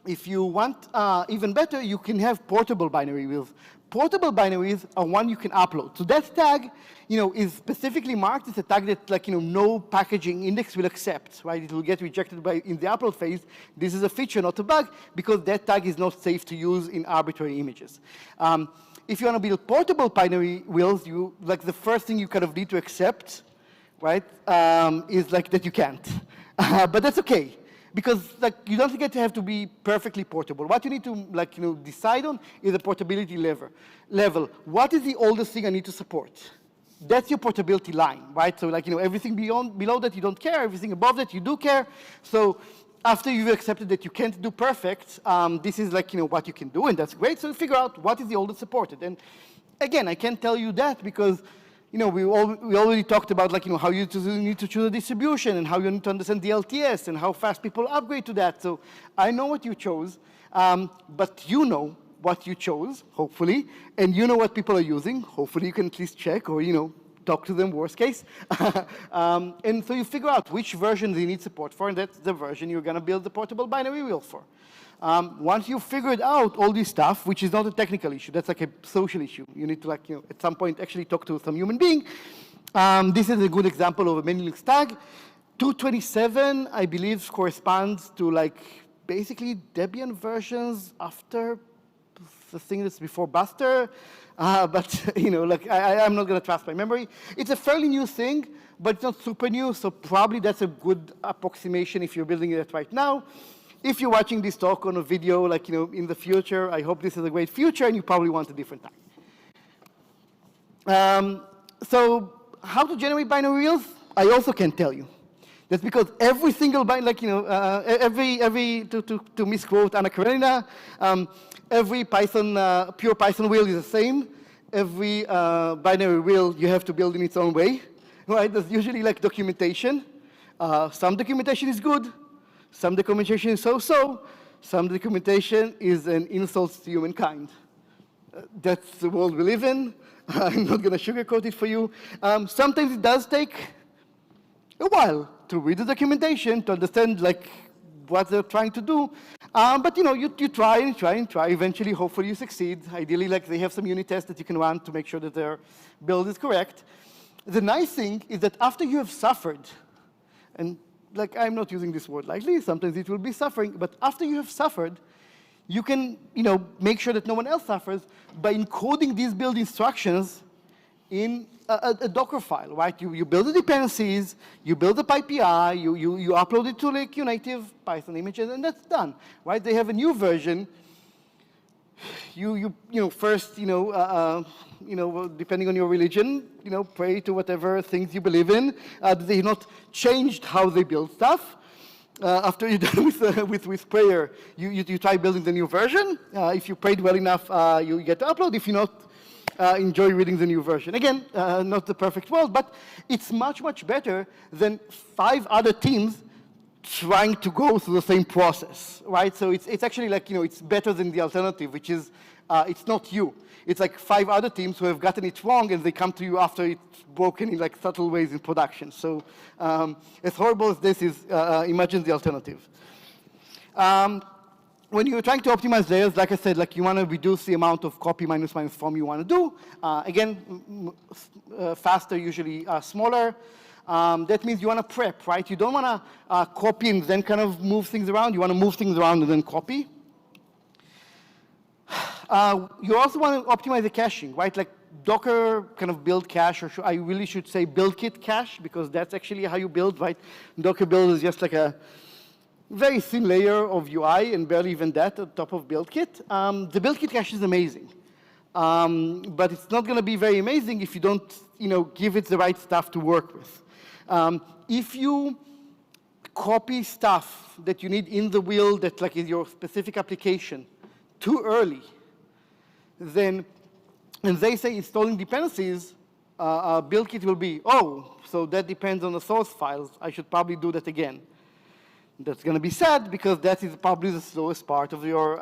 L: if you want even better, you can have portable binary wheels. Portable binaries are one you can upload. So that tag, is specifically marked as a tag that, no packaging index will accept, right? It will get rejected in the upload phase. This is a feature, not a bug, because that tag is not safe to use in arbitrary images. If you want to build portable binary wheels, the first thing you kind of need to accept, right, is that you can't. But that's okay. Because you don't get to have to be perfectly portable. What you need to decide on is the portability level. What is the oldest thing I need to support? That's your portability line, right? So everything below that you don't care, everything above that you do care. So after you've accepted that you can't do perfect, this is what you can do, and that's great. So figure out what is the oldest supported. And again, I can't tell you that because we already talked about how you need to choose a distribution and how you need to understand the LTS and how fast people upgrade to that. So I know what you chose, but you know what you chose, hopefully, and you know what people are using. Hopefully you can at least check or, talk to them, worst case. And so you figure out which version they need support for, and that's the version you're going to build the portable binary wheel for. Once you've figured out all this stuff, which is not a technical issue, that's a social issue. You need to at some point actually talk to some human being. This is a good example of a many links tag. 227, I believe, corresponds to basically Debian versions after the thing that's before Buster. But I'm not going to trust my memory. It's a fairly new thing, but it's not super new. So probably that's a good approximation if you're building it right now. If you're watching this talk on a video, in the future, I hope this is a great future, and you probably want a different time. So how to generate binary wheels? I also can't tell you. That's because every single binary, to misquote Anna Karenina, every Python, pure Python wheel is the same. Every binary wheel you have to build in its own way, right? There's usually documentation. Some documentation is good. Some documentation is so-so. Some documentation is an insult to humankind. That's the world we live in. I'm not going to sugarcoat it for you. Sometimes it does take a while to read the documentation, to understand what they're trying to do. But you try and try and try. Eventually, hopefully you succeed. Ideally, they have some unit tests that you can run to make sure that their build is correct. The nice thing is that after you have suffered, and I'm not using this word lightly, sometimes it will be suffering, but after you have suffered, you can, make sure that no one else suffers by encoding these build instructions in a Docker file, right? You build the dependencies, you build the PyPI, you upload it to your native Python images, and that's done, right? They have a new version. First, depending on your religion, pray to whatever things you believe in. They've not changed how they build stuff. After you're done with prayer, you try building the new version. If you prayed well enough, you get to upload. If you not, enjoy reading the new version. Again, not the perfect world, but it's much, much better than 5 other teams trying to go through the same process, right? So it's actually it's better than the alternative, which is it's not you. It's 5 other teams who have gotten it wrong, and they come to you after it's broken in subtle ways in production. So as horrible as this is, imagine the alternative. When you're trying to optimize layers, like I said, you want to reduce the amount of copy minus form you want to do. Again, faster, usually smaller. That means you want to prep, right? You don't want to copy and then kind of move things around. You want to move things around and then copy. You also want to optimize the caching, right? Docker kind of build cache, or I really should say build kit cache, because that's actually how you build, right? Docker build is just a very thin layer of UI, and barely even that on top of build kit. The build kit cache is amazing. but it's not going to be very amazing if you don't, give it the right stuff to work with. If you copy stuff that you need in the wheel that like is your specific application too early, then, and they say installing dependencies, build kit will be, oh, so that depends on the source files. I should probably do that again. That's going to be sad because that is probably the slowest part of your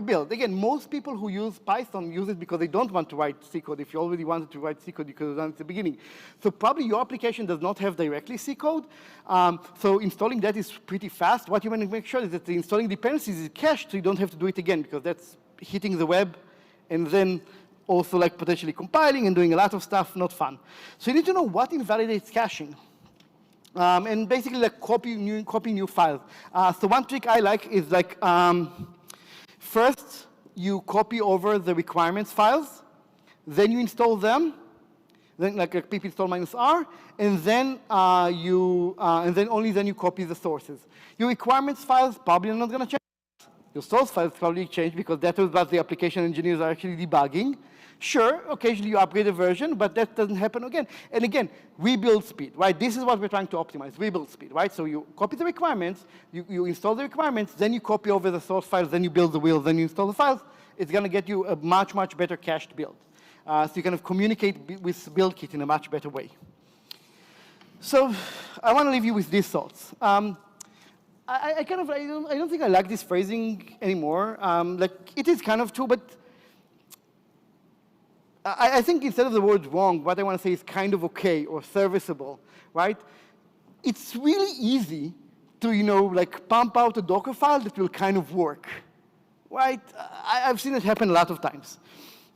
L: build. Again, most people who use Python use it because they don't want to write C code. If you already wanted to write C code, you could have done it at the beginning. So probably your application does not have directly C code. So installing that is pretty fast. What you want to make sure is that the installing dependencies is cached so you don't have to do it again because that's hitting the web and then also like potentially compiling and doing a lot of stuff, not fun. So you need to know what invalidates caching. And basically like copy new files. So one trick I like is like, first you copy over the requirements files, then you install them, then like pip install -r, and then only then you copy the sources. Your requirements files probably are not going to change. Your source files probably change because that is what the application engineers are actually debugging. Sure, occasionally you upgrade a version, but that doesn't happen again. And again, rebuild speed, right? This is what we're trying to optimize, rebuild speed, right? So you copy the requirements, you install the requirements, then you copy over the source files, then you build the wheel, then you install the files. It's going to get you a much, much better cached build. So you kind of communicate with build kit in a much better way. So I want to leave you with these thoughts. I don't think I like this phrasing anymore. Like it is kind of true, but I think instead of the word wrong, what I want to say is kind of okay or serviceable, right? It's really easy to, like pump out a Docker file that will kind of work, right? I've seen it happen a lot of times.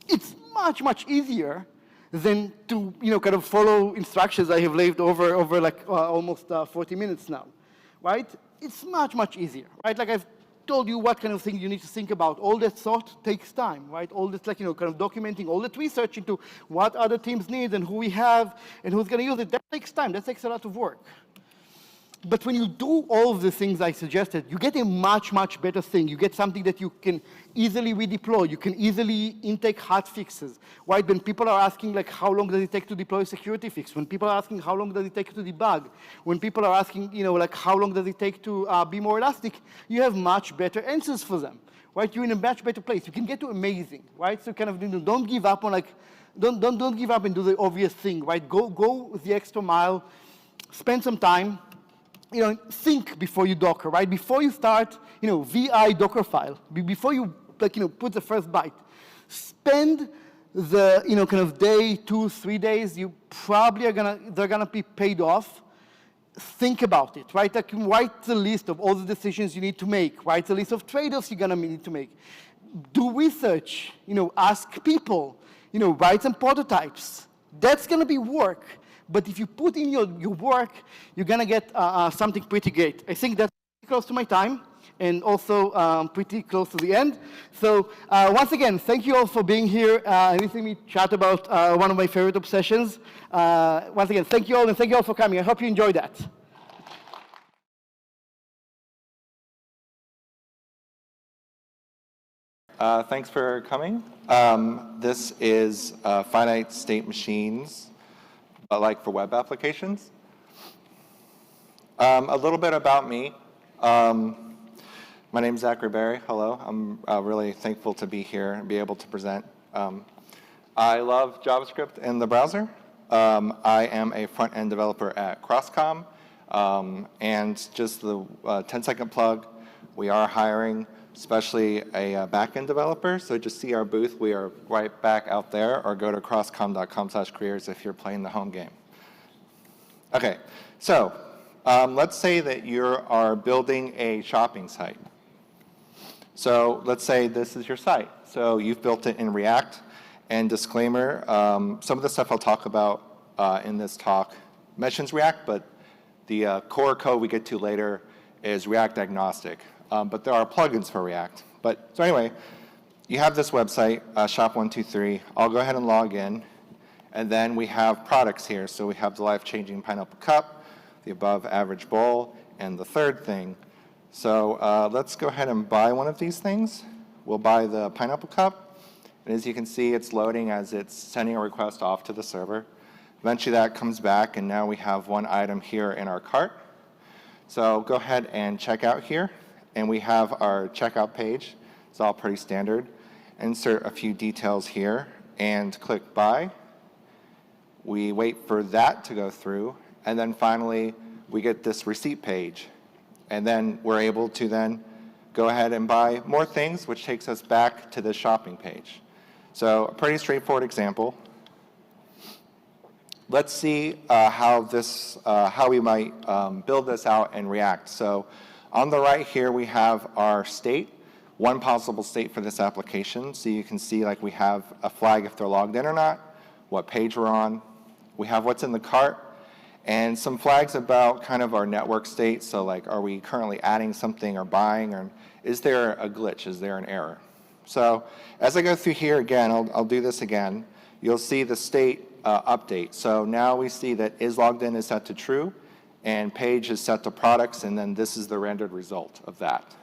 L: It's much, much easier than to, kind of follow instructions I have laid over like almost 40 minutes now, right? It's much, much easier, right? Like I've told you what kind of things you need to think about. All that thought takes time, right? All this, like, kind of documenting all that research into what other teams need and who we have and who's going to use it. That takes time. That takes a lot of work. But when you do all of the things I suggested, you get a much, much better thing. You get something that you can easily redeploy. You can easily intake hot fixes, right? When people are asking, like, how long does it take to deploy a security fix? When people are asking, how long does it take to debug? When people are asking, like, how long does it take to be more elastic? You have much better answers for them, right? You're in a much better place. You can get to amazing, right? So kind of don't give up on, like, don't give up and do the obvious thing, right? Go the extra mile, spend some time, think before you Docker, right? Before you start, VI Docker file, before you, like, put the first byte, spend the, kind of day, 2-3 days, you probably they're gonna be paid off. Think about it, right? Like, write the list of all the decisions you need to make, write the list of trade-offs you're gonna need to make. Do research, ask people, write some prototypes. That's gonna be work. But if you put in your work, you're going to get something pretty great. I think that's pretty close to my time and also pretty close to the end. So once again, thank you all for being here and listening to me chat about one of my favorite obsessions. Once again, thank you all, and thank you all for coming. I hope you enjoyed that.
M: Thanks for coming. This is finite state machines, but like for web applications. A little bit about me. My name is Zachary Berry. Hello. I'm really thankful to be here and be able to present. I love JavaScript in the browser. I am a front-end developer at Crosscom. And just the 10-second plug, we are hiring especially a back-end developer. So just see our booth. We are right back out there, or go to crosscom.com/careers if you're playing the home game. Okay, so let's say that you are building a shopping site. So let's say this is your site. So you've built it in React. And disclaimer, some of the stuff I'll talk about in this talk mentions React, but the core code we get to later is React agnostic. But there are plugins for React. So anyway, you have this website, shop123. I'll go ahead and log in. And then we have products here. So we have the life-changing pineapple cup, the above average bowl, and the third thing. So let's go ahead and buy one of these things. We'll buy the pineapple cup. And as you can see, it's loading as it's sending a request off to the server. Eventually that comes back, and now we have one item here in our cart. So go ahead and check out here, and we have our checkout page. It's all pretty standard. Insert a few details here, and click buy. We wait for that to go through, and then finally we get this receipt page. And then we're able to then go ahead and buy more things, which takes us back to the shopping page. So a pretty straightforward example. Let's see how we might build this out and React. So on the right here, we have our state, one possible state for this application. So you can see like we have a flag if they're logged in or not, what page we're on. We have what's in the cart, and some flags about kind of our network state. So like, are we currently adding something or buying, or is there a glitch? Is there an error? So as I go through here again, I'll do this again. You'll see the state update. So now we see that is logged in is set to true, and page is set to products, and then this is the rendered result of that.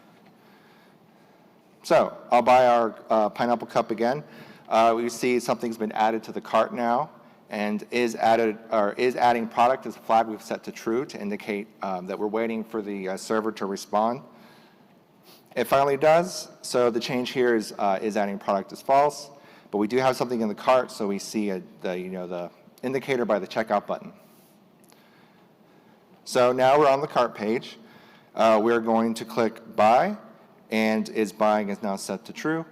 M: So I'll buy our pineapple cup again. We see something's been added to the cart now, and is adding product as a flag we've set to true to indicate that we're waiting for the server to respond. It finally does. So the change here is adding product as false, but we do have something in the cart, so we see the indicator by the checkout button. So now we're on the cart page. We're going to click buy, and is buying is now set to true.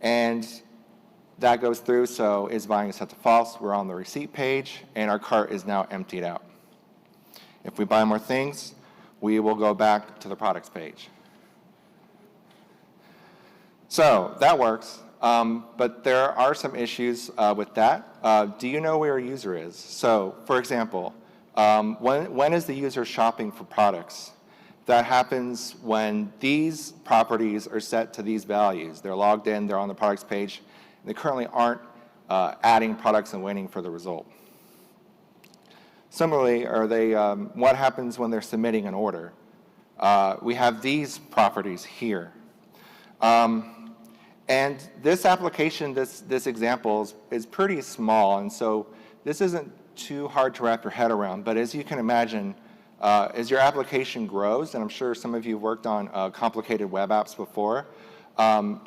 M: And that goes through, so is buying is set to false. We're on the receipt page, and our cart is now emptied out. If we buy more things, we will go back to the products page. So that works, but there are some issues with that. Do you know where a user is? So for example, when is the user shopping for products? That happens when these properties are set to these values. They're logged in, they're on the products page. They currently aren't adding products and waiting for the result. Similarly, what happens when they're submitting an order? We have these properties here. And this application, this example is pretty small, and so this isn't too hard to wrap your head around. But as you can imagine, as your application grows, and I'm sure some of you have worked on complicated web apps before,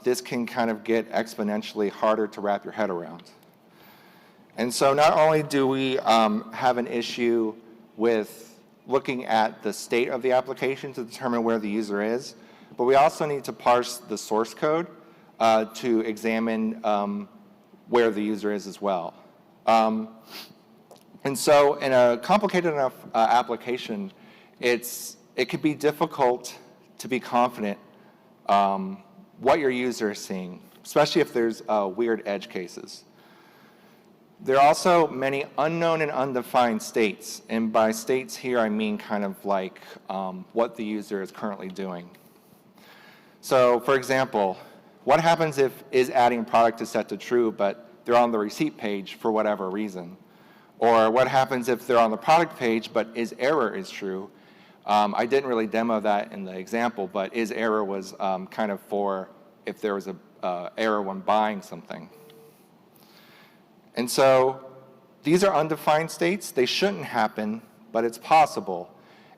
M: this can kind of get exponentially harder to wrap your head around. And so not only do we have an issue with looking at the state of the application to determine where the user is, but we also need to parse the source code to examine where the user is as well. And so in a complicated enough application, it could be difficult to be confident what your user is seeing, especially if there's weird edge cases. There are also many unknown and undefined states, and by states here I mean kind of like what the user is currently doing. So for example, what happens if is adding product is set to true, but they're on the receipt page for whatever reason? Or what happens if they're on the product page, but is error is true? I didn't really demo that in the example, but is error was kind of for if there was a error when buying something. And so these are undefined states. They shouldn't happen, but it's possible.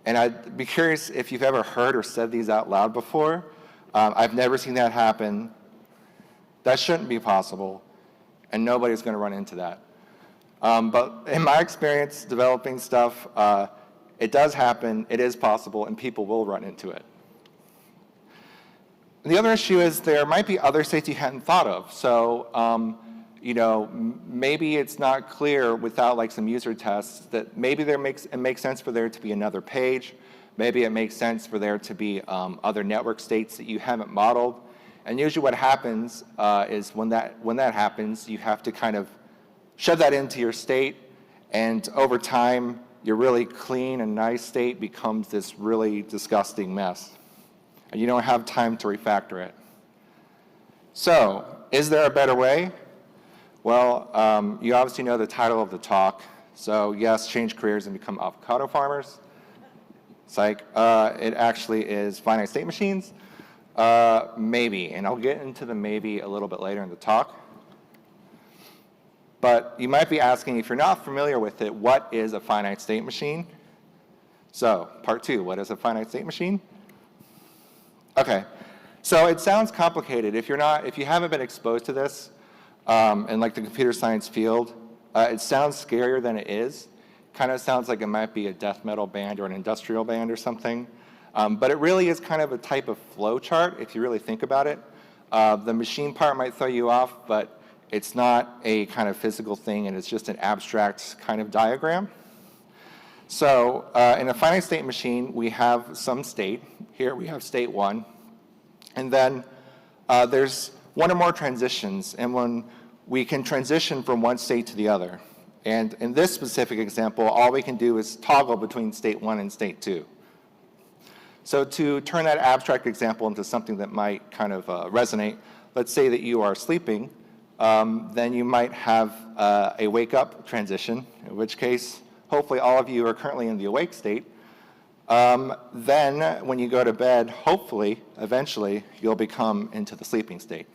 M: And I'd be curious if you've ever heard or said these out loud before. I've never seen that happen. That shouldn't be possible, and nobody's going to run into that. But in my experience developing stuff, it does happen, it is possible, and people will run into it. And the other issue is there might be other states you hadn't thought of. So, maybe it's not clear without like some user tests that maybe it makes sense for there to be another page. Maybe it makes sense for there to be other network states that you haven't modeled. And usually what happens is when that happens, you have to kind of shove that into your state, and over time, your really clean and nice state becomes this really disgusting mess. And you don't have time to refactor it. So, is there a better way? Well, you obviously know the title of the talk. So yes, change careers and become avocado farmers. It's like, it actually is finite state machines. Maybe, and I'll get into the maybe a little bit later in the talk. But you might be asking, if you're not familiar with it, what is a finite state machine? So, part 2, what is a finite state machine? Okay, so it sounds complicated. If you haven't been exposed to this in like the computer science field, it sounds scarier than it is. Kind of sounds like it might be a death metal band or an industrial band or something. But it really is kind of a type of flow chart if you really think about it. The machine part might throw you off, but it's not a kind of physical thing, and it's just an abstract kind of diagram. So in a finite state machine, we have some state. Here we have state 1. And then there's one or more transitions, and when we can transition from one state to the other. And in this specific example, all we can do is toggle between state 1 and state 2. So to turn that abstract example into something that might kind of resonate, let's say that you are sleeping, then you might have a wake-up transition, in which case, hopefully all of you are currently in the awake state. Then when you go to bed, hopefully, eventually, you'll become into the sleeping state.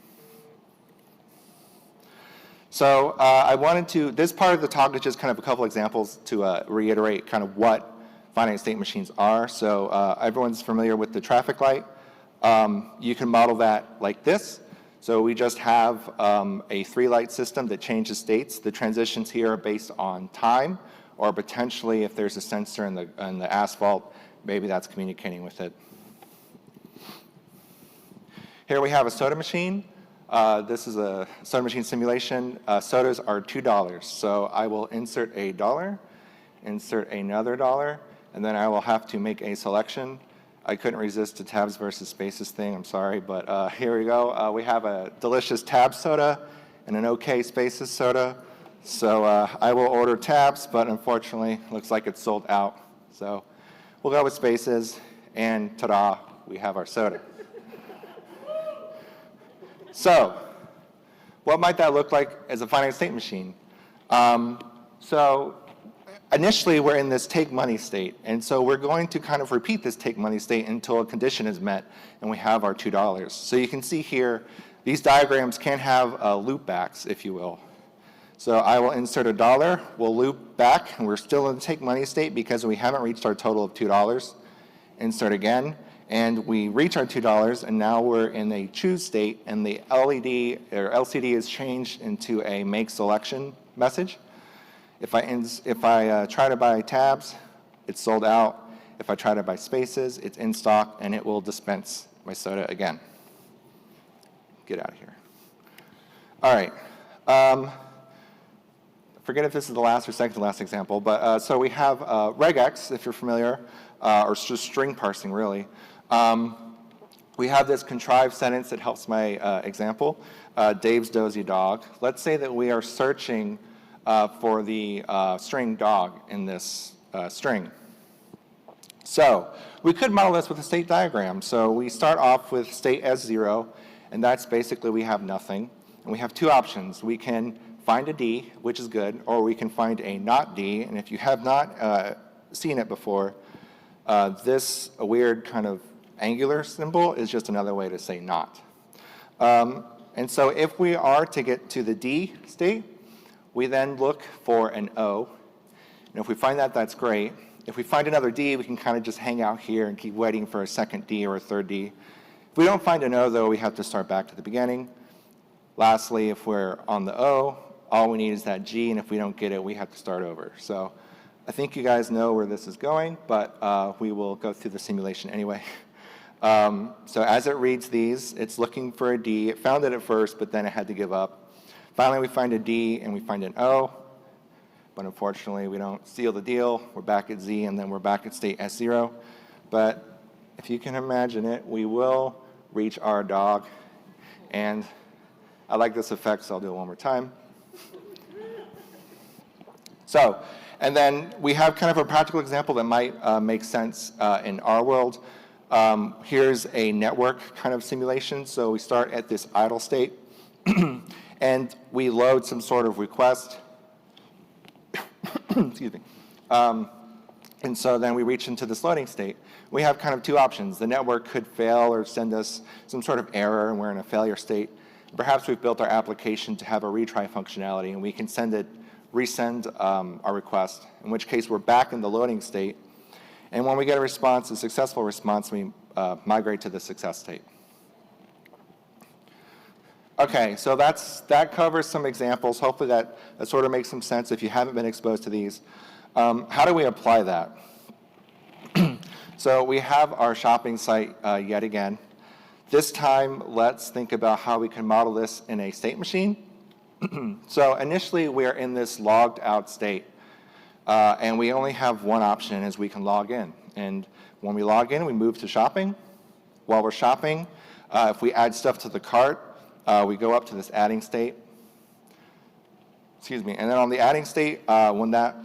M: So I wanted to, this part of the talk is just kind of a couple examples to reiterate kind of what finite state machines are. So everyone's familiar with the traffic light. You can model that like this. So we just have a 3-light system that changes states. The transitions here are based on time, or potentially if there's a sensor in the asphalt, maybe that's communicating with it. Here we have a soda machine. This is a soda machine simulation. Sodas are $2. So I will insert a dollar, insert another dollar, and then I will have to make a selection. I couldn't resist the tabs versus spaces thing, I'm sorry, but here we go. We have a delicious tab soda and an okay spaces soda. So I will order tabs, but unfortunately, looks like it's sold out. So we'll go with spaces, and ta-da, we have our soda. So what might that look like as a finite state machine? So initially, we're in this take money state, and so we're going to kind of repeat this take money state until a condition is met, and we have our $2. So you can see here, these diagrams can have loop backs, if you will. So I will insert a dollar, we'll loop back, and we're still in the take money state because we haven't reached our total of $2. Insert again, and we reach our $2, and now we're in a choose state, and the LED or LCD is changed into a make selection message. If I try to buy tabs, it's sold out. If I try to buy spaces, it's in stock, and it will dispense my soda again. Get out of here. All right. Forget if this is the last or second to last example, but so we have regex, if you're familiar, or just string parsing, really. We have this contrived sentence that helps my example, Dave's dozy dog. Let's say that we are searching for the string dog in this string. So we could model this with a state diagram. So we start off with state as 0, and that's basically we have nothing. And we have two options. We can find a D, which is good, or we can find a not D. And if you have not seen it before, this weird kind of angular symbol is just another way to say not. And so if we are to get to the D state, we then look for an O. And if we find that, that's great. If we find another D, we can kind of just hang out here and keep waiting for a second D or a third D. If we don't find an O, though, we have to start back to the beginning. Lastly, if we're on the O, all we need is that G, and if we don't get it, we have to start over. So I think you guys know where this is going, but we will go through the simulation anyway. So as it reads these, it's looking for a D. It found it at first, but then it had to give up. Finally, we find a D, and we find an O. But unfortunately, we don't seal the deal. We're back at Z, and then we're back at state S0. But if you can imagine it, we will reach our dog. And I like this effect, so I'll do it one more time. So, and then we have kind of a practical example that might make sense in our world. Here's a network kind of simulation. So we start at this idle state, and we load some sort of request. Excuse me. And so then we reach into this loading state. We have kind of two options. The network could fail or send us some sort of error and we're in a failure state. Perhaps we've built our application to have a retry functionality and we can resend our request, in which case we're back in the loading state. And when we get a response, a successful response, we migrate to the success state. Okay, so that covers some examples. Hopefully that sort of makes some sense if you haven't been exposed to these. How do we apply that? So we have our shopping site yet again. This time, let's think about how we can model this in a state machine. So initially, we're in this logged out state. And we only have one option is we can log in. And when we log in, we move to shopping. While we're shopping, if we add stuff to the cart, we go up to this adding state. Excuse me. And then on the adding state, when that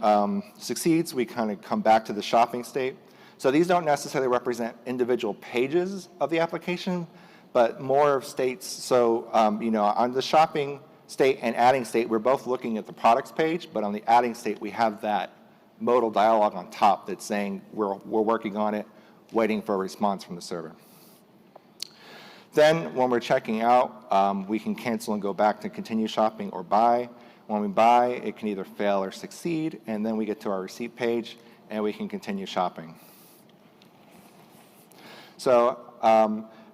M: succeeds, we kind of come back to the shopping state. So these don't necessarily represent individual pages of the application, but more of states. So on the shopping state and adding state, we're both looking at the products page, but on the adding state, we have that modal dialog on top that's saying we're working on it, waiting for a response from the server. Then when we're checking out, we can cancel and go back to continue shopping or buy. When we buy, it can either fail or succeed, and then we get to our receipt page, and we can continue shopping. So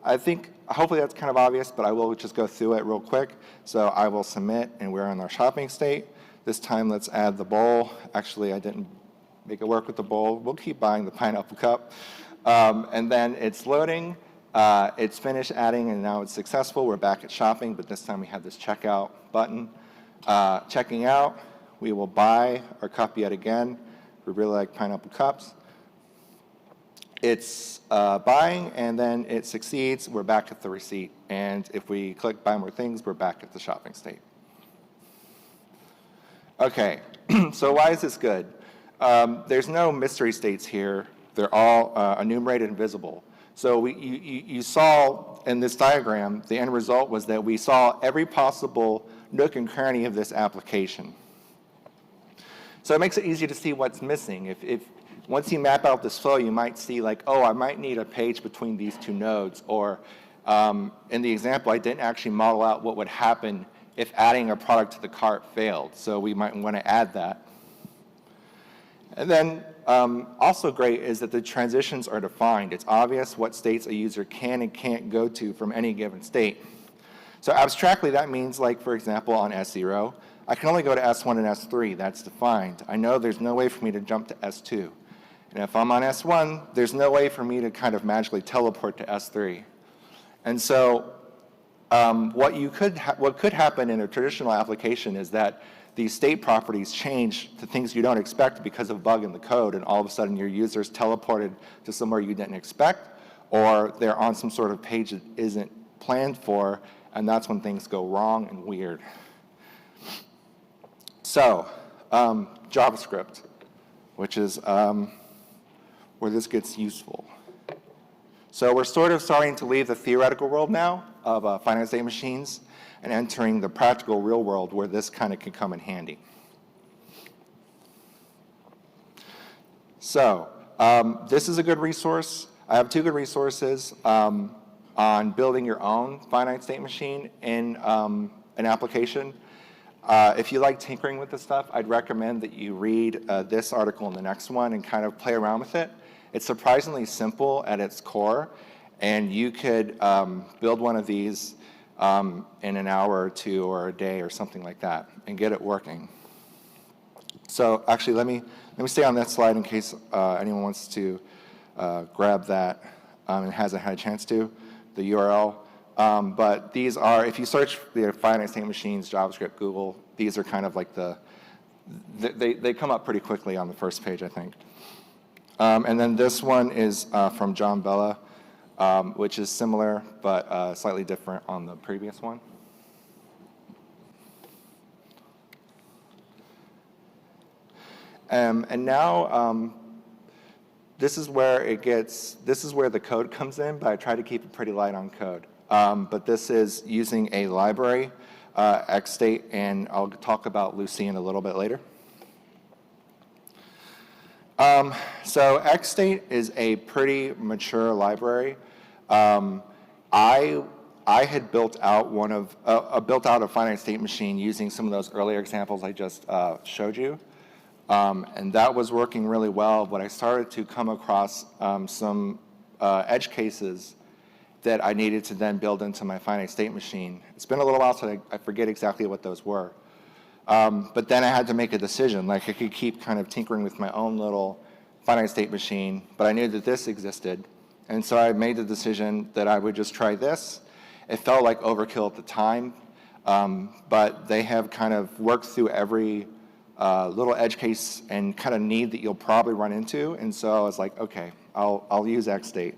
M: I think hopefully that's kind of obvious, but I will just go through it real quick. So I will submit, and we're in our shopping state. This time, let's add the bowl. Actually, I didn't make it work with the bowl. We'll keep buying the pineapple cup. And then it's loading. It's finished adding, and now it's successful. We're back at shopping, but this time we have this checkout button. Checking out, we will buy our cup yet again. We really like pineapple cups. It's buying, and then it succeeds. We're back at the receipt. And if we click buy more things, we're back at the shopping state. Okay, so why is this good? There's no mystery states here. They're all enumerated and visible. So you saw in this diagram, the end result was that we saw every possible nook and cranny of this application. So it makes it easy to see what's missing. If once you map out this flow, you might see like, oh, I might need a page between these two nodes. Or in the example, I didn't actually model out what would happen if adding a product to the cart failed. So we might want to add that. And then also great is that the transitions are defined. It's obvious what states a user can and can't go to from any given state. So abstractly, that means, like, for example, on S0, I can only go to S1 and S3. That's defined. I know there's no way for me to jump to S2. And if I'm on S1, there's no way for me to kind of magically teleport to S3. And so what could happen in a traditional application is that these state properties change to things you don't expect because of a bug in the code, and all of a sudden your user's teleported to somewhere you didn't expect, or they're on some sort of page that isn't planned for, and that's when things go wrong and weird. So, JavaScript, which is where this gets useful. So we're sort of starting to leave the theoretical world now of finite state machines and entering the practical real world where this kind of can come in handy. So this is a good resource. I have two good resources on building your own finite state machine in an application. If you like tinkering with this stuff, I'd recommend that you read this article and the next one and kind of play around with it. It's surprisingly simple at its core, and you could build one of these in an hour or two or a day or something like that and get it working. So actually, let me stay on that slide in case anyone wants to grab that and hasn't had a chance to, the URL. But these are, if you search the finite state machines, JavaScript, Google, these are kind of like they come up pretty quickly on the first page, I think. And then this one is from John Bella, which is similar but slightly different on the previous one. And now this is where the code comes in, but I try to keep it pretty light on code. But this is using a library, XState, and I'll talk about Lucene a little bit later. So XState is a pretty mature library. I had built out a finite state machine using some of those earlier examples I just showed you. And that was working really well, but I started to come across some edge cases that I needed to then build into my finite state machine. It's been a little while, so I forget exactly what those were. But then I had to make a decision. Like, I could keep kind of tinkering with my own little finite state machine, but I knew that this existed. And so I made the decision that I would just try this. It felt like overkill at the time, but they have kind of worked through every little edge case and kind of need that you'll probably run into. And so I was like, okay, I'll use XState.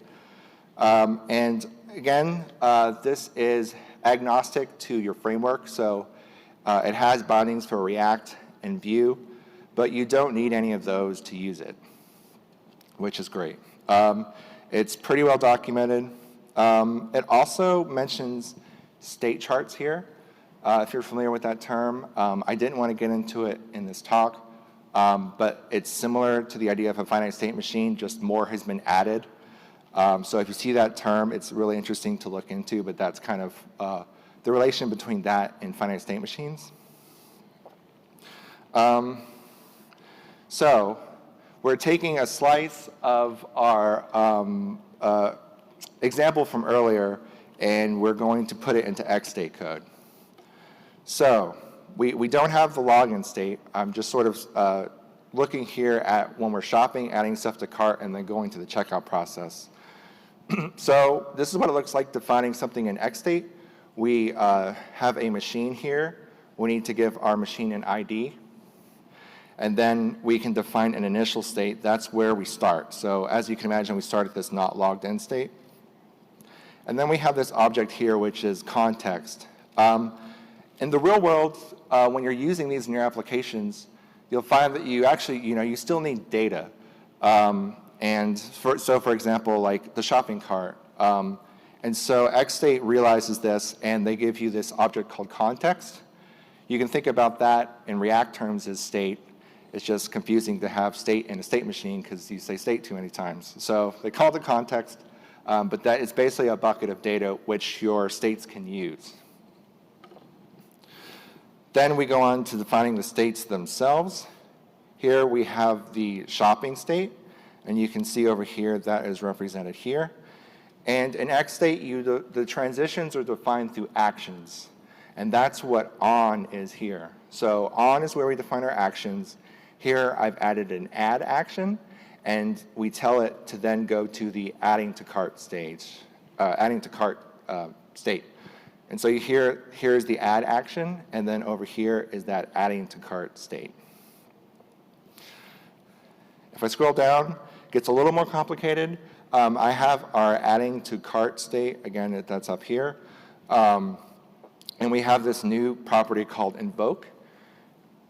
M: And again, this is agnostic to your framework. So it has bindings for React and Vue, but you don't need any of those to use it, which is great. It's pretty well documented. It also mentions state charts here, if you're familiar with that term. I didn't want to get into it in this talk, but it's similar to the idea of a finite state machine, just more has been added. So if you see that term, it's really interesting to look into, but that's kind of the relation between that and finite state machines. So we're taking a slice of our example from earlier, and we're going to put it into XState code. So we don't have the login state. I'm just sort of looking here at when we're shopping, adding stuff to cart, and then going to the checkout process. So this is what it looks like defining something in XState. We have a machine here. We need to give our machine an ID. And then we can define an initial state. That's where we start. So as you can imagine, we start at this not logged in state. And then we have this object here, which is context. In the real world, when you're using these in your applications, you'll find that you actually, you still need data. So for example, like the shopping cart. And so XState realizes this, and they give you this object called context. You can think about that in React terms as state. It's just confusing to have state in a state machine because you say state too many times. So they call it context, but that is basically a bucket of data which your states can use. Then we go on to defining the states themselves. Here we have the shopping state, and you can see over here that is represented here. And in XState, the transitions are defined through actions, and that's what on is here. So on is where we define our actions. Here I've added an add action, and we tell it to then go to the adding to cart stage, state. And so here's the add action, and then over here is that adding to cart state. If I scroll down, it gets a little more complicated. I have our adding to cart state, again, that's up here. And we have this new property called invoke.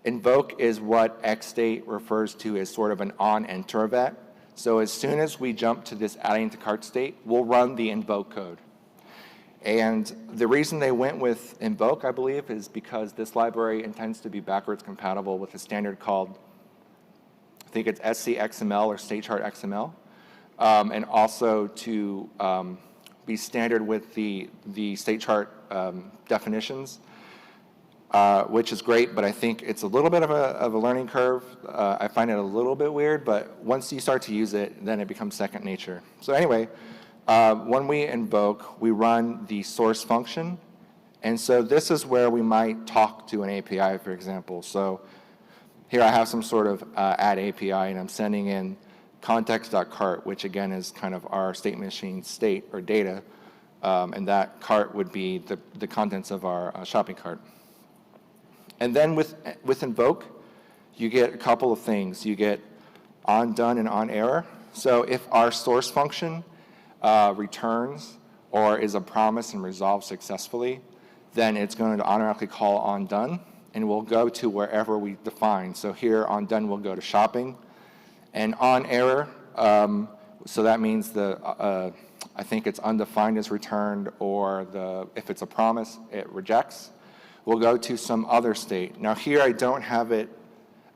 M: Invoke is what XState refers to as sort of an on-enter event. So as soon as we jump to this adding to cart state, we'll run the invoke code. And the reason they went with invoke, I believe, is because this library intends to be backwards compatible with a standard called, I think it's SCXML or state chart XML, and also to be standard with the state chart definitions. Which is great, but I think it's a little bit of a learning curve. I find it a little bit weird, but once you start to use it, then it becomes second nature. So anyway, when we invoke, we run the source function. And so this is where we might talk to an API, for example. So here I have some sort of add API, and I'm sending in context.cart, which again is kind of our state machine state or data. And that cart would be the contents of our shopping cart. And then with invoke, you get a couple of things. You get on done and on error. So if our source function returns or is a promise and resolved successfully, then it's going to automatically call on done, and we'll go to wherever we define. So here on done, we'll go to shopping. And on error, so that means I think it's undefined is returned, or if it's a promise, it rejects. We'll go to some other state. Now here I don't have it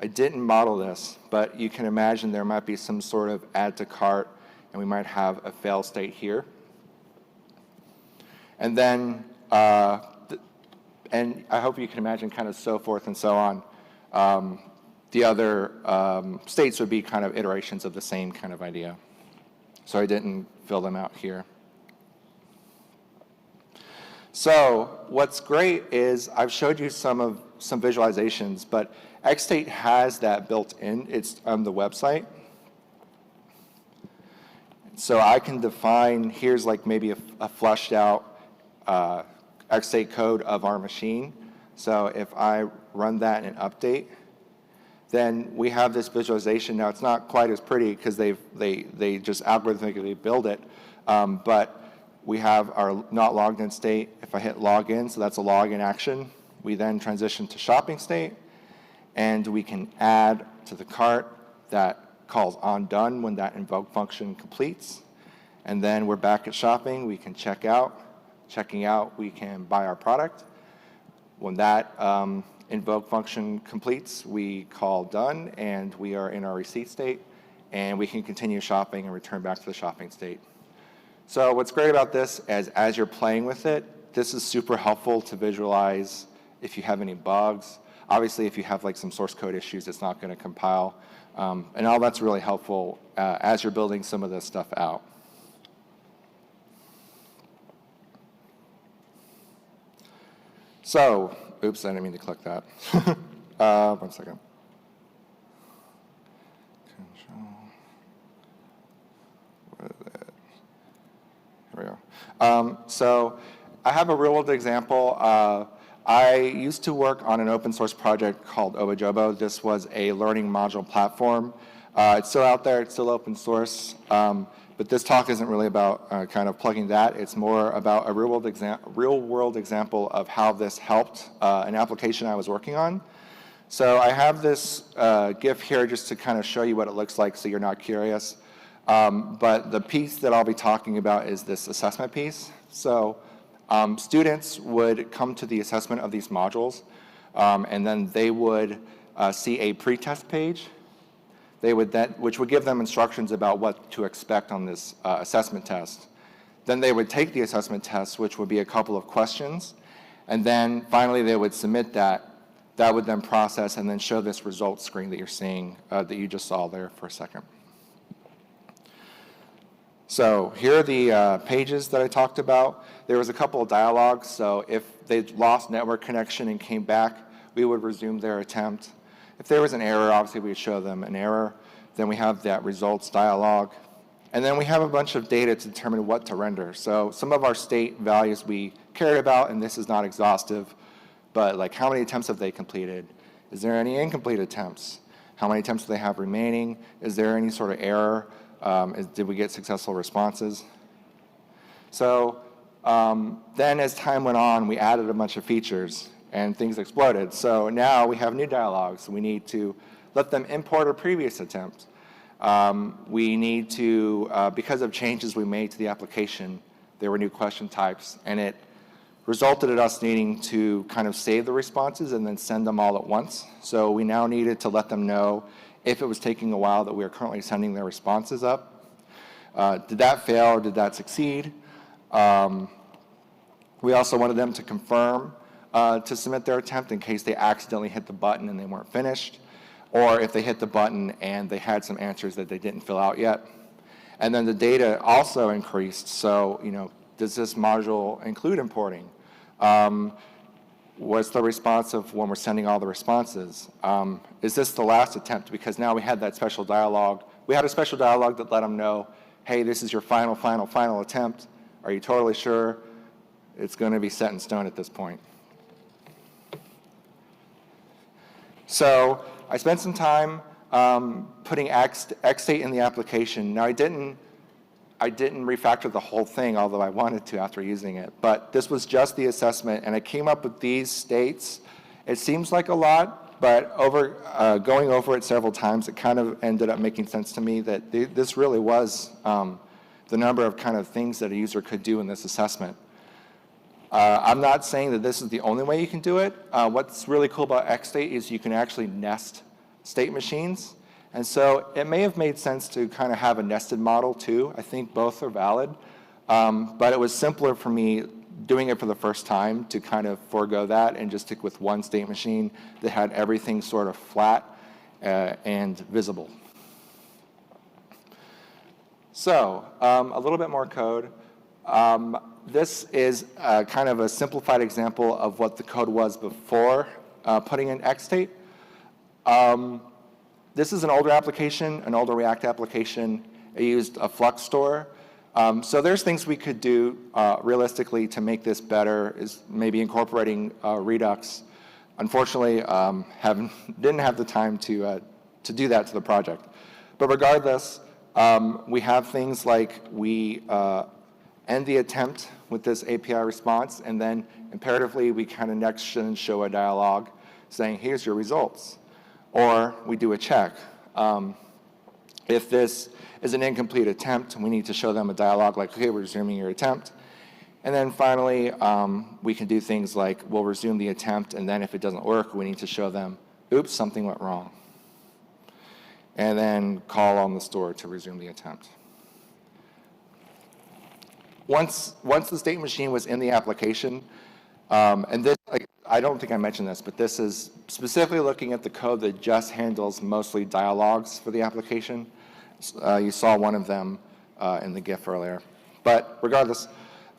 M: I didn't model this, but you can imagine there might be some sort of add to cart, and we might have a fail state here. And then, and I hope you can imagine kind of so forth and so on. The other states would be kind of iterations of the same kind of idea. So I didn't fill them out here. So what's great is I've showed you some visualizations, but XState has that built in. It's on the website. So I can define, here's like maybe a fleshed out XState code of our machine. So if I run that in update, then we have this visualization. Now it's not quite as pretty because they just algorithmically build it, but we have our not logged in state. If I hit login, so that's a login action, we then transition to shopping state, and we can add to the cart that calls on done when that invoke function completes. And then we're back at shopping, we can check out. Checking out, we can buy our product. When that invoke function completes, we call done, and we are in our receipt state, and we can continue shopping and return back to the shopping state. So what's great about this is as you're playing with it, this is super helpful to visualize if you have any bugs. Obviously, if you have like some source code issues, it's not going to compile. And all that's really helpful as you're building some of this stuff out. So, oops, I didn't mean to click that. 1 second. Control. What is it? Here we go. So I have a real world example. I used to work on an open source project called Obojobo. This was a learning module platform. It's still out there, it's still open source, but this talk isn't really about kind of plugging that. It's more about a real world example of how this helped an application I was working on. So I have this GIF here just to kind of show you what it looks like so you're not curious. But the piece that I'll be talking about is this assessment piece. So students would come to the assessment of these modules, and then they would see a pretest page. They would then, which would give them instructions about what to expect on this assessment test. Then they would take the assessment test, which would be a couple of questions, and then finally they would submit that. That would then process and then show this results screen that you're seeing, that you just saw there for a second. So here are the pages that I talked about. There was a couple of dialogues. So if they lost network connection and came back, we would resume their attempt. If there was an error, obviously we would show them an error. Then we have that results dialogue. And then we have a bunch of data to determine what to render. So some of our state values we cared about, and this is not exhaustive, but like how many attempts have they completed? Is there any incomplete attempts? How many attempts do they have remaining? Is there any sort of error? Did we get successful responses? So then as time went on, we added a bunch of features and things exploded. So now we have new dialogues. We need to let them import a previous attempt. We need to, because of changes we made to the application, there were new question types, and it resulted in us needing to kind of save the responses and then send them all at once. So we now needed to let them know if it was taking a while that we are currently sending their responses up. Did that fail or did that succeed? We also wanted them to confirm to submit their attempt in case they accidentally hit the button and they weren't finished, or if they hit the button and they had some answers that they didn't fill out yet. And then the data also increased. So, you know, does this module include importing? What's the response of when we're sending all the responses? Is this the last attempt? Because now we had that special dialogue. We had a special dialogue that let them know, hey, this is your final attempt. Are you totally sure? It's going to be set in stone at this point. So I spent some time putting XState in the application. Now I didn't refactor the whole thing, although I wanted to after using it. But this was just the assessment, and I came up with these states. It seems like a lot, but going over it several times, it kind of ended up making sense to me that this really was the number of kind of things that a user could do in this assessment. I'm not saying that this is the only way you can do it. What's really cool about XState is you can actually nest state machines. And so it may have made sense to kind of have a nested model too. I think both are valid. But it was simpler for me doing it for the first time to kind of forego that and just stick with one state machine that had everything sort of flat and visible. So a little bit more code. This is kind of a simplified example of what the code was before putting in XState. This is an older application, an older React application. It used a Flux store. So there's things we could do realistically to make this better, is maybe incorporating Redux. Unfortunately, didn't have the time to do that to the project. But regardless, we have things like we end the attempt with this API response, and then imperatively we kind of next show a dialog saying, here's your results. Or we do a check. If this is an incomplete attempt, we need to show them a dialog like, okay, we're resuming your attempt. And then finally, we can do things like, we'll resume the attempt, and then if it doesn't work, we need to show them, oops, something went wrong. And then call on the store to resume the attempt. Once the state machine was in the application, and this, I don't think I mentioned this, but this is specifically looking at the code that just handles mostly dialogues for the application. You saw one of them in the GIF earlier. But regardless,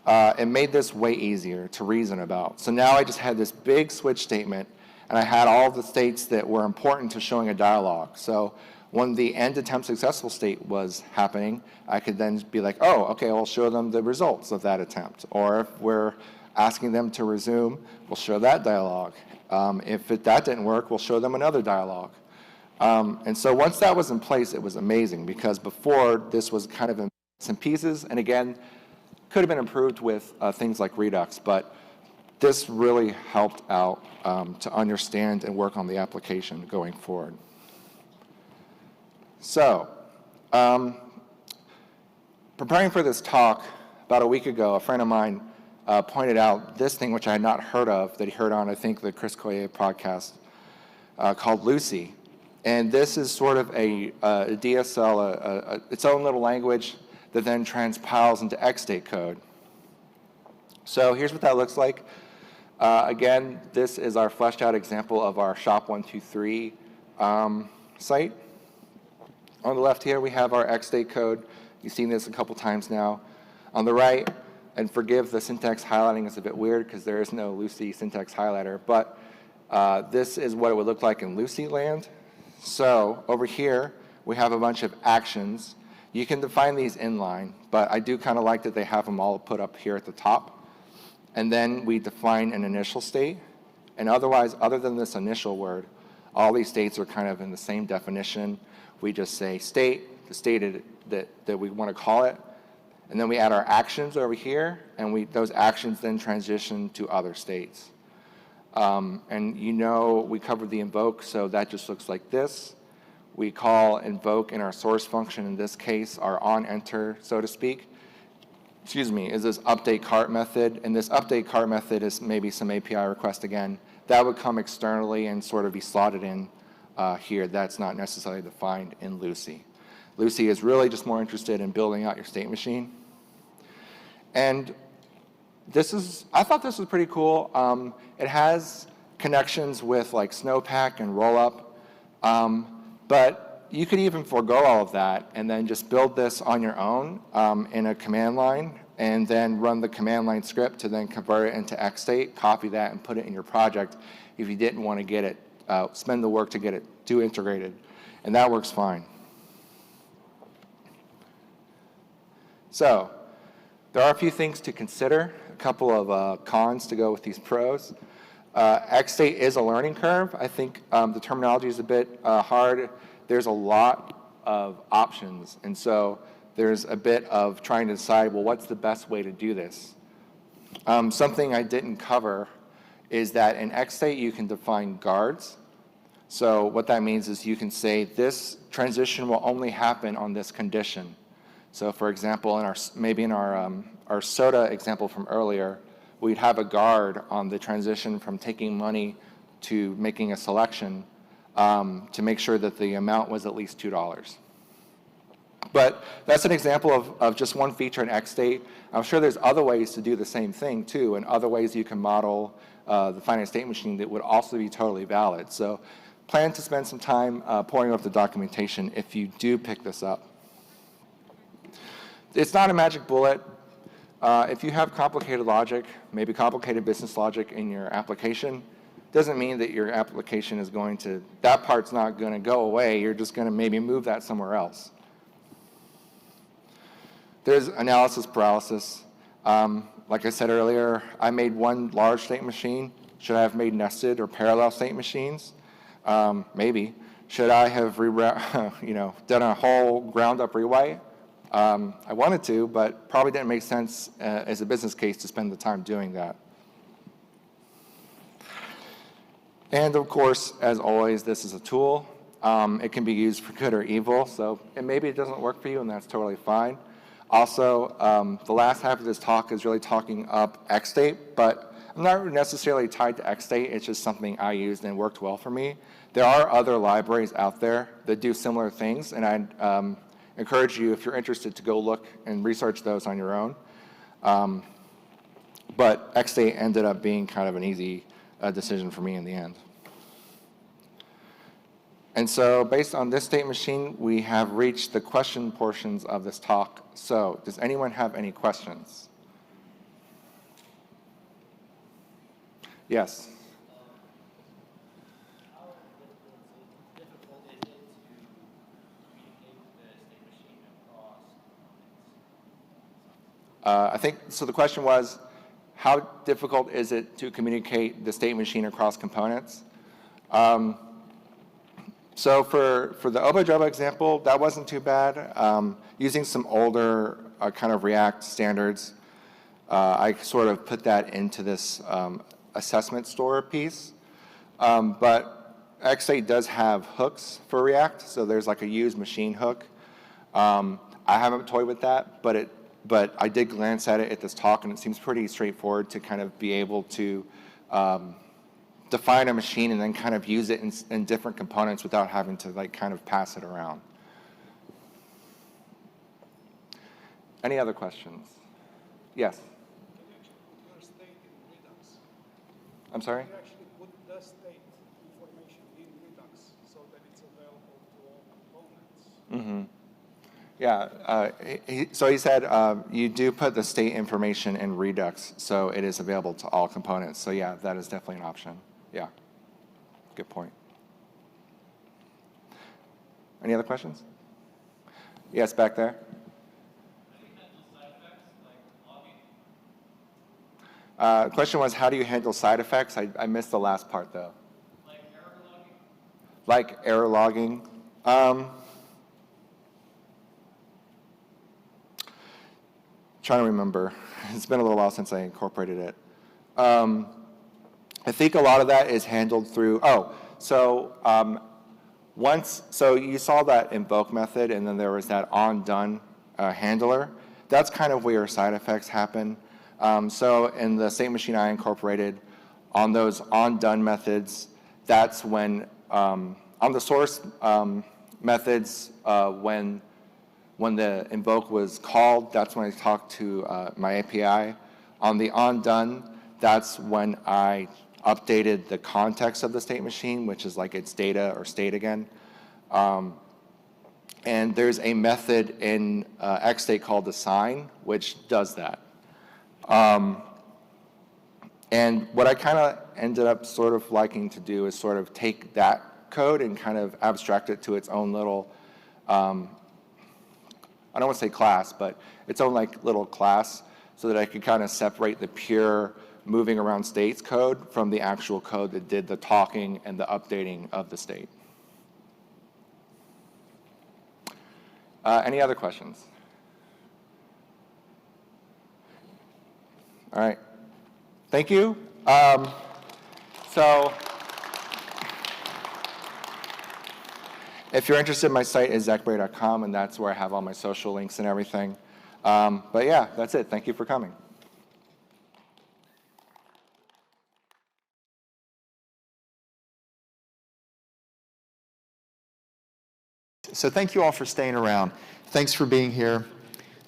M: it made this way easier to reason about. So now I just had this big switch statement, and I had all the states that were important to showing a dialogue. So when the end attempt successful state was happening, I could then be like, oh, okay, I'll show them the results of that attempt. Or if we're asking them to resume, we'll show that dialogue. If that didn't work, we'll show them another dialogue. And so once that was in place, it was amazing, because before this was kind of in bits and pieces, and again, could have been improved with things like Redux, but this really helped out to understand and work on the application going forward. So, preparing for this talk, about a week ago, a friend of mine pointed out this thing which I had not heard of, that he heard on, I think, the Chris Coyer podcast, called Lucy. And this is sort of a DSL, its own little language that then transpiles into XState code. So here's what that looks like. Again, this is our fleshed out example of our shop123 site. On the left here, we have our XState code. You've seen this a couple times now. On the right, and forgive the syntax highlighting is a bit weird because there is no Lucy syntax highlighter, but this is what it would look like in Lucy land. So over here, we have a bunch of actions. You can define these inline, but I do kind of like that they have them all put up here at the top. And then we define an initial state. And otherwise, other than this initial word, all these states are kind of in the same definition. We just say state, the state that we want to call it. And then we add our actions over here, and those actions then transition to other states. And you know we covered the invoke, so that just looks like this. We call invoke in our source function, in this case, our onEnter, so to speak. Is this update cart method. And this update cart method is maybe some API request again. That would come externally and sort of be slotted in here. That's not necessarily defined in Lucy. Lucy is really just more interested in building out your state machine. And I thought this was pretty cool. It has connections with like Snowpack and Rollup, but you could even forego all of that and then just build this on your own in a command line, and then run the command line script to then convert it into XState, copy that, and put it in your project if you didn't want to get it, spend the work to get it too integrated. And that works fine. So there are a few things to consider, a couple of cons to go with these pros. XState is a learning curve. I think the terminology is a bit hard. There's a lot of options, and so there's a bit of trying to decide, well, what's the best way to do this? Something I didn't cover is that in XState you can define guards. So what that means is you can say this transition will only happen on this condition. So for example, in our soda example from earlier, we'd have a guard on the transition from taking money to making a selection to make sure that the amount was at least $2. But that's an example of just one feature in XState. I'm sure there's other ways to do the same thing too, and other ways you can model the finite state machine that would also be totally valid. So plan to spend some time pouring over the documentation if you do pick this up. It's not a magic bullet. If you have complicated logic, maybe complicated business logic in your application, doesn't mean that your application is going to, that part's not going to go away. You're just going to maybe move that somewhere else. There's analysis paralysis. Like I said earlier, I made one large state machine. Should I have made nested or parallel state machines? Maybe. Should I have done a whole ground up rewrite? I wanted to, but probably didn't make sense as a business case to spend the time doing that. And of course, as always, this is a tool. It can be used for good or evil, so maybe it doesn't work for you, and that's totally fine. Also, the last half of this talk is really talking up XState, but I'm not necessarily tied to XState. It's just something I used and worked well for me. There are other libraries out there that do similar things, and I'd encourage you, if you're interested, to go look and research those on your own. But XState ended up being kind of an easy decision for me in the end. And so based on this state machine, we have reached the question portions of this talk. So does anyone have any questions? Yes. I think, so the question was, how difficult is it to communicate the state machine across components? So for the OboJobo example, that wasn't too bad. Using some older kind of React standards, I sort of put that into this assessment store piece. But XState does have hooks for React, so there's like a use machine hook. I haven't toyed with that, but I did glance at it at this talk, and it seems pretty straightforward to kind of be able to define a machine and then kind of use it in different components without having to like kind of pass it around. Any other questions? Yes?
N: Can you actually put your state in Redux?
M: I'm sorry?
N: Can you actually put the state information in Redux so that it's available to all components?
M: Mm-hmm. Yeah, so he said you do put the state information in Redux, so it is available to all components. So yeah, that is definitely an option. Yeah, good point. Any other questions? Yes, back there. The question was, how do you handle side effects? I missed the last part though. Like error logging? Trying to remember. It's been a little while since I incorporated it. I think a lot of that is handled through, so you saw that invoke method, and then there was that onDone handler. That's kind of where side effects happen. So in the state machine I incorporated, on those onDone methods, that's when, on the source methods, when the invoke was called, that's when I talked to my API. On the onDone, that's when I updated the context of the state machine, which is like its data or state again. And there's a method in XState called assign, which does that. And what I kind of ended up sort of liking to do is sort of take that code and kind of abstract it to its own little, I don't want to say class, but its own like little class, so that I could kind of separate the pure moving around states code from the actual code that did the talking and the updating of the state. Any other questions? All right. Thank you. So if you're interested, my site is zachberry.com, and that's where I have all my social links and everything. But yeah, that's it. Thank you for coming.
A: So thank you all for staying around. Thanks for being here,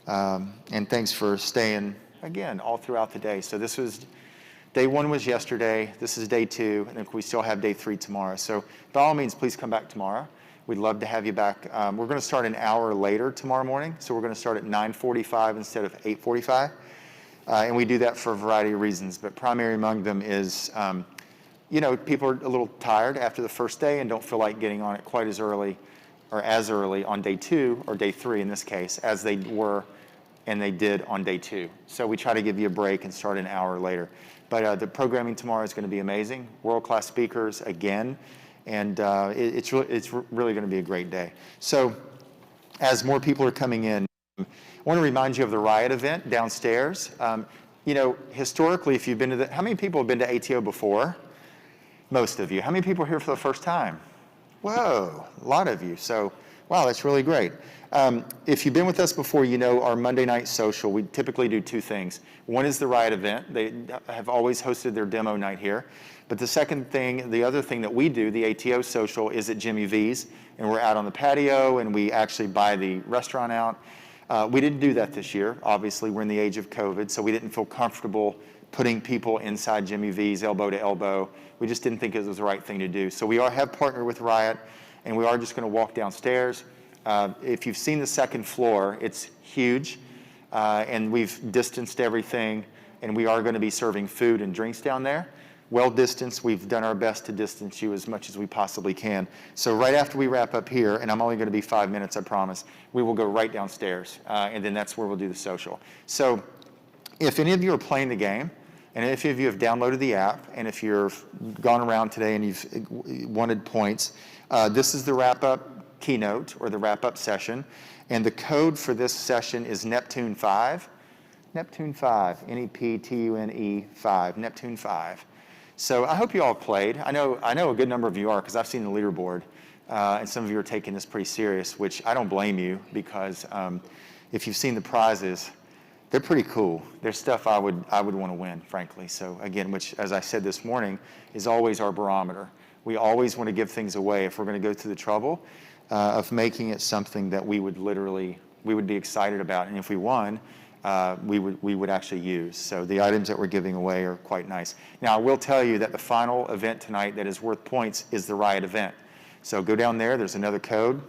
A: and thanks for staying, again, all throughout the day. So this was, day 1 was yesterday, this is day 2, and we still have day 3 tomorrow. So by all means, please come back tomorrow. We'd love to have you back. We're going to start an hour later tomorrow morning, so we're going to start at 9:45 instead of 8:45. And we do that for a variety of reasons, but primary among them is, you know, people are a little tired after the first day and don't feel like getting on it quite as early or as early on day 2 or day 3 in this case as they were and they did on day 2. So we try to give you a break and start an hour later. But the programming tomorrow is going to be amazing. World-class speakers again, and it's really going to be a great day. So as more people are coming in, I want to remind you of the RIoT event downstairs. You know, historically, if you've been to how many people have been to ATO before? Most of you. How many people are here for the first time? Whoa, a lot of you. So, wow, that's really great. If you've been with us before, you know our Monday night social, we typically do 2 things. One is the RIoT event. They have always hosted their demo night here. But the second thing, the other thing that we do, the ATO social, is at Jimmy V's, and we're out on the patio, and we actually buy the restaurant out. We didn't do that this year. Obviously, we're in the age of COVID, so we didn't feel comfortable putting people inside Jimmy V's elbow to elbow. We just didn't think it was the right thing to do. So we have partnered with RIoT, and we are just going to walk downstairs. If you've seen the second floor, it's huge, and we've distanced everything, and we are going to be serving food and drinks down there. Well distanced, we've done our best to distance you as much as we possibly can. So right after we wrap up here, and I'm only going to be 5 minutes, I promise, we will go right downstairs, and then that's where we'll do the social. So if any of you are playing the game, and if any of you have downloaded the app, and if you've gone around today and you've wanted points, this is the wrap-up keynote or the wrap-up session, and the code for this session is Neptune 5. Neptune 5, Neptune 5, Neptune 5. So I hope you all played. I know a good number of you are because I've seen the leaderboard, and some of you are taking this pretty serious, which I don't blame you because if you've seen the prizes, they're pretty cool. They're stuff I would want to win, frankly. So again, which, as I said this morning, is always our barometer. We always want to give things away if we're going to go through the trouble of making it something that we would be excited about, and if we won, we would actually use. So the items that we're giving away are quite nice. Now I will tell you that the final event tonight that is worth points is the RIoT event. So go down there, there's another code,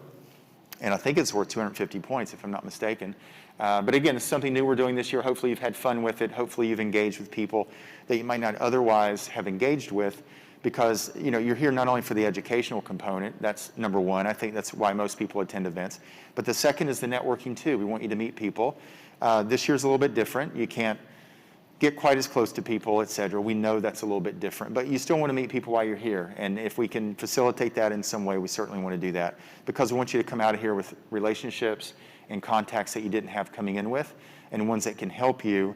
A: and I think it's worth 250 points if I'm not mistaken. But again, it's something new we're doing this year. Hopefully you've had fun with it. Hopefully you've engaged with people that you might not otherwise have engaged with, because you know, you're here not only for the educational component, that's number one. I think that's why most people attend events. But the second is the networking too. We want you to meet people. This year's a little bit different. You can't get quite as close to people, et cetera. We know that's a little bit different, but you still want to meet people while you're here. And if we can facilitate that in some way, we certainly want to do that, because we want you to come out of here with relationships and contacts that you didn't have coming in with, and ones that can help you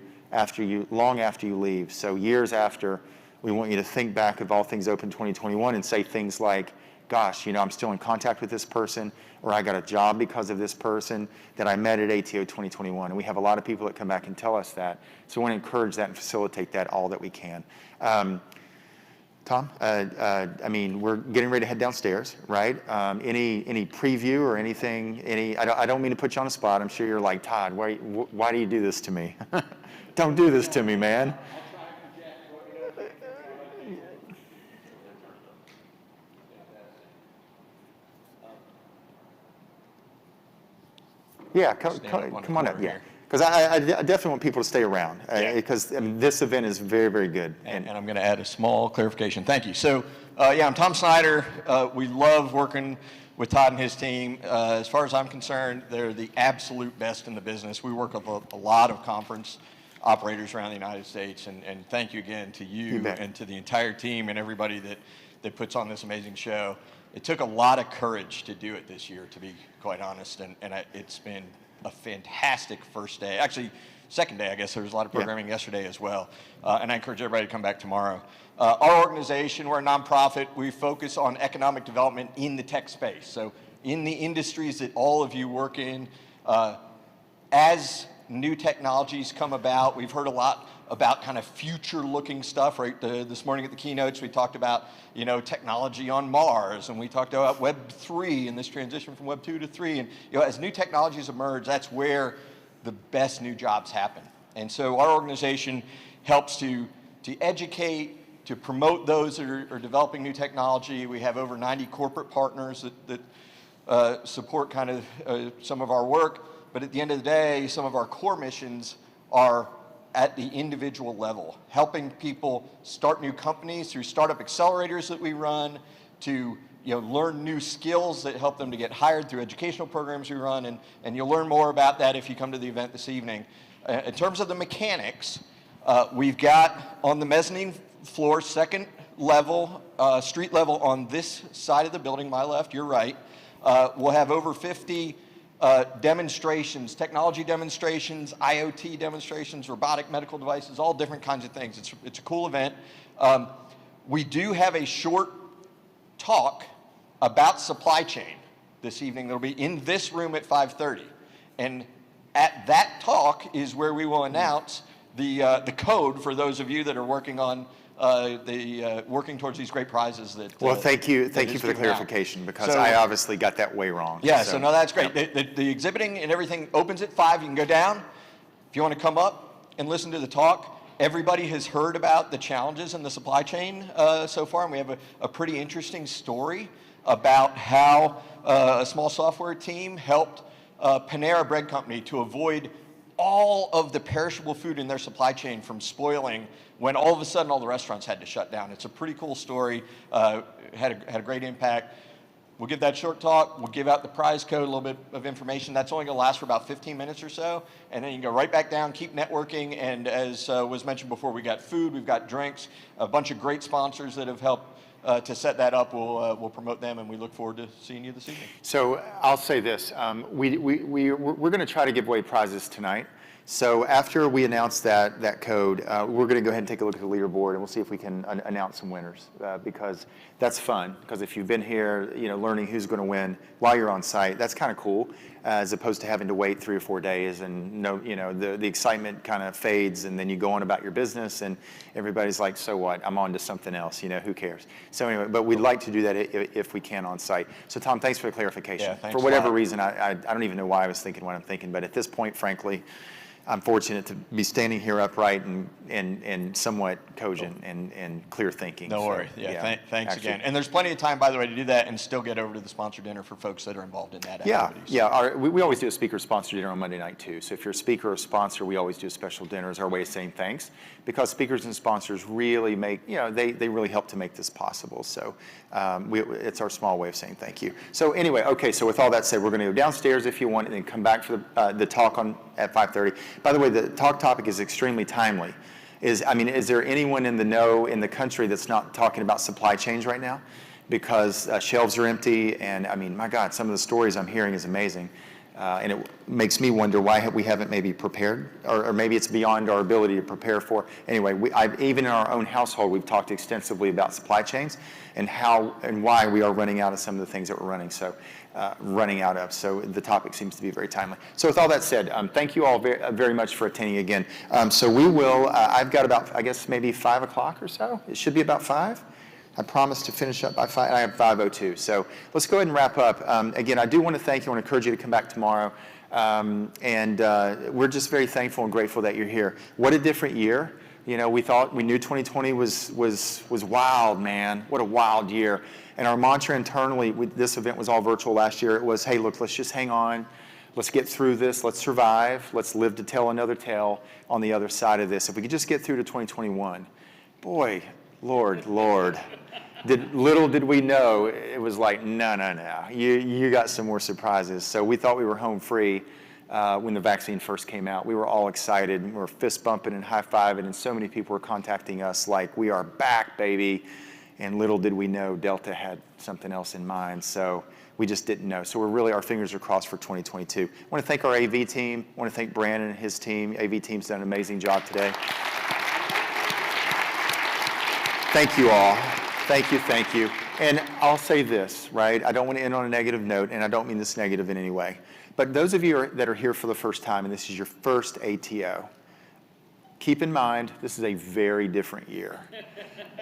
A: long after you leave. So years after, we want you to think back of All Things Open 2021 and say things like, gosh, you know, I'm still in contact with this person, or I got a job because of this person that I met at ATO 2021. And we have a lot of people that come back and tell us that. So we want to encourage that and facilitate that all that we can. Tom, I mean, we're getting ready to head downstairs, right? Any preview or anything? I don't mean to put you on the spot. I'm sure you're like, Todd, why do you do this to me? Don't do this to me, man. Yeah, come on up, yeah. Because I definitely want people to stay around, because I mean, this event is very, very good.
O: And I'm going to add a small clarification. Thank you. So, yeah, I'm Tom Snyder. We love working with Todd and his team. As far as I'm concerned, they're the absolute best in the business. We work with a lot of conference operators around the United States, and thank you again to you and to the entire team and everybody that puts on this amazing show. It took a lot of courage to do it this year, to be quite honest, and it's been a fantastic first day. Actually, second day, I guess. There was a lot of programming yesterday as well, and I encourage everybody to come back tomorrow. Our organization, we're a nonprofit. We focus on economic development in the tech space, so in the industries that all of you work in. As new technologies come about. We've heard a lot about kind of future-looking stuff, right? This morning at the keynotes, we talked about, technology on Mars, and we talked about Web 3 and this transition from Web 2 to 3. And, as new technologies emerge, that's where the best new jobs happen. And so our organization helps to educate, to promote those that are developing new technology. We have over 90 corporate partners that support kind of some of our work. But at the end of the day, some of our core missions are at the individual level, helping people start new companies through startup accelerators that we run, to learn new skills that help them to get hired through educational programs we run, and you'll learn more about that if you come to the event this evening. In terms of the mechanics, we've got on the mezzanine floor, second level, street level on this side of the building, my left, your right, we'll have over 50 demonstrations, technology demonstrations, IoT demonstrations, robotic medical devices, all different kinds of things. It's a cool event. We do have a short talk about supply chain this evening. That'll be in this room at 5:30. And at that talk is where we will announce the code for those of you that are working on working towards these great prizes that.
A: Well, thank you for the clarification, because I obviously got that way wrong.
O: Yeah, so no, that's great. The exhibiting and everything opens at 5. You can go down. If you want to come up and listen to the talk, everybody has heard about the challenges in the supply chain so far, and we have a pretty interesting story about how a small software team helped Panera Bread Company to avoid all of the perishable food in their supply chain from spoiling when all of a sudden all the restaurants had to shut down. It's a pretty cool story, had a great impact. We'll give that short talk, we'll give out the prize code, a little bit of information. That's only gonna last for about 15 minutes or so, and then you can go right back down, keep networking, and as was mentioned before, we got food, we've got drinks, a bunch of great sponsors that have helped to set that up. We'll promote them, and we look forward to seeing you this evening.
A: So I'll say this, we're gonna try to give away prizes tonight. So after we announce that code, we're going to go ahead and take a look at the leaderboard, and we'll see if we can announce some winners, because that's fun. Because if you've been here, learning who's going to win while you're on site, that's kind of cool, as opposed to having to wait 3 or 4 days, and the excitement kind of fades, and then you go on about your business, and everybody's like, so what? I'm on to something else. Who cares? So anyway, but we'd like to do that if we can on site. So Tom, thanks for the clarification.
O: Yeah, thanks
A: for whatever reason, I don't even know why I was thinking what I'm thinking, but at this point, frankly, I'm fortunate to be standing here upright and somewhat cogent and clear thinking.
O: No worry. Yeah, thanks again. And there's plenty of time, by the way, to do that and still get over to the sponsor dinner for folks that are involved in that activity.
A: Yeah. We always do a speaker sponsor dinner on Monday night too. So if you're a speaker or sponsor, we always do a special dinner as our way of saying thanks, because speakers and sponsors really make, they really help to make this possible. So it's our small way of saying thank you. So anyway, okay, so with all that said, we're going to go downstairs if you want, and then come back for the talk at 5:30. By the way, the talk topic is extremely timely. Is there anyone in the know in the country that's not talking about supply chains right now? Because shelves are empty, and my God, some of the stories I'm hearing is amazing. And it makes me wonder why we haven't maybe prepared, or maybe it's beyond our ability to prepare for. Anyway, even in our own household, we've talked extensively about supply chains and how and why we are running out of some of the things that we're running out of. So the topic seems to be very timely. So with all that said, thank you all very, very much for attending again. So we will, I've got about, I guess, maybe 5 o'clock or so. It should be about 5. I promised to finish up by 5, and I have 5:02. So let's go ahead and wrap up. Again, I do want to thank you. I want to encourage you to come back tomorrow. And we're just very thankful and grateful that you're here. What a different year. We knew 2020 was wild, man. What a wild year. And our mantra internally, this event was all virtual last year. It was, hey, look, let's just hang on. Let's get through this. Let's survive. Let's live to tell another tale on the other side of this. If we could just get through to 2021, boy, Lord. Little did we know, it was like, no. You got some more surprises. So we thought we were home free when the vaccine first came out. We were all excited. We were fist bumping and high-fiving, and so many people were contacting us like, we are back, baby. And little did we know Delta had something else in mind. So we just didn't know. So our fingers are crossed for 2022. I want to thank our AV team. I want to thank Brandon and his team. AV team's done an amazing job today. Thank you all. Thank you. And I'll say this, right? I don't want to end on a negative note, and I don't mean this negative in any way. But those of you that are here for the first time, and this is your first ATO, keep in mind, this is a very different year,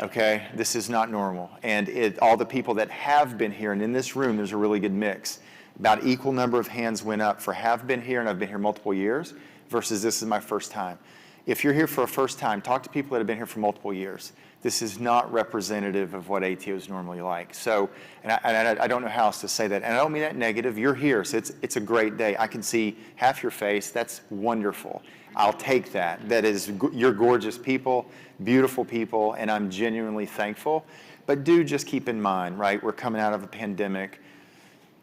A: okay? This is not normal. And all the people that have been here, and in this room, there's a really good mix. About equal number of hands went up for have been here, and I've been here multiple years, versus this is my first time. If you're here for a first time, talk to people that have been here for multiple years. This is not representative of what ATO is normally like. So, and I don't know how else to say that. And I don't mean that negative. You're here, so it's a great day. I can see half your face. That's wonderful. I'll take that. That is, you're gorgeous people, beautiful people, and I'm genuinely thankful. But do just keep in mind, right, we're coming out of a pandemic.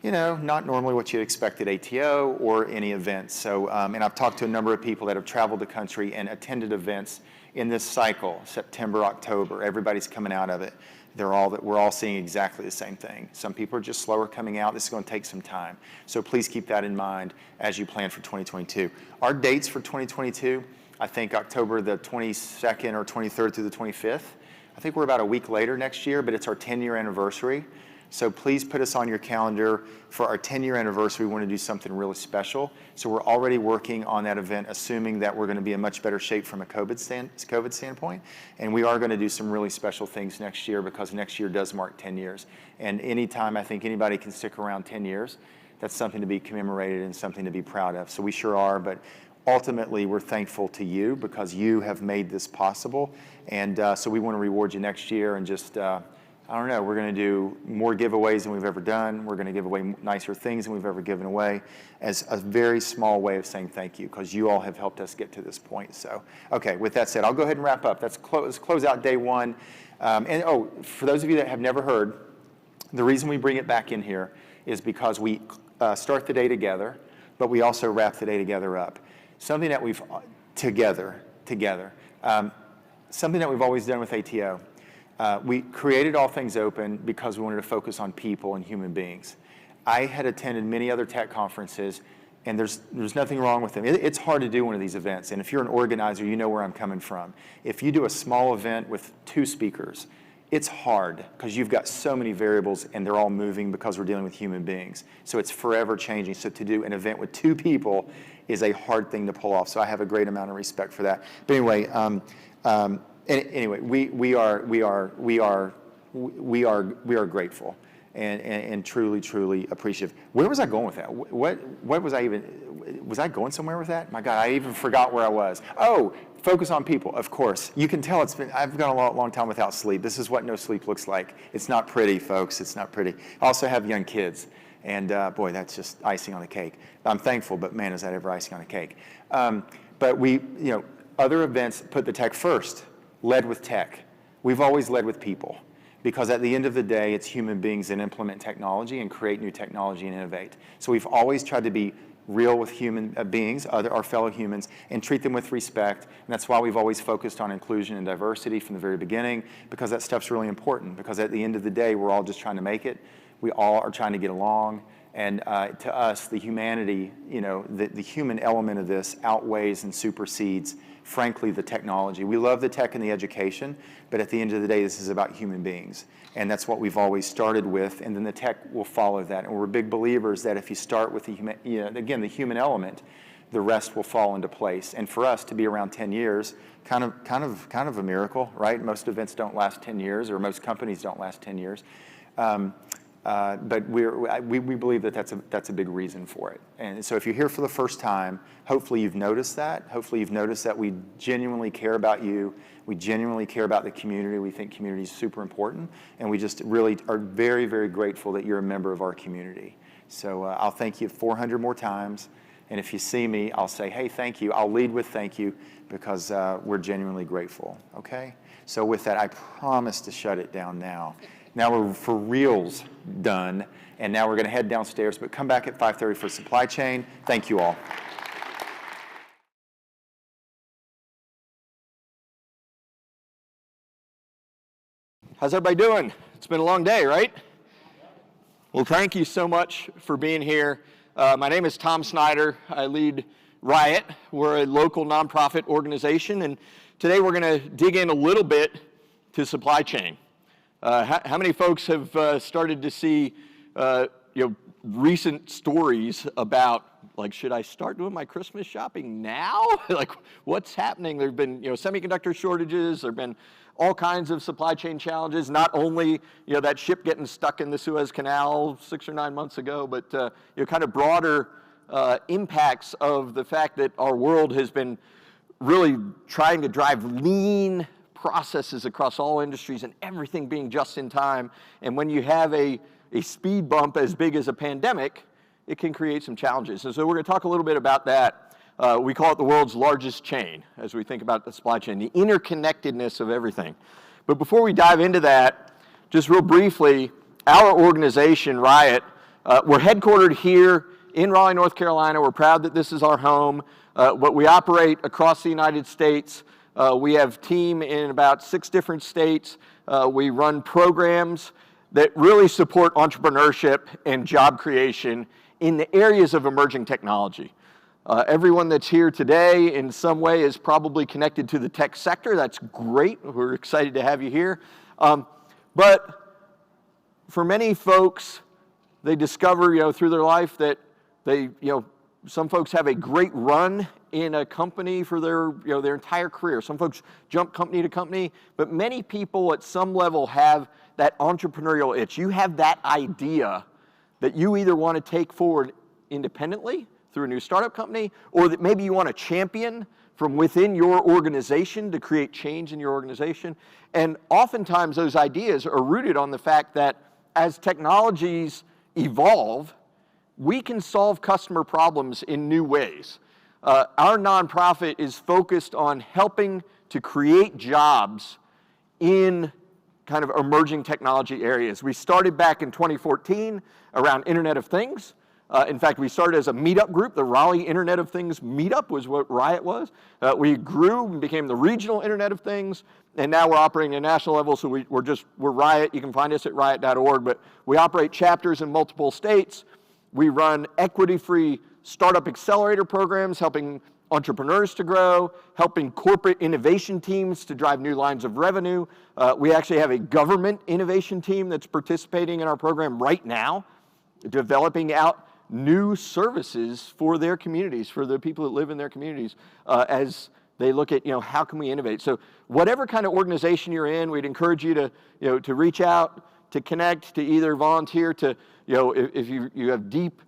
A: You know, not normally what you'd expect at ATO or any events. So, and I've talked to a number of people that have traveled the country and attended events in this cycle, September, October. Everybody's coming out of it. We're all seeing exactly the same thing. Some people are just slower coming out. This is going to take some time. So please keep that in mind as you plan for 2022. Our dates for 2022, I think October the 22nd or 23rd through the 25th. I think we're about a week later next year, but it's our 10-year anniversary. So please put us on your calendar for our 10-year anniversary. We want to do something really special. So we're already working on that event, assuming that we're going to be in much better shape from a COVID standpoint. And we are going to do some really special things next year, because next year does mark 10 years. And anytime I think anybody can stick around 10 years, that's something to be commemorated and something to be proud of. So we sure are. But ultimately, we're thankful to you because you have made this possible. And so we want to reward you next year and just... I don't know, we're going to do more giveaways than we've ever done. We're going to give away nicer things than we've ever given away as a very small way of saying thank you, because you all have helped us get to this point. So, okay, with that said, I'll go ahead and wrap up. Let's close out day one. For those of you that have never heard, the reason we bring it back in here is because we start the day together, but we also wrap the day together up. Something that we've, together, something that we've always done with ATO. We created All Things Open because we wanted to focus on people and human beings. I had attended many other tech conferences, and there's nothing wrong with them. It's hard to do one of these events, and if you're an organizer, you know where I'm coming from. If you do a small event with 2 speakers, it's hard because you've got so many variables and they're all moving because we're dealing with human beings. So it's forever changing. So to do an event with 2 people is a hard thing to pull off. So I have a great amount of respect for that. But anyway, anyway, we are grateful and truly appreciative. Where was I going with that? What was I going somewhere with that? My God, I even forgot where I was. Oh, focus on people, of course. You can tell I've gone a long time without sleep. This is what no sleep looks like. It's not pretty, folks. It's not pretty. I also have young kids, and boy, that's just icing on the cake. I'm thankful, but man, is that ever icing on the cake. But other events put the tech first. Led with tech. We've always led with people, because at the end of the day, it's human beings that implement technology and create new technology and innovate. So we've always tried to be real with human beings, our fellow humans, and treat them with respect. And that's why we've always focused on inclusion and diversity from the very beginning, because that stuff's really important, because at the end of the day, we're all just trying to make it. We all are trying to get along. And to us, the humanity, the human element of this outweighs and supersedes, frankly, the technology. We love the tech and the education, but at the end of the day, this is about human beings. And that's what we've always started with, and then the tech will follow that. And we're big believers that if you start with the human element, the rest will fall into place. And for us to be around 10 years, kind of a miracle, right? Most events don't last 10 years, or most companies don't last 10 years. But we believe that that's a big reason for it. And so if you're here for the first time, hopefully you've noticed that. Hopefully you've noticed that we genuinely care about you. We genuinely care about the community. We think community is super important. And we just really are very, very grateful that you're a member of our community. So I'll thank you 400 more times. And if you see me, I'll say, hey, thank you. I'll lead with thank you, because we're genuinely grateful, okay? So with that, I promise to shut it down now. Now we're for reals done, and now we're going to head downstairs, but come back at 5:30 for supply chain. Thank you all.
O: How's everybody doing? It's been a long day, right? Well, thank you so much for being here. My name is Tom Snyder. I lead RIoT. We're a local nonprofit organization, and today we're going to dig in a little bit to supply chain.
P: How many folks have started to see recent stories about, like, should I start doing my Christmas shopping now? Like, what's happening? There have been semiconductor shortages. There have been all kinds of supply chain challenges. Not only that ship getting stuck in the Suez Canal 6 or 9 months ago, but kind of broader impacts of the fact that our world has been really trying to drive lean processes across all industries and everything being just in time. And when you have a speed bump as big as a pandemic, it can create some challenges. And so we're going to talk a little bit about that. We call it the world's largest chain as we think about the supply chain, the interconnectedness of everything. But before we dive into that, just real briefly, our organization, RIoT, we're headquartered here in Raleigh, North Carolina. We're proud that this is our home, but we operate across the United States. We have team in about 6 different states. We run programs that really support entrepreneurship and job creation in the areas of emerging technology. Everyone that's here today in some way is probably connected to the tech sector. That's great. We're excited to have you here. But for many folks, they discover, through their life that they, some folks have a great run in a company for their entire career. Some folks jump company to company, but many people at some level have that entrepreneurial itch. You have that idea that you either want to take forward independently through a new startup company, or that maybe you want to champion from within your organization to create change in your organization. And oftentimes those ideas are rooted on the fact that as technologies evolve, we can solve customer problems in new ways. Our nonprofit is focused on helping to create jobs in kind of emerging technology areas. We started back in 2014 around Internet of Things. In fact, we started as a meetup group. The Raleigh Internet of Things meetup was what RIoT was. We grew and became the regional Internet of Things, and now we're operating at a national level, so we're RIoT. You can find us at riot.org, but we operate chapters in multiple states. We run equity-free startup accelerator programs, helping entrepreneurs to grow, helping corporate innovation teams to drive new lines of revenue. We actually have a government innovation team that's participating in our program right now, developing out new services for their communities, for the people that live in their communities, as they look at, how can we innovate? So whatever kind of organization you're in, we'd encourage you to reach out, to connect, to either volunteer, to, if you have deep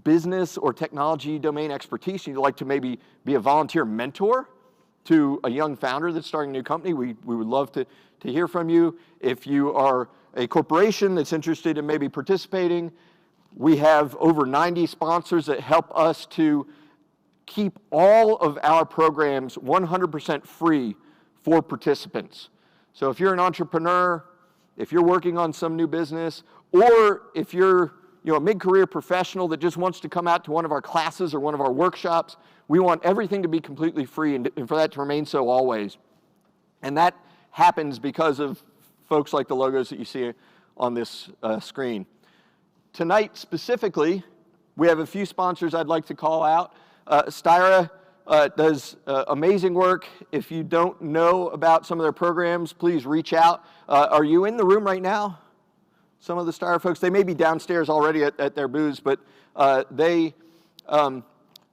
P: business or technology domain expertise, and you'd like to maybe be a volunteer mentor to a young founder that's starting a new company, we would love to hear from you. If you are a corporation that's interested in maybe participating, we have over 90 sponsors that help us to keep all of our programs 100% free for participants. So if you're an entrepreneur, if you're working on some new business, or if you're a mid-career professional that just wants to come out to one of our classes or one of our workshops, we want everything to be completely free and for that to remain so always. And that happens because of folks like the logos that you see on this screen. Tonight specifically, we have a few sponsors I'd like to call out. Styra does amazing work. If you don't know about some of their programs, please reach out. Are you in the room right now? Some of the Styra folks, they may be downstairs already at their booths, but they are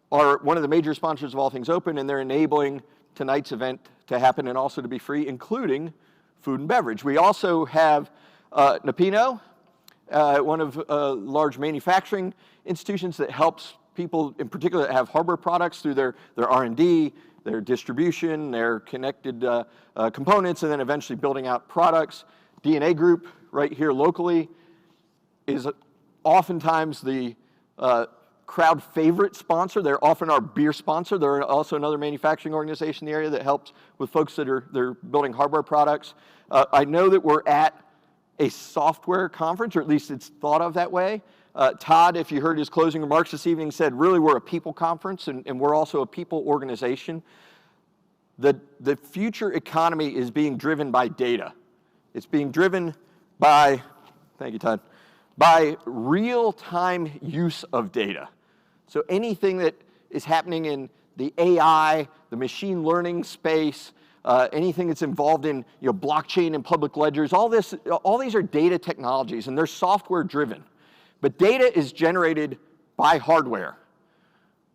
P: one of the major sponsors of All Things Open, and they're enabling tonight's event to happen and also to be free, including food and beverage. We also have Napino, one of large manufacturing institutions that helps people in particular that have hardware products through their R&D, their distribution, their connected components, and then eventually building out products. DNA Group, right here locally, is oftentimes the crowd favorite sponsor. They're often our beer sponsor. They're also another manufacturing organization in the area that helps with folks that are building hardware products. I know that we're at a software conference, or at least it's thought of that way. Todd, if you heard his closing remarks this evening, said really we're a people conference, and we're also a people organization. The future economy is being driven by data. It's being driven by, thank you, Todd, by real-time use of data. So anything that is happening in the AI, the machine learning space, anything that's involved in blockchain and public ledgers, all these are data technologies, and they're software driven. But data is generated by hardware,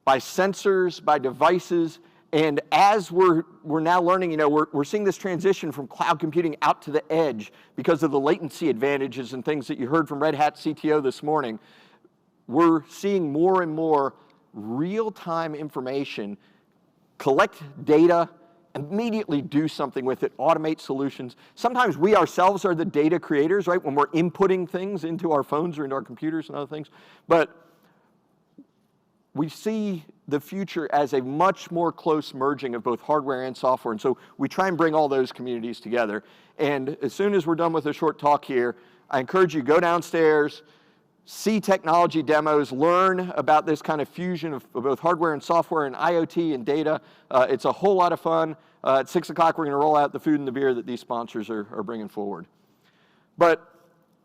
P: by sensors, by devices, and as we're now learning, we're seeing this transition from cloud computing out to the edge because of the latency advantages and things that you heard from Red Hat CTO this morning. We're seeing more and more real-time information, collect data, immediately do something with it, automate solutions. Sometimes we ourselves are the data creators, right, when we're inputting things into our phones or into our computers and other things. But we see the future as a much more close merging of both hardware and software. And so we try and bring all those communities together. And as soon as we're done with a short talk here, I encourage you to go downstairs, see technology demos, learn about this kind of fusion of both hardware and software and IoT and data. It's a whole lot of fun. At 6 o'clock, we're going to roll out the food and the beer that these sponsors are bringing forward. But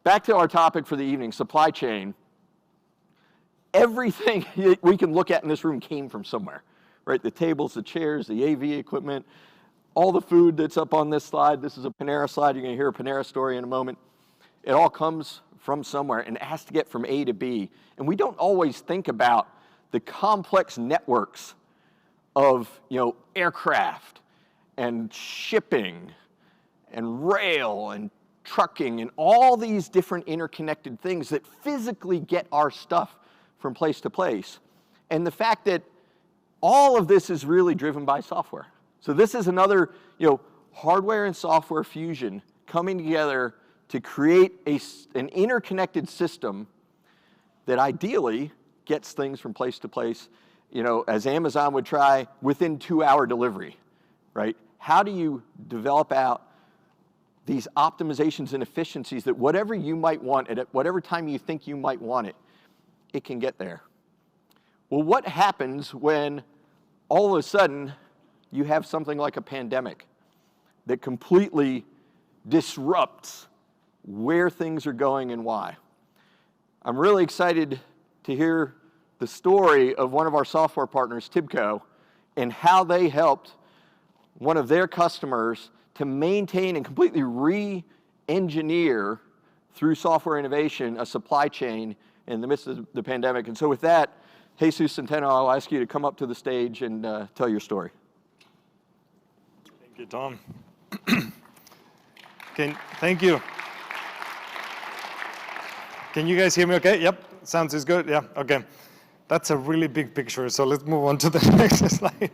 P: back to our topic for the evening, supply chain. Everything we can look at in this room came from somewhere, right? The tables, the chairs, the AV equipment, all the food that's up on this slide. This is a Panera slide. You're going to hear a Panera story in a moment. It all comes from somewhere, and it has to get from A to B. And we don't always think about the complex networks of aircraft and shipping and rail and trucking and all these different interconnected things that physically get our stuff from place to place. And the fact that all of this is really driven by software. So this is another hardware and software fusion coming together to create an interconnected system that ideally gets things from place to place, as Amazon would try, within 2-hour delivery, right? How do you develop out these optimizations and efficiencies that whatever you might want at whatever time you think you might want it, it can get there? Well, what happens when all of a sudden you have something like a pandemic that completely disrupts where things are going and why? I'm really excited to hear the story of one of our software partners, Tibco, and how they helped one of their customers to maintain and completely re-engineer through software innovation a supply chain in the midst of the pandemic. And so with that, Jesus Centeno, I'll ask you to come up to the stage and tell your story.
Q: Thank you, Tom. Thank you. Can you guys hear me okay? Yep, sounds is good, yeah, okay. That's a really big picture, so let's move on to the next slide.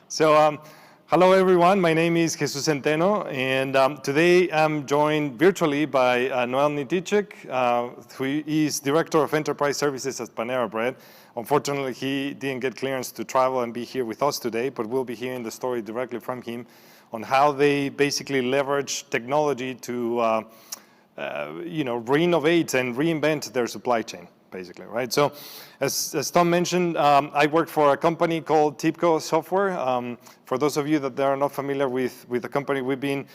Q: So, hello everyone, my name is Jesus Centeno, and today I'm joined virtually by Noel Nitichek, who is Director of Enterprise Services at Panera Bread. Unfortunately, he didn't get clearance to travel and be here with us today, but we'll be hearing the story directly from him on how they basically leverage technology to re-innovate and reinvent their supply chain, basically, right? So as Tom mentioned, I work for a company called Tibco Software. For those of you that are not familiar with the company, we've been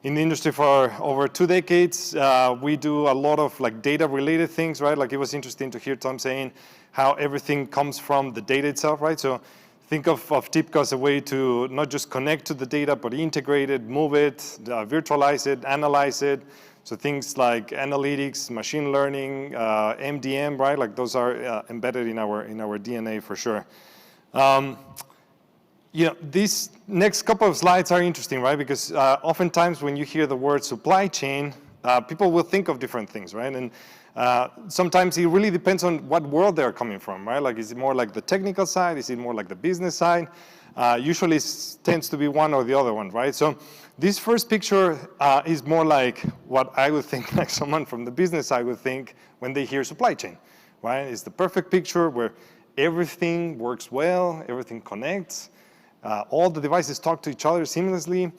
Q: in the industry for over 2 decades. We do a lot of data related things, right? Like it was interesting to hear Tom saying how everything comes from the data itself, right? So think of Tibco as a way to not just connect to the data, but integrate it, move it, virtualize it, analyze it. So things like analytics, machine learning, MDM, right? Like those are embedded in our DNA for sure. These next couple of slides are interesting, right? Because oftentimes when you hear the word supply chain, people will think of different things, right? And sometimes it really depends on what world they're coming from, right? Like, is it more like the technical side? Is it more like the business side? Usually it tends to be one or the other one, right? So this first picture is more like what I would think, like someone from the business side would think when they hear supply chain, right? It's the perfect picture where everything works well, everything connects, all the devices talk to each other seamlessly,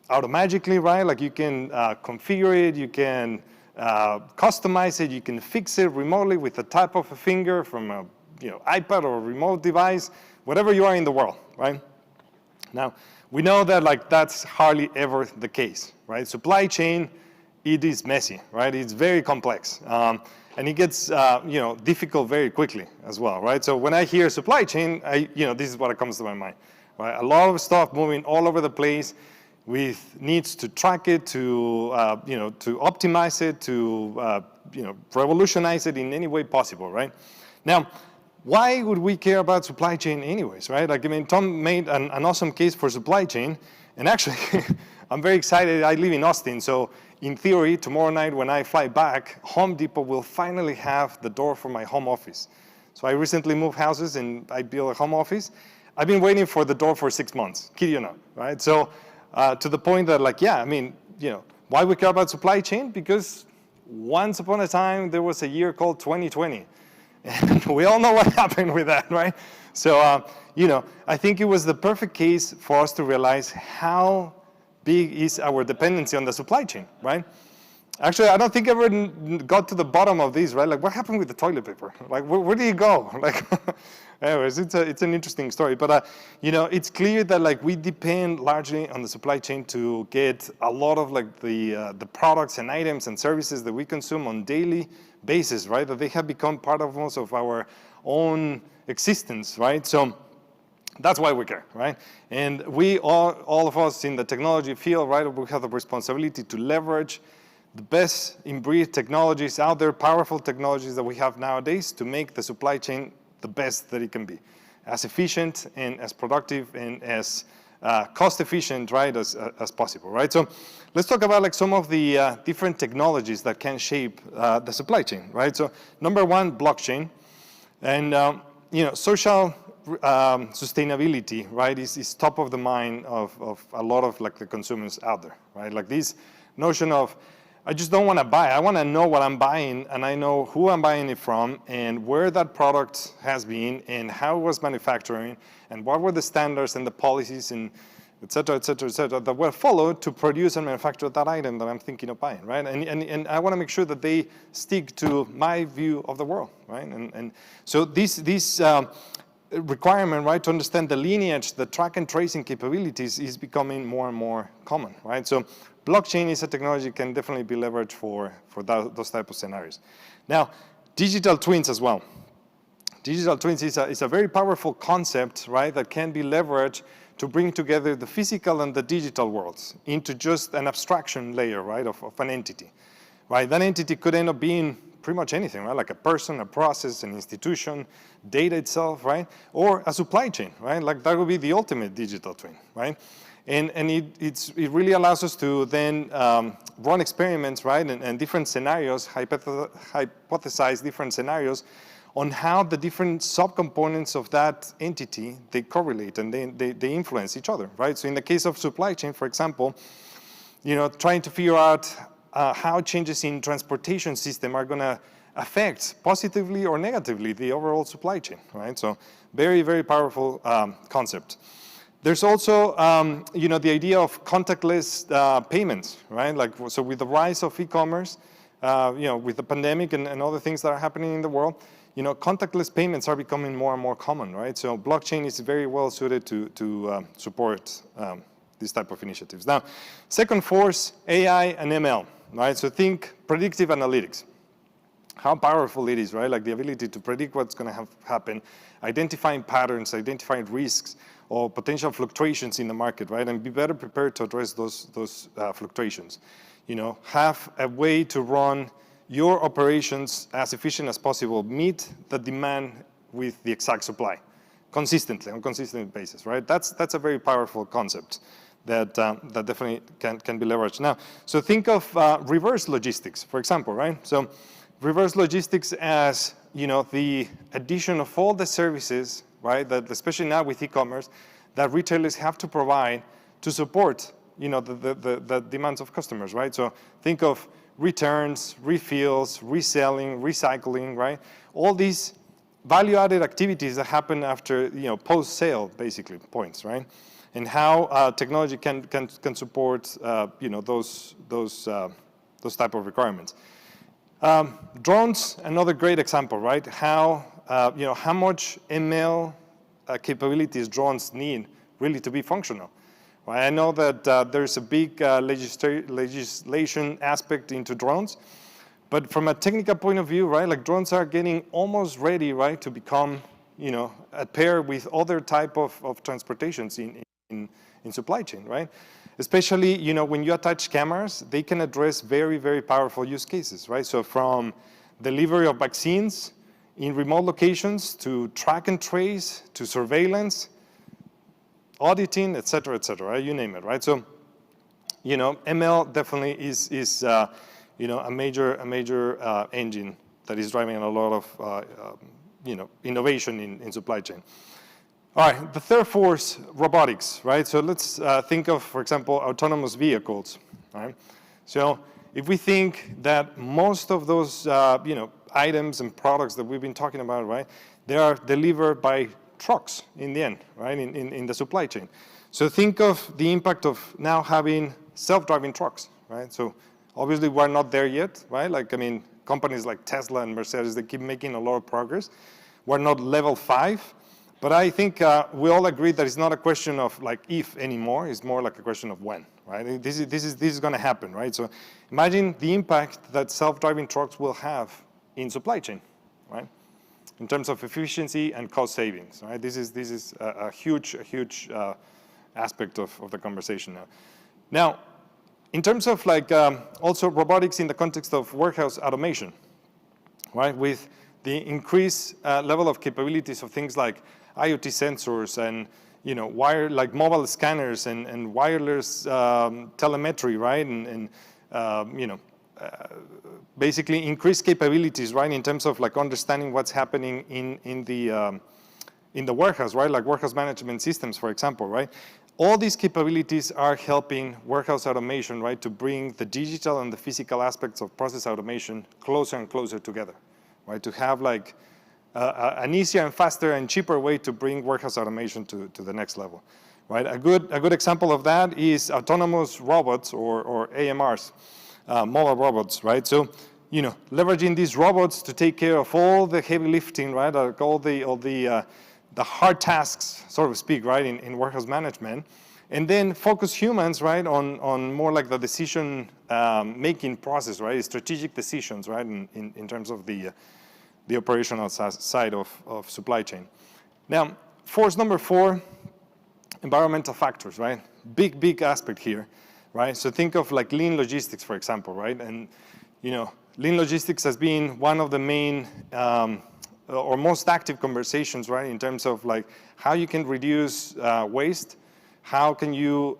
Q: automatically, right? Like you can configure it, you can customize it, you can fix it remotely with the tap of a finger from a iPad or a remote device, whatever you are in the world, right? Now, we know that that's hardly ever the case, right? Supply chain, it is messy, right? It's very complex. And it gets difficult very quickly as well, right? So when I hear supply chain, this is what comes to my mind, right? A lot of stuff moving all over the place. with needs to track it, to to optimize it, to revolutionize it in any way possible, right? Now, why would we care about supply chain anyways, right? Like, I mean, Tom made an awesome case for supply chain, and actually, I'm very excited. I live in Austin, so in theory, tomorrow night when I fly back, Home Depot will finally have the door for my home office. So I recently moved houses and I built a home office. I've been waiting for the door for 6 months, kid you not, right? So to the point that, like, yeah, I mean, why we care about supply chain? Because once upon a time, there was a year called 2020. And we all know what happened with that, right? So, I think it was the perfect case for us to realize how big is our dependency on the supply chain, right? Actually, I don't think I ever got to the bottom of this, right? Like, what happened with the toilet paper? Like, where did it go? Like, anyways, it's an interesting story. But, it's clear that, like, we depend largely on the supply chain to get a lot of, like, the products and items and services that we consume on daily basis, right? That they have become part of most of our own existence, right? So that's why we care, right? And we all of us in the technology field, right, we have the responsibility to leverage the best in breed technologies out there, powerful technologies that we have nowadays to make the supply chain the best that it can be, as efficient and as productive and as cost efficient, right, as possible, right? So let's talk about, like, some of the different technologies that can shape the supply chain, right? So number one, blockchain, and social sustainability, right, is top of the mind of a lot of, like, the consumers out there, right? Like, this notion of, I just don't want to buy. I want to know what I'm buying, and I know who I'm buying it from, and where that product has been, and how it was manufacturing, and what were the standards and the policies, and et cetera, that were followed to produce and manufacture that item that I'm thinking of buying, right? And I want to make sure that they stick to my view of the world, right? And so this requirement, right, to understand the lineage, the track and tracing capabilities is becoming more and more common, right? So blockchain is a technology that can definitely be leveraged for those type of scenarios. Now, digital twins as well. Digital twins is a very powerful concept, right, that can be leveraged to bring together the physical and the digital worlds into just an abstraction layer, right, of an entity, right? That entity could end up being pretty much anything, right? Like a person, a process, an institution, data itself, right? Or a supply chain, right? Like, that would be the ultimate digital twin, right? And it really allows us to then run experiments, right, and different scenarios, hypothesize different scenarios on how the different subcomponents of that entity, they correlate and they influence each other, right? So in the case of supply chain, for example, trying to figure out how changes in transportation system are going to affect positively or negatively the overall supply chain, right? So very, very powerful concept. There's also, the idea of contactless payments, right? Like, so with the rise of e-commerce, with the pandemic and other things that are happening in the world, contactless payments are becoming more and more common, right? So blockchain is very well suited to support these type of initiatives. Now, second force, AI and ML, right? So think predictive analytics. How powerful it is, right? Like, the ability to predict what's going to happen, identifying patterns, identifying risks, or potential fluctuations in the market, right? And be better prepared to address those fluctuations. Have a way to run your operations as efficient as possible, meet the demand with the exact supply, consistently, on a consistent basis, right? That's a very powerful concept that definitely can be leveraged. Now, so think of reverse logistics, for example, right? So reverse logistics as, the addition of all the services, right, that especially now with e-commerce, that retailers have to provide to support, the demands of customers, right? So think of returns, refills, reselling, recycling, right? All these value-added activities that happen after, post-sale, basically, points, right? And how technology can support, those type of requirements. Drones, another great example, right? How much ML capabilities drones need really to be functional. Right? I know that there's a big legislation aspect into drones, but from a technical point of view, right, like, drones are getting almost ready, right, to become, at pair with other type of transportations in in supply chain, right? Especially, you know, when you attach cameras, they can address very, very powerful use cases, right? So from delivery of vaccines in remote locations to track and trace to surveillance, auditing, et cetera, right? You name it, right? So, you know, ML definitely is you know, a major engine that is driving a lot of, you know, innovation in supply chain. All right, the third force, robotics, right? So let's think of, for example, autonomous vehicles, right? So if we think that most of those, you know, items and products that we've been talking about, right, they are delivered by trucks in the end, right, in the supply chain. So think of the impact of now having self-driving trucks, right? So obviously we're not there yet, right? Like, I mean, companies like Tesla and Mercedes, they keep making a lot of progress. We're not level 5, but I think we all agree that it's not a question of like if anymore, it's more like a question of when, right? This is gonna happen, right? So imagine the impact that self-driving trucks will have in supply chain, right? In terms of efficiency and cost savings, right? This is a huge aspect of the conversation now. Now, in terms of like also robotics in the context of warehouse automation, right? With the increased level of capabilities of things like IoT sensors and, you know, like mobile scanners and wireless telemetry, right? And you know, basically increased capabilities, right? In terms of like understanding what's happening in the warehouse, right? Like warehouse management systems, for example, right? All these capabilities are helping warehouse automation, right? To bring the digital and the physical aspects of process automation closer and closer together, right? To have like an easier and faster and cheaper way to bring warehouse automation to the next level, right? A good example of that is autonomous robots or AMRs, mobile robots, right? So, you know, leveraging these robots to take care of all the heavy lifting, right? All the hard tasks, so to speak, right? In warehouse management, and then focus humans, right? On more like the decision making process, right? Strategic decisions, right? In terms of the operational side of supply chain. Now, force number 4, environmental factors, right? Big aspect here, right? So think of like lean logistics, for example, right? And, you know, lean logistics has been one of the main or most active conversations, right? In terms of like how you can reduce waste, how can you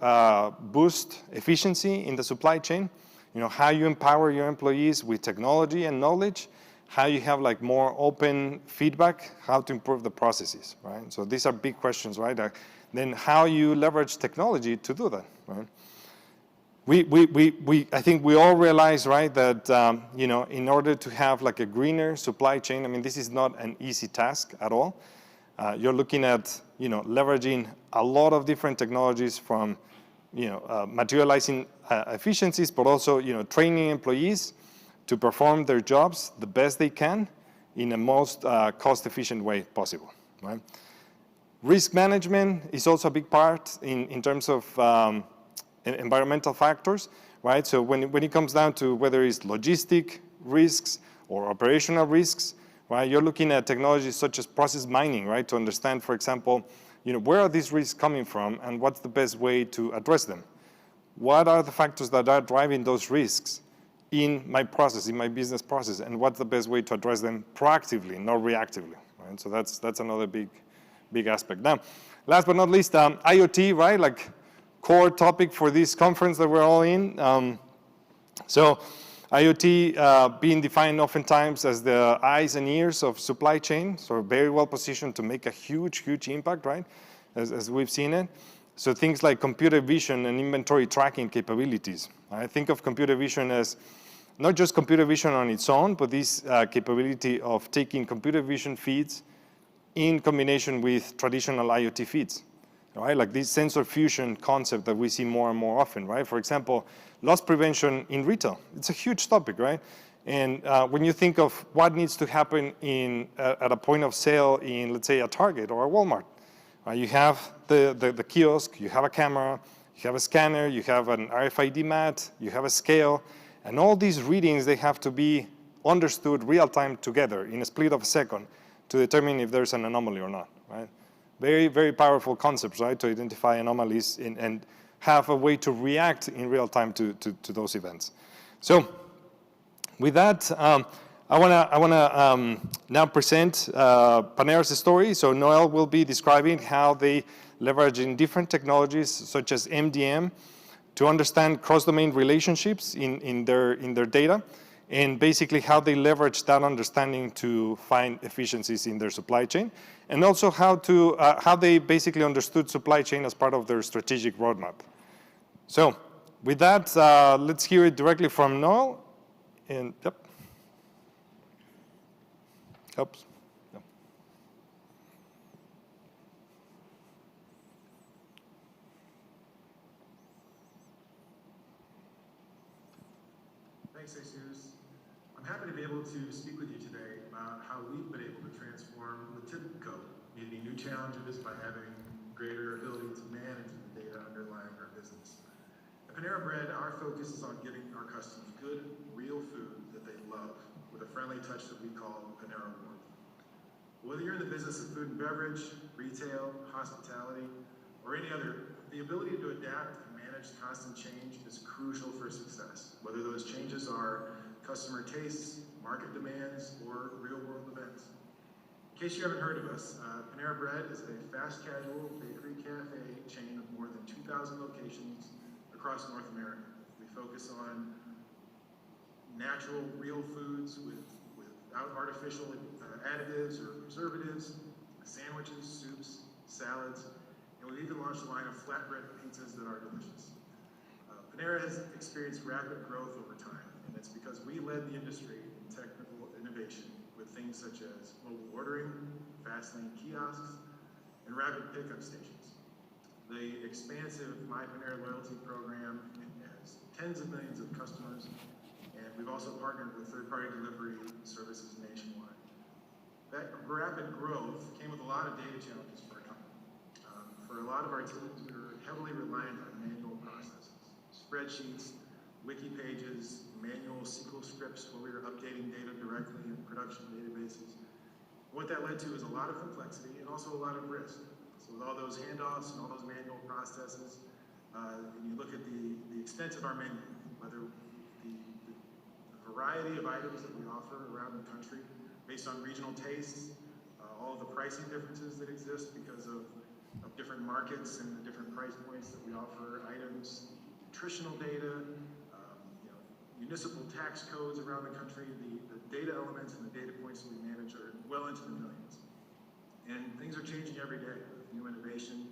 Q: boost efficiency in the supply chain, you know, how you empower your employees with technology and knowledge, how you have like more open feedback, how to improve the processes, right? So these are big questions, right? Then how you leverage technology to do that, right? I think we all realize, right, that, you know, in order to have like a greener supply chain, I mean, this is not an easy task at all. You're looking at, you know, leveraging a lot of different technologies from, you know, materializing efficiencies, but also, you know, training employees to perform their jobs the best they can in the most cost-efficient way possible, right? Risk management is also a big part in terms of environmental factors, right? So when it comes down to whether it's logistic risks or operational risks, right? You're looking at technologies such as process mining, right? To understand, for example, you know, where are these risks coming from and what's the best way to address them? What are the factors that are driving those risks in my process, in my business process, and what's the best way to address them proactively, not reactively, right? So that's another big aspect. Now, last but not least, IoT, right? Like core topic for this conference that we're all in. So IoT being defined oftentimes as the eyes and ears of supply chain, so very well positioned to make a huge impact, right? As we've seen it. So things like computer vision and inventory tracking capabilities. I think of computer vision as not just computer vision on its own, but this capability of taking computer vision feeds in combination with traditional IoT feeds, right? Like this sensor fusion concept that we see more and more often, right? For example, loss prevention in retail. It's a huge topic, right? And when you think of what needs to happen at a point of sale in, let's say, a Target or a Walmart, you have the kiosk, you have a camera, you have a scanner, you have an RFID mat, you have a scale, and all these readings, they have to be understood real time together in a split of a second to determine if there's an anomaly or not, right? Very, very powerful concepts, right, to identify anomalies and have a way to react in real time to those events. So with that, I wanna now present Panera's story. So Noel will be describing how they leveraging different technologies such as MDM to understand cross-domain relationships in their data, and basically how they leverage that understanding to find efficiencies in their supply chain, and also how they basically understood supply chain as part of their strategic roadmap. So with that, let's hear it directly from Noel. And yep. Oops. No.
R: Thanks, Jesus. I'm happy to be able to speak with you today about how we've been able to transform the TIBCO, meeting new challenges by having greater ability to manage the data underlying our business. At Panera Bread, our focus is on giving our customers good, real food that they love with a friendly touch that we call Panera Warmth. Whether you're in the business of food and beverage, retail, hospitality, or any other, the ability to adapt and manage constant change is crucial for success, whether those changes are customer tastes, market demands, or real-world events. In case you haven't heard of us, Panera Bread is a fast casual bakery cafe chain of more than 2,000 locations across North America. We focus on natural, real foods without artificial additives or preservatives, sandwiches, soups, salads, and we've even launched a line of flatbread pizzas that are delicious. Panera has experienced rapid growth over time, and it's because we led the industry in technical innovation with things such as mobile ordering, fast lane kiosks, and rapid pickup stations. The expansive My Panera loyalty program has tens of millions of customers, and we've also partnered with third-party delivery services nationwide. That rapid growth came with a lot of data challenges for our company. For a lot of our teams, we were heavily reliant on manual processes, spreadsheets, wiki pages, manual SQL scripts where we were updating data directly in production databases. What that led to is a lot of complexity and also a lot of risk. So with all those handoffs and all those manual processes, and you look at the extent of our menu, whether the variety of items that we offer around the country based on regional tastes, all of the pricing differences that exist because of different markets and the different price points that we offer items, nutritional data, municipal tax codes around the country, the data elements and the data points that we manage are well into the millions. And things are changing every day with new innovation.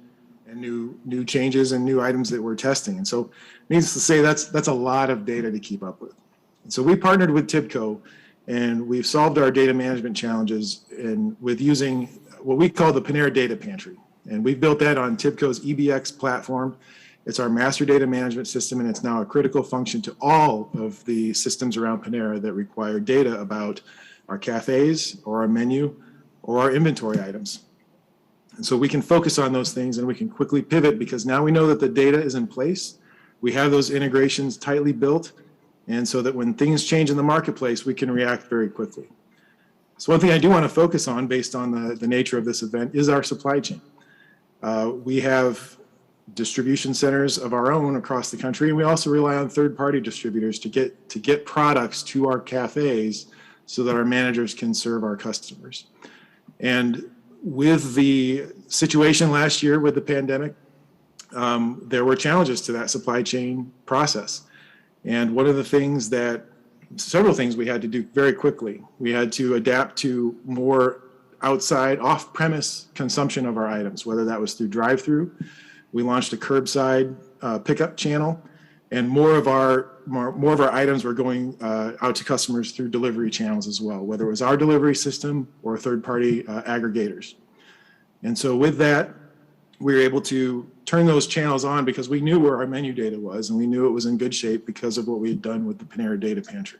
S: And new changes and new items that we're testing. And so needless to say, that's a lot of data to keep up with. And so we partnered with TIBCO, and we've solved our data management challenges with using what we call the Panera Data Pantry. And we've built that on TIBCO's EBX platform. It's our master data management system, and it's now a critical function to all of the systems around Panera that require data about our cafes or our menu or our inventory items. And so we can focus on those things and we can quickly pivot because now we know that the data is in place. We have those integrations tightly built, and so that when things change in the marketplace, we can react very quickly. So one thing I do want to focus on based on the nature of this event is our supply chain. We have distribution centers of our own across the country, and we also rely on third-party distributors to get products to our cafes so that our managers can serve our customers. And with the situation last year with the pandemic, there were challenges to that supply chain process. And one of the things several things we had to do very quickly. We had to adapt to more outside, off-premise consumption of our items, whether that was through drive-through. We launched a curbside pickup channel, and more of our items were going out to customers through delivery channels as well, whether it was our delivery system or third-party aggregators. And so with that, we were able to turn those channels on because we knew where our menu data was, and we knew it was in good shape because of what we had done with the Panera Data Pantry.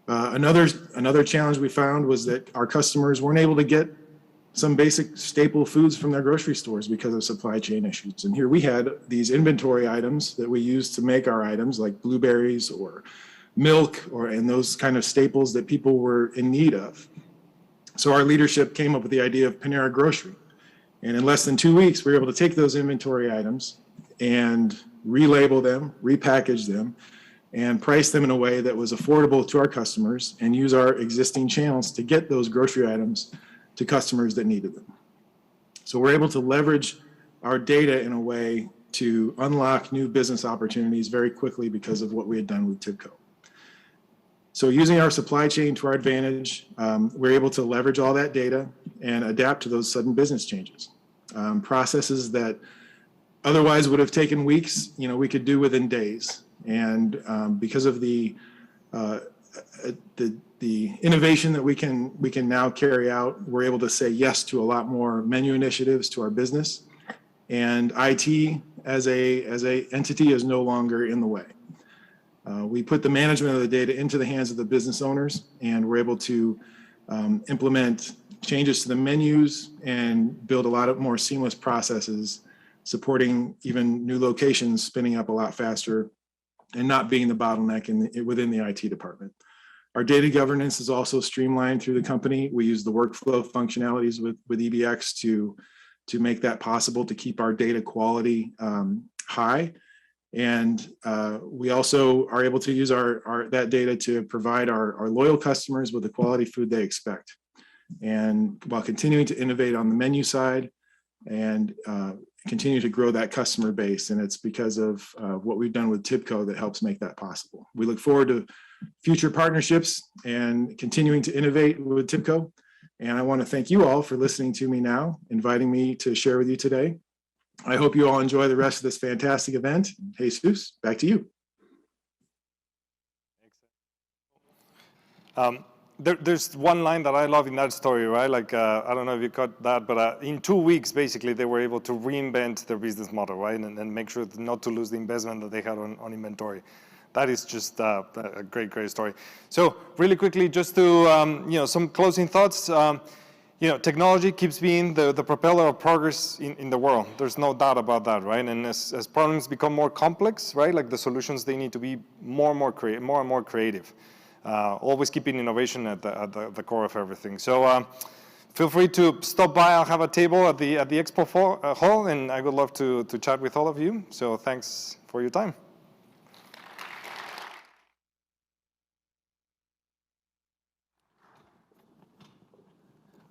S: Another challenge we found was that our customers weren't able to get some basic staple foods from their grocery stores because of supply chain issues. And here we had these inventory items that we used to make our items, like blueberries or milk and those kind of staples that people were in need of. So our leadership came up with the idea of Panera Grocery. And in less than 2 weeks, we were able to take those inventory items and relabel them, repackage them, and price them in a way that was affordable to our customers and use our existing channels to get those grocery items to customers that needed them. So we're able to leverage our data in a way to unlock new business opportunities very quickly because of what we had done with TIBCO. So using our supply chain to our advantage, we're able to leverage all that data and adapt to those sudden business changes. Processes that otherwise would have taken weeks, we could do within days. And because of the innovation that we can now carry out, we're able to say yes to a lot more menu initiatives to our business. And IT as a entity is no longer in the way. We put the management of the data into the hands of the business owners, and we're able to implement changes to the menus and build a lot of more seamless processes, supporting even new locations spinning up a lot faster and not being the bottleneck within the IT department. Our data governance is also streamlined through the company. We use the workflow functionalities with EBX to make that possible, to keep our data quality high. And we also are able to use that data to provide our loyal customers with the quality food they expect. And while continuing to innovate on the menu side and continue to grow that customer base. And it's because of what we've done with TIBCO that helps make that possible. We look forward to future partnerships and continuing to innovate with TIBCO. And I want to thank you all for listening to me now, inviting me to share with you today. I hope you all enjoy the rest of this fantastic event. Jesus, back to you.
Q: There's one line that I love in that story, right? Like, I don't know if you caught that, but in 2 weeks, basically, they were able to reinvent their business model, right? And make sure not to lose the investment that they had on inventory. That is just a great, great story. So really quickly, just to, some closing thoughts. Technology keeps being the propeller of progress in the world. There's no doubt about that, right? And as problems become more complex, right, like the solutions, they need to be more and more creative. Always keeping innovation at the core of everything. So feel free to stop by. I'll have a table at the expo hall, and I would love to chat with all of you. So thanks for your time.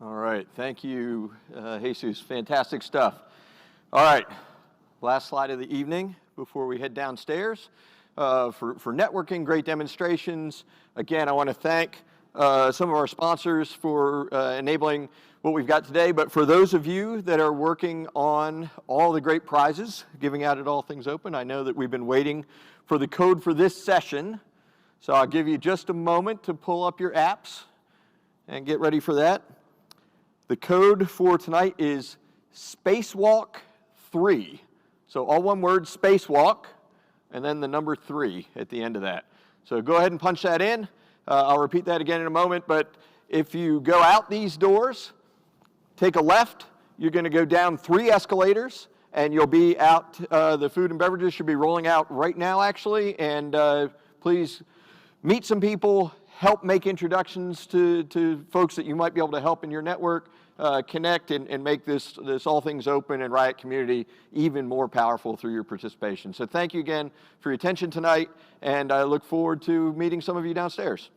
P: All right, thank you, Jesus. Fantastic stuff. All right, last slide of the evening before we head downstairs. For networking, great demonstrations. Again, I want to thank some of our sponsors for enabling what we've got today. But for those of you that are working on all the great prizes, giving out at All Things Open, I know that we've been waiting for the code for this session. So I'll give you just a moment to pull up your apps and get ready for that. The code for tonight is Spacewalk 3. So all one word, Spacewalk, and then the number 3 at the end of that. So go ahead and punch that in. I'll repeat that again in a moment, but if you go out these doors, take a left, you're going to go down 3 escalators, and you'll be out, the food and beverages should be rolling out right now, actually, and please meet some people, help make introductions to folks that you might be able to help in your network, connect and make this All Things Open and RIoT community even more powerful through your participation. So thank you again for your attention tonight, and I look forward to meeting some of you downstairs.